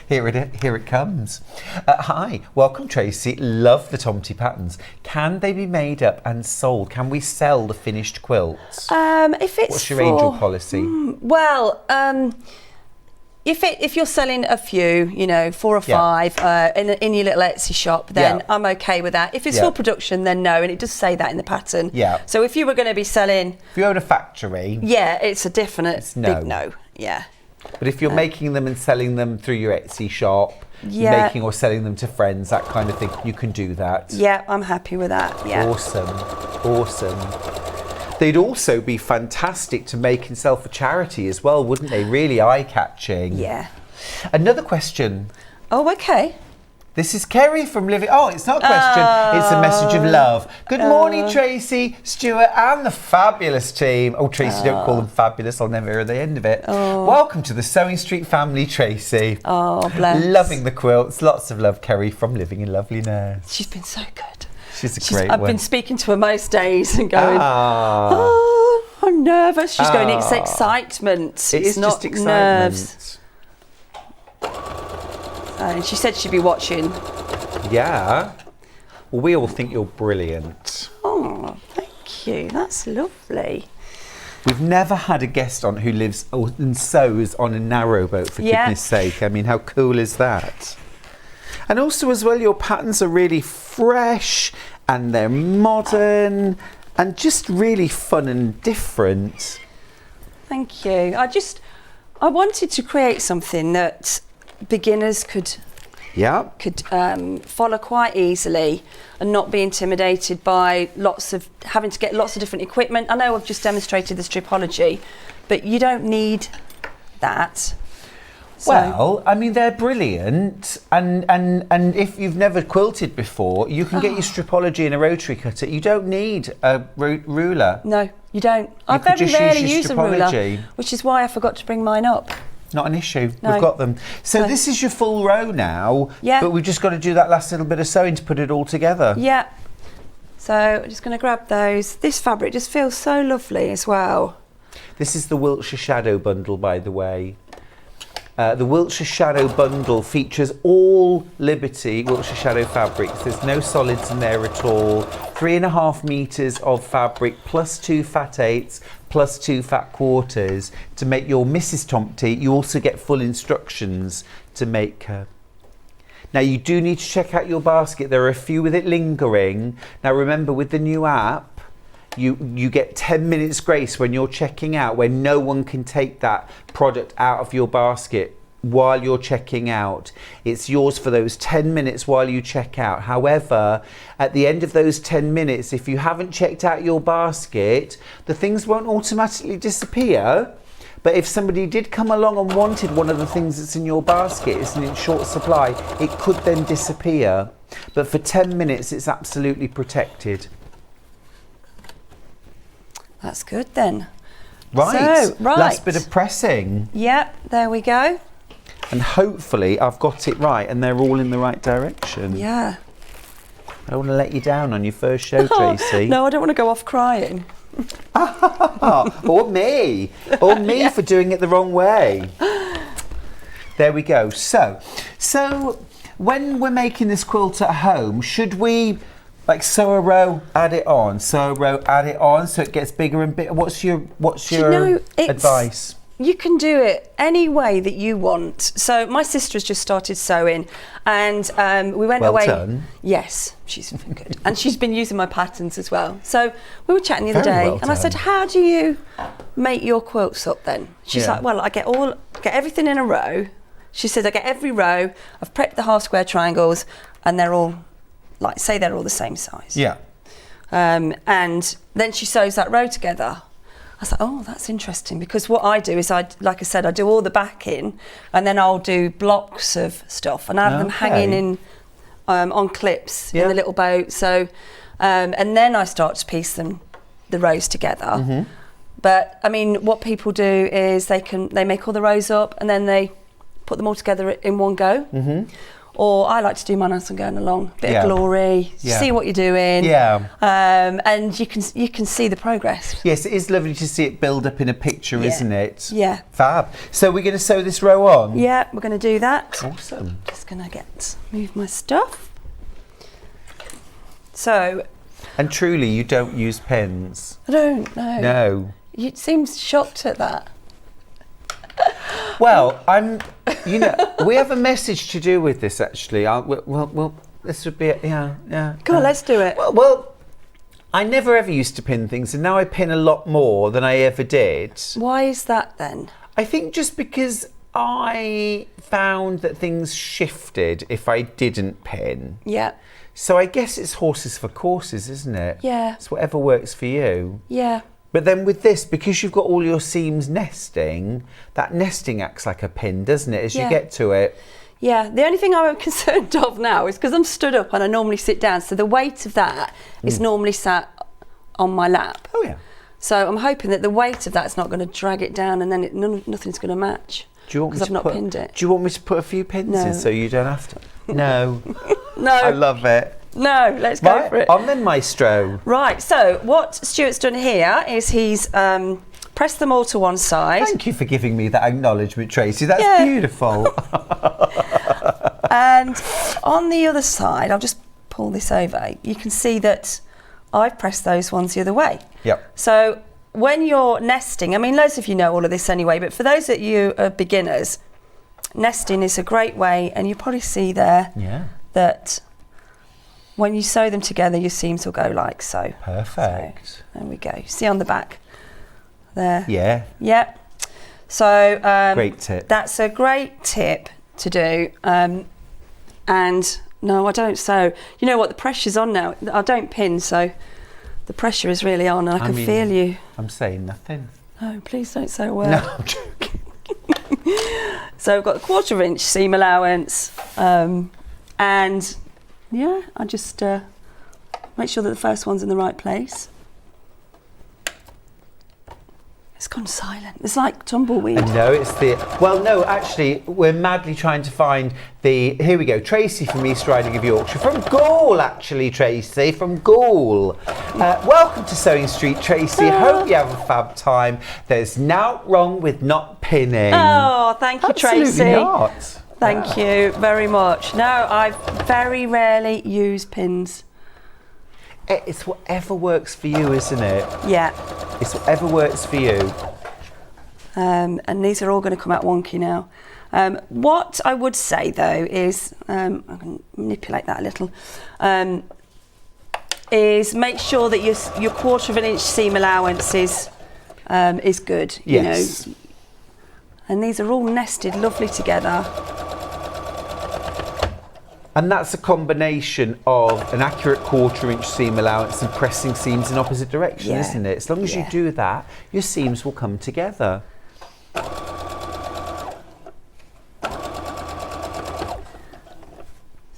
Here it comes. Hi, welcome Tracy. Love the Tomte patterns. Can they be made up and sold? Can we sell the finished quilts? What's your angel policy? If you're selling a few, 4 or 5 in your little Etsy shop, then I'm okay with that. If it's for production, then no, and it does say that in the pattern. Yeah. So if you were going to be selling, if you own a factory, it's a definite big no. Yeah. But if you're making them and selling them through your Etsy shop, making or selling them to friends, that kind of thing, you can do that. Yeah, I'm happy with that. Yeah. Awesome. They'd also be fantastic to make and sell for charity as well, wouldn't they? Really eye-catching. Yeah. Another question. Oh, okay. This is Kerry from Living... Oh, it's not a question, it's a message of love. Good morning, Tracy, Stuart and the fabulous team. Oh, Tracy, don't call them fabulous, I'll never hear the end of it. Welcome to the Sewing Street family, Tracy. Oh, bless. Loving the quilts. Lots of love, Kerry from Living in Loveliness. She's been so good. She's a great one. I've been speaking to her most days and going, oh, I'm nervous. She's going, it's excitement. It's not just excitement. Nerves. And she said she'd be watching. Yeah. Well, we all think you're brilliant. Oh, thank you. That's lovely. We've never had a guest on who lives and sews on a narrowboat, for goodness sake. I mean, how cool is that? And also as well, your patterns are really fresh and they're modern and just really fun and different. Thank you. I wanted to create something that beginners could follow quite easily and not be intimidated by having to get lots of different equipment. I know I've just demonstrated the stripology, but you don't need that. Well, I mean, they're brilliant, and if you've never quilted before, you can get your stripology in a rotary cutter. You don't need a ruler. No, you don't. I very rarely use a ruler, which is why I forgot to bring mine up. Not an issue. No. We've got them. So this is your full row now, but we've just got to do that last little bit of sewing to put it all together. Yeah. So I'm just going to grab those. This fabric just feels so lovely as well. This is the Wiltshire Shadow Bundle, by the way. The Wiltshire Shadow Bundle features all Liberty Wiltshire Shadow fabrics. There's no solids in there at all. 3.5 meters of fabric plus 2 fat 8s plus 2 fat quarters to make your Mrs. Tomte. You also get full instructions to make her. Now you do need to check out your basket. There are a few with it lingering. Now remember, with the new app, you get 10 minutes grace when you're checking out, where no one can take that product out of your basket while you're checking out. It's yours for those 10 minutes while you check out. However, at the end of those 10 minutes, if you haven't checked out your basket, the things won't automatically disappear. But if somebody did come along and wanted one of the things that's in your basket, it's in short supply, it could then disappear. But for 10 minutes, it's absolutely protected. That's good then. Right. So, right. Last bit of pressing. Yep, there we go. And hopefully I've got it right and they're all in the right direction. Yeah. I don't want to let you down on your first show, Tracy. No, I don't want to go off crying. Or me for doing it the wrong way. There we go. So when we're making this quilt at home, should we like sew a row, add it on, sew a row, add it on, so it gets bigger and bigger? What's your advice? you can do it any way that you want. So my sister has just started sewing, and we went Well away. done. Yes, she's good, and she's been using my patterns as well. So we were chatting the other Very day, well and I said, done. "How do you make your quilts up then?" She's Yeah. like, "Well, I get everything in a row." She said, "I get every row. I've prepped the half square triangles, and they're all they're all the same size." Yeah. And then she sews that row together. I was like, oh, that's interesting, because what I do is, like I said, I do all the backing, and then I'll do blocks of stuff, and I have them hanging in on clips in the little boat. So, and then I start to piece the rows together. But I mean, what people do is they make all the rows up, and then they put them all together in one go. Or I like to do mine as I'm going along. Bit of glory, see what you're doing. Yeah. And you can see the progress. Yes, it is lovely to see it build up in a picture, isn't it? Yeah. Fab. So we're going to sew this row on? Yeah, we're going to do that. Awesome. Just going to move my stuff. So. And truly, you don't use pins? I don't know. No. You seem shocked at that. Well, we have a message to do with this, actually. Well, this would be it. Yeah. Go on, let's do it. Well, I never ever used to pin things, and now I pin a lot more than I ever did. Why is that then? I think just because I found that things shifted if I didn't pin. Yeah. So I guess it's horses for courses, isn't it? Yeah. It's whatever works for you. Yeah. But then with this, because you've got all your seams nesting, that nesting acts like a pin, doesn't it, as you get to it? Yeah, the only thing I'm concerned of now is because I'm stood up and I normally sit down, so the weight of that is normally sat on my lap. Oh, yeah. So I'm hoping that the weight of that's not going to drag it down, and then nothing's going to match. Do you want me because to I've not pinned it. Do you want me to put a few pins in so you don't have to? No. No. I love it. No, let's go for it. On then, maestro. Right, so what Stuart's done here is he's pressed them all to one side. Thank you for giving me that acknowledgement, Tracy. That's beautiful. And on the other side, I'll just pull this over. You can see that I've pressed those ones the other way. Yep. So when you're nesting, I mean, loads of you know all of this anyway, but for those that you are beginners, nesting is a great way, and you probably see there that when you sew them together, your seams will go like so. Perfect. So, there we go. See on the back there? Yeah. Yep. So great tip. That's a great tip to do. And no, I don't sew. You know what? The pressure's on now. I don't pin, so the pressure is really on, and I can feel you. I'm saying nothing. No, please don't sew a word. No, I'm joking. So I've got a 1/4 inch seam allowance, and yeah, I just make sure that the first one's in the right place. It's gone silent. It's like tumbleweed. No, it's well, no, actually, we're madly trying to find here we go, Tracy from East Riding of Yorkshire, from Gaul, actually, Tracy, from Gaul. Welcome to Sewing Street, Tracy. Hope you have a fab time. There's nought wrong with not pinning. Oh, thank you, Tracy. Absolutely not. Thank you very much. No, I very rarely use pins. It's whatever works for you, isn't it? Yeah. It's whatever works for you. And these are all going to come out wonky now. What I would say though is, I can manipulate that a little, is make sure that your 1/4 inch seam allowance is good. Yes. You know. And these are all nested lovely together. And that's a combination of an accurate 1/4 inch seam allowance and pressing seams in opposite direction, isn't it? As long as you do that, your seams will come together.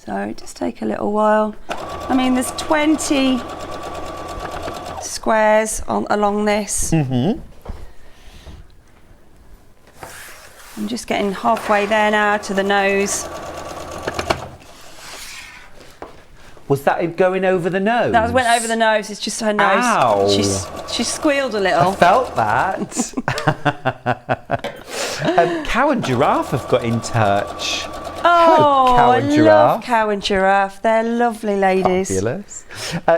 So just take a little while. I mean, there's 20 squares along this. Mm-hmm. I'm just getting halfway there now to the nose. Was that going over the nose? That went over the nose. It's just her nose. Ow. She squealed a little. I felt that. Cow and Giraffe have got in touch. Oh, Cow I and love Giraffe. Cow and Giraffe. They're lovely ladies. Fabulous.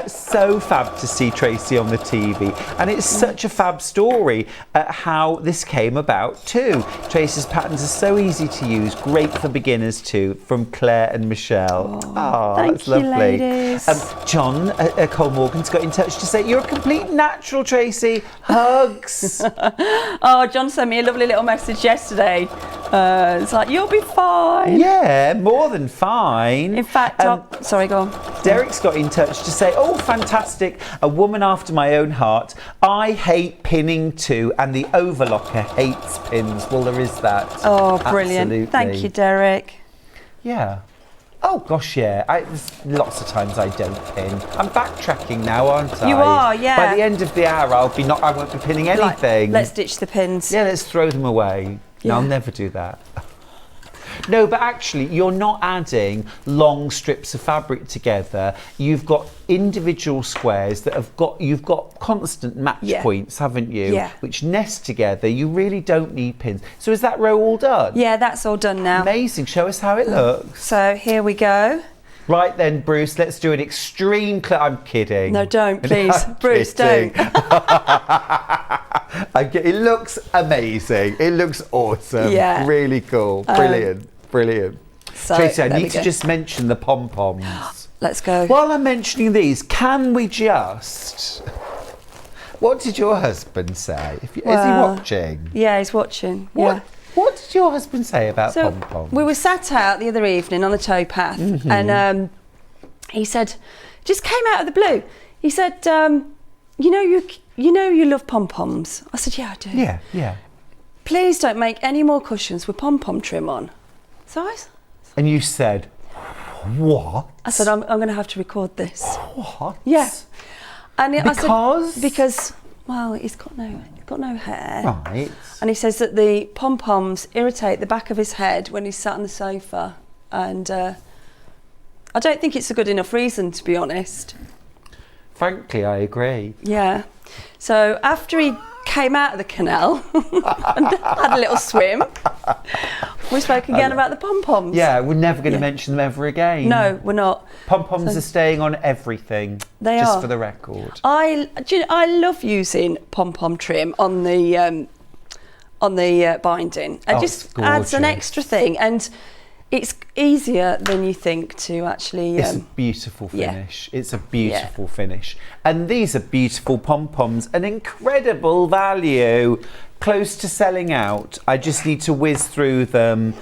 So fab to see Tracy on the TV, and it's such a fab story how this came about too. Tracy's patterns are so easy to use, great for beginners too, from Claire and Michelle. Oh, thank that's you, lovely. ladies. John Cole Morgan's got in touch to say, you're a complete natural, Tracy. Hugs. Oh, John sent me a lovely little message yesterday. It's like, you'll be fine. Yeah, more than fine. In fact, sorry, go on. Derek's got in touch to say, oh, fantastic, a woman after my own heart. I hate pinning too, and the overlocker hates pins. Well, there is that. Oh, brilliant. Absolutely. Thank you, Derek. Yeah. Oh, gosh, yeah. There's lots of times I don't pin. I'm backtracking now, aren't I? You are, yeah. By the end of the hour, I won't be pinning anything. Let's ditch the pins. Yeah, let's throw them away. Yeah. No, I'll never do that. No, but actually, you're not adding long strips of fabric together. You've got individual squares that you've got constant match points, haven't you? Yeah. Which nest together. You really don't need pins. So is that row all done? Yeah, that's all done now. Amazing. Show us how it looks. So here we go. Right then, Bruce, let's do an extreme... I'm kidding. No, don't, please. I'm Bruce, kidding. don't. It looks amazing. It looks awesome. Yeah. Really cool. Brilliant. Brilliant. So, Tracy, I there we need to go. just mention the pom-poms. Let's go. While I'm mentioning these, can we just... What did your husband say? Is he watching? Yeah, he's watching. What? Yeah. What did your husband say about So pom-poms? we were sat out the other evening on the towpath, and he said, just came out of the blue. He said, you know you love pom-poms. I said, yeah, I do. Yeah, yeah. Please don't make any more cushions with pom-pom trim on. So And you said, what? I said, I'm going to have to record this. What? Yeah. And Because? Because, well, he's got no hair. Right. And he says that the pom-poms irritate the back of his head when he's sat on the sofa. And I don't think it's a good enough reason, to be honest. Frankly, I agree. Yeah. So after he came out of the canal and had a little swim, we spoke again about the pom-poms. Yeah, we're never going to mention them ever again. No, we're not. Pom-poms are staying on everything. They just are. for the record. I love using pom-pom trim on the binding. It just adds an extra thing, and it's easier than you think to actually. It's a beautiful finish. Yeah. It's a beautiful finish, and these are beautiful pom-poms, an incredible value, close to selling out. I just need to whiz through them.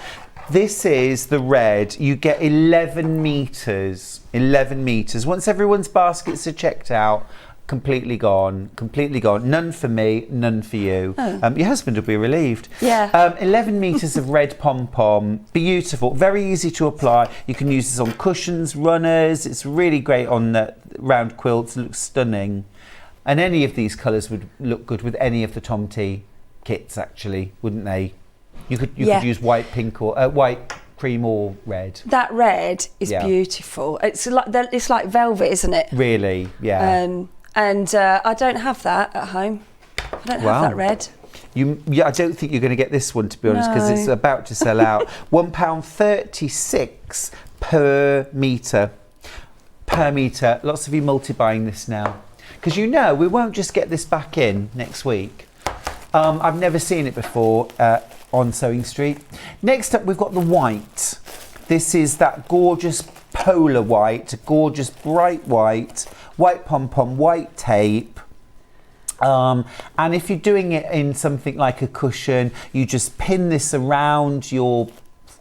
This is the red. You get 11 meters. 11 meters. Once everyone's baskets are checked out, completely gone. Completely gone. None for me, none for you. Oh. Your husband will be relieved. Yeah. 11 meters of red pom-pom. Beautiful. Very easy to apply. You can use this on cushions, runners. It's really great on round quilts. It looks stunning. And any of these colours would look good with any of the Tomte kits, actually, wouldn't they? You could use white, pink, or white, cream, or red. That red is beautiful. It's like velvet, isn't it? Really, yeah. And I don't have that at home. I don't have that red. I don't think you're going to get this one, to be honest, because it's about to sell out. £1.36 per metre. Per metre. Lots of you multi-buying this now. Because we won't just get this back in next week. I've never seen it before on Sewing Street. Next up, we've got the white. This is that gorgeous polar white, gorgeous bright white pom-pom, white tape. And if you're doing it in something like a cushion, you just pin this around your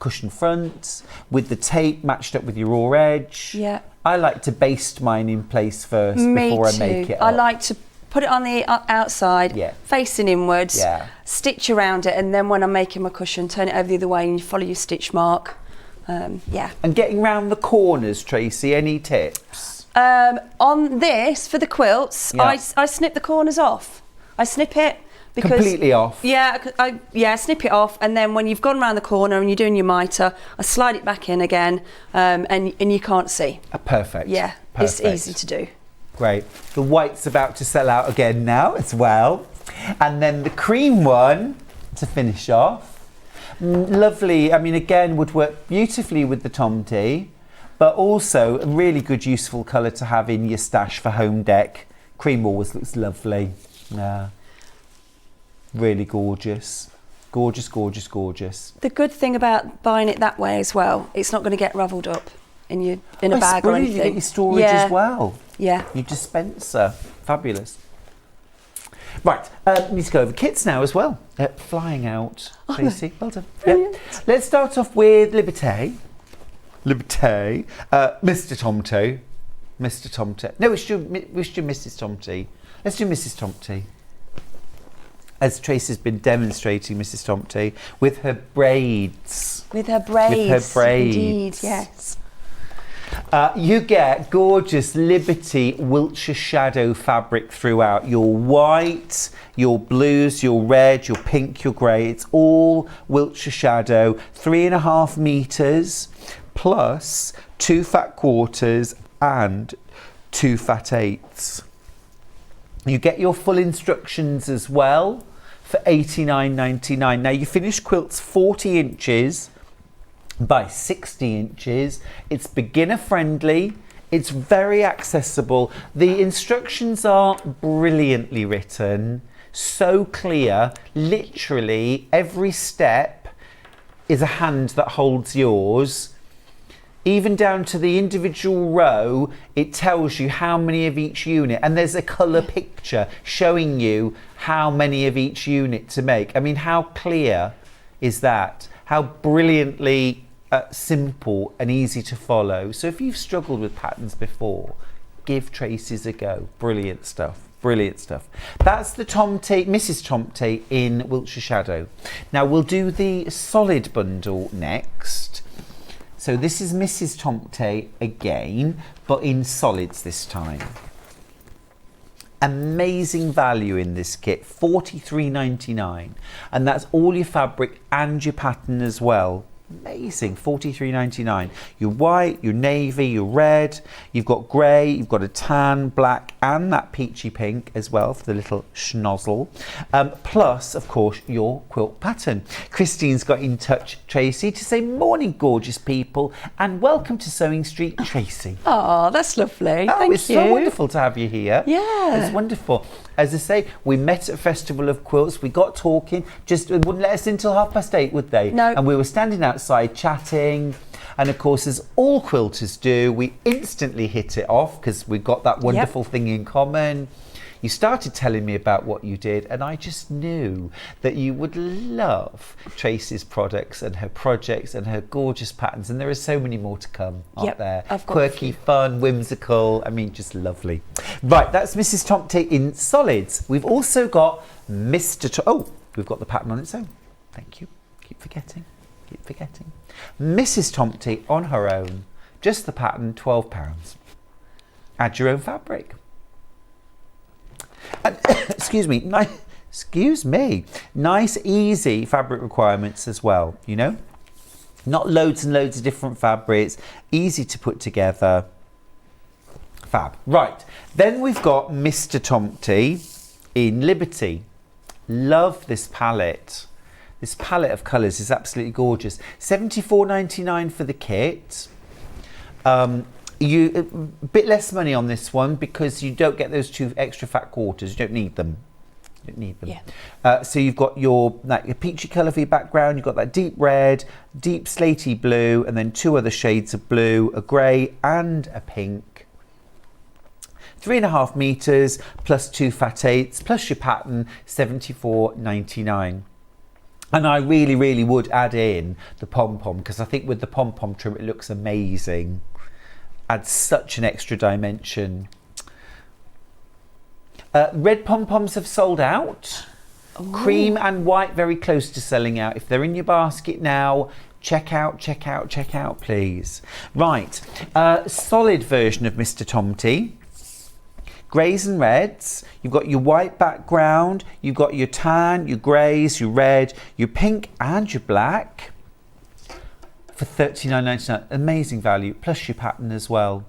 cushion front with the tape matched up with your raw edge. Yeah. I like to baste mine in place first before I make it up. I like to put it on the outside, facing inwards, stitch around it, and then when I'm making my cushion, turn it over the other way and you follow your stitch mark. And getting round the corners, Tracy, any tips? On this, for the quilts, I snip the corners off. I snip it. Because, completely off? Yeah, snip it off, and then when you've gone around the corner and you're doing your mitre, I slide it back in again, and you can't see. Perfect. Yeah, perfect. It's easy to do. Great. The white's about to sell out again now as well. And then the cream one to finish off. Lovely. I mean, again, would work beautifully with the Tomte, but also a really good, useful colour to have in your stash for home dec. Cream always looks lovely. Yeah. Really gorgeous. Gorgeous, gorgeous, gorgeous. The good thing about buying it that way as well, it's not going to get ravelled up in a bag or anything. You get your storage as well. Yeah. Your dispenser. Fabulous. Right, need to go over kits now as well. Flying out, Tracy. Well done. Yep. Let's start off with Liberté. Mr. Tomte. Mr. Tomte. No, we should do Mrs. Tomte. Let's do Mrs. Tomte. As Tracy's been demonstrating Mrs. Tomte with her braids. With her braids. With her braids. Indeed, yes. You get gorgeous Liberty Wiltshire Shadow fabric throughout. Your white, your blues, your red, your pink, your grey. It's all Wiltshire Shadow. 3.5 metres plus 2 fat quarters and 2 fat eighths. You get your full instructions as well for $89.99. Now you finish quilts 40 inches by 60 inches. It's beginner friendly. It's very accessible. The instructions are brilliantly written, so clear. Literally every step is a hand that holds yours. Even down to the individual row, it tells you how many of each unit, and there's a colour picture showing you how many of each unit to make. I mean, how clear is that? How brilliantly simple and easy to follow. So if you've struggled with patterns before, give Tracy's a go. Brilliant stuff. Brilliant stuff. That's the Tomte, Mrs. Tomte in Wiltshire Shadow. Now we'll do the solid bundle next. So this is Mrs. Tomte again, but in solids this time. Amazing value in this kit, $43.99, and that's all your fabric and your pattern as well. Amazing, $43.99. Your white, your navy, your red, you've got grey, you've got a tan, black, and that peachy pink as well for the little schnozzle. Plus, of course, your quilt pattern. Christine's got in touch, Tracy, to say, morning, gorgeous people, and welcome to Sewing Street, Tracy. Oh, that's lovely. Oh, Thank it's you. so wonderful to have you here. Yeah. It's wonderful. As I say, we met at Festival of Quilts. We got talking. Just it wouldn't let us in till 8:30, would they? No. And we were standing outside chatting. And of course, as all quilters do, we instantly hit it off because we've got that wonderful thing in common. You started telling me about what you did, and I just knew that you would love Tracy's products and her projects and her gorgeous patterns. And there are so many more to come, aren't there? I've got Quirky, fun, whimsical. I mean, just lovely. Right, that's Mrs. Tomte in solids. We've also got Oh, we've got the pattern on its own. Thank you. Keep forgetting. Mrs. Tomte on her own. Just the pattern, £12. Add your own fabric. And, excuse me, nice easy fabric requirements as well, you know, not loads and loads of different fabrics, easy to put together. Fab. Right, then we've got Mr. Tomte in Liberty. Love this palette. This palette of colours is absolutely gorgeous. $74.99 for the kit. A bit less money on this one because you don't get those 2 extra fat quarters. You don't need them. Yeah. So you've got your peachy colour for your background. You've got that deep red, deep slaty blue, and then 2 other shades of blue, a grey and a pink. 3.5 metres plus 2 fat eighths plus your pattern, $74.99. And I really, really would add in the pom-pom because I think with the pom-pom trim it looks amazing. Adds such an extra dimension. Red pom-poms have sold out. Ooh. Cream and white very close to selling out. If they're in your basket now, check out, please. Right, solid version of Mr. Tomte. Greys and reds. You've got your white background. You've got your tan, your greys, your red, your pink and your black. For $39.99, amazing value, plus your pattern as well.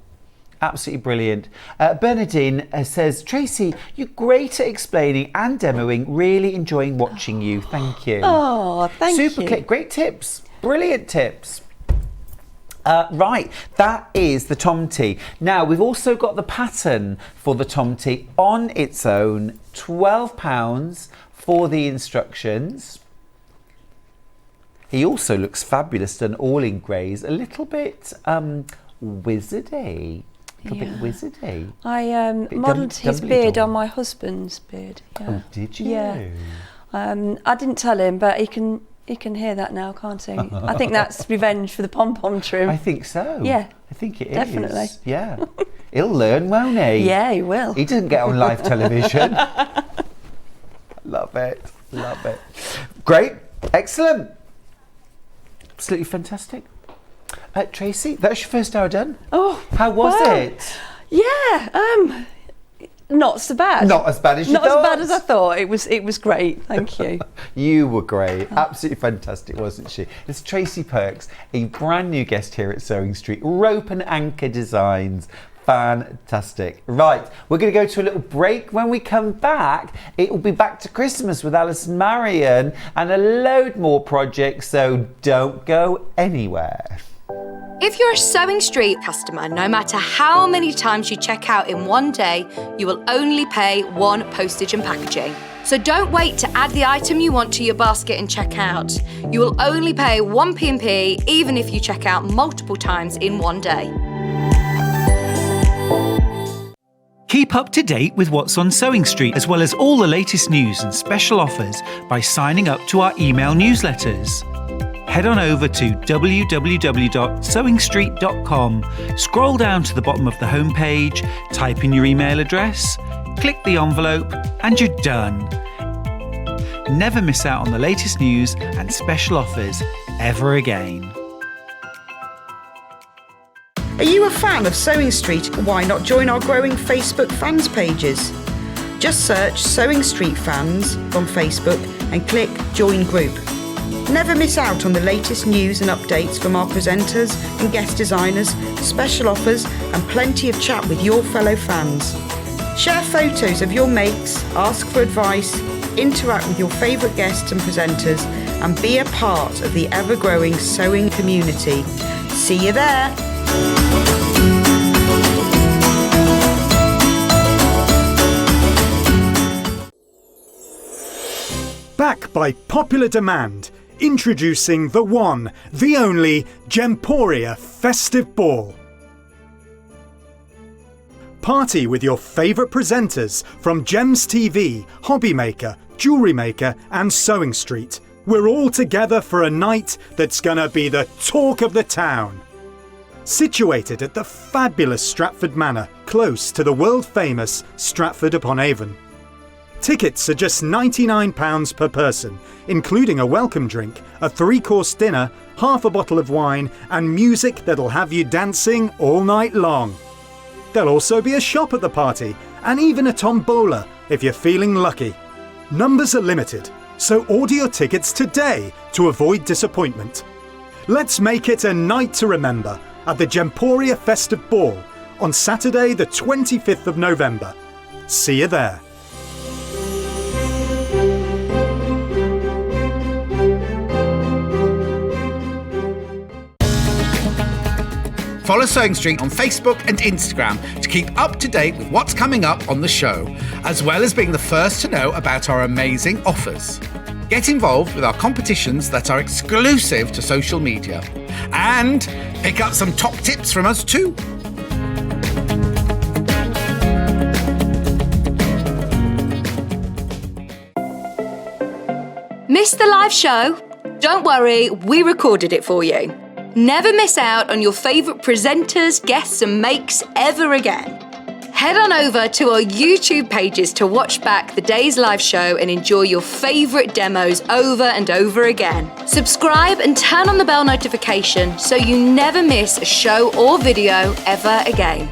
Absolutely brilliant. Bernadine says, Tracy, you're great at explaining and demoing. Really enjoying watching you. Thank you. Oh, thank you. Super clip. Great tips. Brilliant tips. Right, that is the Tomte. Now, we've also got the pattern for the Tomte on its own. £12 for the instructions. He also looks fabulous, done all in greys. A little bit wizardy. A little bit wizardy. I modelled his beard on my husband's beard. Yeah. Oh, did you? Yeah. I didn't tell him, but he can hear that now, can't he? I think that's revenge for the pom-pom trim. I think so. Yeah. I think it is. Definitely. Yeah. He'll learn, won't he? Yeah, he will. He doesn't get on live television. Love it. Love it. Great. Excellent. Absolutely fantastic. Tracy, that's your first hour done. Oh, how was wow. it? Yeah, not so bad. Not as bad as you Not thought. as bad as I thought. It was great. Thank you. You were great. Absolutely fantastic, wasn't she? It's Tracy Perks, a brand new guest here at Sewing Street. Rope and Anchor Designs. Fantastic. Right, we're going to go to a little break. When we come back, it will be back to Christmas with Allison, Maryon, and a load more projects, so don't go anywhere. If you're a Sewing Street customer, no matter how many times you check out in one day, you will only pay one postage and packaging. So don't wait to add the item you want to your basket and check out. You will only pay one P&P even if you check out multiple times in one day. Keep up to date with what's on Sewing Street, as well as all the latest news and special offers by signing up to our email newsletters. Head on over to www.sewingstreet.com, scroll down to the bottom of the homepage, type in your email address, click the envelope, and you're done. Never miss out on the latest news and special offers ever again. Are you a fan of Sewing Street? Why not join our growing Facebook fans pages? Just search Sewing Street Fans on Facebook and click Join Group. Never miss out on the latest news and updates from our presenters and guest designers, special offers and plenty of chat with your fellow fans. Share photos of your makes, ask for advice, interact with your favourite guests and presenters and be a part of the ever-growing sewing community. See you there! Back by popular demand, introducing the one, the only Gemporia Festive Ball. Party with your favourite presenters from Gems TV, Hobby Maker, Jewellery Maker and Sewing Street. We're all together for a night that's gonna be the talk of the town. Situated at the fabulous Stratford Manor, close to the world-famous Stratford-upon-Avon. Tickets are just £99 per person, including a welcome drink, a 3-course dinner, half a bottle of wine and music that'll have you dancing all night long. There'll also be a shop at the party and even a tombola if you're feeling lucky. Numbers are limited, so order your tickets today to avoid disappointment. Let's make it a night to remember at the Gemporia Festive Ball on Saturday the 25th of November. See you there. Follow Sewing Street on Facebook and Instagram to keep up to date with what's coming up on the show, as well as being the first to know about our amazing offers. Get involved with our competitions that are exclusive to social media. And pick up some top tips from us too. Missed the live show? Don't worry, we recorded it for you. Never miss out on your favourite presenters, guests and makes ever again. Head on over to our YouTube pages to watch back the day's live show and enjoy your favourite demos over and over again. Subscribe and turn on the bell notification so you never miss a show or video ever again.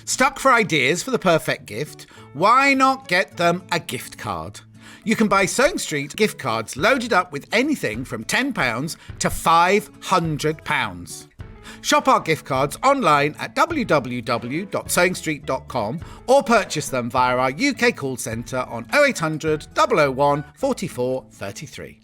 Stuck for ideas for the perfect gift? Why not get them a gift card? You can buy Sewing Street gift cards loaded up with anything from £10 to £500. Shop our gift cards online at www.sewingstreet.com or purchase them via our UK call centre on 0800 001 44 33.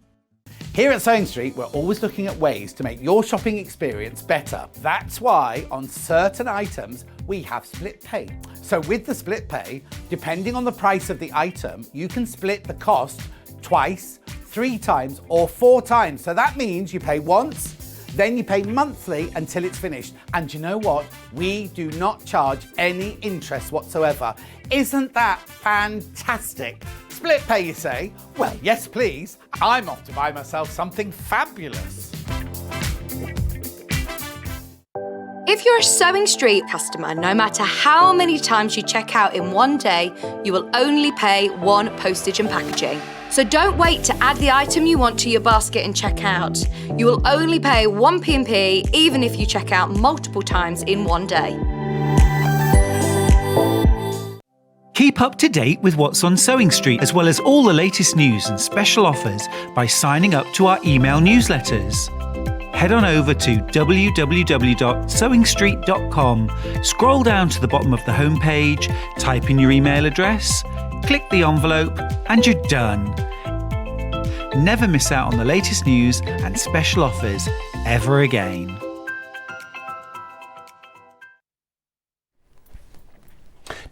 Here at Sewing Street, we're always looking at ways to make your shopping experience better. That's why on certain items, we have split pay. So with the split pay, depending on the price of the item, you can split the cost twice, 3 times or 4 times. So that means you pay once, then you pay monthly until it's finished. And you know what? We do not charge any interest whatsoever. Isn't that fantastic? Split pay, you say? Well, yes, please. I'm off to buy myself something fabulous. If you're a Sewing Street customer, no matter how many times you check out in one day, you will only pay 1 postage and packaging. So don't wait to add the item you want to your basket and check out. You will only pay 1 P&P even if you check out multiple times in one day. Keep up to date with what's on Sewing Street, as well as all the latest news and special offers by signing up to our email newsletters. Head on over to www.sewingstreet.com, scroll down to the bottom of the homepage, type in your email address, click the envelope, and you're done. Never miss out on the latest news and special offers ever again.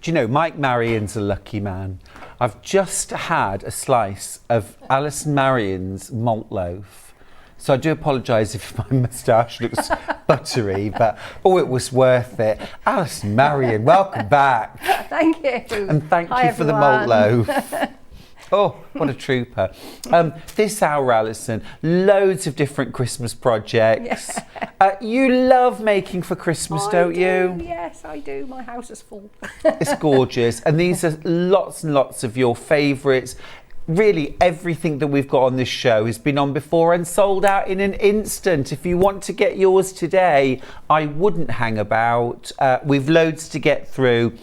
Do you know, Mike Maryon's a lucky man. I've just had a slice of Allison Maryon's malt loaf. So I do apologise if my moustache looks buttery, but it was worth it. Allison Maryon, welcome back. Thank you. And thank you for the malt loaf. Oh, what a trooper. This hour, Alison, loads of different Christmas projects. Yeah. You love making for Christmas, don't you? Yes, I do. My house is full. It's gorgeous. And these are lots and lots of your favourites. Really, everything that we've got on this show has been on before and sold out in an instant. If you want to get yours today, I wouldn't hang about. We've loads to get through.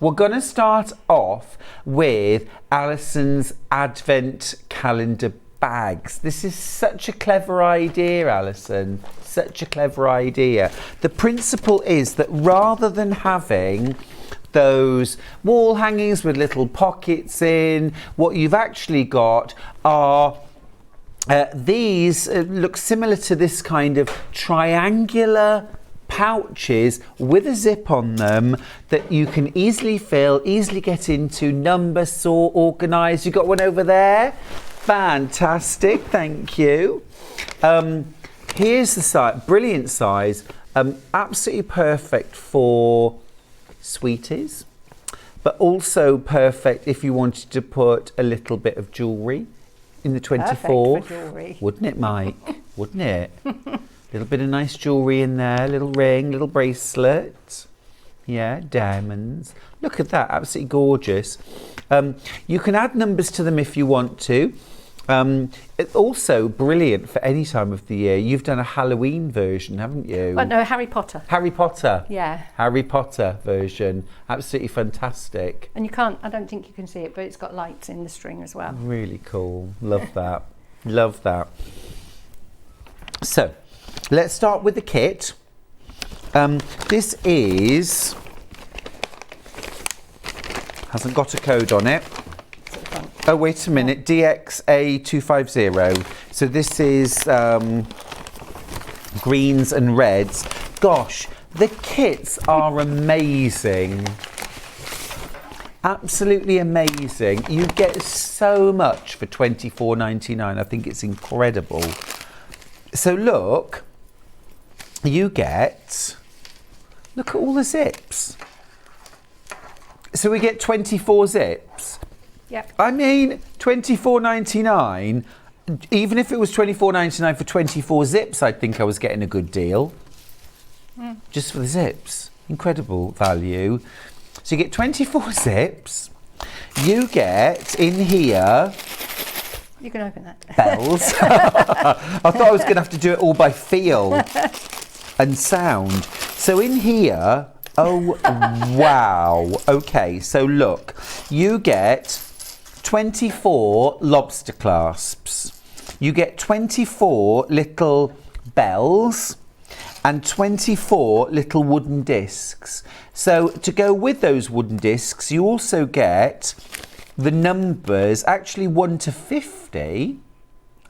We're going to start off with Alison's Advent calendar bags. This is such a clever idea, Allison. Such a clever idea. The principle is that rather than having those wall hangings with little pockets in, what you've actually got are these look similar to this kind of triangular pouches with a zip on them that you can easily fill, easily get into, number, sort, organise. You got one over there? Fantastic, thank you. Here's the size, brilliant size, absolutely perfect for sweeties, but also perfect if you wanted to put a little bit of jewellery in the 24. Wouldn't it, Mike? Wouldn't it? Little bit of nice jewellery in there, little ring, little bracelet. Yeah, diamonds. Look at that, absolutely gorgeous. You can add numbers to them if you want to. It's also brilliant for any time of the year. You've done a Halloween version, haven't you? Well, no, Harry Potter. Harry Potter. Yeah. Harry Potter version. Absolutely fantastic. And you can't, I don't think you can see it, but it's got lights in the string as well. Really cool. Love that. Love that. So, let's start with the kit. This is, hasn't got a code on it. Oh, wait a minute, DXA250. So this is greens and reds. Gosh, the kits are amazing. Absolutely amazing. You get so much for $24.99. I think it's incredible. So look, you get, look at all the zips. So we get 24 zips. Yep. I mean, $24.99, even if it was $24.99 for 24 zips, I'd think I was getting a good deal. Just for the zips. Incredible value. So you get 24 zips. You get in here... You can open that. Bells. I thought I was going to have to do it all by feel and sound. So in here... Oh, wow. Okay, so look. You get 24 lobster clasps. You get 24 little bells and 24 little wooden discs. So to go with those wooden discs, you also get the numbers, actually 1 to 50.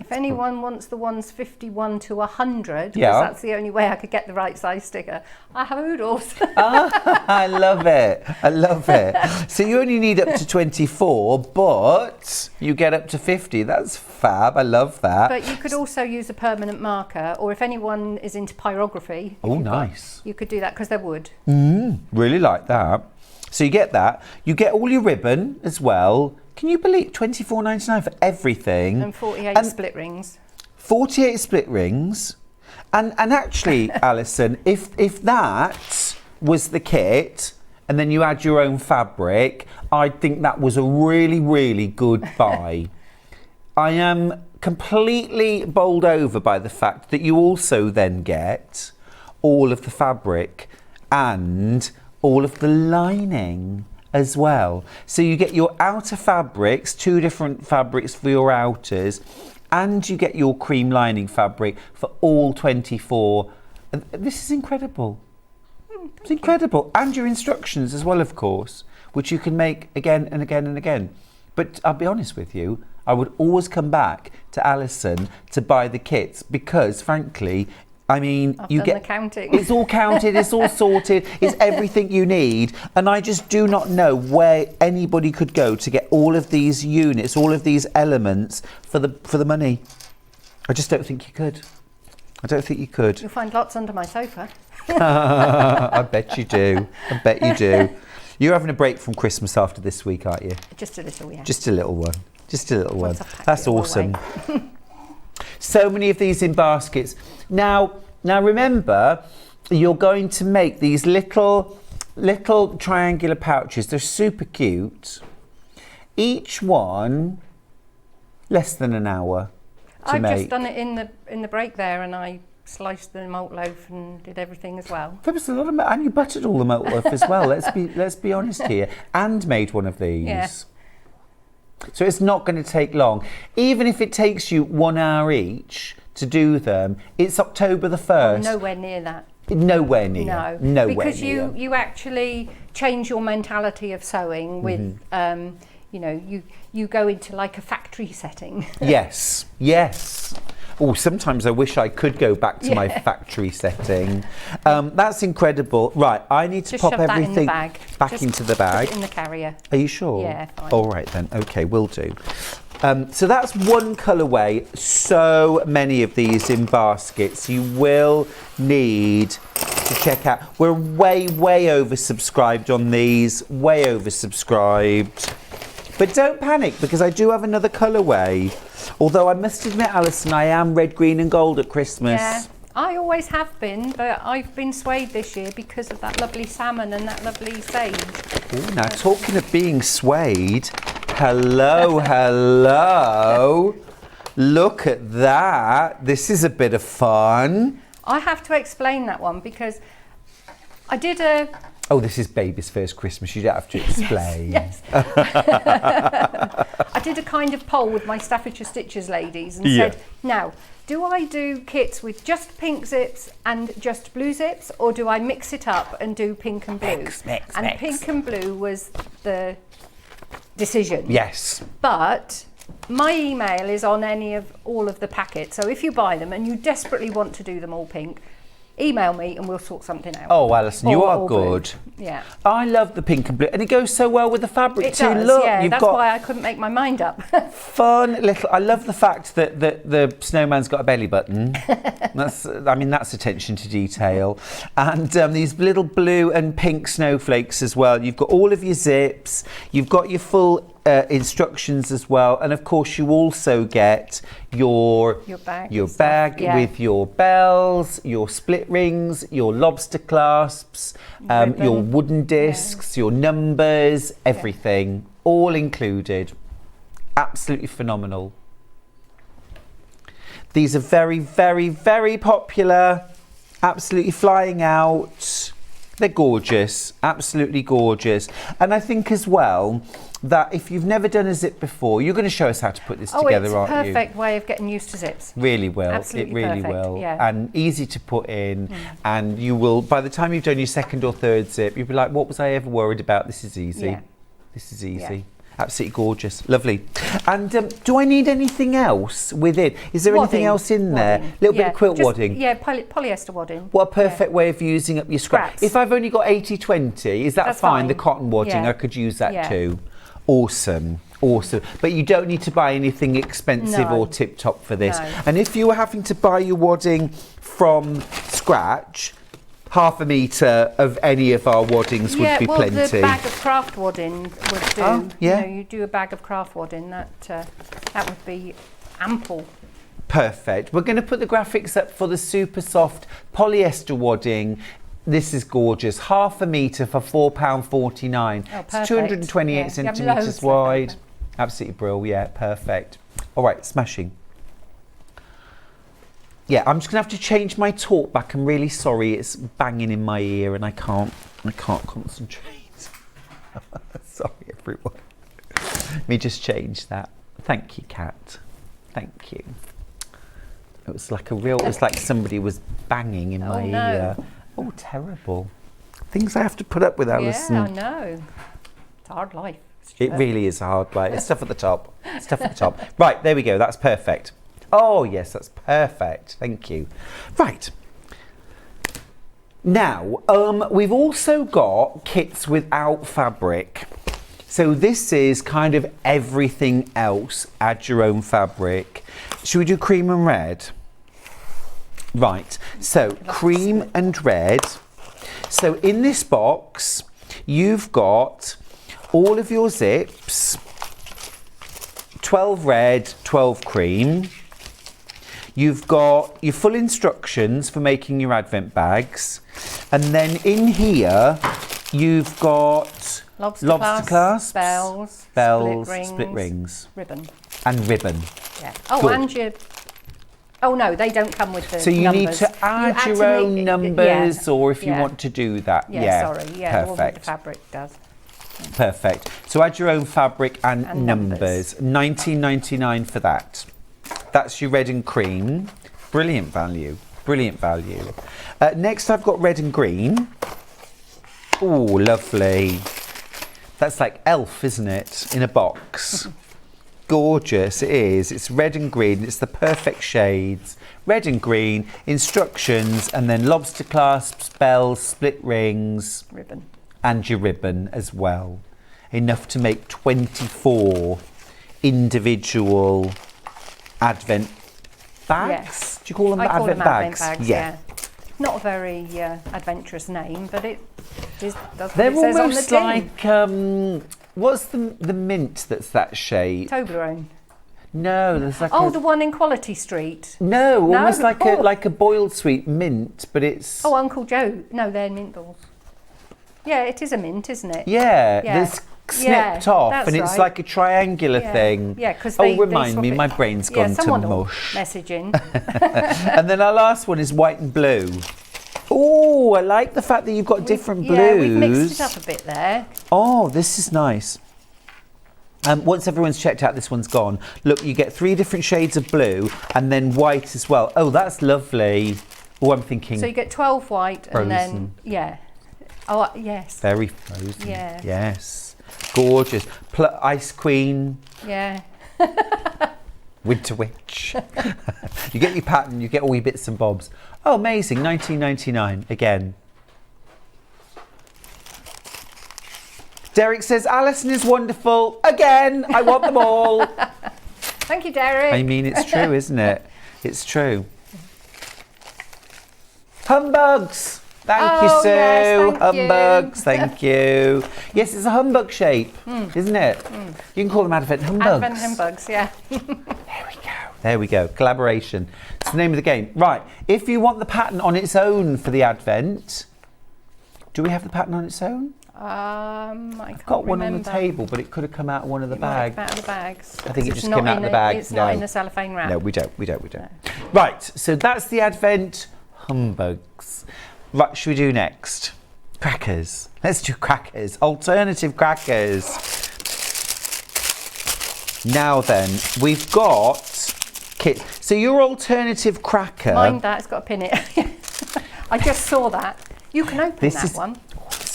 If anyone wants the ones 51 to 100, because Yeah. that's the only way I could get the right size sticker, I have oodles. I love it. I love it. So you only need up to 24, but you get up to 50. That's fab. I love that. But you could also use a permanent marker, or if anyone is into pyrography, Oh, nice. you could do that because they're wood. Really like that. So you get that. You get all your ribbon as well. Can you believe £24.99 for everything? And 48 split rings. 48 split rings. And actually, Alison, if that was the kit and then you add your own fabric, I think that was a really, really good buy. I am completely bowled over by the fact that you also then get all of the fabric and all of the lining as well. So you get your outer fabrics, 2 different fabrics for your outers, and you get your cream lining fabric for all 24. And this is incredible. It's incredible. And your instructions as well, of course, which you can make again and again and again. But I'll be honest with you, I would always come back to Allison to buy the kits because, frankly, I mean, I've you done get the counting. It's all counted, it's all sorted, it's everything you need, and I just do not know where anybody could go to get all of these units, all of these elements for the money. I just don't think you could. I don't think you could. You'll find lots under my sofa. I bet you do. I bet you do. You're having a break from Christmas after this week, aren't you? Just a little, yeah. Just a little one. Just a little one. Once I've packed That's it all awesome. away. So many of these in baskets. Now remember, you're going to make these little triangular pouches. They're super cute. Each one less than an hour to I've make. just done it in the break there, and I sliced the malt loaf and did everything as well. There was a lot of and you buttered all the malt loaf as well. Let's be honest here. And made one of these. Yeah. So it's not going to take long. Even if it takes you 1 hour each to do them, it's October the 1st. Nowhere near that. Nowhere near. No, Nowhere because near. you actually change your mentality of sewing with, you know, you go into like a factory setting. Yes. Oh, sometimes I wish I could go back to my factory setting. That's incredible. Right, I need to Just pop shove that in the everything bag. back Just into the put bag. it in the carrier. Are you sure? Yeah, fine. All right then. Okay, will do. So that's one colourway. So many of these in baskets. You will need to check out. We're way oversubscribed on these. Way oversubscribed. But don't panic because I do have another colourway. Although I must admit, Alison, I am red, green and gold at Christmas. Yeah, I always have been, but I've been swayed this year because of that lovely salmon and that lovely sage. Ooh, now, talking of being swayed, hello. Look at that. This is a bit of fun. I have to explain that one because I did a... Oh, this is baby's first Christmas. You don't have to explain. Yes. I did a kind of poll with my Staffordshire Stitches ladies and said, now, do I do kits with just pink zips and just blue zips, or do I mix it up and do pink and blue? Mix. Pink and blue was the decision. Yes. But my email is on all of the packets, so if you buy them and you desperately want to do them all pink, email me and we'll sort something out. Oh, Alison, you are or blue. good. Yeah. I love the pink and blue, and it goes so well with the fabric It too. does, Look, yeah. you've That's got why I couldn't make my mind up. fun little. I love the fact that the snowman's got a belly button. That's attention to detail, and these little blue and pink snowflakes as well. You've got all of your zips. You've got your full instructions as well, and of course you also get your bag yeah, with your bells, your split rings, your lobster clasps, your wooden discs, your numbers, everything, all included. Absolutely phenomenal. These are very popular, absolutely flying out. They're gorgeous, absolutely gorgeous. And I think as well that if you've never done a zip before, you're going to show us how to put this together, aren't you? It's a perfect way of getting used to zips. Really will. Absolutely it really perfect, will. yeah. And easy to put in. And you will, by the time you've done your second or third zip, you'll be like, what was I ever worried about? This is easy. Yeah. This is easy. Yeah. Absolutely gorgeous. Lovely. And do I need anything else with it? Is there anything else in there? A little bit of quilt wadding? Yeah, polyester wadding. What a perfect way of using up your scraps. If I've only got 80-20, is that That's fine? The fine. cotton wadding, Yeah. I could use that Yeah. too. Awesome. Awesome. But you don't need to buy anything expensive No. or tip-top for this. No. And if you were having to buy your wadding from scratch, 1/2 metre of any of our waddings would be plenty. The bag of craft wadding would do. Oh, yeah. You do a bag of craft wadding, that would be ample. Perfect. We're going to put the graphics up for the super soft polyester wadding. This is gorgeous. 1/2 metre for £4.49. Oh, It's perfect. 228 Yeah. You have centimetres loads wide. left over. Absolutely brilliant. Yeah, perfect. All right, smashing. Yeah, I'm just gonna have to change my talk back. I'm really sorry. It's banging in my ear, and I can't concentrate. Sorry, everyone. Let me just change that. Thank you, Kat. Thank you. It was like somebody was banging in my ear. Oh, terrible. Things I have to put up with, Allison. Yeah, I know. It's a hard life. It really is a hard life. It's stuff at the top. Stuff at the top. Right, there we go. That's perfect. Oh, yes, that's perfect. Thank you. Right. Now, we've also got kits without fabric. So this is kind of everything else. Add your own fabric. Should we do cream and red? Right. So cream and red. So in this box, you've got all of your zips, 12 red, 12 cream. You've got your full instructions for making your advent bags. And then in here, you've got lobster clasps, bells, split rings, ribbon. And ribbon. Yeah. Oh, Good. and your... Oh, no, they don't come with the So you numbers. need to add your own numbers, or if you want to do that. Yeah, sorry. Yeah, the one with the perfect. fabric does. Perfect. So add your own fabric and numbers. £19.99 for that. That's your red and cream. Brilliant value. Brilliant value. Next I've got red and green. Oh, lovely. That's like Elf, isn't it? In a box. Gorgeous, it is. It's red and green. It's the perfect shades. Red and green, instructions, and then lobster clasps, bells, split rings. Ribbon. And your ribbon as well. Enough to make 24 individual advent bags. Yes. Do you call them I call advent them bags? Advent bags, yeah. Not a very adventurous name, but it does what They're it says on the almost tin. like what's the mint that's that shape? Toblerone. No, there's like the one in Quality Street. no, almost like Oh. a boiled sweet mint, but it's Oh, Uncle Joe. No, they're mint balls. Yeah, it is a mint, isn't it? yeah, Yeah. that's snipped Yeah, off, that's and it's right. like a triangular Yeah. thing. Yeah, because oh, remind me, my brain's gone to someone will mush. message in. And then our last one is white and blue. Oh, I like the fact that you've got different blues. Yeah, we've mixed it up a bit there. Oh, this is nice. Once everyone's checked out, this one's gone. Look, you get 3 different shades of blue and then white as well. Oh, that's lovely. Oh, I'm thinking So you get 12 white and then, frozen. Oh, yes. Very frozen. Yeah. Yes. Gorgeous. Ice Queen. Yeah. Winter Witch. You get your pattern, you get all your bits and bobs. Oh, amazing. £19.99 again. Derek says, Allison is wonderful. Again, I want them all. Thank you, Derek. I mean, it's true, isn't it? It's true. Humbugs. Thank you, Sue. Yes, thank Humbugs. you. Thank you. Yes, it's a humbug shape, isn't it? You can call them Advent Humbugs. Advent Humbugs, yeah. There we go. There we go. Collaboration. It's the name of the game. Right. If you want the pattern on its own for the Advent, do we have the pattern on its own? I I've got one on the table, but it could have come out of one of the bags. Out of the bags. I think it It's just not came out of the bag. It's not in the cellophane wrap. No, we don't. Right. So that's the Advent Humbugs. Right. Should we do next? Crackers. Let's do crackers. Alternative crackers. Now then, we've got kit. So your alternative cracker. Mind that, it's got a pin in it. I just saw that. You can open one.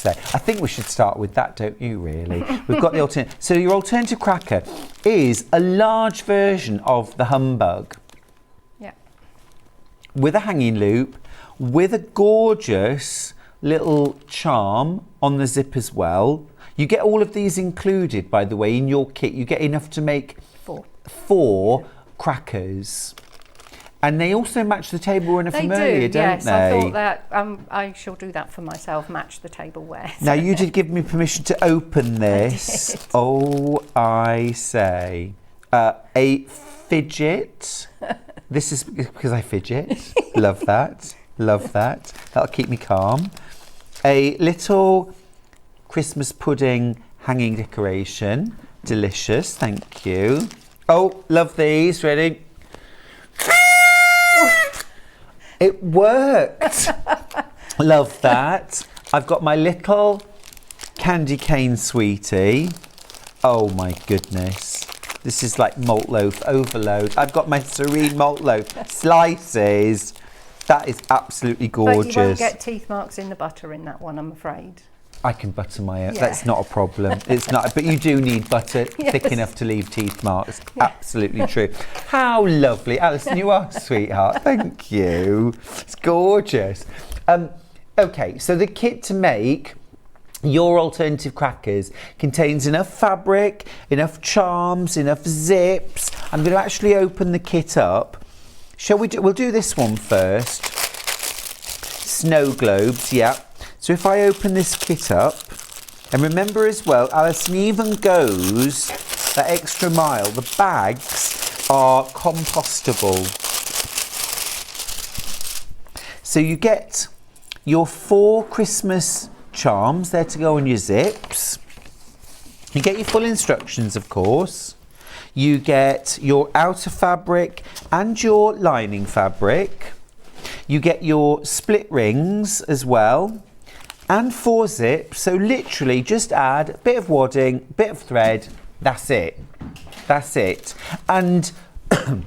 I think we should start with that, don't you, really? We've got the alternative. So your alternative cracker is a large version of the Humbug. Yeah. With a hanging loop, with a gorgeous little charm on the zip as well. You get all of these included, by the way, in your kit. You get enough to make four crackers. And they also match the tableware from earlier, don't they? I thought that I shall do that for myself, match the tableware. Now, you did give me permission to open this. I say. A fidget. This is because I fidget. Love that. Love that. That'll keep me calm. A little Christmas pudding hanging decoration. Delicious, thank you. Oh, love these. Ready? It worked. Love that. I've got my little candy cane sweetie. Oh my goodness. This is like malt loaf overload. I've got my serene malt loaf slices. That is absolutely gorgeous. But you won't get teeth marks in the butter in that one, I'm afraid. I can butter my own. Yeah. That's not a problem. It's not. But you do need butter thick enough to leave teeth marks. Yeah. Absolutely true. How lovely. Alison, you are a sweetheart. Thank you. It's gorgeous. Okay, so the kit to make your alternative crackers contains enough fabric, enough charms, enough zips. I'm going to actually open the kit up. Shall we do? We'll do this one first. Snow globes, yeah. So if I open this kit up, and remember as well, Alison even goes that extra mile. The bags are compostable. So you get your 4 Christmas charms there to go on your zips. You get your full instructions, of course. You get your outer fabric and your lining fabric. You get your split rings as well. And 4 zips, so literally just add a bit of wadding, bit of thread, that's it. That's it. And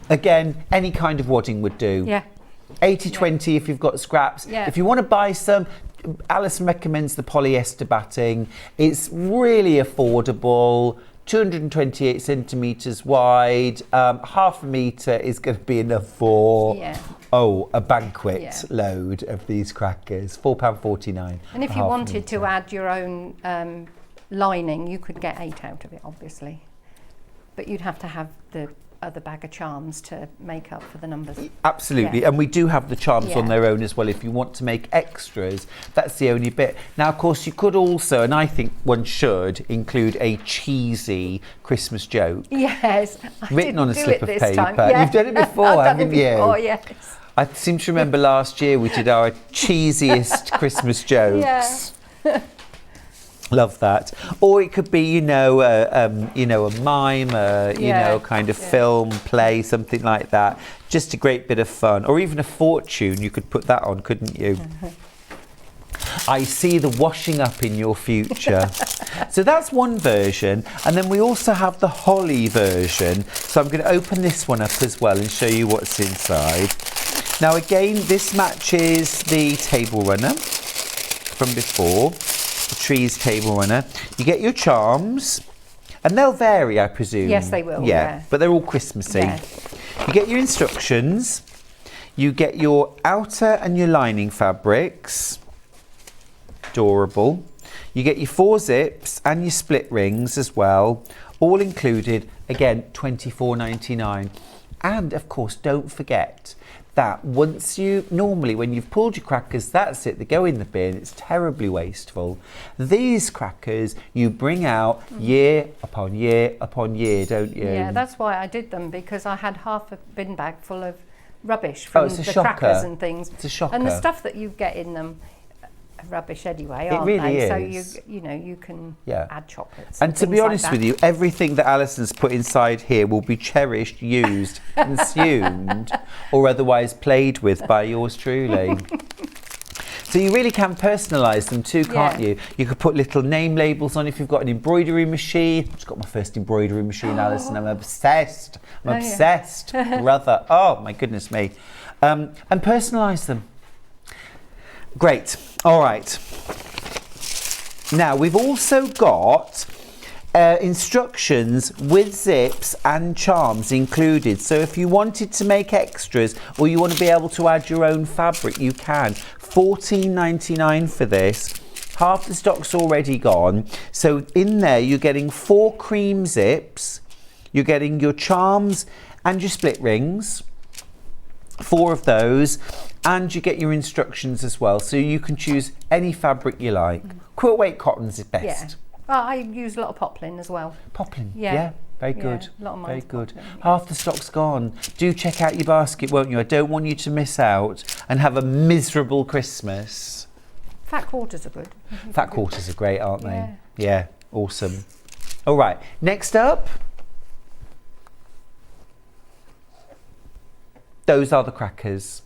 again, any kind of wadding would do. Yeah. 80-20 if you've got scraps. Yeah. If you want to buy some, Alison recommends the polyester batting. It's really affordable. 228 centimetres wide, half a metre is going to be enough for a banquet load of these crackers. £4.49. And if you wanted to add your own lining, you could get 8 out of it, obviously. But you'd have to have the other bag of charms to make up for the numbers. Absolutely, and we do have the charms on their own as well if you want to make extras. That's the only bit. Now, of course, you could also, and I think one should, include a cheesy Christmas joke. Yes. Written on a slip of paper. Yeah. You've done it before, haven't you? Oh, yes. I seem to remember last year we did our cheesiest Christmas jokes. Yeah. Love that. Or it could be, you know, a mime, you know, kind of film, play, something like that. Just a great bit of fun. Or even a fortune, you could put that on, couldn't you? I see the washing up in your future. So that's one version. And then we also have the holly version. So I'm going to open this one up as well and show you what's inside. Now again, this matches the table runner from before. The trees table runner. You get your charms, and they'll vary, I presume. Yes, they will. Yeah. But they're all Christmassy. Yeah. You get your instructions. You get your outer and your lining fabrics. Adorable. You get your 4 zips and your split rings as well. All included. Again, £24.99. And of course, don't forget that once normally when you've pulled your crackers, that's it, they go in the bin. It's terribly wasteful. These crackers you bring out year upon year upon year, don't you? Yeah, that's why I did them, because I had half a bin bag full of rubbish from the crackers and things. It's a shocker. And the stuff that you get in them are rubbish anyway, aren't really they? is. So you can add chocolates. And to be honest with you, everything that Alison's put inside here will be cherished, used, consumed, or otherwise played with by yours truly. So you really can personalise them too, can't you? You could put little name labels on if you've got an embroidery machine. I've just got my first embroidery machine, Alison. I'm obsessed. I'm obsessed, brother. Oh, my goodness me. And personalise them. Great. All right. Now, we've also got instructions with zips and charms included. So if you wanted to make extras or you want to be able to add your own fabric, you can. $14.99 for this. Half the stock's already gone. So in there, you're getting 4 cream zips. You're getting your charms and your split rings. 4 of those. And you get your instructions as well. So you can choose any fabric you like. Quilt weight cottons is best. Yeah. Well, I use a lot of poplin as well. Poplin, yeah. Very good. A lot of Very mine's good. poplin, yeah. Half the stock's gone. Do check out your basket, won't you? I don't want you to miss out and have a miserable Christmas. Fat quarters are good. Fat quarters are great, aren't they? Yeah. Yeah, awesome. All right, next up. Those are the crackers.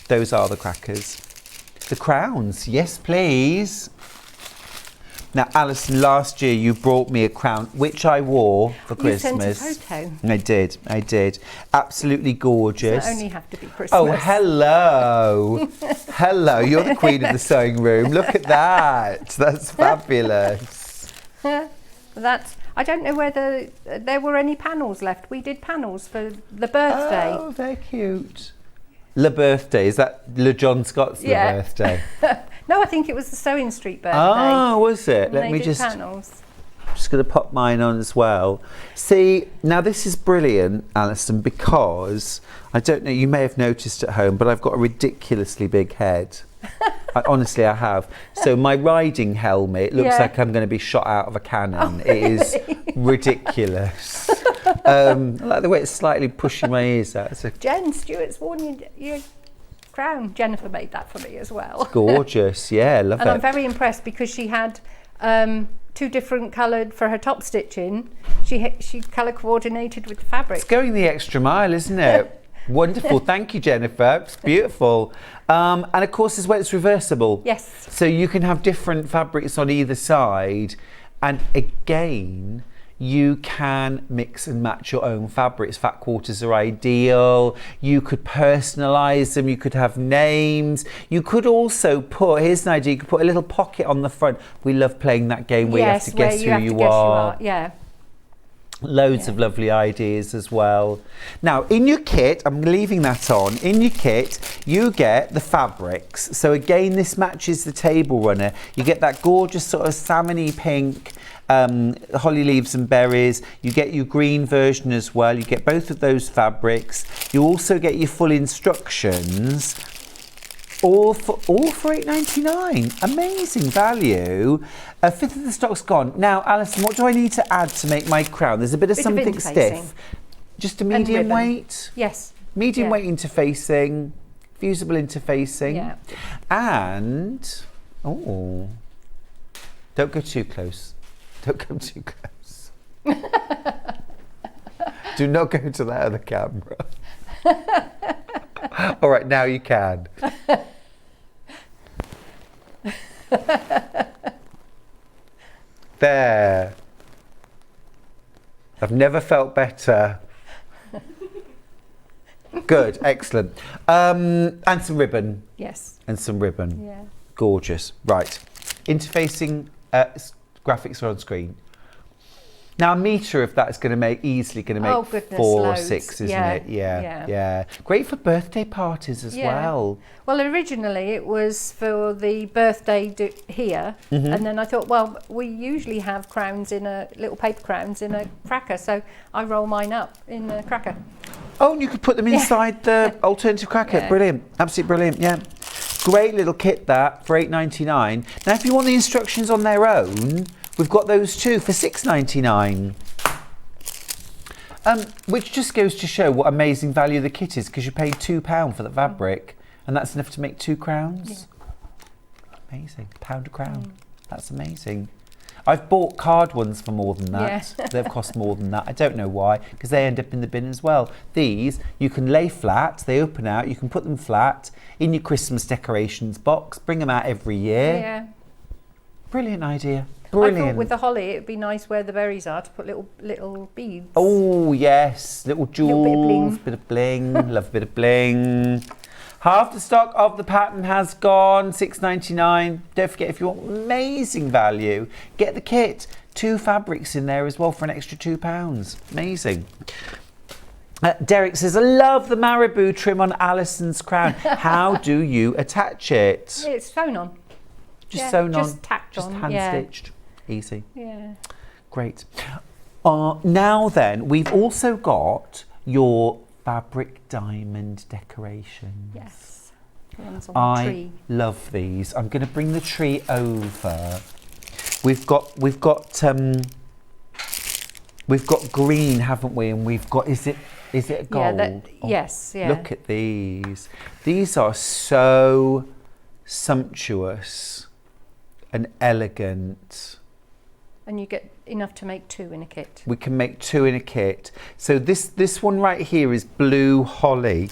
Those are the crackers. The crowns, yes please. Now, Alison, last year you brought me a crown, which I wore for Christmas. You sent a photo. I did. Absolutely gorgeous. Doesn't only have to be Christmas. Oh, hello. Hello, you're the queen of the sewing room. Look at that. That's fabulous. I don't know whether there were any panels left. We did panels for the birthday. Oh, they're cute. Le birthday, is that Le John Scott's Le birthday? No, I think it was the Sewing Street birthday. Oh, was it? Let me just panels. Just going to pop mine on as well. See, now this is brilliant, Alison, because I don't know, you may have noticed at home, but I've got a ridiculously big head. Honestly, I have. So my riding helmet looks like I'm going to be shot out of a cannon. It is ridiculous. I like the way it's slightly pushing my ears out. Jen Stewart's worn your crown. Jennifer made that for me as well. It's gorgeous, yeah, love it. And I'm very impressed because she had 2 different coloured for her top stitching. She colour coordinated with the fabric. It's going the extra mile, isn't it? Wonderful, thank you, Jennifer. It's beautiful. And of course, as well, it's reversible. Yes. So you can have different fabrics on either side. And again, you can mix and match your own fabrics. Fat quarters are ideal. You could personalise them. You could have names. You could also put, here's an idea, you could put a little pocket on the front. We love playing that game where you have to guess who you are. Yeah. Loads of lovely ideas as well. Now, in your kit, I'm leaving that on. In your kit, you get the fabrics. So again, this matches the table runner. You get that gorgeous sort of salmony pink, holly leaves and berries. You get your green version as well. You get both of those fabrics. You also get your full instructions. All for $8.99. Amazing value. A fifth of the stock's gone. Now, Alison, what do I need to add to make my crown? There's a bit of something stiff. Just a medium weight? Yes. Medium weight interfacing, fusible interfacing. Yeah. And, oh, don't go too close. Don't go too close. Do not go to that other camera. All right, now you can. There. I've never felt better. Good, excellent. And some ribbon. Yes. And some ribbon. Yeah. Gorgeous. Right. Interfacing graphics are on screen. Now, a metre of that is going to make easily going to make 4 or 6, isn't it? Yeah. Great for birthday parties as well. Well, originally it was for the birthday here, and then I thought, well, we usually have crowns in little paper crowns in a cracker, so I roll mine up in a cracker. Oh, and you could put them inside the alternative cracker. Yeah. Brilliant. Absolutely brilliant. Yeah. Great little kit that for $8.99. Now, if you want the instructions on their own, we've got those too for $6.99. Which just goes to show what amazing value the kit is, because you paid £2 for the fabric, and that's enough to make 2 crowns. Yeah. Amazing. £1 a crown. That's amazing. I've bought card ones for more than that. Yeah. They've cost more than that. I don't know why, because they end up in the bin as well. These, you can lay flat, they open out, you can put them flat in your Christmas decorations box, bring them out every year. Yeah. Brilliant idea. I Brilliant. thought with the holly, it'd be nice where the berries are to put little beads. Oh, yes. Little jewels, bit of bling. Love a bit of bling. Half the stock of the pattern has gone, $6.99. Don't forget, if you want amazing value, get the kit. 2 fabrics in there as well for an extra £2. Amazing. Derek says, I love the marabou trim on Allison's crown. How do you attach it? It's sewn on. Just sewn on? Just tacked just on. hand yeah. stitched? Easy. Yeah. Great. Now then, we've also got your fabric diamond decorations. Yes. The ones on the tree. I love these. I'm going to bring the tree over. We've got green, haven't we? And we've got, is it a gold? Yeah, yes, yeah. Look at these. These are so sumptuous and elegant. And you get enough to make 2 in a kit. We can make 2 in a kit. So this one right here is blue holly,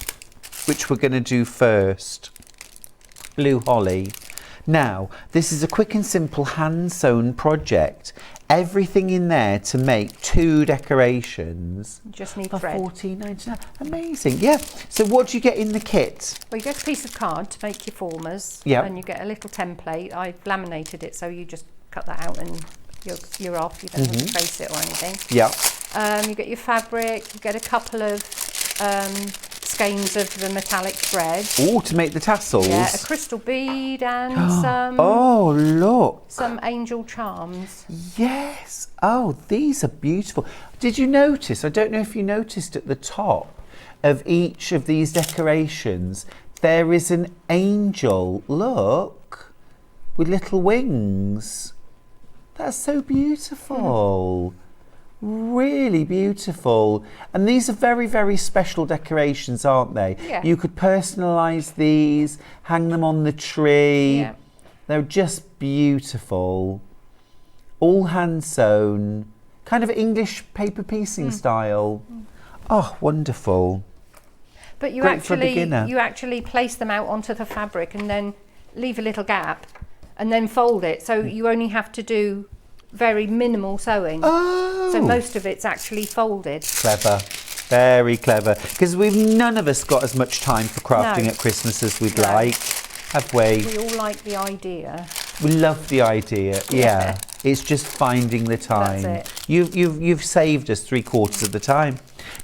which we're going to do first. Blue holly. Now, this is a quick and simple hand-sewn project. Everything in there to make 2 decorations. You just need for thread. $14.99. Amazing, yeah. So what do you get in the kit? Well, you get a piece of card to make your formers. Yeah. And you get a little template. I've laminated it, so you just cut that out and you're off. You don't have to trace it or anything. Yeah. You get your fabric. You get a couple of skeins of the metallic thread. Oh, to make the tassels. Yeah, a crystal bead and some. Oh, look. Some angel charms. Yes. Oh, these are beautiful. Did you notice? I don't know if you noticed at the top of each of these decorations, there is an angel. Look, with little wings. That's so beautiful. Really beautiful. And these are very, very special decorations, aren't they? Yeah. You could personalise these, hang them on the tree. Yeah. They're just beautiful. All hand sewn, kind of English paper piecing style. Oh, wonderful. But you Great for a beginner. you actually place them out onto the fabric and then leave a little gap and then fold it. So you only have to do very minimal sewing. Oh. So most of it's actually folded. Clever. Very clever. Because none of us got as much time for crafting No. at Christmas as we'd No. like, have we? We all like the idea. We love the idea. Yeah. It's just finding the time. That's You've saved us 3/4 of the time.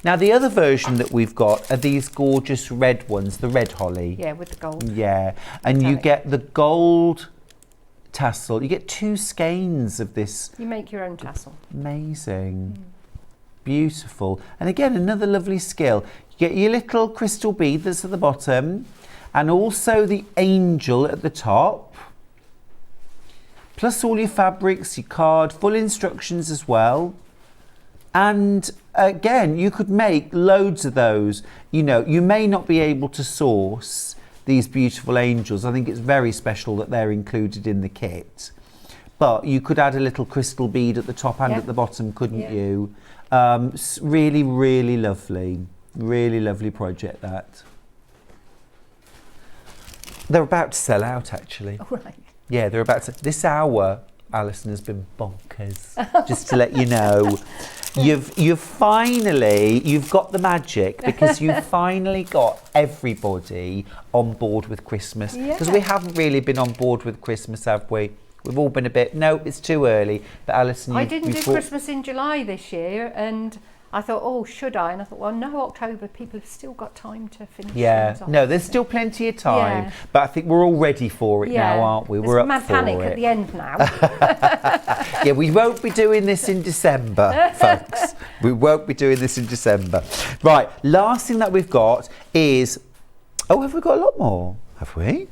Now the other version that we've got are these gorgeous red ones, the red holly. Yeah, with the gold. Yeah. And you Metallic. get the gold tassel. You get 2 skeins of this. You make your own tassel. Amazing. Beautiful. And again, another lovely skill. You get your little crystal bead that's at the bottom and also the angel at the top. Plus all your fabrics, your card, full instructions as well. And again, you could make loads of those. You know, you may not be able to source these beautiful angels. I think it's very special that they're included in the kit. But you could add a little crystal bead at the top and at the bottom, couldn't you? Really, really lovely. Really lovely project, that. They're about to sell out, actually. All right. Yeah, they're about to. This hour, Alison, has been bonkers. Just to let you know. You've got the magic because you've finally got everybody on board with Christmas. Because we haven't really been on board with Christmas, have we? We've all been a bit, no, it's too early. But Alison, I didn't do Christmas in July this year, and I thought, oh, should I? And I thought, well, no, October, people have still got time to finish. Yeah, things off. no, there's still plenty of time. Yeah. But I think we're all ready for it now, aren't we? We're There's up mad for panic it. at the end now. Yeah, we won't be doing this in December, folks. We won't be doing this in December. Right, last thing that we've got is... Oh, have we got a lot more? Have we?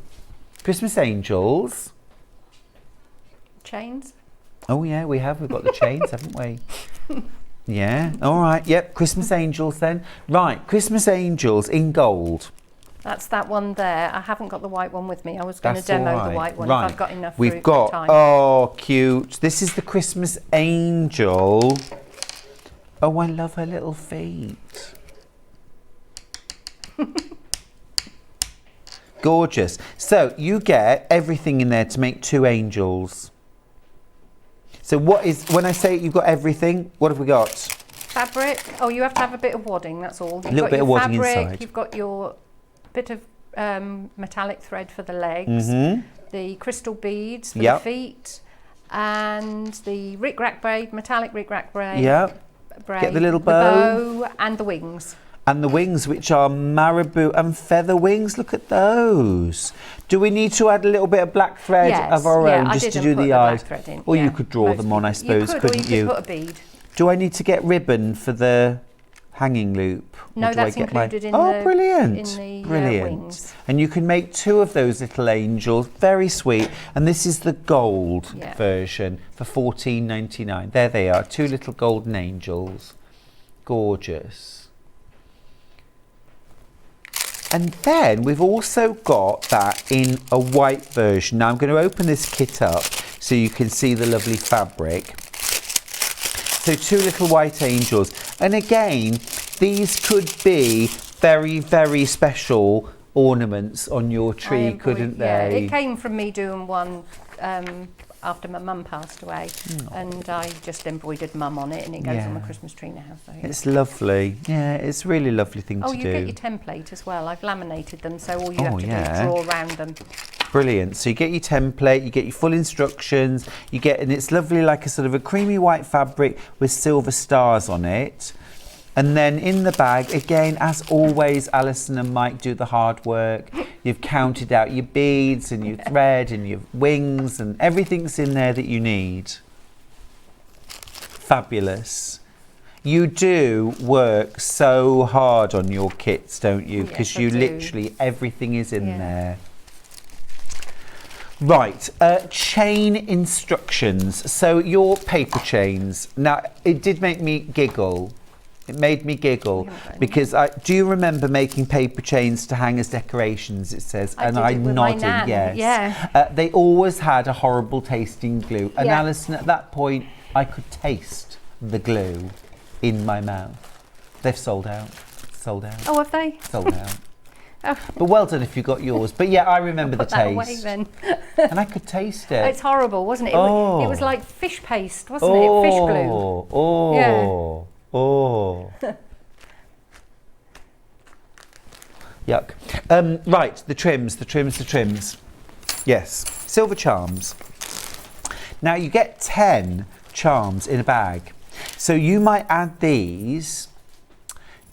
Christmas angels. Chains. Oh, yeah, we have. We've got the chains, haven't we? Yeah, all right. Yep, Christmas angels then. Right, Christmas angels in gold. That's that one there. I haven't got the white one with me. I was going to That's demo all the white one right. if I've got enough We've got, time. oh, cute. This is the Christmas angel. Oh, I love her little feet. Gorgeous. So you get everything in there to make 2 angels. So what is, when I say you've got everything, what have we got? Fabric. Oh, you have to have a bit of wadding, that's all. A little bit of wadding inside. You've got your bit of metallic thread for the legs, Mm-hmm. the crystal beads for Yep. the feet, and the rick-rack braid, metallic rick-rack braid. Yeah. Braid, Get the little the bow. bow and the wings. And the wings, which are marabou and feather wings. Look at those. Do we need to add a little bit of black thread Yes, of our yeah, own I just to didn't do put the the eyes? black thread in, Or yeah. you could draw Most them on, I people- suppose, you could, couldn't or you you? could put a bead. Do I need to get ribbon for the hanging loop? Or No, do I that's get my- included in Oh, the brilliant. in the Brilliant. wings. And you can make 2 of those little angels. Very sweet. And this is the gold Yeah. version for $14.99. There they are. 2 little golden angels. Gorgeous. And then we've also got that in a white version. Now I'm going to open this kit up so you can see the lovely fabric. So 2 little white angels. And again, these could be very, very special ornaments on your tree, couldn't Yeah, they? it came from me doing one after my mum passed away, and I just embroidered mum on it, and it goes on my Yeah. Christmas tree now. So. It's lovely. Yeah, it's a really lovely thing Oh, to you do. get your template as well. I've laminated them, so all you Oh, have to do yeah. is draw around them. Brilliant. So you get your template, you get your full instructions, you get, and it's lovely, like a sort of a creamy white fabric with silver stars on it. And then in the bag, again, as always, Alison and Mike do the hard work. You've counted out your beads and your thread and your wings, and everything's in there that you need. Fabulous. You do work so hard on your kits, don't you? Because Yes, I you do. literally, everything is in Yeah. there. Right, chain instructions. So your paper chains. Now, it did make me giggle. It made me giggle because do you remember making paper chains to hang as decorations, it says? I and did I it with my nodded, nan, yes. yeah. They always had a horrible tasting glue. And Yeah. Alison, at that point, I could taste the glue in my mouth. They've sold out. Sold out. Oh, have they? Sold out. Oh. But well done if you got yours. But yeah, I remember the Put that away taste. then. And I could taste it. It's horrible, wasn't it? Oh. It was like fish paste, wasn't it? Fish glue. Oh. Yeah. Oh. Yuck. Right, the trims. Yes, silver charms. Now you get 10 charms in a bag. So you might add these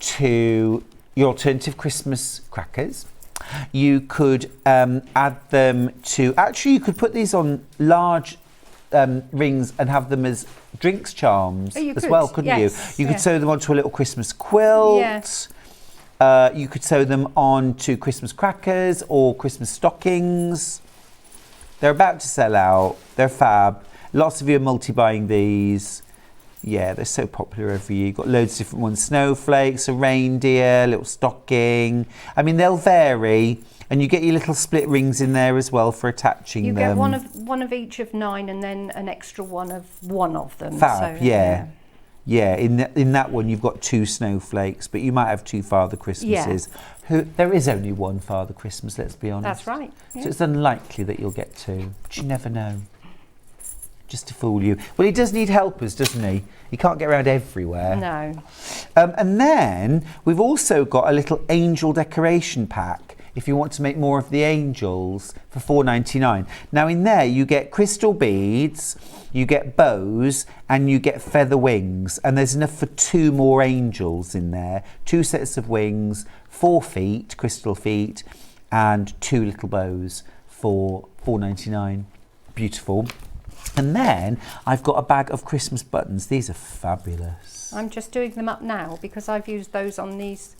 to your alternative Christmas crackers. You could add them to, actually you could put these on large rings and have them as drinks charms Oh, you as could, well, couldn't yes, you? You yeah. could sew them onto a little Christmas quilt. Yeah. You could sew them onto Christmas crackers or Christmas stockings. They're about to sell out. They're fab. Lots of you are multi-buying these. Yeah, they're so popular every year. You've got loads of different ones. Snowflakes, a reindeer, a little stocking. I mean, they'll vary. And you get your little split rings in there as well for attaching You them. get one of each of 9 and then an extra one of them. Fab, so, yeah. Yeah, in that one you've got 2 snowflakes, but you might have 2 Father Christmases. There is only one Father Christmas, let's be honest. That's right. Yeah. So it's unlikely that you'll get 2, but you never know. Just to fool you. Well, he does need helpers, doesn't he? He can't get around everywhere. No. And then we've also got a little angel decoration pack if you want to make more of the angels for $4.99. Now in there you get crystal beads, you get bows, and you get feather wings. And there's enough for 2 more angels in there. 2 sets of wings, 4 feet, crystal feet, and 2 little bows for $4.99. Beautiful. And then I've got a bag of Christmas buttons. These are fabulous. I'm just doing them up now because I've used those on these,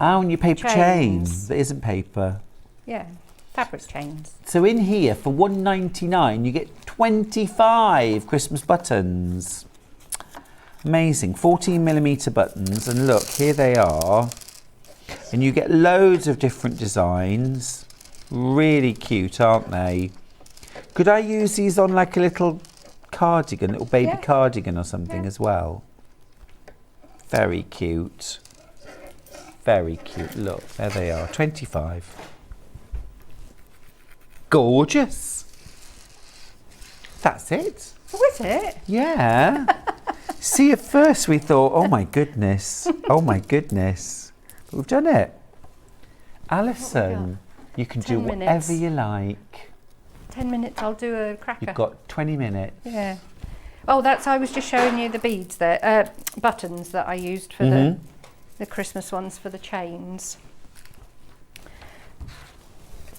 Oh, and your paper chain Chains. that isn't paper. yeah, fabric chains. So in here for $1.99 you get 25 Christmas buttons. Amazing. 14mm buttons, and look, here they are And you get loads of different designs. Really cute, aren't they? Could I use these on like a little cardigan, little baby cardigan or something as well? Very cute. Very cute. Look, there they are. 25. Gorgeous. That's it. Oh, is it? Yeah. See, at first we thought, oh my goodness. Oh my goodness. But we've done it. Alison, you can do 10 whatever minutes. you like. 10 minutes, I'll do a cracker. You've got 20 minutes. Yeah. Oh, I was just showing you the beads there, buttons that I used for the Christmas ones for the chains.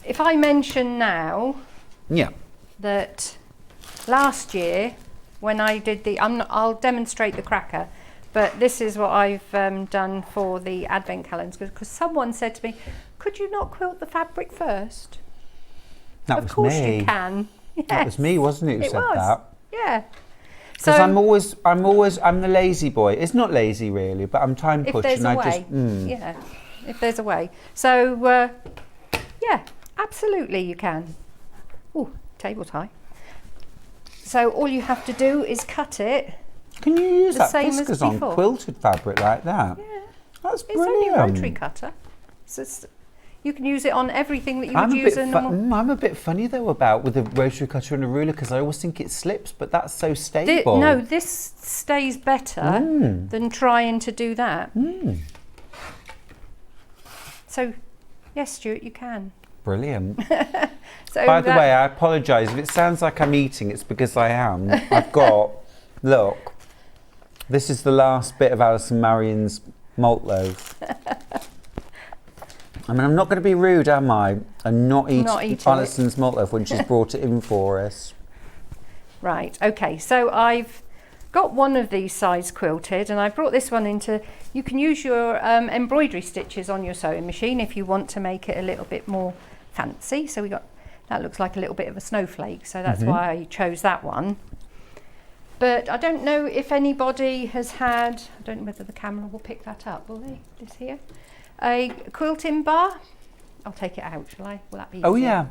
If I mention now that last year when I did I'll demonstrate the cracker, but this is what I've done for the advent calendars, because someone said to me, could you not quilt the fabric first? That of was course me. you can. That was me, wasn't it, who said that? Yeah. Because I'm the lazy boy. It's not lazy really, but I'm time pushed. If there's and a I way, just, yeah, if there's a way. So, yeah, absolutely you can. Oh, table tie. So all you have to do is cut it. Can you use the that same as viscose on before. quilted fabric like that? Yeah. That's It's brilliant. only a rotary cutter. So you can use it on everything that you would use in normal. I'm a bit funny though with a rotary cutter and a ruler, because I always think it slips, but that's so stable. No, this stays better than trying to do that. So, yes, Stuart, you can. Brilliant. So By the way, I apologise. If it sounds like I'm eating, it's because I am. I've got, look, this is the last bit of Alison Maryon's malt loaf. I mean, I'm not going to be rude, am I? I'm not eating Alison's malt loaf when she's brought it in for us. Right, okay, so I've got one of these sides quilted, and I brought this one into, you can use your embroidery stitches on your sewing machine if you want to make it a little bit more fancy. So that looks like a little bit of a snowflake, so that's why I chose that one. But I don't know if anybody has had, I don't know whether the camera will pick that up, will they? This here? A quilting bar. I'll take it out, shall I? Will that be easier? Oh yeah.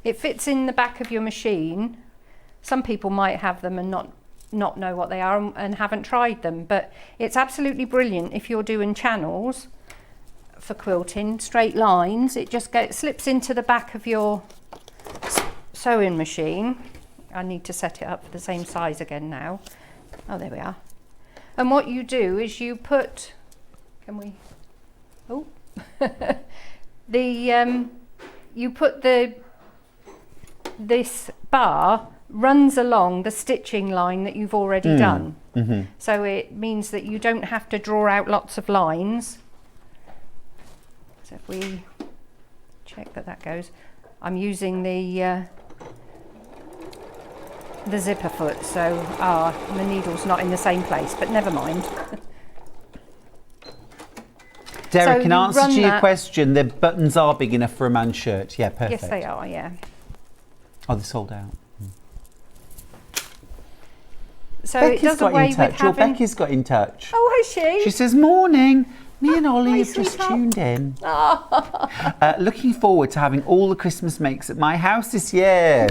It fits in the back of your machine. Some people might have them and not know what they are and haven't tried them, but it's absolutely brilliant if you're doing channels for quilting, straight lines. It just slips into the back of your sewing machine. I need to set it up for the same size again now. Oh, there we are. And what you do is you put, you put this bar runs along the stitching line that you've already done. So it means that you don't have to draw out lots of lines. So if we check that goes, I'm using the zipper foot, so the needle's not in the same place, but never mind. Derek, So in you answer run to your that- question, the buttons are big enough for a man's shirt. Yeah, perfect. Yes, they are, yeah. Oh, they're sold out. So Becky's it does got away in touch. with having... Becky's got in touch. Oh, has she? She says, morning. Me and Ollie Hi, have just sweetheart. tuned in. Looking forward to having all the Christmas makes at my house this year.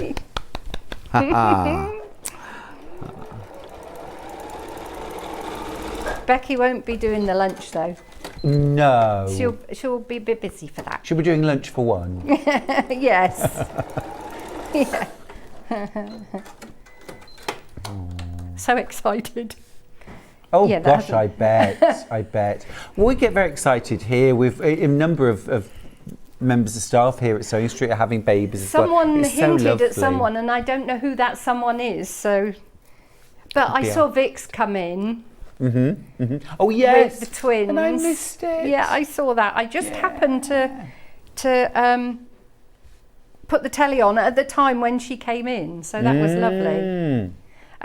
Becky won't be doing the lunch though. No. She'll be a bit busy for that. Should we be doing lunch for one? Yes. Yeah. So excited. Oh Yeah, that gosh, hasn't- I bet. I bet. Well, we get very excited here. We've a number of members of staff here at Sewing Street are having babies as well. Someone It's so hinted lovely. at someone, and I don't know who that someone is. So, but I Yeah. saw Vix come in Oh yes, with the twins, and I missed it. Yeah, I saw that. I just happened to put the telly on at the time when she came in, so that was lovely.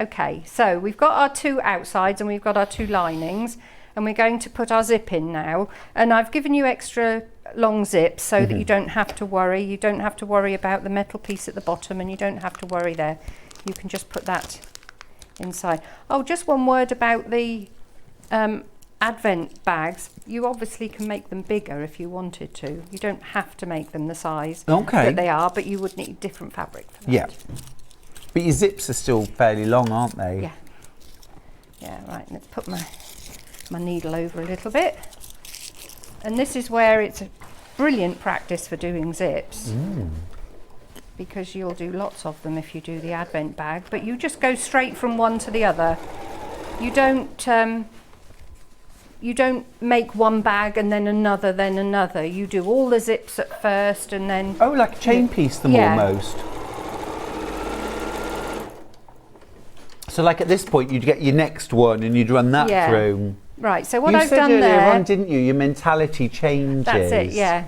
Okay, so we've got our two outsides and we've got our two linings, and we're going to put our zip in now. And I've given you extra long zips so that you don't have to worry. You don't have to worry about the metal piece at the bottom, and you don't have to worry there. You can just put that inside. Oh, just one word about the advent bags, you obviously can make them bigger if you wanted to. You don't have to make them the size that they are, but you would need different fabric for that. Yeah. But your zips are still fairly long, aren't they? Yeah. Yeah, right, let's put my needle over a little bit. And this is where it's a brilliant practice for doing zips. Because you'll do lots of them if you do the advent bag, but you just go straight from one to the other. You don't make one bag and then another. You do all the zips at first and then... Oh, like a chain piece them almost. So like at this point you'd get your next one and you'd run that through. Right, so what I've done there... You said earlier on, didn't you, your mentality changes. That's it, yeah.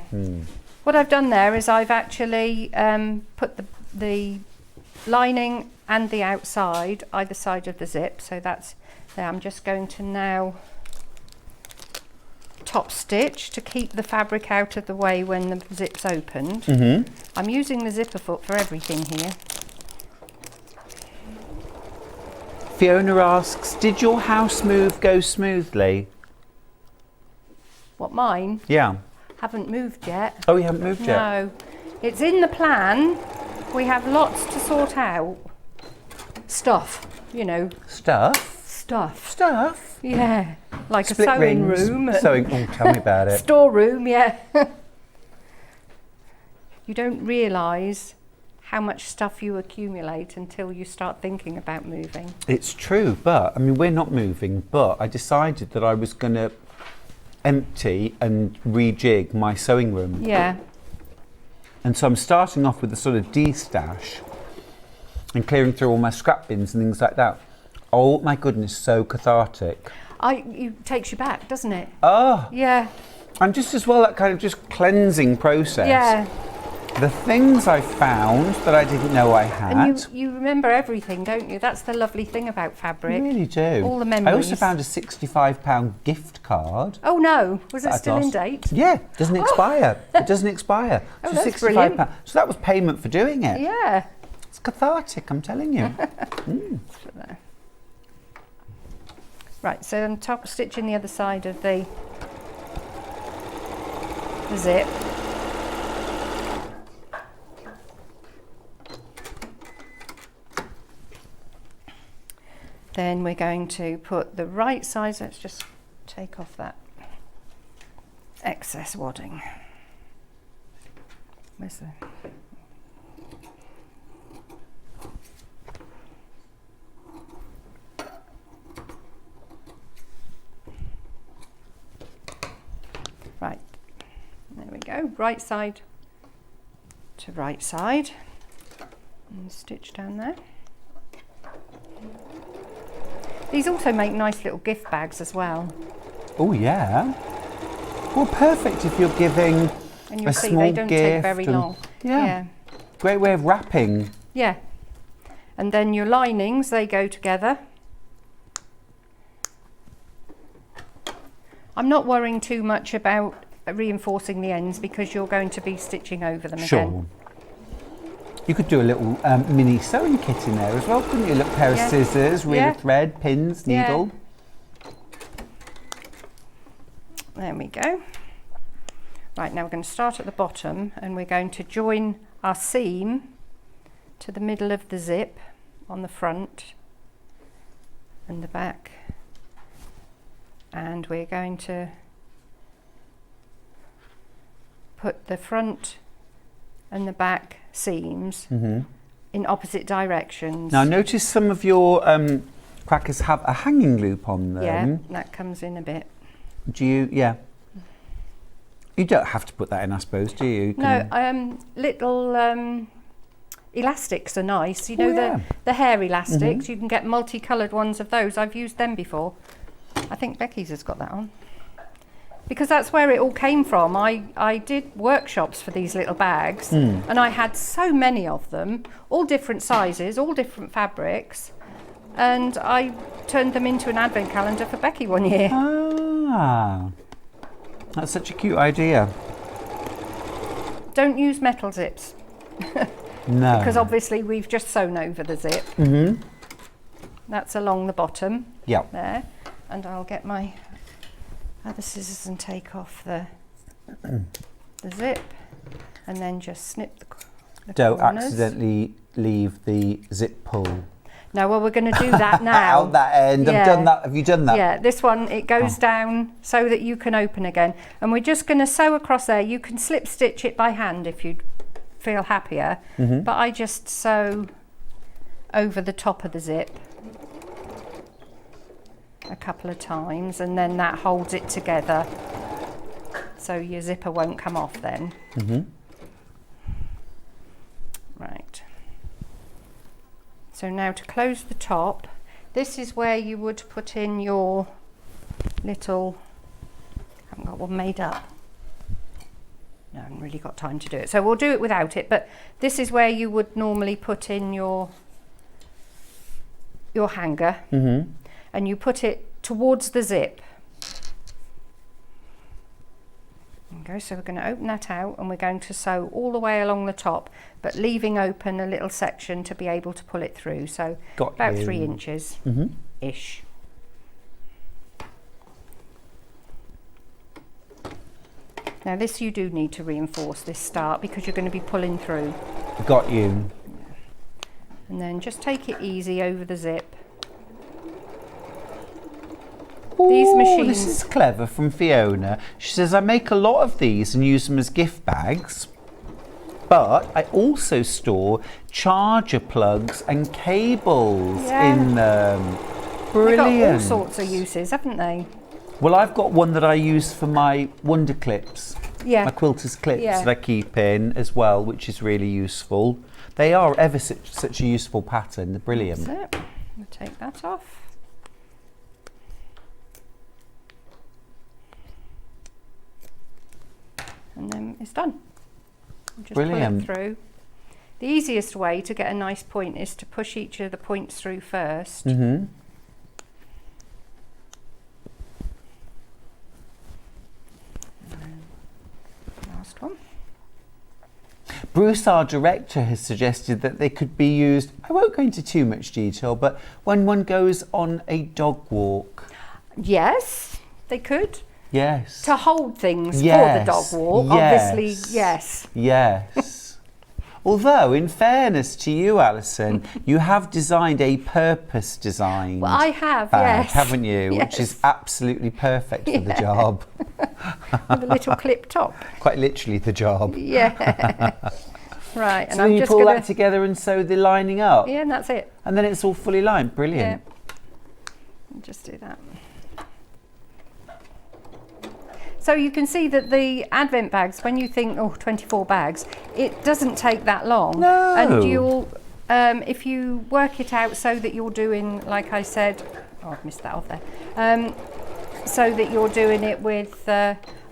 What I've done there is I've actually put the lining and the outside, either side of the zip, so that's there. I'm just going to now top stitch to keep the fabric out of the way when the zip's opened. I'm using the zipper foot for everything here. Fiona asks, did your house move go smoothly? What, mine? Yeah. Haven't moved yet. Oh, you haven't moved yet? No. It's in the plan. We have lots to sort out. Stuff, you know. Stuff? Stuff. Yeah. Like Split a sewing rings. room. Oh, tell me about it. Storeroom, yeah. You don't realise how much stuff you accumulate until you start thinking about moving. It's true, but, I mean, we're not moving, but I decided that I was going to empty and rejig my sewing room. Yeah. And so I'm starting off with a sort of de-stash and clearing through all my scrap bins and things like that. Oh my goodness, so cathartic. It takes you back, doesn't it? Oh. Yeah. And just as well, that kind of just cleansing process. Yeah. The things I found that I didn't know I had. And you remember everything, don't you? That's the lovely thing about fabric. You really do. All the memories. I also found a £65 gift card. Oh no, was it that still in date? Yeah, it doesn't expire. It doesn't expire. Oh, So that's £65. brilliant. So that was payment for doing it. Yeah. It's cathartic, I'm telling you. Right, so I'm top stitching the other side of the zip. Then we're going to put the right size, let's just take off that excess wadding. Where's the... Right, there we go, right side to right side, and stitch down there. These also make nice little gift bags as well. Oh yeah. Well, perfect if you're giving And you'll a see small they don't gift. take very and- long. Yeah. Great way of wrapping. Yeah. And then your linings, they go together. I'm not worrying too much about reinforcing the ends because you're going to be stitching over them again. You could do a little mini sewing kit in there as well, couldn't you? A little pair of scissors, reel of thread, pins, needle. There we go. Right, now we're going to start at the bottom and we're going to join our seam to the middle of the zip on the front and the back. And we're going to put the front and the back seams in opposite directions. Now notice some of your crackers have a hanging loop on them. Yeah, that comes in a bit. Do you? Yeah. You don't have to put that in, I suppose, do you? No, little elastics are nice. You know, the hair elastics. You can get multicoloured ones of those. I've used them before. I think Becky's has got that on. Because that's where it all came from. I did workshops for these little bags and I had so many of them, all different sizes, all different fabrics, and I turned them into an advent calendar for Becky one year. Ah, that's such a cute idea. Don't use metal zips. No. Because obviously we've just sewn over the zip. That's along the bottom Yeah. there. And I'll get my other scissors and take off the zip, and then just snip the Don't corners. accidentally leave the zip pull. No, well, we're going to do that now. Out that end. Yeah. I've done that. Have you done that? Yeah, this one, it goes down so that you can open again. And we're just going to sew across there. You can slip stitch it by hand if you feel happier. But I just sew over the top of the zip a couple of times, and then that holds it together so your zipper won't come off then. Right. So now to close the top, this is where you would put in your little, I haven't got one made up. No, I haven't really got time to do it. So we'll do it without it, but this is where you would normally put in your hanger, and you put it towards the zip. Okay, so we're going to open that out, and we're going to sew all the way along the top, but leaving open a little section to be able to pull it through. So about 3 inches ish. Now this you do need to reinforce this start because you're going to be pulling through. Got you. And then just take it easy over the zip. These machines. This is clever from Fiona. She says, I make a lot of these and use them as gift bags, but I also store charger plugs and cables in them. Brilliant. They've got all sorts of uses, haven't they? Well, I've got one that I use for my wonder clips. Yeah. My quilter's clips Yeah. that I keep in as well, which is really useful. They are ever such a useful pattern. They're brilliant. That's it. We'll take that off. And then it's done. Just Brilliant. pull it through. The easiest way to get a nice point is to push each of the points through first. Last one. Bruce, our director, has suggested that they could be used, I won't go into too much detail, but when one goes on a dog walk. Yes, they could. Yes. To hold things Yes. for the dog walk, Yes. obviously, yes. Yes. Although, in fairness to you, Alison, you have designed a purpose designed Well, I have, bag, yes. haven't you? Yes. Which is absolutely perfect for the job. With a little clip top. Quite literally the job. Yeah. Right, and So I'm then you just pull going that together and sew the lining up. Yeah, and that's it. And then it's all fully lined. Brilliant. I'll just do that. So you can see that the advent bags, when you think, 24 bags, it doesn't take that long. No. And you'll, if you work it out so that you're doing, like I said, I've missed that off there, so that you're doing it with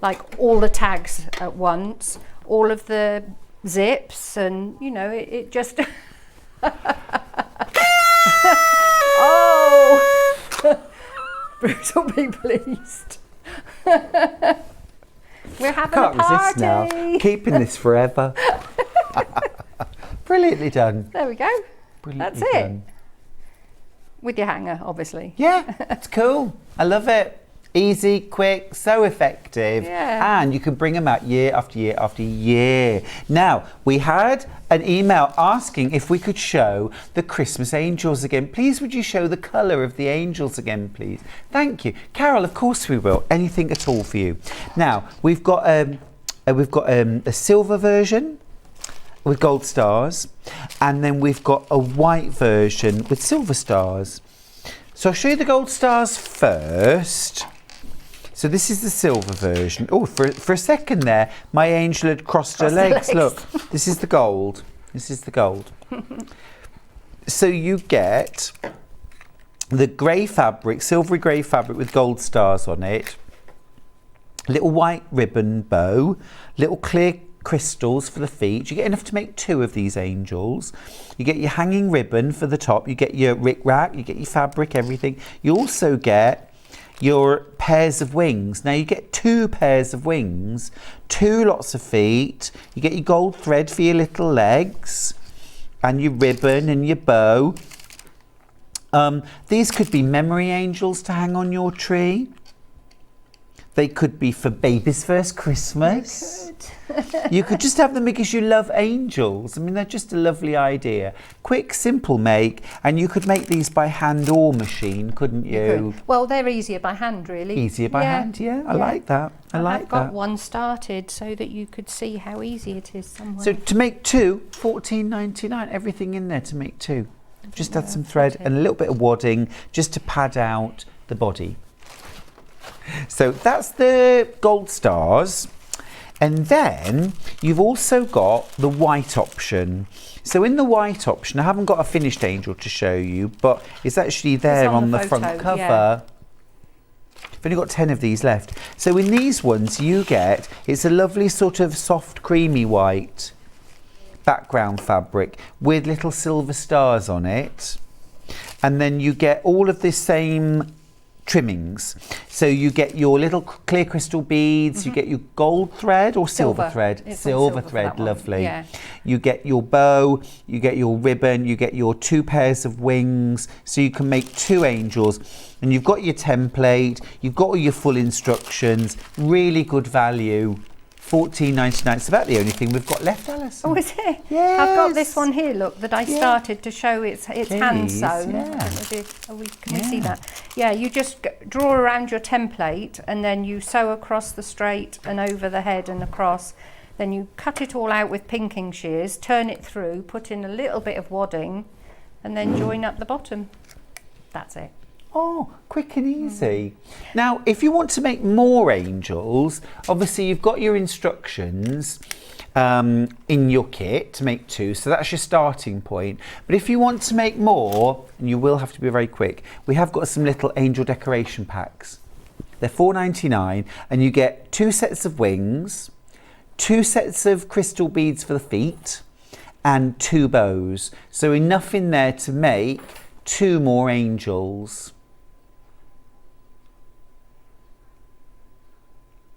like all the tags at once, all of the zips, and you know, it just... Oh! Bruce will be pleased. We're having Can't a party. resist now. Keeping this forever. Brilliantly done. There we go. Brilliantly That's it. done. With your hanger, obviously. Yeah, it's cool. I love it. Easy, quick, so effective. Yeah. And you can bring them out year after year after year. Now, we had an email asking if we could show the Christmas angels again. Please, would you show the colour of the angels again, please? Thank you. Carol, of course we will. Anything at all for you. Now, we've got a silver version with gold stars, and then we've got a white version with silver stars. So I'll show you the gold stars first. So this is the silver version. Oh, for a second there, my angel had crossed her legs. Look, this is the gold. This is the gold. So you get the grey fabric, silvery grey fabric with gold stars on it. Little white ribbon bow, little clear crystals for the feet. You get enough to make 2 of these angels. You get your hanging ribbon for the top. You get your rick-rack. You get your fabric, everything. You also get your pairs of wings. Now you get 2 pairs of wings, 2 lots of feet. You get your gold thread for your little legs and your ribbon and your bow. These could be memory angels to hang on your tree. They could be for baby's first Christmas. You could just have them because you love angels. I mean, they're just a lovely idea. Quick, simple make, and you could make these by hand or machine, couldn't you? Well, they're easier by hand, really. Easier by hand, yeah. I like that. I like I've got that. one started so that you could see how easy it is somewhere. So to make 2, $14.99. Everything in there to make 2. Just add some thread and a little bit of wadding just to pad out the body. So that's the gold stars. And then you've also got the white option. So in the white option, I haven't got a finished angel to show you, but it's actually there on the front cover. Yeah. I've only got 10 of these left. So in these ones you get, it's a lovely sort of soft creamy white background fabric with little silver stars on it. And then you get all of the same trimmings. So you get your little clear crystal beads, you get your gold thread or silver thread. It's Silver for thread, that one. lovely. Yeah. You get your bow, you get your ribbon, you get your 2 pairs of wings, so you can make 2 angels. And you've got your template, you've got all your full instructions, really good value. $14.99. It's about the only thing we've got left, Alison. Oh, is it? Yes. I've got this one here, look, that I started to show it's hand sewn. Yeah. Can we see that? Yeah, you just draw around your template and then you sew across the straight and over the head and across. Then you cut it all out with pinking shears, turn it through, put in a little bit of wadding and then join up the bottom. That's it. Oh, quick and easy. Now, if you want to make more angels, obviously you've got your instructions in your kit to make 2, so that's your starting point. But if you want to make more, and you will have to be very quick, we have got some little angel decoration packs. They're $4.99, and you get 2 sets of wings, 2 sets of crystal beads for the feet, and 2 bows. So enough in there to make 2 more angels.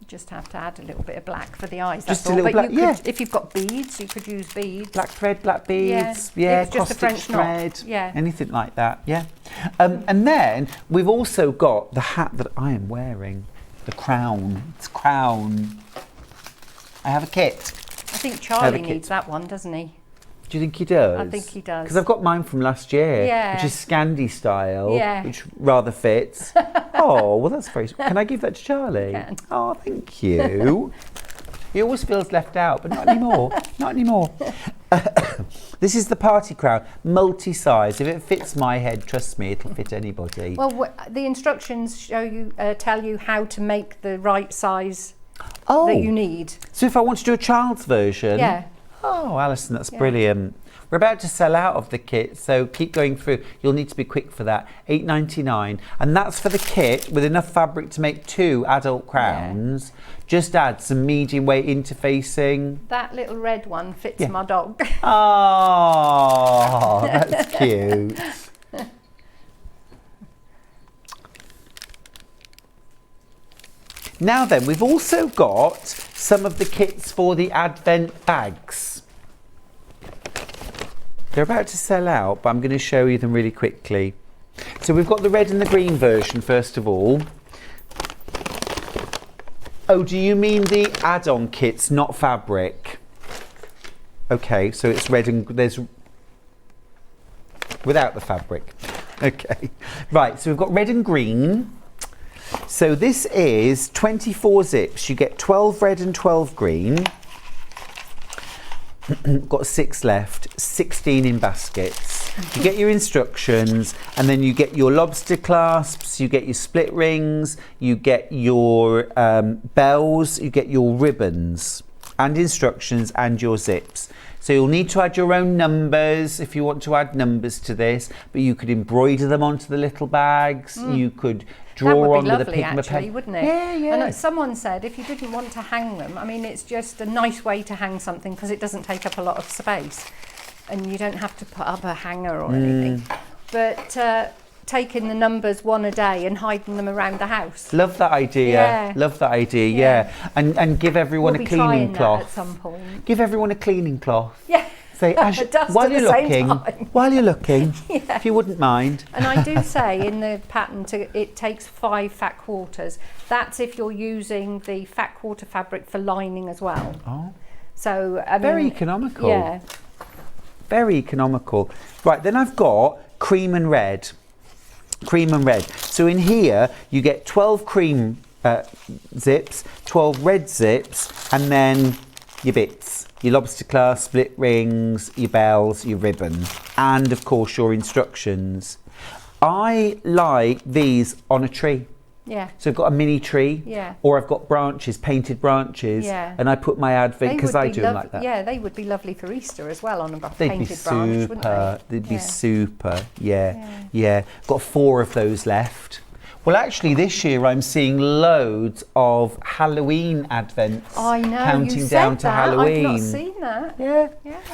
Just have to add a little bit of black for the eyes. Just that's a all. little But black, you yeah. could, if you've got beads, you could use beads. Black thread, black beads, It's just a caustic French knot. thread, Yeah. anything like that, yeah. And then we've also got the hat that I am wearing, the crown. It's crown. I have a kit. I think Charlie needs that one, doesn't he? Do you think he does? I think he does. Because I've got mine from last year, Yeah. which is Scandi style, Yeah. which rather fits. Oh, well, that's very. Can I give that to Charlie? Can. Oh, thank you. He always feels left out, but not anymore. Not anymore. This is the party crown, multi-size. If it fits my head, trust me, it'll fit anybody. Well, the instructions show you, tell you how to make the right size Oh, that you need. so if I want to do a child's version, Yeah. Oh, Alison, that's brilliant. We're about to sell out of the kit, so keep going through. You'll need to be quick for that. $8.99, and that's for the kit with enough fabric to make 2 adult crowns. Just add some medium weight interfacing. That little red one fits my dog. Oh, that's cute. Now then, we've also got some of the kits for the Advent bags. They're about to sell out, but I'm going to show you them really quickly. So we've got the red and the green version first of all. Oh, do you mean the add-on kits, not fabric? Okay, so it's red and there's without the fabric. Okay, right, so we've got red and green. So this is 24 zips. You get 12 red and 12 green. Got 6 left, 16 in baskets. You get your instructions, and then you get your lobster clasps, you get your split rings, you get your bells, you get your ribbons and instructions and your zips. So you'll need to add your own numbers if you want to add numbers to this, but you could embroider them onto the little bags. You could draw on with a Pigma pen. Wouldn't it? Yeah, yeah. And someone said if you didn't want to hang them, I mean, it's just a nice way to hang something because it doesn't take up a lot of space, and you don't have to put up a hanger or anything. But taking the numbers one a day and hiding them around the house. Love that idea. Yeah. Love that idea. Yeah. And give everyone We'll a be cleaning trying that cloth. at some point. Give everyone a cleaning cloth. Yeah. say, while you're looking, Yeah. if you wouldn't mind. And I do say in the pattern it takes 5 fat quarters. That's if you're using the fat quarter fabric for lining as well. Oh. So Very economical. Yeah. Very economical. Right, then I've got cream and red. Cream and red. So in here you get 12 cream zips, 12 red zips, and then your bits. Your lobster clasp, split rings, your bells, your ribbon, and of course your instructions. I like these on a tree. Yeah. So I've got a mini tree, Yeah. or I've got branches, painted branches, Yeah. and I put my advent, because I do them like that. Yeah, they would be lovely for Easter as well on a They'd painted be branch, super. wouldn't they? They'd be Yeah. super. Yeah. Got 4 of those left. Well, actually, this year I'm seeing loads of Halloween advents. I know, counting you said down to that. Halloween. I've not seen that. Yeah.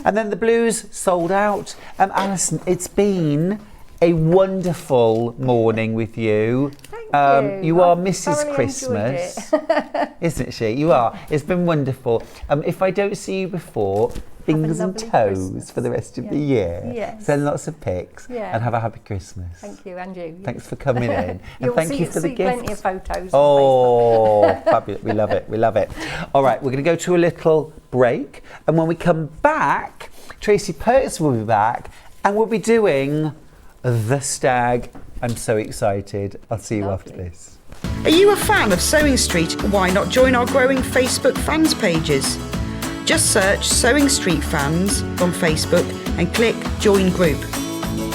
And then the blues sold out. Allison, it's been a wonderful morning with you. Thank you. You are I've Mrs. thoroughly Christmas, enjoyed isn't she? You are. It's been wonderful. If I don't see you before, fingers and lovely toes Christmas. for the rest of Yeah. the year. Yes. Send lots of pics Yeah. and have a happy Christmas. Thank you, and you. Thanks for coming in. And You'll thank you for the see plenty of gifts. photos. Oh, fabulous. We love it. We love it. All right, we're going to go to a little break. And when we come back, Tracy Purtis will be back and we'll be doing the Stag. I'm so excited. I'll see you after this. Are you a fan of Sewing Street? Why not join our growing Facebook fans pages? Just search Sewing Street Fans on Facebook and click Join Group.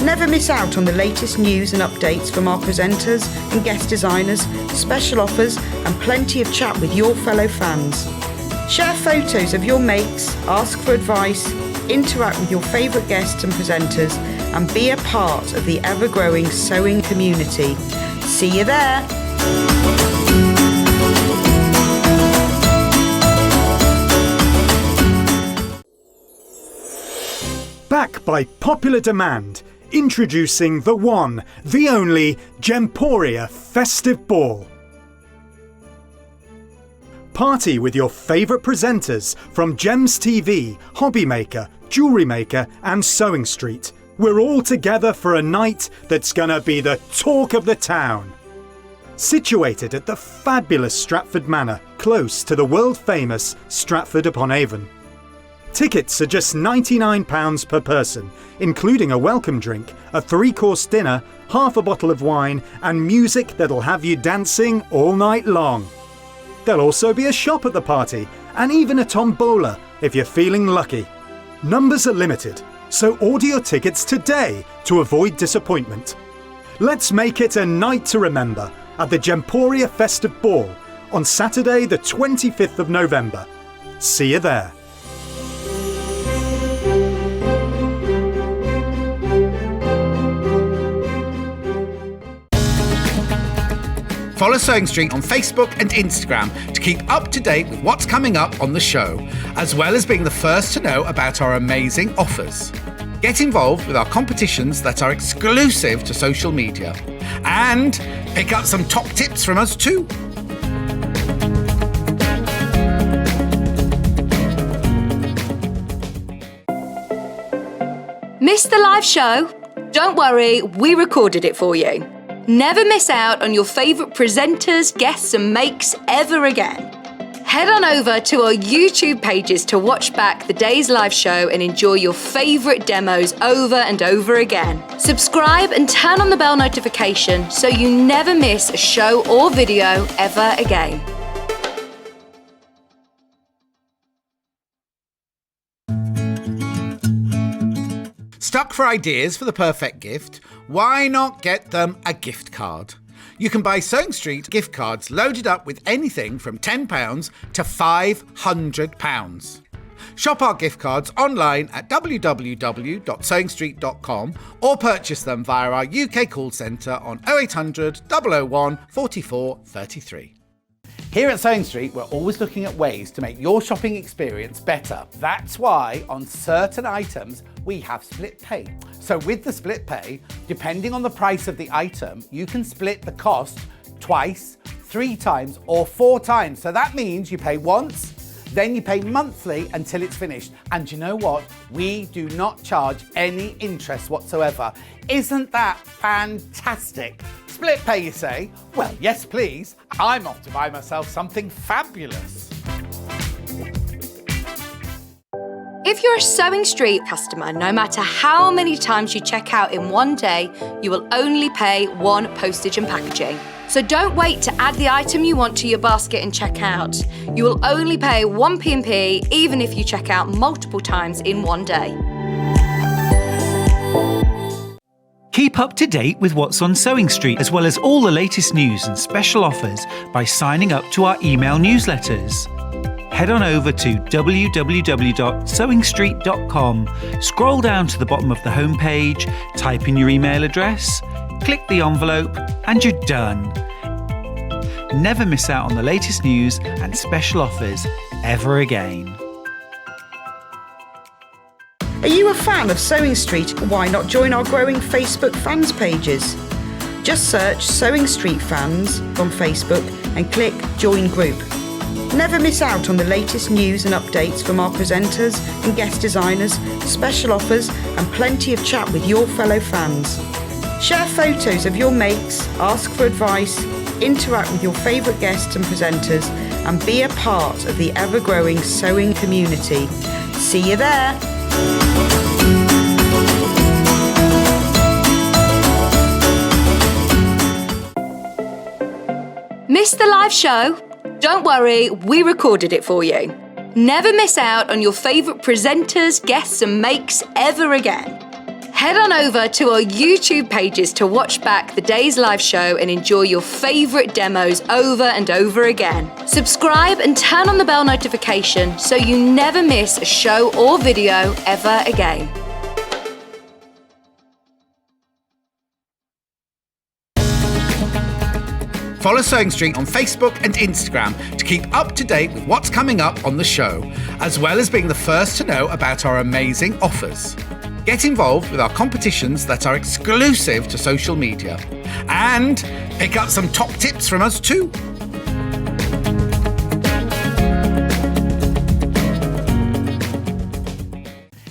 Never miss out on the latest news and updates from our presenters and guest designers, special offers and plenty of chat with your fellow fans. Share photos of your makes, ask for advice, interact with your favourite guests and presenters and be a part of the ever-growing sewing community. See you there! Back by popular demand, introducing the one, the only Gemporia Festive Ball. Party with your favourite presenters from Gems TV, Hobby Maker, Jewellery Maker and Sewing Street. We're all together for a night that's gonna be the talk of the town. Situated at the fabulous Stratford Manor, close to the world-famous Stratford-upon-Avon. Tickets are just £99 per person, including a welcome drink, a 3-course dinner, half a bottle of wine and music that'll have you dancing all night long. There'll also be a shop at the party and even a tombola if you're feeling lucky. Numbers are limited, so order your tickets today to avoid disappointment. Let's make it a night to remember at the Gemporia Festive Ball on Saturday the 25th of November. See you there. Follow Sewing Street on Facebook and Instagram to keep up to date with what's coming up on the show, as well as being the first to know about our amazing offers. Get involved with our competitions that are exclusive to social media. And pick up some top tips from us too. Missed the live show? Don't worry, we recorded it for you. Never miss out on your favourite presenters, guests and makes ever again. Head on over to our YouTube pages to watch back the day's live show and enjoy your favourite demos over and over again. Subscribe and turn on the bell notification so you never miss a show or video ever again. Stuck for ideas for the perfect gift? Why not get them a gift card? You can buy Sewing Street gift cards loaded up with anything from £10 to £500. Shop our gift cards online at www.sewingstreet.com or purchase them via our UK call centre on 0800 001 44 33. Here at Sewing Street, we're always looking at ways to make your shopping experience better. That's why on certain items, we have split pay. So with the split pay, depending on the price of the item, you can split the cost twice, 3 times or 4 times. So that means you pay once, Then you pay monthly until it's finished. And you know what? We do not charge any interest whatsoever. Isn't that fantastic? Split pay, you say? Well, yes, please. I'm off to buy myself something fabulous. If you're a Sewing Street customer, no matter how many times you check out in one day, you will only pay one postage and packaging. So don't wait to add the item you want to your basket and check out. You will only pay one P&P even if you check out multiple times in one day. Keep up to date with what's on Sewing Street, as well as all the latest news and special offers by signing up to our email newsletters. Head on over to www.sewingstreet.com, scroll down to the bottom of the homepage, type in your email address, click the envelope, and you're done. Never miss out on the latest news and special offers ever again. Are you a fan of Sewing Street? Why not join our growing Facebook fans pages? Just search Sewing Street Fans on Facebook and click Join Group. Never miss out on the latest news and updates from our presenters and guest designers, special offers and plenty of chat with your fellow fans. Share photos of your makes, ask for advice, interact with your favourite guests and presenters and be a part of the ever-growing sewing community. See you there! Missed the live show? Don't worry, we recorded it for you. Never miss out on your favourite presenters, guests and makes ever again. Head on over to our YouTube pages to watch back the day's live show and enjoy your favourite demos over and over again. Subscribe and turn on the bell notification so you never miss a show or video ever again. Follow Sewing Street on Facebook and Instagram to keep up to date with what's coming up on the show, as well as being the first to know about our amazing offers. Get involved with our competitions that are exclusive to social media. And pick up some top tips from us too.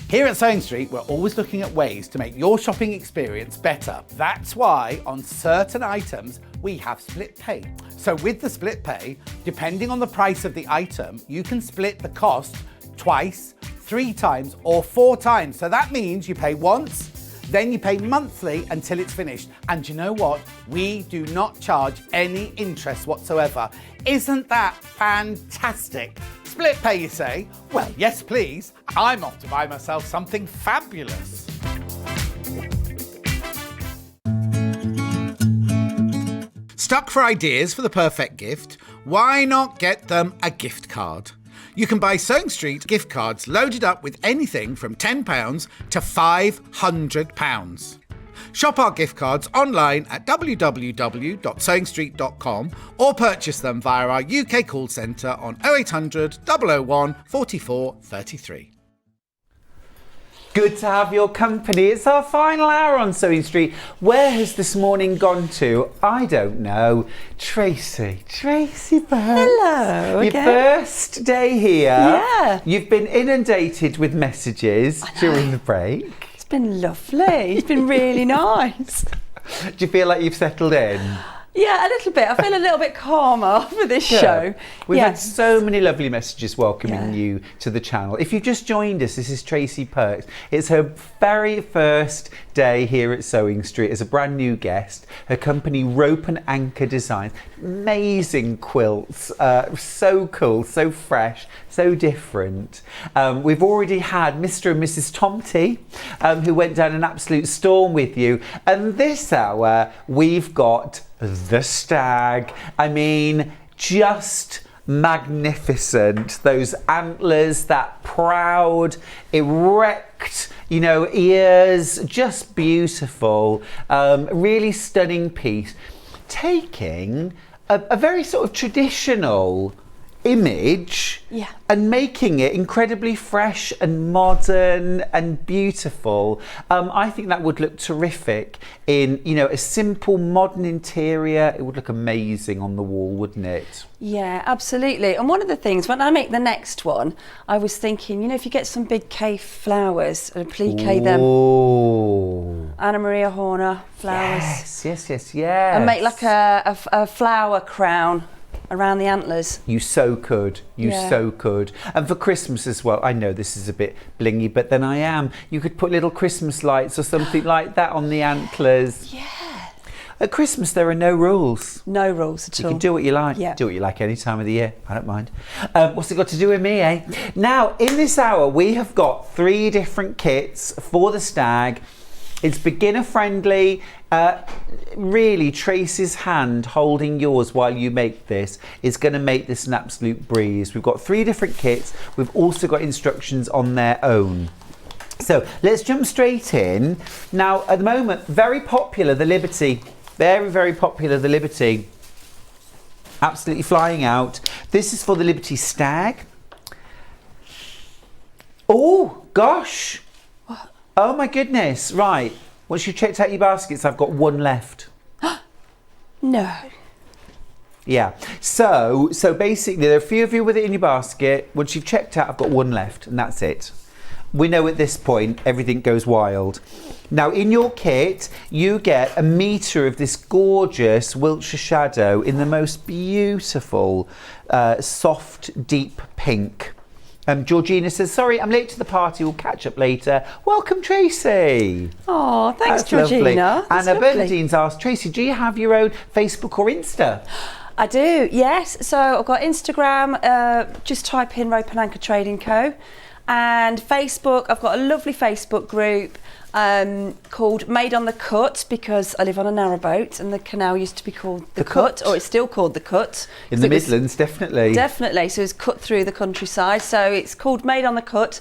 Here at Sewing Street, we're always looking at ways to make your shopping experience better. That's why on certain items, we have split pay. So with the split pay, depending on the price of the item, you can split the cost twice, 3 times or 4 times. So that means you pay once, then you pay monthly until it's finished. And you know what? We do not charge any interest whatsoever. Isn't that fantastic? Split pay, you say? Well, yes, please. I'm off to buy myself something fabulous. Stuck for ideas for the perfect gift? Why not get them a gift card? You can buy Sewing Street gift cards loaded up with anything from £10 to £500. Shop our gift cards online at www.sewingstreet.com or purchase them via our UK call centre on 0800 001 44 33. Good to have your company. It's our final hour on Sewing Street. Where has this morning gone to? I don't know. Tracy Burks. Hello Your again. first day here. Yeah. You've been inundated with messages during the break. It's been lovely. It's been really nice. Do you feel like you've settled in? Yeah, a little bit. I feel a little bit calmer for this show. We've had Yes. so many lovely messages welcoming Yeah. you to the channel. If you've just joined us, this is Tracy Perks. It's her very first day here at Sewing Street as a brand new guest. Her company, Rope and Anchor Designs. Amazing quilts. So cool, so fresh, so different. We've already had Mr. and Mrs. Tomte, who went down an absolute storm with you. And this hour, we've got the Stag. I mean, just magnificent. Those antlers, that proud, erect, ears, just beautiful. Really stunning piece. Taking a very sort of traditional image and making it incredibly fresh and modern and beautiful. I think that would look terrific in, you know, a simple modern interior. It would look amazing on the wall, wouldn't it? Yeah, absolutely. And one of the things, when I make the next one, I was thinking, you know, if you get some big K flowers and applique them, Anna Maria Horner flowers. Yes. And make like a flower crown around the antlers. You so could. So could. And for Christmas as well, I know this is a bit blingy, but then you could put little Christmas lights or something like that on the antlers. Yeah. At Christmas, there are no rules. No rules at all. You can do what you like. Yeah. Do what you like any time of the year. I don't mind. What's it got to do with me, eh? Now, in this hour, we have got 3 different kits for the stag. It's beginner friendly. Really, Tracy's hand holding yours while you make this is going to make this an absolute breeze. We've got 3 different kits. We've also got instructions on their own. So let's jump straight in. Now, at the moment, very popular, the Liberty. Very, very popular, the Liberty. Absolutely flying out. This is for the Liberty Stag. Oh, gosh. What? Oh, my goodness. Right. Once you've checked out your baskets, I've got 1 left. No. Yeah. So basically, there are a few of you with it in your basket. Once you've checked out, I've got 1 left, and that's it. We know at this point everything goes wild. Now in your kit you get 1 metre of this gorgeous Wiltshire shadow in the most beautiful soft deep pink. Georgina says, sorry, I'm late to the party, we'll catch up later. Welcome, Tracy. Oh, thanks, That's Georgina. Lovely. Anna Bernadine's asked, Tracy, do you have your own Facebook or Insta? I do, yes. So I've got Instagram, just type in Rope and Anchor Trading Co. And Facebook, I've got a lovely Facebook group called Made on the Cut, because I live on a narrowboat and the canal used to be called the Cut, or it's still called the Cut. In the Midlands, definitely. Definitely, so it's cut through the countryside. So it's called Made on the Cut.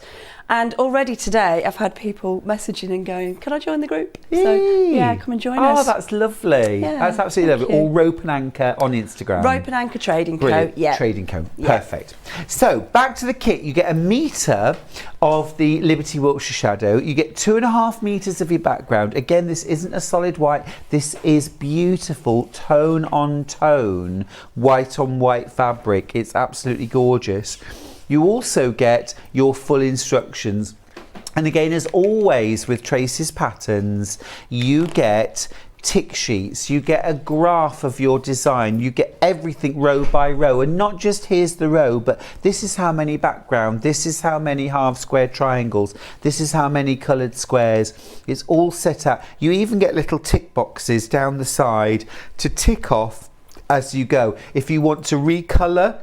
And already today, I've had people messaging and going, can I join the group? Yay. So yeah, come and join us. Oh, that's lovely. Yeah, that's absolutely lovely. All Rope and Anchor on Instagram. Rope and Anchor Trading Co. Brilliant. Yeah. Trading Co. Yeah. Perfect. So back to the kit. You get 1 metre of the Liberty Wiltshire Shadow. You get 2.5 metres of your background. Again, this isn't a solid white. This is beautiful tone on tone, white on white fabric. It's absolutely gorgeous. You also get your full instructions. And again, as always with Tracy's patterns, you get tick sheets, you get a graph of your design, you get everything row by row, and not just here's the row, but this is how many background, this is how many half square triangles, this is how many coloured squares. It's all set out. You even get little tick boxes down the side to tick off as you go. If you want to recolour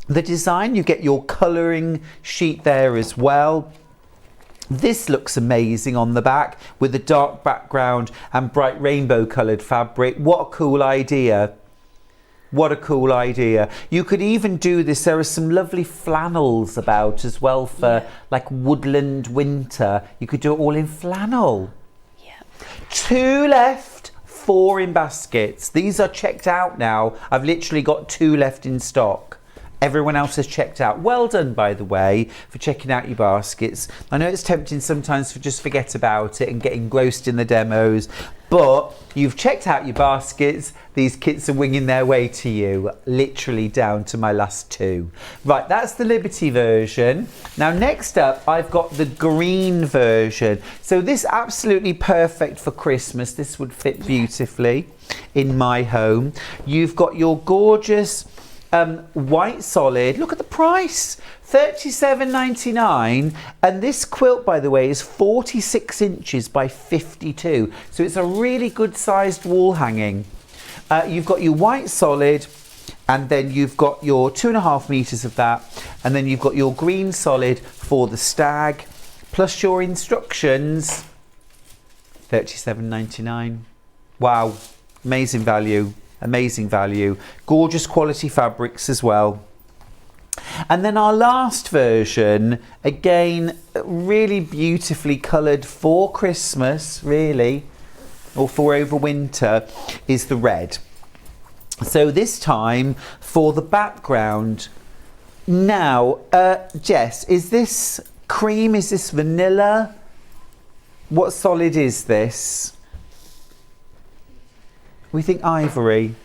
the design, you get your colouring sheet there as well. This looks amazing on the back with a dark background and bright rainbow coloured fabric. What a cool idea. What a cool idea. You could even do this. There are some lovely flannels about as well for like woodland winter. You could do it all in flannel. Yeah. 2 left, 4 in baskets. These are checked out now. I've literally got 2 left in stock. Everyone else has checked out. Well done, by the way, for checking out your baskets. I know it's tempting sometimes to just forget about it and get engrossed in the demos, but you've checked out your baskets. These kits are winging their way to you, literally down to my last 2. Right, that's the Liberty version. Now, next up, I've got the green version. So this absolutely perfect for Christmas. This would fit beautifully in my home. You've got your gorgeous white solid. Look at the price, $37.99, and this quilt, by the way, is 46 inches by 52, so it's a really good sized wall hanging. You've got your white solid, and then you've got your 2.5 meters of that, and then you've got your green solid for the stag, plus your instructions. $37.99. Wow, amazing value. Amazing value. Gorgeous quality fabrics as well. And then our last version, again, really beautifully coloured for Christmas, really, or for over winter, is the red. So this time, for the background, Now, Jess, is this cream? Is this vanilla? What solid is this? We think ivory.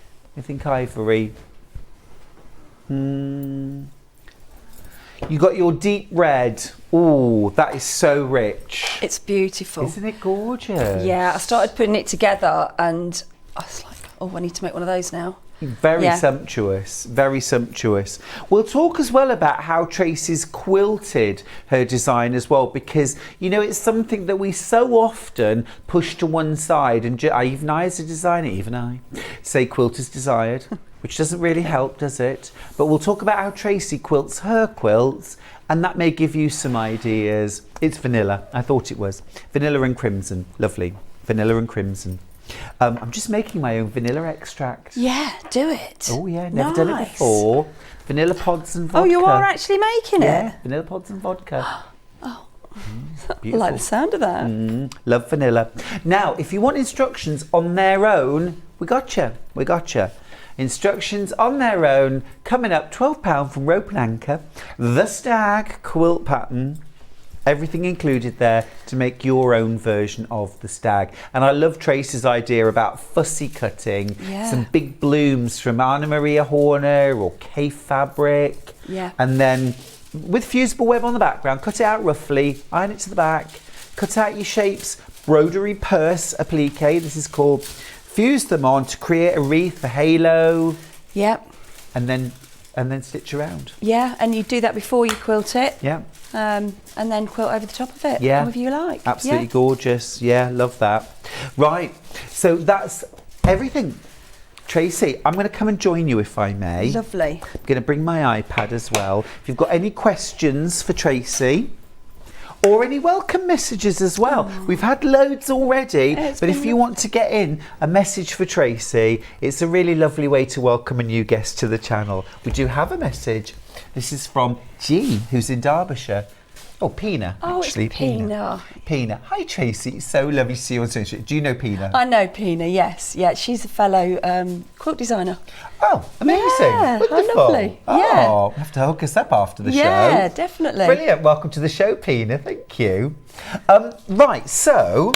You got your deep red. Oh, that is so rich. It's beautiful. Isn't it gorgeous? Yeah, I started putting it together and I was like, oh, I need to make one of those now. Very sumptuous, very sumptuous. We'll talk as well about how Tracy's quilted her design as well, because, you know, it's something that we so often push to one side, and even I as a designer, say quilt is desired, which doesn't really help, does it? But we'll talk about how Tracy quilts her quilts, and that may give you some ideas. It's vanilla, I thought it was. Vanilla and crimson, lovely. Vanilla and crimson. I'm just making my own vanilla extract. Yeah, do it. Oh yeah, never done it before. Vanilla pods and vodka. Oh, you are actually making it? Yeah, vanilla pods and vodka. Oh, beautiful. I like the sound of that. Love vanilla. Now, if you want instructions on their own, we gotcha. Instructions on their own, coming up, £12 from Rope and Anchor. The Stag Quilt pattern. Everything included there to make your own version of the stag. And I love Tracy's idea about fussy cutting. Yeah. Some big blooms from Anna Maria Horner or K Fabric. Yeah. And then with fusible web on the background, cut it out roughly, iron it to the back, cut out your shapes, broderie purse applique, this is called. Fuse them on to create a wreath, a halo. Yep. And then stitch around. Yeah, and you do that before you quilt it. Yeah. And then quilt over the top of it. Yeah. However you like. Absolutely gorgeous. Yeah, love that. Right, so that's everything. Tracy, I'm going to come and join you if I may. Lovely. I'm going to bring my iPad as well. If you've got any questions for Tracy, or any welcome messages as well. We've had loads already, but if you want to get in a message for Tracy, it's a really lovely way to welcome a new guest to the channel. We do have a message. This is from G, who's in Derbyshire. Oh, Pina, actually. It's Pina. Pina. Hi, Tracy. It's so lovely to see you on social. Do you know Pina? I know Pina, yes. Yeah, she's a fellow quilt designer. Oh, amazing. Yeah, wonderful. how lovely. Oh, Yeah. we have to hook us up after the show. Yeah, definitely. Brilliant. Welcome to the show, Pina. Thank you. Right, so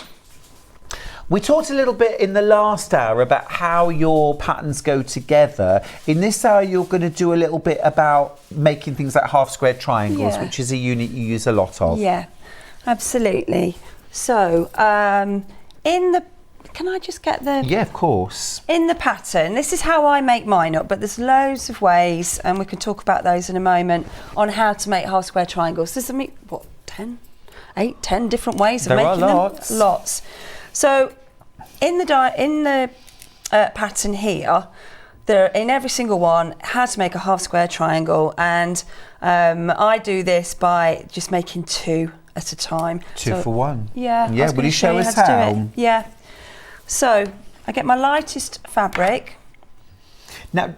we talked a little bit in the last hour about how your patterns go together. In this hour, you're going to do a little bit about making things like half square triangles, which is a unit you use a lot of. Yeah, absolutely. So, can I just get the... Yeah, of course. In the pattern, this is how I make mine up, but there's loads of ways, and we can talk about those in a moment, on how to make half square triangles. There's, 10 different ways of making them? Lots. So, in the pattern here, in every single one, how to make a half square triangle, and I do this by just making 2 at a time. Two for one. Yeah. Yeah, will you show us how? how? To do it. Yeah. So, I get my lightest fabric. Now,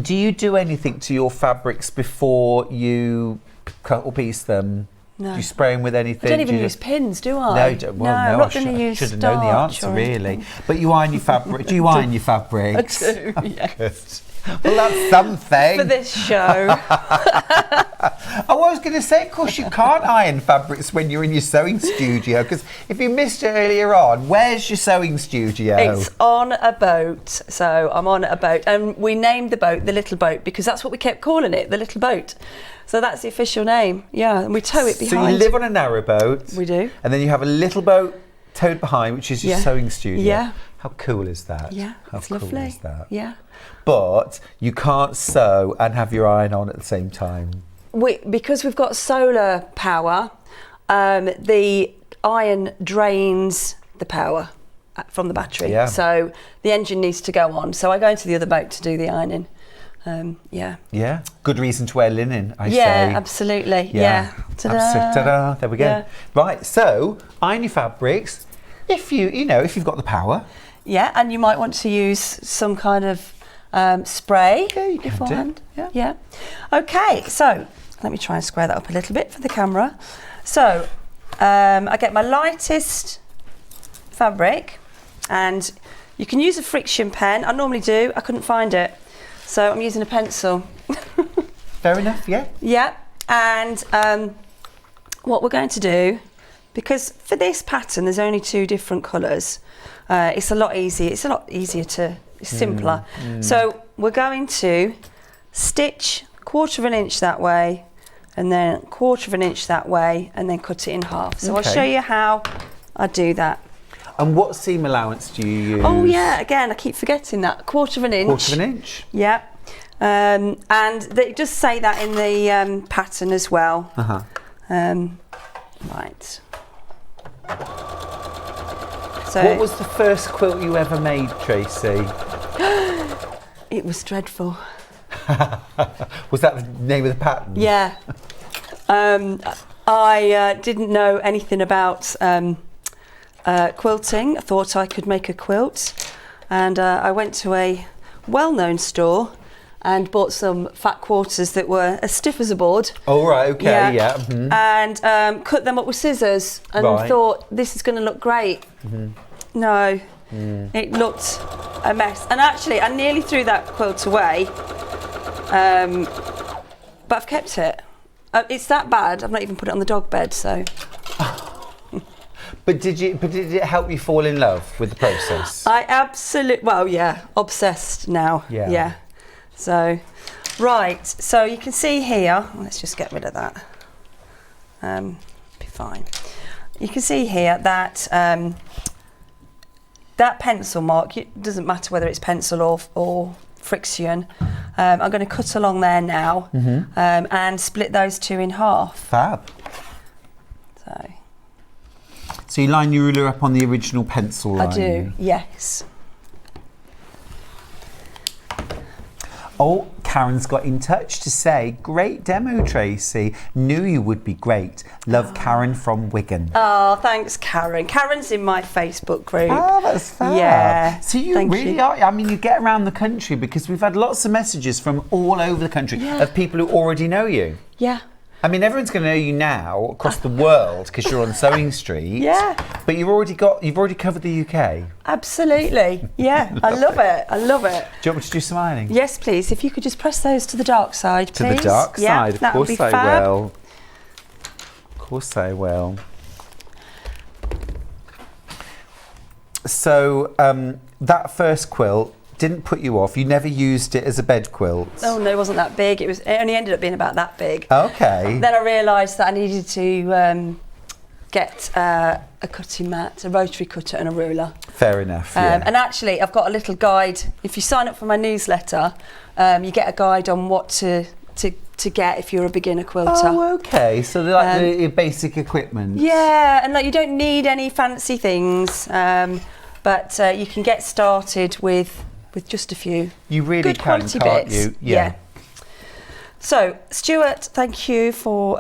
do you do anything to your fabrics before you cut or piece them? No. Do you spray them with anything? I don't even use pins, do I? No, I'm not going to use should have known the answer, really. But you iron your fabric. Do you iron your fabrics? I do, yes. Good. Well, that's something. For this show. Oh, I was going to say, of course, you can't iron fabrics when you're in your sewing studio, because if you missed it earlier on, where's your sewing studio? It's on a boat. So I'm on a boat, and we named the boat the Little Boat because that's what we kept calling it, the Little Boat. So that's the official name. Yeah, and we tow it behind. So you live on a narrow boat. We do. And then you have a little boat towed behind, which is your sewing studio. Yeah. How cool is that? Yeah, How it's cool lovely. is that? Yeah. But you can't sew and have your iron on at the same time. Because we've got solar power, the iron drains the power from the battery. Yeah. So the engine needs to go on. So I go into the other boat to do the ironing. Yeah. Yeah. Good reason to wear linen, I say. Yeah, absolutely. Yeah. Ta-da. Ta-da. There we go. Yeah. Right. So iron your fabrics if you've got the power. Yeah, and you might want to use some kind of spray beforehand. Yeah. Okay, so let me try and square that up a little bit for the camera. So I get my lightest fabric, and you can use a friction pen. I normally do. I couldn't find it, so I'm using a pencil. Fair enough, yeah. Yeah, and what we're going to do, because for this pattern there's only 2 different colours, it's a lot easier. It's a lot easier to, it's simpler. So we're going to stitch 1/4 of an inch that way, and then 1/4 of an inch that way, and then cut it in half. So I'll show you how I do that. And what seam allowance do you use? Oh yeah, again I keep forgetting that. 1/4 of an inch. 1/4 of an inch. Yeah. And they just say that in the pattern as well. Right. So What was the first quilt you ever made, Tracy? it was dreadful. Was that the name of the pattern? Yeah. I didn't know anything about quilting. I thought I could make a quilt, and I went to a well-known store and bought some fat quarters that were as stiff as a board. Oh, right, okay, yeah. And cut them up with scissors, and thought, this is going to look great. No, it looked a mess. And actually, I nearly threw that quilt away, but I've kept it. It's that bad, I've not even put it on the dog bed, so... But did it help you fall in love with the process? I absolutely, well, yeah, obsessed now. Yeah. So, right, so you can see here, let's just get rid of that. Be fine. You can see here that that pencil mark, it doesn't matter whether it's pencil or friction. I'm going to cut along there now and split those 2 in half. Fab. So you line your ruler up on the original pencil line? I do, yes. Oh, Karen's got in touch to say, great demo, Tracy. Knew you would be great. Love, Karen from Wigan. Oh, thanks, Karen. Karen's in my Facebook group. Oh, that's fab. Yeah. So you really are, I mean, you get around the country, because we've had lots of messages from all over the country of people who already know you. Yeah. I mean, everyone's going to know you now across the world because you're on Sewing Street. Yeah. But you've already covered the UK. Absolutely. Yeah. I love it. I love it. Do you want me to do some ironing? Yes, please. If you could just press those to the dark side, please. To the dark side. Of course I fab. will. Of course I will. So that first quilt didn't put you off. You never used it as a bed quilt. Oh no, it wasn't that big. It only ended up being about that big. Okay. Then I realised that I needed to get a cutting mat, a rotary cutter and a ruler. Fair enough, yeah. And actually, I've got a little guide. If you sign up for my newsletter, you get a guide on what to get if you're a beginner quilter. Oh, okay. So they're like the basic equipment. Yeah, and like you don't need any fancy things, but you can get started with just a few. You really good can, quality can't bits. you? Yeah. So, Stuart, thank you for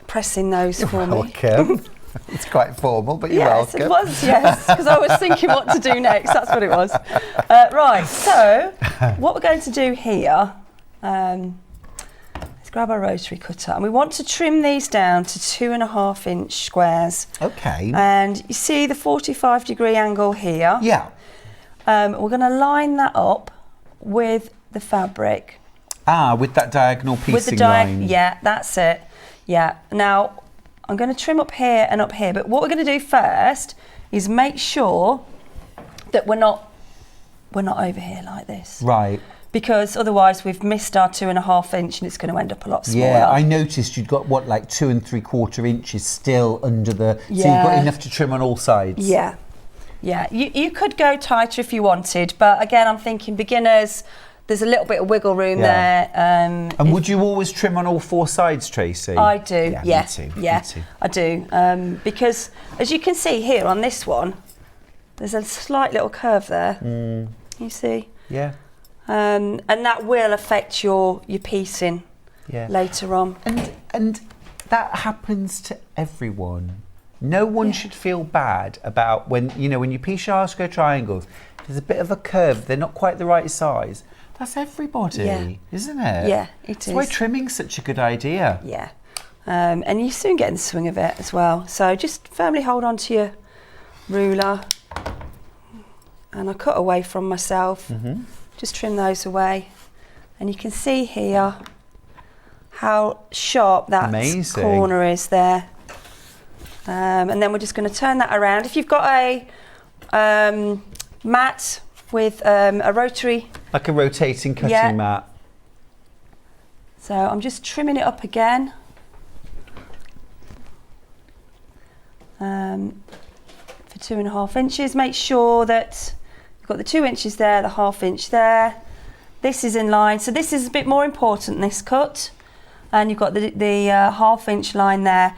pressing those for me. Welcome. It's quite formal, but you're welcome. Yes, it was, yes, because I was thinking what to do next. That's what it was. Right, so what we're going to do here, let's grab our rotary cutter, and we want to trim these down to 2.5 inch squares. Okay. And you see the 45-degree angle here? Yeah. We're going to line that up with the fabric. With that diagonal piecing With the line. Yeah, that's it. Yeah. Now, I'm going to trim up here and up here, but what we're going to do first is make sure that we're not over here like this. Right. Because otherwise we've missed our 2.5 inch and it's going to end up a lot smaller. Yeah, I noticed you'd got like 2 3/4 inches still under the. Yeah. So you've got enough to trim on all sides. Yeah. Yeah, you could go tighter if you wanted, but again, I'm thinking beginners, there's a little bit of wiggle room there. And would you always trim on all 4 sides, Tracy? I do, yeah. Me too. Yeah, Me too. I do. Because as you can see here on this one, there's a slight little curve there. You see? Yeah. And that will affect your piecing later on. And that happens to everyone. No one should feel bad about when you piece your R-square triangles, there's a bit of a curve, they're not quite the right size. That's everybody, isn't it? Yeah, it is. That's why trimming's such a good idea. Yeah. And you soon get in the swing of it as well. So just firmly hold on to your ruler. And I cut away from myself. Just trim those away. And you can see here, how sharp that Amazing. corner is there. And then we're just going to turn that around. If you've got a mat with a rotary, Like a rotating cutting mat. so I'm just trimming it up again. For 2.5 inches. Make sure that you've got the 2 inches there, the 1/2 inch there. This is in line, so this is a bit more important, this cut. And you've got the 1/2 inch line there.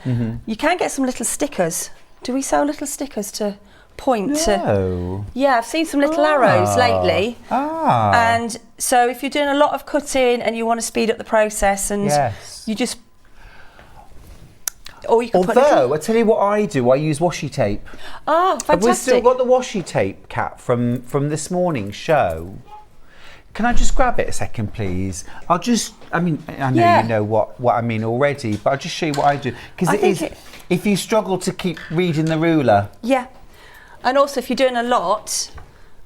You can get some little stickers. Do we sell little stickers to point to? Yeah, I've seen some little arrows lately. And so if you're doing a lot of cutting and you want to speed up the process, and you just, or you can Although, I tell you what I do, I use washi tape. Oh, fantastic. Have we still got the washi tape, Kat, from this morning's show? Can I just grab it a second, please? I know you know what I mean already, but I'll just show you what I do. Because if you struggle to keep reading the ruler. Yeah. And also, if you're doing a lot,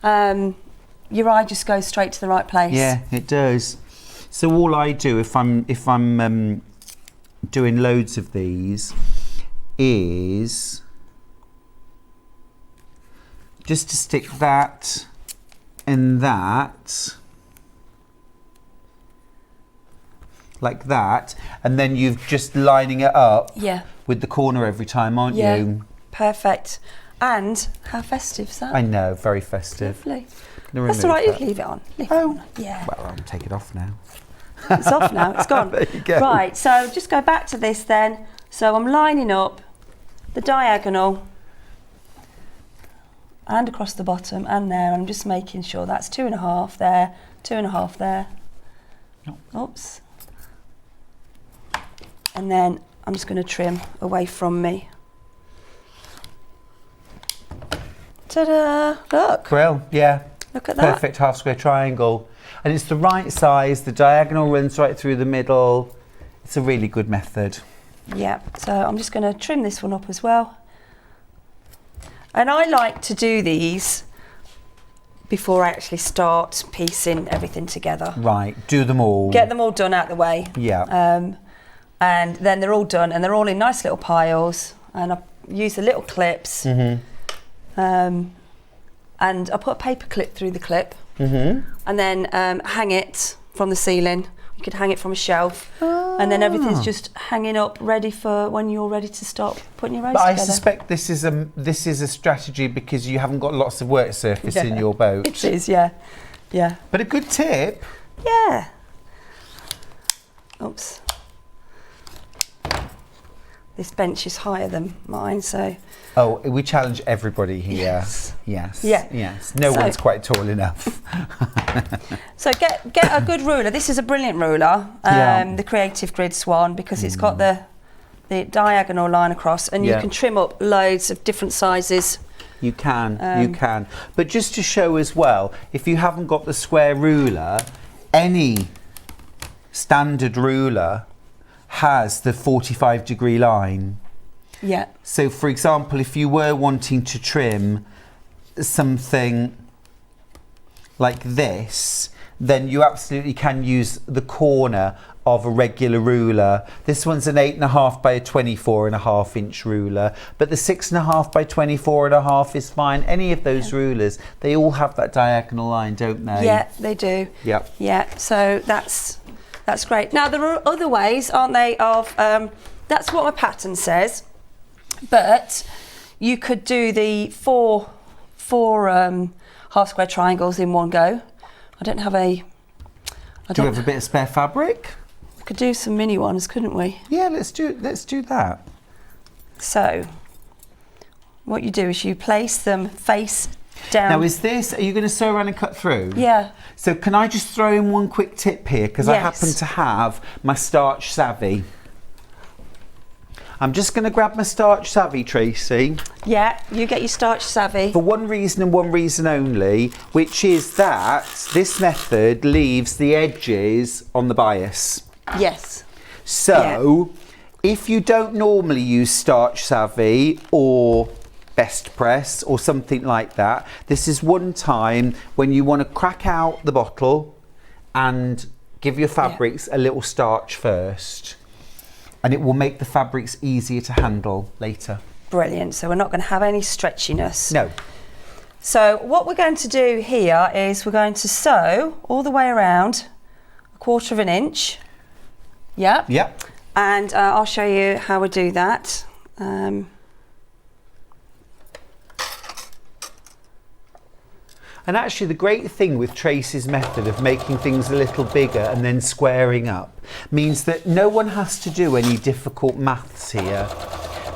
your eye just goes straight to the right place. Yeah, it does. So all I do if I'm doing loads of these is just to stick that and that like that, and then you're just lining it up with the corner every time, aren't you? Perfect. And how festive is that? I know, very festive. Lovely. That's all right, you can leave it on. Yeah. Well, I'll take it off now. It's off now, it's gone. There you go. Right, so just go back to this then. So I'm lining up the diagonal and across the bottom and there. I'm just making sure that's 2.5 there, 2.5 there. Oops. And then I'm just going to trim away from me. Ta-da! Look. Brill, yeah. Look at that. Perfect half square triangle. And it's the right size, the diagonal runs right through the middle. It's a really good method. Yeah, so I'm just going to trim this one up as well. And I like to do these before I actually start piecing everything together. Right, do them all. Get them all done out the way. Yeah. And then they're all done and they're all in nice little piles. And I use the little clips. And I put a paper clip through the clip. And then hang it from the ceiling. You could hang it from a shelf. And then everything's just hanging up, ready for when you're ready to start putting your rows together. I suspect this is a strategy because you haven't got lots of work surface in your boat. It is, yeah. But a good tip. Yeah. Oops. This bench is higher than mine, so. Oh, we challenge everybody here. Yes. No one's quite tall enough. So get a good ruler. This is a brilliant ruler, the Creative Grid Swan, because it's got the diagonal line across, and you can trim up loads of different sizes. You can. But just to show as well, if you haven't got the square ruler, any standard ruler has the 45-degree line. Yeah. So, for example, if you were wanting to trim something like this, then you absolutely can use the corner of a regular ruler. This one's an 8.5 by a 24.5 inch ruler, but the 6.5 by 24.5 is fine. Any of those rulers, they all have that diagonal line, don't they? Yeah, they do. Yep. Yeah, so that's great. Now, there are other ways, aren't they, of, that's what my pattern says, but you could do the four half square triangles in one go. I don't have a... Do you have a bit of spare fabric? We could do some mini ones, couldn't we? Yeah, let's do that. So, what you do is you place them face down. Now, are you going to sew around and cut through? Yeah. So can I just throw in one quick tip here? Because I happen to have my starch savvy. I'm just going to grab my starch savvy, Tracy. Yeah, you get your starch savvy. For one reason and one reason only, which is that this method leaves the edges on the bias. Yes. So, if you don't normally use starch savvy or best press or something like that, this is one time when you want to crack out the bottle and Give your fabrics a little starch first, and it will make the fabrics easier to handle later. Brilliant. So we're not going to have any stretchiness. No. So what we're going to do here is we're going to sew all the way around 1/4 inch. Yep. Yep. And I'll show you how we do that. And actually the great thing with Tracy's method of making things a little bigger and then squaring up means that no one has to do any difficult maths here,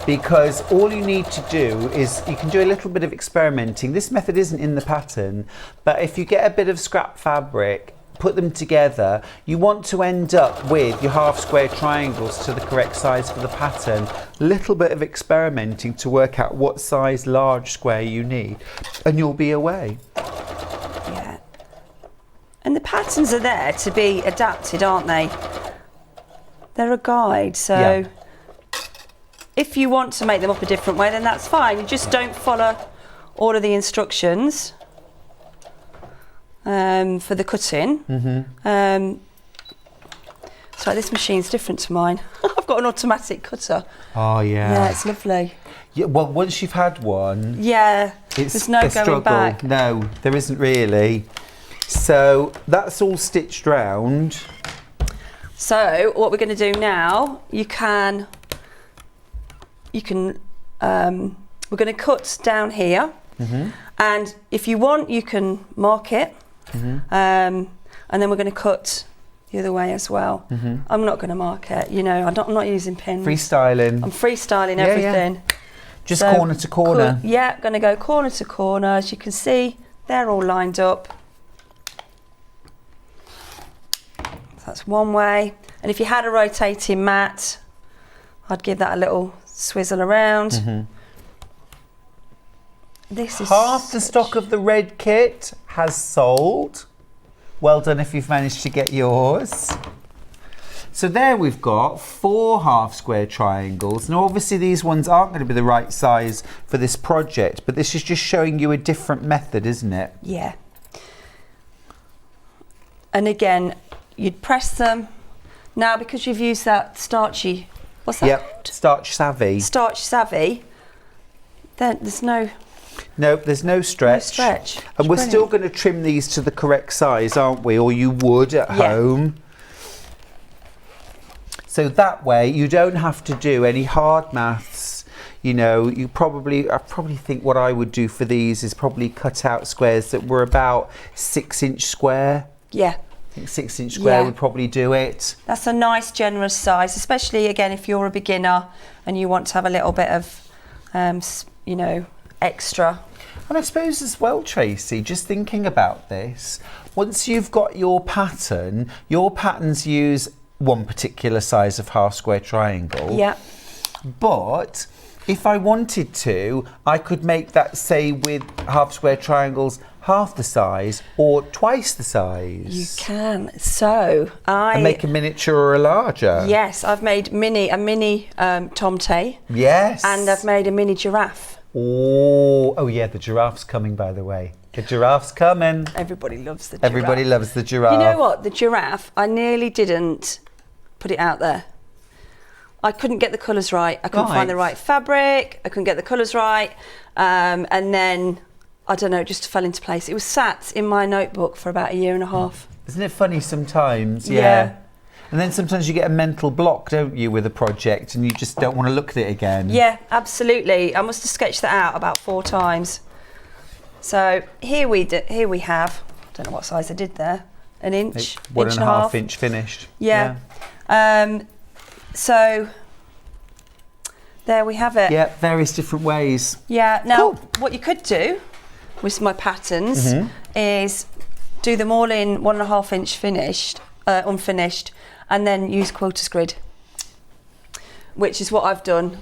because all you need to do is you can do a little bit of experimenting. This method isn't in the pattern, but if you get a bit of scrap fabric, put them together, you want to end up with your half square triangles to the correct size for the pattern. A little bit of experimenting to work out what size large square you need, and you'll be away. Yeah. And the patterns are there to be adapted, aren't they? They're a guide, so if you want to make them up a different way, then that's fine. You just don't follow all of the instructions for the cutting. So this machine's different to mine. I've got an automatic cutter. Oh yeah. Yeah, it's lovely. Yeah, well, once you've had one, Yeah, it's there's no a going struggle. back. No, there isn't really. So that's all stitched round. So what we're going to do now, we're going to cut down here, and if you want, you can mark it, and then we're going to cut the other way as well. I'm not going to mark it, you know. I'm not using pins. Freestyling. I'm freestyling Yeah, everything. yeah. Just So, corner to corner. Yeah, going to go corner to corner. As you can see, they're all lined up. That's one way. And if you had a rotating mat, I'd give that a little swizzle around. This is Half the stock of the red kit has sold. Well done if you've managed to get yours. So there we've got 4 half square triangles. Now obviously these ones aren't going to be the right size for this project, but this is just showing you a different method, isn't it? Yeah. And again, you'd press them. Now because you've used that starchy, what's that? Yep, starch savvy. Starch savvy, then there's no There's no stretch. stretch. And we're Brilliant. still going to trim these to the correct size, aren't we? Or you would at home. So that way you don't have to do any hard maths. You know, I probably think what I would do for these is probably cut out squares that were about 6-inch square. Yeah. I think 6-inch square Yeah. would probably do it. That's a nice generous size, especially again if you're a beginner and you want to have a little bit of, you know, extra. And I suppose as well, Tracy, just thinking about this, once you've got your patterns use one particular size of half square triangle. Yeah. But if I wanted to, I could make that, say, with half square triangles, half the size or twice the size. You can. So And make a miniature or a larger. Yes, I've made a mini Tomte. Yes. And I've made a mini giraffe. Oh yeah, the giraffe's coming, by the way. The giraffe's coming. Everybody loves the giraffe. Everybody loves the giraffe. You know what? The giraffe, I nearly didn't put it out there. I couldn't get the colours right. I couldn't find the right fabric. I couldn't get the colours right. And then, I don't know, it just fell into place. It was sat in my notebook for about 1.5 years. Isn't it funny sometimes? Yeah. And then sometimes you get a mental block, don't you, with a project, and you just don't want to look at it again. Yeah, absolutely. I must have sketched that out about 4 times. So here we have, I don't know what size I did there, an inch, One inch and a half inch finished. Yeah. So there we have it. Yeah, various different ways. Yeah. Now, Cool. what you could do with my patterns is do them all in 1.5 inch finished, unfinished, and then use quilter's grid, which is what I've done.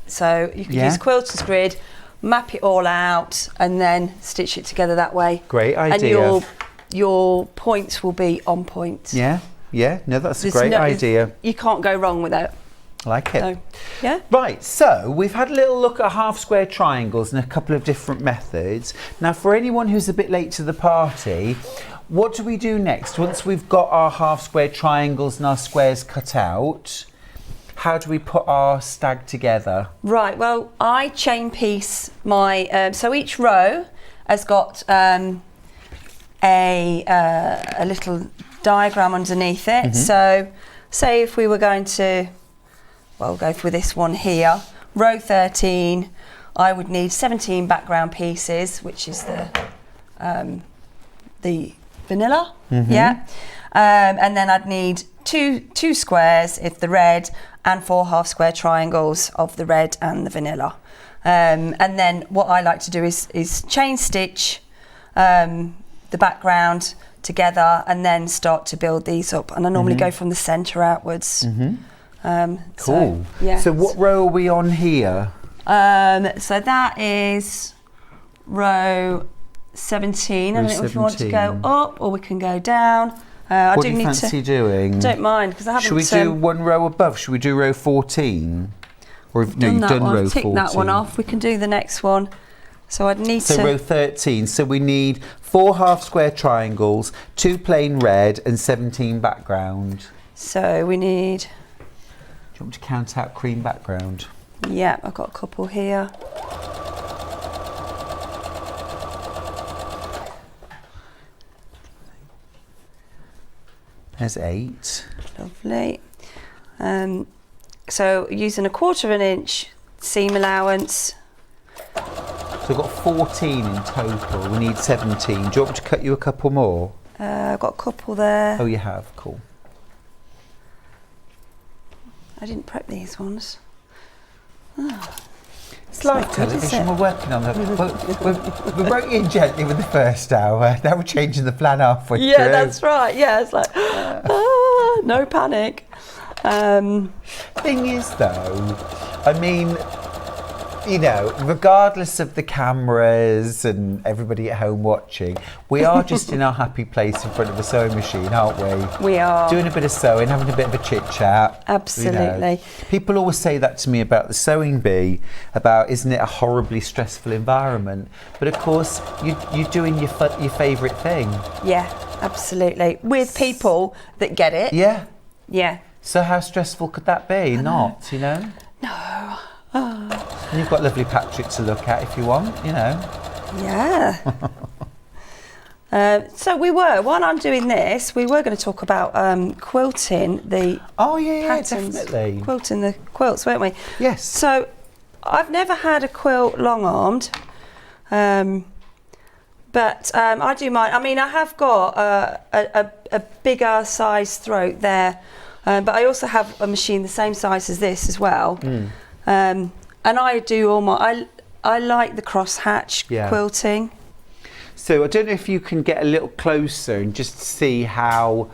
So you could use quilter's grid, map it all out, and then stitch it together that way. Great idea. And your points will be on point. Yeah. No, that's a great idea. You can't go wrong with it. I like it. So, yeah. Right, so we've had a little look at half square triangles and a couple of different methods. Now, for anyone who's a bit late to the party, what do we do next? Once we've got our half square triangles and our squares cut out, how do we put our stag together? Right, well, I chain piece my, so each row has got a little diagram underneath it. So say if we were going to, well, go for this one here, row 13, I would need 17 background pieces, which is the vanilla, yeah. And then I'd need two squares if the red, and 4 half square triangles of the red and the vanilla. And then what I like to do is chain stitch the background together and then start to build these up. And I normally go from the centre outwards. Cool. So, yeah. So what row are we on here? So that is row 17. I don't know if you want to go up or we can go down. What do you fancy doing? Don't mind because I haven't. Should we do one row above? Should we do row 14? Or you've done row 14? Tick that one off. We can do the next one. So I'd need to. So row 13. So we need 4 half square triangles, 2 plain red, and 17 background. So we need. Do you want me to count out cream background? Yeah, I've got a couple here. There's 8. Lovely. So using 1/4 inch seam allowance. So we've got 14 in total. We need 17. Do you want me to cut you a couple more? I've got a couple there. Oh, you have. Cool. I didn't prep these ones. Oh. It's like television. We're working on it. We broke in gently with the first hour. Now we're changing the plan halfway through. Yeah, that's right. Yeah, it's like, no panic. Thing is, though, I mean, you know, regardless of the cameras and everybody at home watching, we are just in our happy place in front of a sewing machine, aren't we? We are. Doing a bit of sewing, having a bit of a chit chat. Absolutely. You know. People always say that to me about the sewing bee, about isn't it a horribly stressful environment? But of course, you're doing your favourite thing. Yeah, absolutely. With people that get it. Yeah. Yeah. So how stressful could that be? Not, you know? No. And you've got lovely Patrick to look at if you want, you know. Yeah. So while I'm doing this, we were going to talk about quilting the patterns. Definitely. Quilting the quilts, weren't we? Yes. So I've never had a quilt long-armed, but I do mine. I mean, I have got a bigger size throat there, but I also have a machine the same size as this as well. And I do all my. I like the crosshatch quilting. So I don't know if you can get a little closer and just see how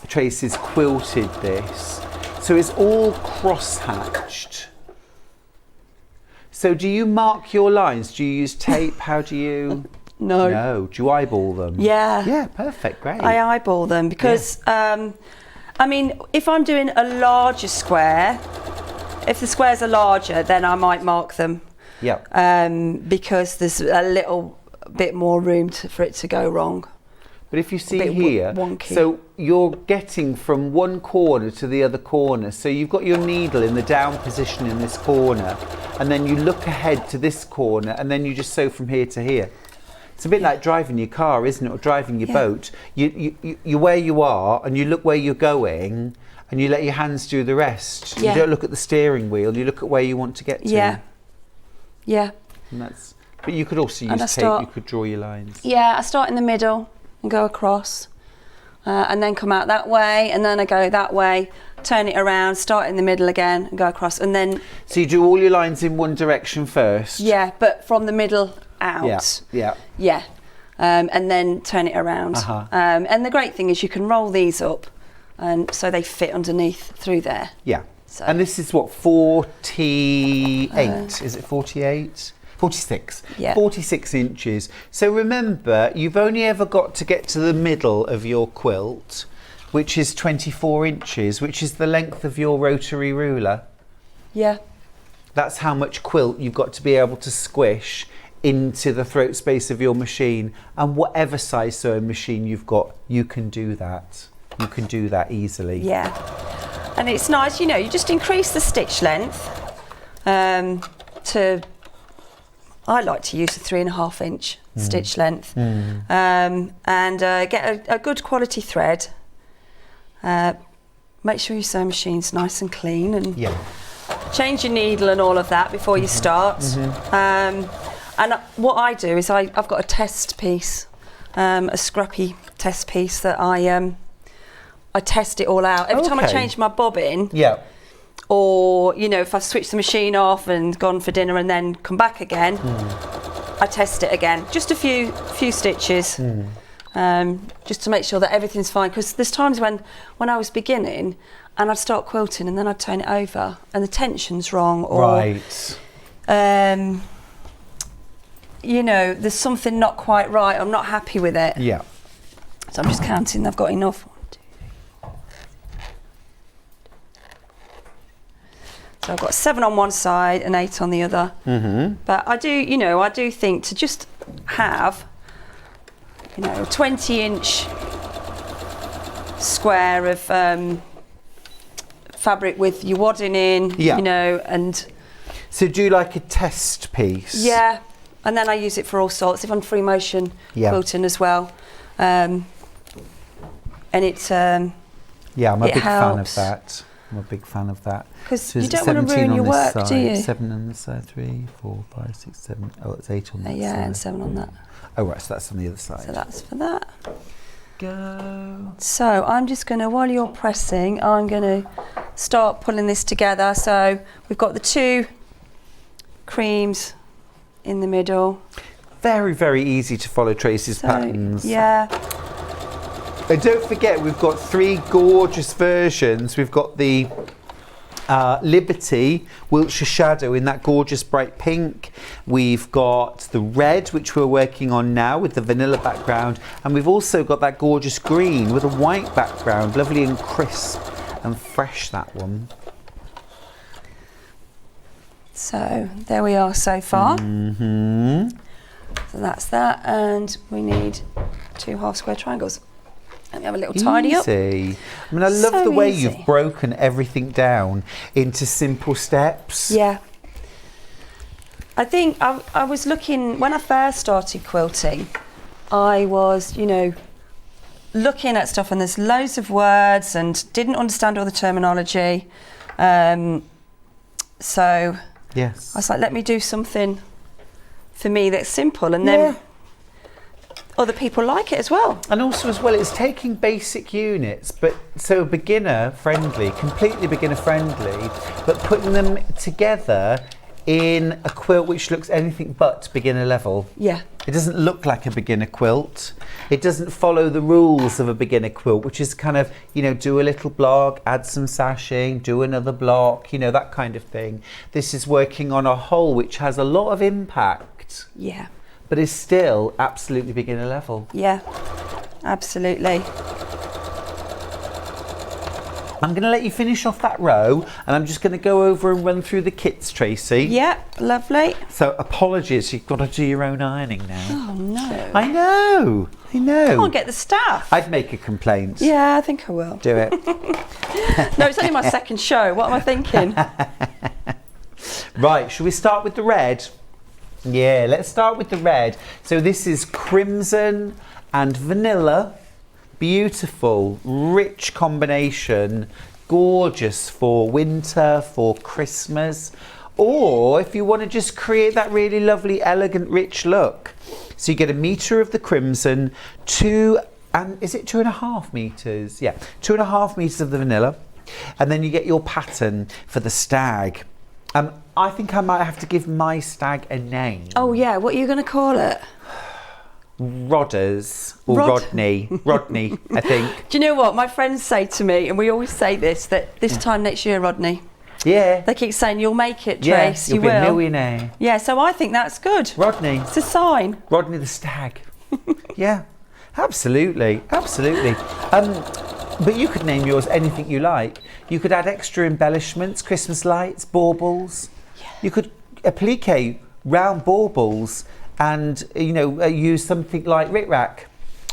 Tracy's quilted this. So it's all cross-hatched. So do you mark your lines? Do you use tape? How do you? No. No. Do you eyeball them? Yeah. Yeah, perfect, great. I eyeball them because, I mean, if I'm doing a larger square, if the squares are larger, then I might mark them. Yeah. Because there's a little bit more room for it to go wrong. But if you see here, so you're getting from one corner to the other corner. So you've got your needle in the down position in this corner, and then you look ahead to this corner, and then you just sew from here to here. It's a bit like driving your car, isn't it, or driving your boat. You're where you are, and you look where you're going, and you let your hands do the rest. You don't look at the steering wheel, you look at where you want to get to. Yeah. Yeah. And that's, but you could also use tape, you could draw your lines. Yeah, I start in the middle and go across, and then come out that way, and then I go that way, turn it around, start in the middle again, and go across, and then... So you do all your lines in one direction first? Yeah, but from the middle out. Yeah. Yeah. And then turn it around. And the great thing is you can roll these up, and so they fit underneath through there. Yeah. So. And this is what, 48? Is it 48? 46. Yeah. 46 inches. So remember, you've only ever got to get to the middle of your quilt, which is 24 inches, which is the length of your rotary ruler. Yeah. That's how much quilt you've got to be able to squish into the throat space of your machine, and whatever size sewing machine you've got, you can do that. You can do that easily. Yeah, and it's nice, you know, you just increase the stitch length to, I like to use a 3.5 inch stitch length, and get a good quality thread. Make sure your sewing machine's nice and clean, and change your needle and all of that before you start. And what I do is I've got a test piece, a scrappy test piece that I test it all out. Every time I change my bobbin, or, you know, if I've switched the machine off and gone for dinner and then come back again, I test it again. Just a few stitches, just to make sure that everything's fine. Because there's times when I was beginning and I'd start quilting and then I'd turn it over and the tension's wrong, or you know, there's something not quite right. I'm not happy with it. Yeah. So I'm just counting. I've got enough. 1, 2, 3, 4. So I've got 7 on one side and 8 on the other. But I do, you know, I do think to just have, you know, a 20-inch square of fabric with your wadding in, you know, and. So do you like a test piece? Yeah. And then I use it for all sorts, if I'm free motion quilting as well. And it's I'm a big fan of that. Because you don't want to ruin your work, do you? 7 on this side, 3, 4, 5, 6, 7. Oh, it's 8 on that side. Yeah, and 7 on that. Oh, right, so that's on the other side. So that's for that. Go. So I'm just going to, while you're pressing, I'm going to start pulling this together. So we've got the 2 creams in the middle. Very, very easy to follow Tracy's patterns. Yeah. And don't forget, we've got 3 gorgeous versions. We've got the Liberty Wiltshire Shadow in that gorgeous bright pink. We've got the red, which we're working on now with the vanilla background. And we've also got that gorgeous green with a white background. Lovely and crisp and fresh, that one. So there we are so far. So that's that, and we need 2 half square triangles. Let me have a little tidy up. I mean, I love the way you've broken everything down into simple steps. Yeah. I think I was looking, when I first started quilting, I was, you know, looking at stuff and there's loads of words and didn't understand all the terminology. So yes, I was like, let me do something for me that's simple, and then other people like it as well. And also as well, it's taking basic units, but so beginner friendly, completely beginner friendly, but putting them together in a quilt which looks anything but beginner level. Yeah. It doesn't look like a beginner quilt. It doesn't follow the rules of a beginner quilt, which is kind of, you know, do a little block, add some sashing, do another block, you know, that kind of thing. This is working on a whole which has a lot of impact. Yeah. But is still absolutely beginner level. Yeah, absolutely. I'm going to let you finish off that row, and I'm just going to go over and run through the kits, Tracy. Yeah, lovely. So apologies, you've got to do your own ironing now. Oh no. I know. I can't get the staff. I'd make a complaint. Yeah, I think I will. Do it. No, it's only my second show. What am I thinking? Right, shall we start with the red? Yeah, let's start with the red. So this is crimson and vanilla. Beautiful, rich combination. Gorgeous for winter, for Christmas. Or if you want to just create that really lovely, elegant, rich look. So you get 1 metre of the crimson, is it 2.5 metres? Yeah, 2.5 metres of the vanilla. And then you get your pattern for the stag. I think I might have to give my stag a name. Oh yeah, what are you going to call it? Rodders or Rodney, I think. Do you know what my friends say to me, and we always say this, that this time next year, Rodney. Yeah. They keep saying, you'll make it, Yeah, Trace, you'll you be will. a millionaire. Yeah, so I think that's good. Rodney. It's a sign. Rodney the stag. Yeah, absolutely, absolutely. But you could name yours anything you like. You could add extra embellishments, Christmas lights, baubles. Yeah. You could applique round baubles and use something like rickrack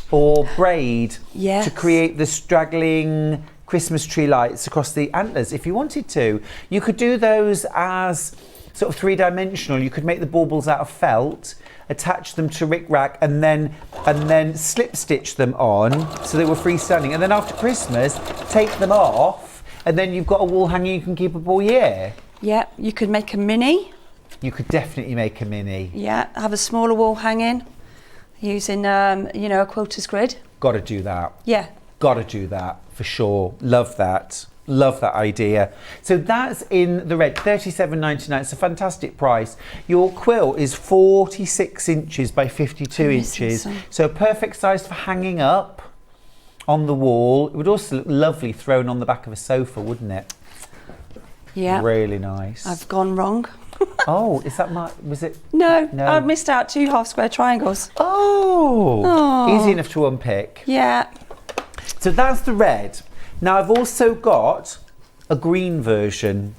or braid to create the straggling Christmas tree lights across the antlers if you wanted to. You could do those as sort of 3-dimensional. You could make the baubles out of felt, attach them to rickrack, and then slip stitch them on so they were freestanding. And then after Christmas, take them off, and then you've got a wall hanging you can keep up all year. Yeah, you could make a mini. You could definitely make a mini. Yeah, have a smaller wall hanging using, a quilter's grid. Got to do that. Yeah. Got to do that for sure. Love that. Love that idea. So that's in the red, $37.99. It's a fantastic price. Your quilt is 46 inches by 52 inches. So a perfect size for hanging up on the wall. It would also look lovely thrown on the back of a sofa, wouldn't it? Yeah. Really nice. I've gone wrong. Oh, is that was it? No, I've missed out 2 half-square triangles. Oh, easy enough to unpick. Yeah. So that's the red. Now I've also got a green version.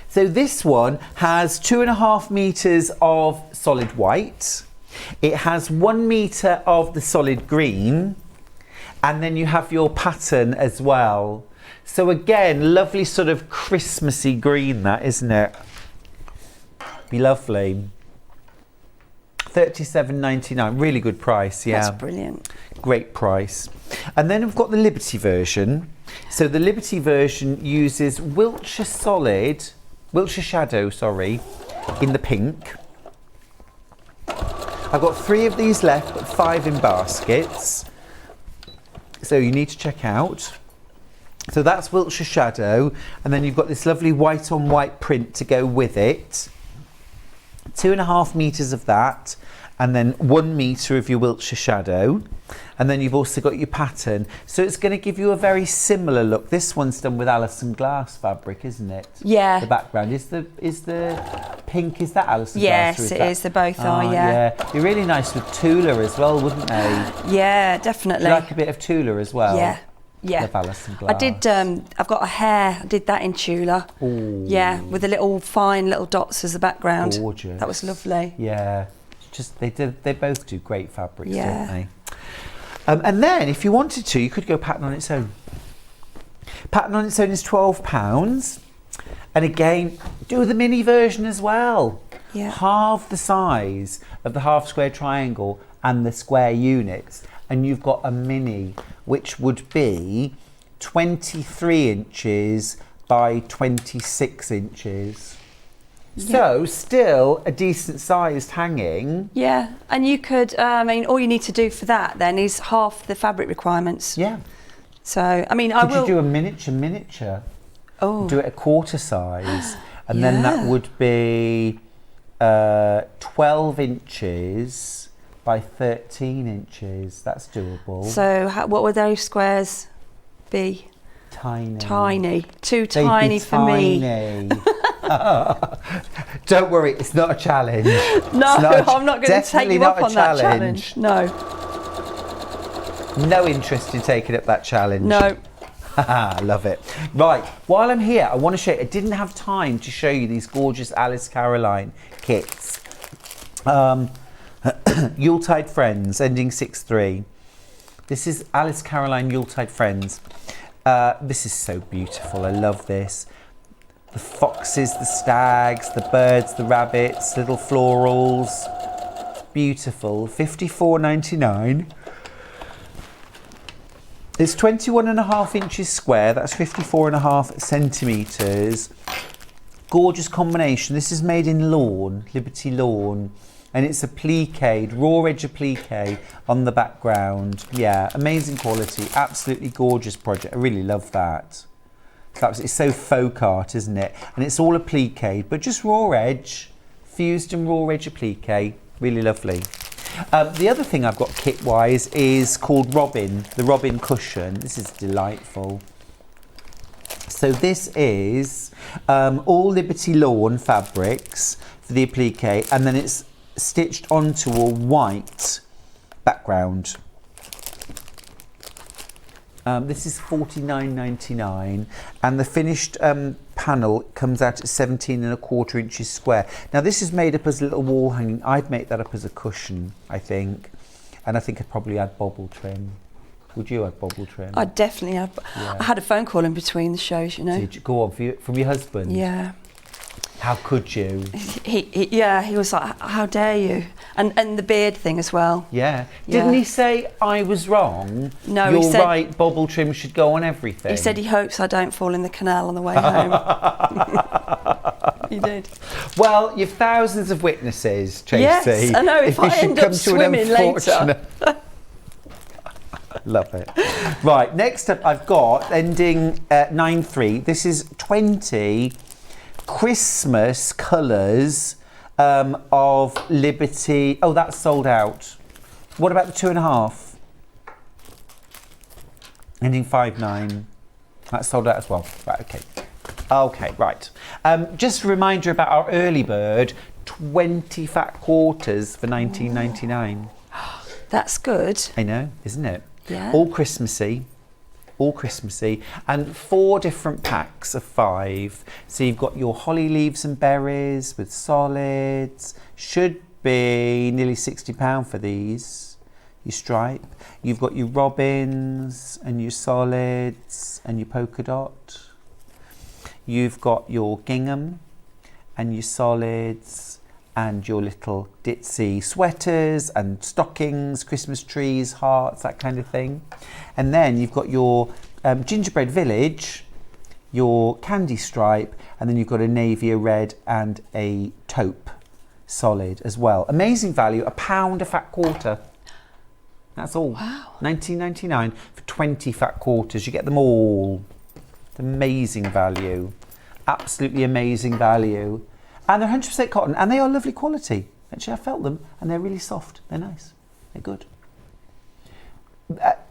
So this one has 2.5 meters of solid white. It has 1 meter of the solid green, and then you have your pattern as well. So again, lovely sort of Christmassy green, that, isn't it? Be lovely. $37.99, really good price, yeah. That's brilliant. Great price. And then we've got the Liberty version. So the Liberty version uses Wiltshire Shadow, in the pink. I've got 3 of these left, but 5 in baskets. So you need to check out. So that's Wiltshire Shadow, and then you've got this lovely white on white print to go with it. 2.5 meters of that, and then 1 meter of your Wiltshire Shadow, and then you've also got your pattern. So it's going to give you a very similar look. This one's done with Allison glass fabric, isn't it? Yeah. The background is the pink. Is that Allison glass? Yes, it is. They both are. Yeah. Be really nice with Tula as well, wouldn't they? Yeah, definitely. Do you like a bit of Tula as well? Yeah. Yeah. Love Allison glass. I did. I've got a hair. I did that in Tula. Ooh. Yeah, with the little fine little dots as the background. Gorgeous. That was lovely. Yeah. They both do great fabrics, Yeah. don't they? And then, if you wanted to, you could go pattern on its own. Pattern on its own is £12. And again, do the mini version as well. Yeah. Halve the size of the half square triangle and the square units, and you've got a mini, which would be 23 inches by 26 inches. So still a decent sized hanging. Yeah, and you could, all you need to do for that then is half the fabric requirements. Yeah. So, I will... Could you do a miniature? Oh. Do it a quarter size, and then that would be 12 inches by 13 inches. That's doable. So what would those squares be? Tiny. Tiny. Too tiny for me. Don't worry, it's not a challenge. No, I'm not going to take you up on that challenge. No. No interest in taking up that challenge. No. Love it. Right, while I'm here, I want to show you, I didn't have time to show you these gorgeous Alice Caroline kits. Yuletide Friends, ending 6-3. This is Alice Caroline Yuletide Friends. This is so beautiful. I love this. The foxes, the stags, the birds, the rabbits, little florals. Beautiful. $54.99. It's 21.5 inches square. That's 54.5 centimetres. Gorgeous combination. This is made in lawn, Liberty Lawn. And it's appliqued, raw edge applique on the background. Yeah, amazing quality. Absolutely gorgeous project. I really love that. It's so folk art, isn't it? And it's all appliqued, but just raw edge, fused and raw edge applique. Really lovely. The other thing I've got kit-wise is called Robin, the Robin cushion. This is delightful. So this is all Liberty Lawn fabrics for the applique, and then it's stitched onto a white background. This is $49.99, and the finished panel comes out at 17.25 inches square. Now this is made up as a little wall hanging. I'd make that up as a cushion, I think, and I think I'd probably add bobble trim. Would you add bobble trim? I'd definitely have. Yeah. I had a phone call in between the shows, you know. Did you go on from your husband? Yeah. How could you? He was like, how dare you? And the beard thing as well. Yeah. Yeah. Didn't he say I was wrong? No, You're he said, right, bobble trim should go on everything. He said he hopes I don't fall in the canal on the way home. He did. Well, you've thousands of witnesses, Tracy. Yes, I know, if I end up swimming later. Love it. Right, next up I've got, ending 9.3, this is 20 Christmas colours of Liberty. Oh, that's sold out. What about the 2.5? Ending 5.9. That's sold out as well. Right, okay. Okay, right. Just a reminder about our early bird, 20 fat quarters for $19.99. That's good. I know, isn't it? Yeah. All Christmassy, and 4 different packs of 5. So you've got your holly leaves and berries with solids. Should be nearly £60 for these. Your stripe. You've got your robins and your solids and your polka dot. You've got your gingham and your solids and your little ditzy sweaters and stockings, Christmas trees, hearts, that kind of thing. And then you've got your gingerbread village, your candy stripe, and then you've got a navy, a red, and a taupe solid as well. Amazing value, £1 a fat quarter. That's all. Wow. $19.99 for 20 fat quarters. You get them all. Amazing value. Absolutely amazing value. And they're 100% cotton, and they are lovely quality. Actually, I felt them, and they're really soft. They're nice. They're good.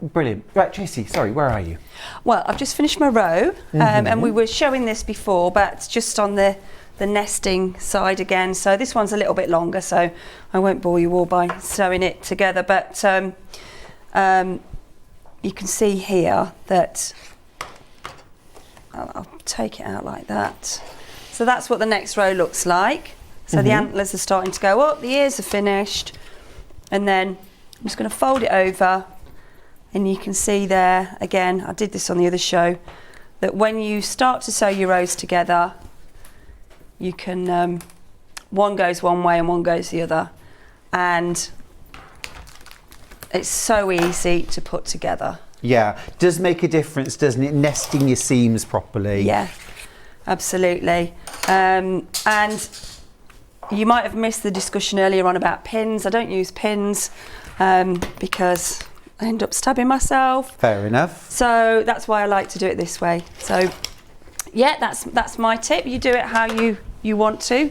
Brilliant. Right, Tracy, sorry, where are you? Well, I've just finished my row, and we were showing this before, but just on the nesting side again. So this one's a little bit longer, so I won't bore you all by sewing it together. But you can see here that I'll take it out like that. So that's what the next row looks like. So the antlers are starting to go up, the ears are finished, and then I'm just going to fold it over, and you can see there, again, I did this on the other show, that when you start to sew your rows together, you can, one goes one way and one goes the other, and it's so easy to put together. Yeah, does make a difference, doesn't it, nesting your seams properly? Yeah. Absolutely. And you might have missed the discussion earlier on about pins. I don't use pins because I end up stabbing myself. Fair enough. So that's why I like to do it this way. So yeah, that's my tip. You do it how you want to.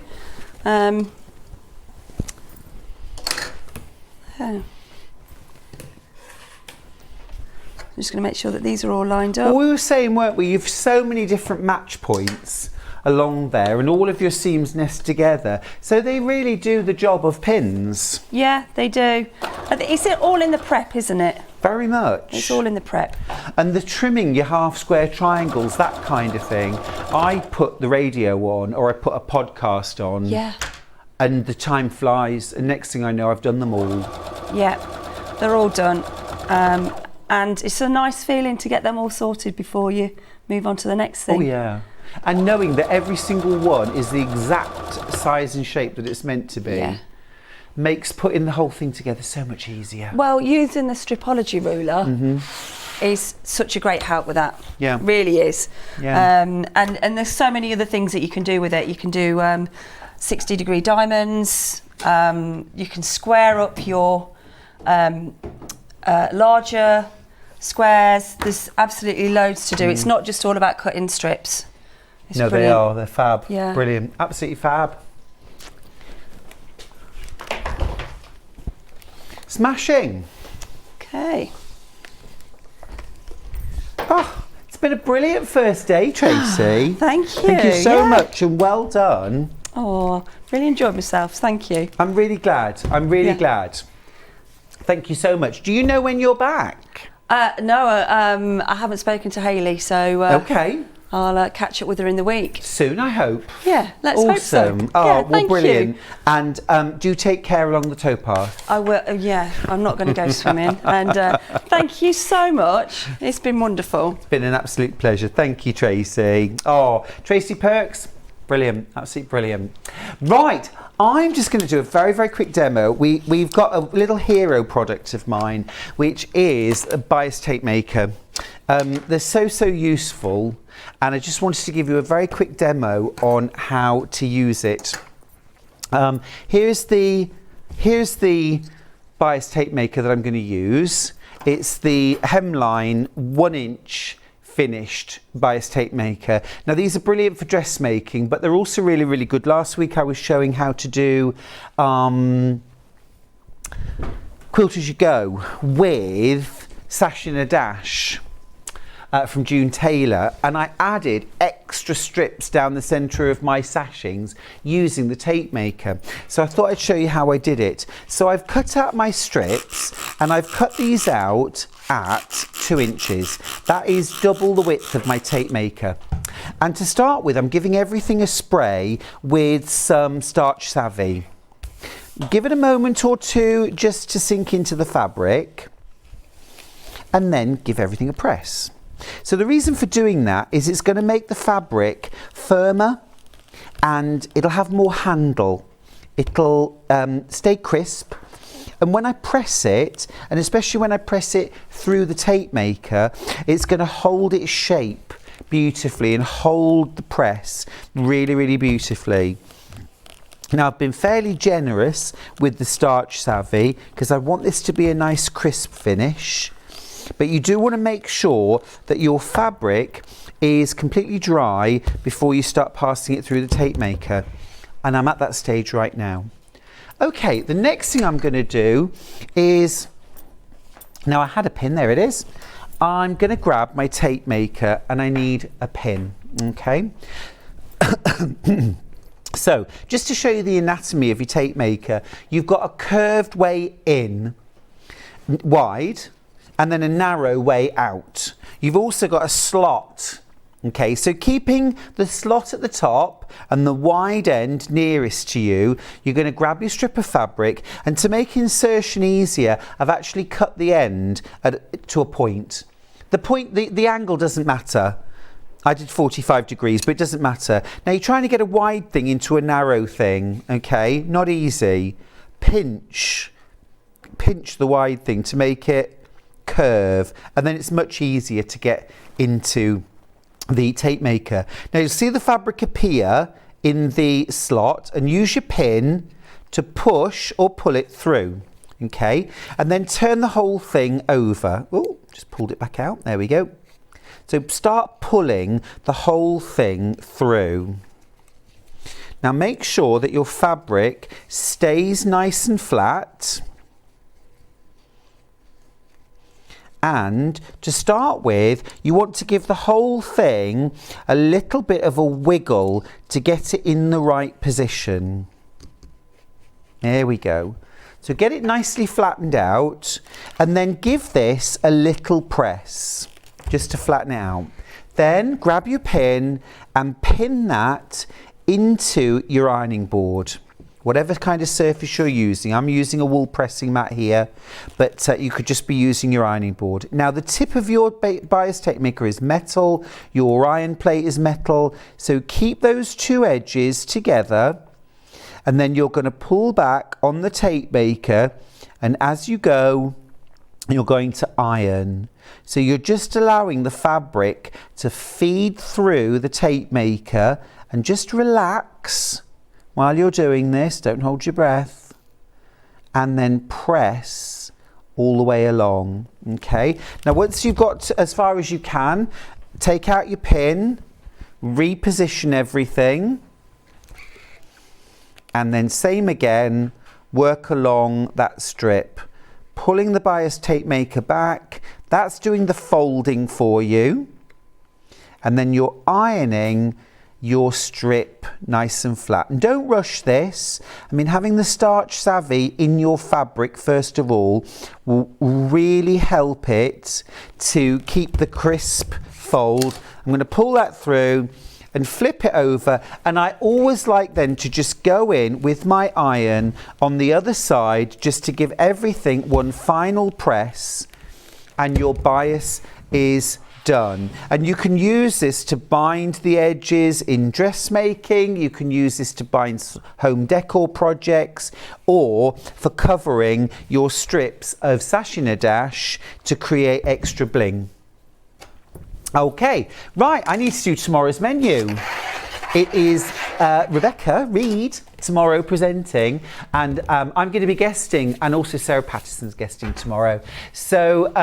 I'm just going to make sure that these are all lined up. Well, we were saying, weren't we, you've so many different match points along there, and all of your seams nest together, so they really do the job of pins. Yeah, they do. It's all in the prep, isn't it? Very much. It's all in the prep. And the trimming your half square triangles, that kind of thing, I put the radio on, or I put a podcast on. Yeah. And the time flies, and next thing I know, I've done them all. Yeah, they're all done. And it's a nice feeling to get them all sorted before you move on to the next thing. Oh yeah. And knowing that every single one is the exact size and shape that it's meant to be, makes putting the whole thing together so much easier. Well, using the stripology ruler is such a great help with that. Yeah. Really is. Yeah. And there's so many other things that you can do with it. You can do 60-degree diamonds. You can square up your larger squares. There's absolutely loads to do. It's not just all about cutting strips. It's no, brilliant. they are. They're fab. Yeah. Brilliant. Absolutely fab. Smashing. Okay. Oh, it's been a brilliant first day, Tracy. Thank you. Thank you so much, and well done. Oh, really enjoyed myself. Thank you. I'm really glad. I'm really glad. Thank you so much. Do you know when you're back? No, I haven't spoken to Hayley, so Okay. I'll catch up with her in the week. Soon, I hope. Yeah, let's hope so. Awesome. Oh, Yeah, well, thank brilliant. you. And do take care along the towpath. I will. Yeah, I'm not going to go swimming. And thank you so much. It's been wonderful. It's been an absolute pleasure. Thank you, Tracy. Oh, Tracy Perks, brilliant, absolutely brilliant. Right, I'm just going to do a very, very quick demo. We've got a little hero product of mine, which is a bias tape maker. They're so useful, and I just wanted to give you a very quick demo on how to use it. Here's the bias tape maker that I'm going to use. It's the hemline 1-inch finished bias tape maker. Now these are brilliant for dressmaking, but they're also really, really good. Last week I was showing how to do quilt as you go with Sash in a Dash from June Taylor, and I added extra strips down the centre of my sashings using the tape maker. So I thought I'd show you how I did it. So I've cut out my strips and I've cut these out at 2 inches. That is double the width of my tape maker. And to start with, I'm giving everything a spray with some Starch Savvy. Give it a moment or two just to sink into the fabric, and then give everything a press. So the reason for doing that is it's going to make the fabric firmer and it'll have more handle. It'll stay crisp. And when I press it, and especially when I press it through the tape maker, it's going to hold its shape beautifully and hold the press really, really beautifully. Now I've been fairly generous with the Starch Savvy because I want this to be a nice crisp finish. But you do want to make sure that your fabric is completely dry before you start passing it through the tape maker. And I'm at that stage right now. Okay, the next thing I'm going to do is, now I had a pin, there it is. I'm going to grab my tape maker and I need a pin, okay? So, just to show you the anatomy of your tape maker, you've got a curved way in, wide, and then a narrow way out. You've also got a slot. Okay, so keeping the slot at the top and the wide end nearest to you, you're going to grab your strip of fabric, and to make insertion easier, I've actually cut the end to a point. The angle doesn't matter. I did 45 degrees, but it doesn't matter. Now you're trying to get a wide thing into a narrow thing, okay? Not easy. Pinch the wide thing to make it curve, and then it's much easier to get into the tape maker. Now you'll see the fabric appear in the slot, and use your pin to push or pull it through, okay? And then turn the whole thing over. Oh, just pulled it back out, there we go. So start pulling the whole thing through. Now make sure that your fabric stays nice and flat. And to start with, you want to give the whole thing a little bit of a wiggle to get it in the right position. There we go. So get it nicely flattened out, and then give this a little press just to flatten it out. Then grab your pin and pin that into your ironing board. Whatever kind of surface you're using. I'm using a wool pressing mat here, but you could just be using your ironing board. Now the tip of your bias tape maker is metal, your iron plate is metal, so keep those two edges together, and then you're going to pull back on the tape maker, and as you go, you're going to iron. So you're just allowing the fabric to feed through the tape maker, and just relax. While you're doing this, don't hold your breath, and then press all the way along, okay? Now once you've got as far as you can, take out your pin, reposition everything, and then same again, work along that strip, pulling the bias tape maker back. That's doing the folding for you, and then you're ironing your strip nice and flat. And don't rush this. I mean, having the starch savvy in your fabric, first of all, will really help it to keep the crisp fold. I'm going to pull that through and flip it over, and I always like then to just go in with my iron on the other side just to give everything one final press, and your bias is done. And you can use this to bind the edges in dressmaking, you can use this to bind home decor projects, or for covering your strips of sashina dash to create extra bling. Okay, right, I need to do tomorrow's menu. It is Rebecca Reed tomorrow presenting, and I'm going to be guesting, and also Sarah Patterson's guesting tomorrow. So,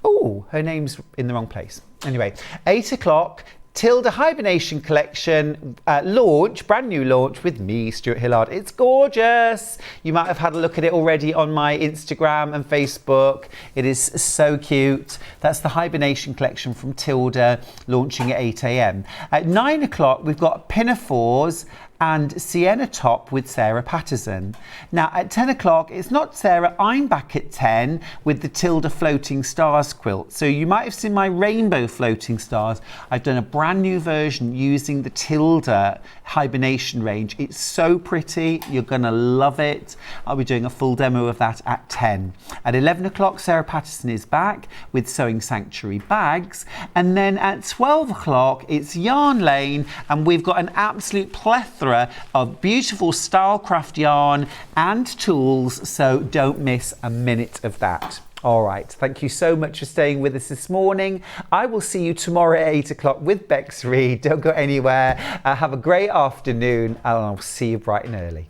oh, her name's in the wrong place. Anyway, 8 o'clock, Tilda Hibernation Collection launch, brand new launch with me, Stuart Hillard. It's gorgeous. You might have had a look at it already on my Instagram and Facebook. It is so cute. That's the Hibernation Collection from Tilda, launching at 8 a.m. At 9 o'clock, we've got Pinafores and Sienna Top with Sarah Patterson. Now at 10 o'clock, it's not Sarah, I'm back at 10 with the Tilda Floating Stars quilt. So you might have seen my rainbow floating stars. I've done a brand new version using the Tilda Hibernation range. It's so pretty, you're gonna love it. I'll be doing a full demo of that at 10. At 11 o'clock, Sarah Patterson is back with Sewing Sanctuary bags. And then at 12 o'clock, it's Yarn Lane, and we've got an absolute plethora of beautiful Stylecraft yarn and tools, so don't miss a minute of that. All right, thank you so much for staying with us this morning. I will see you tomorrow at 8 o'clock with Bex Reed. Don't go anywhere. Have a great afternoon, and I'll see you bright and early.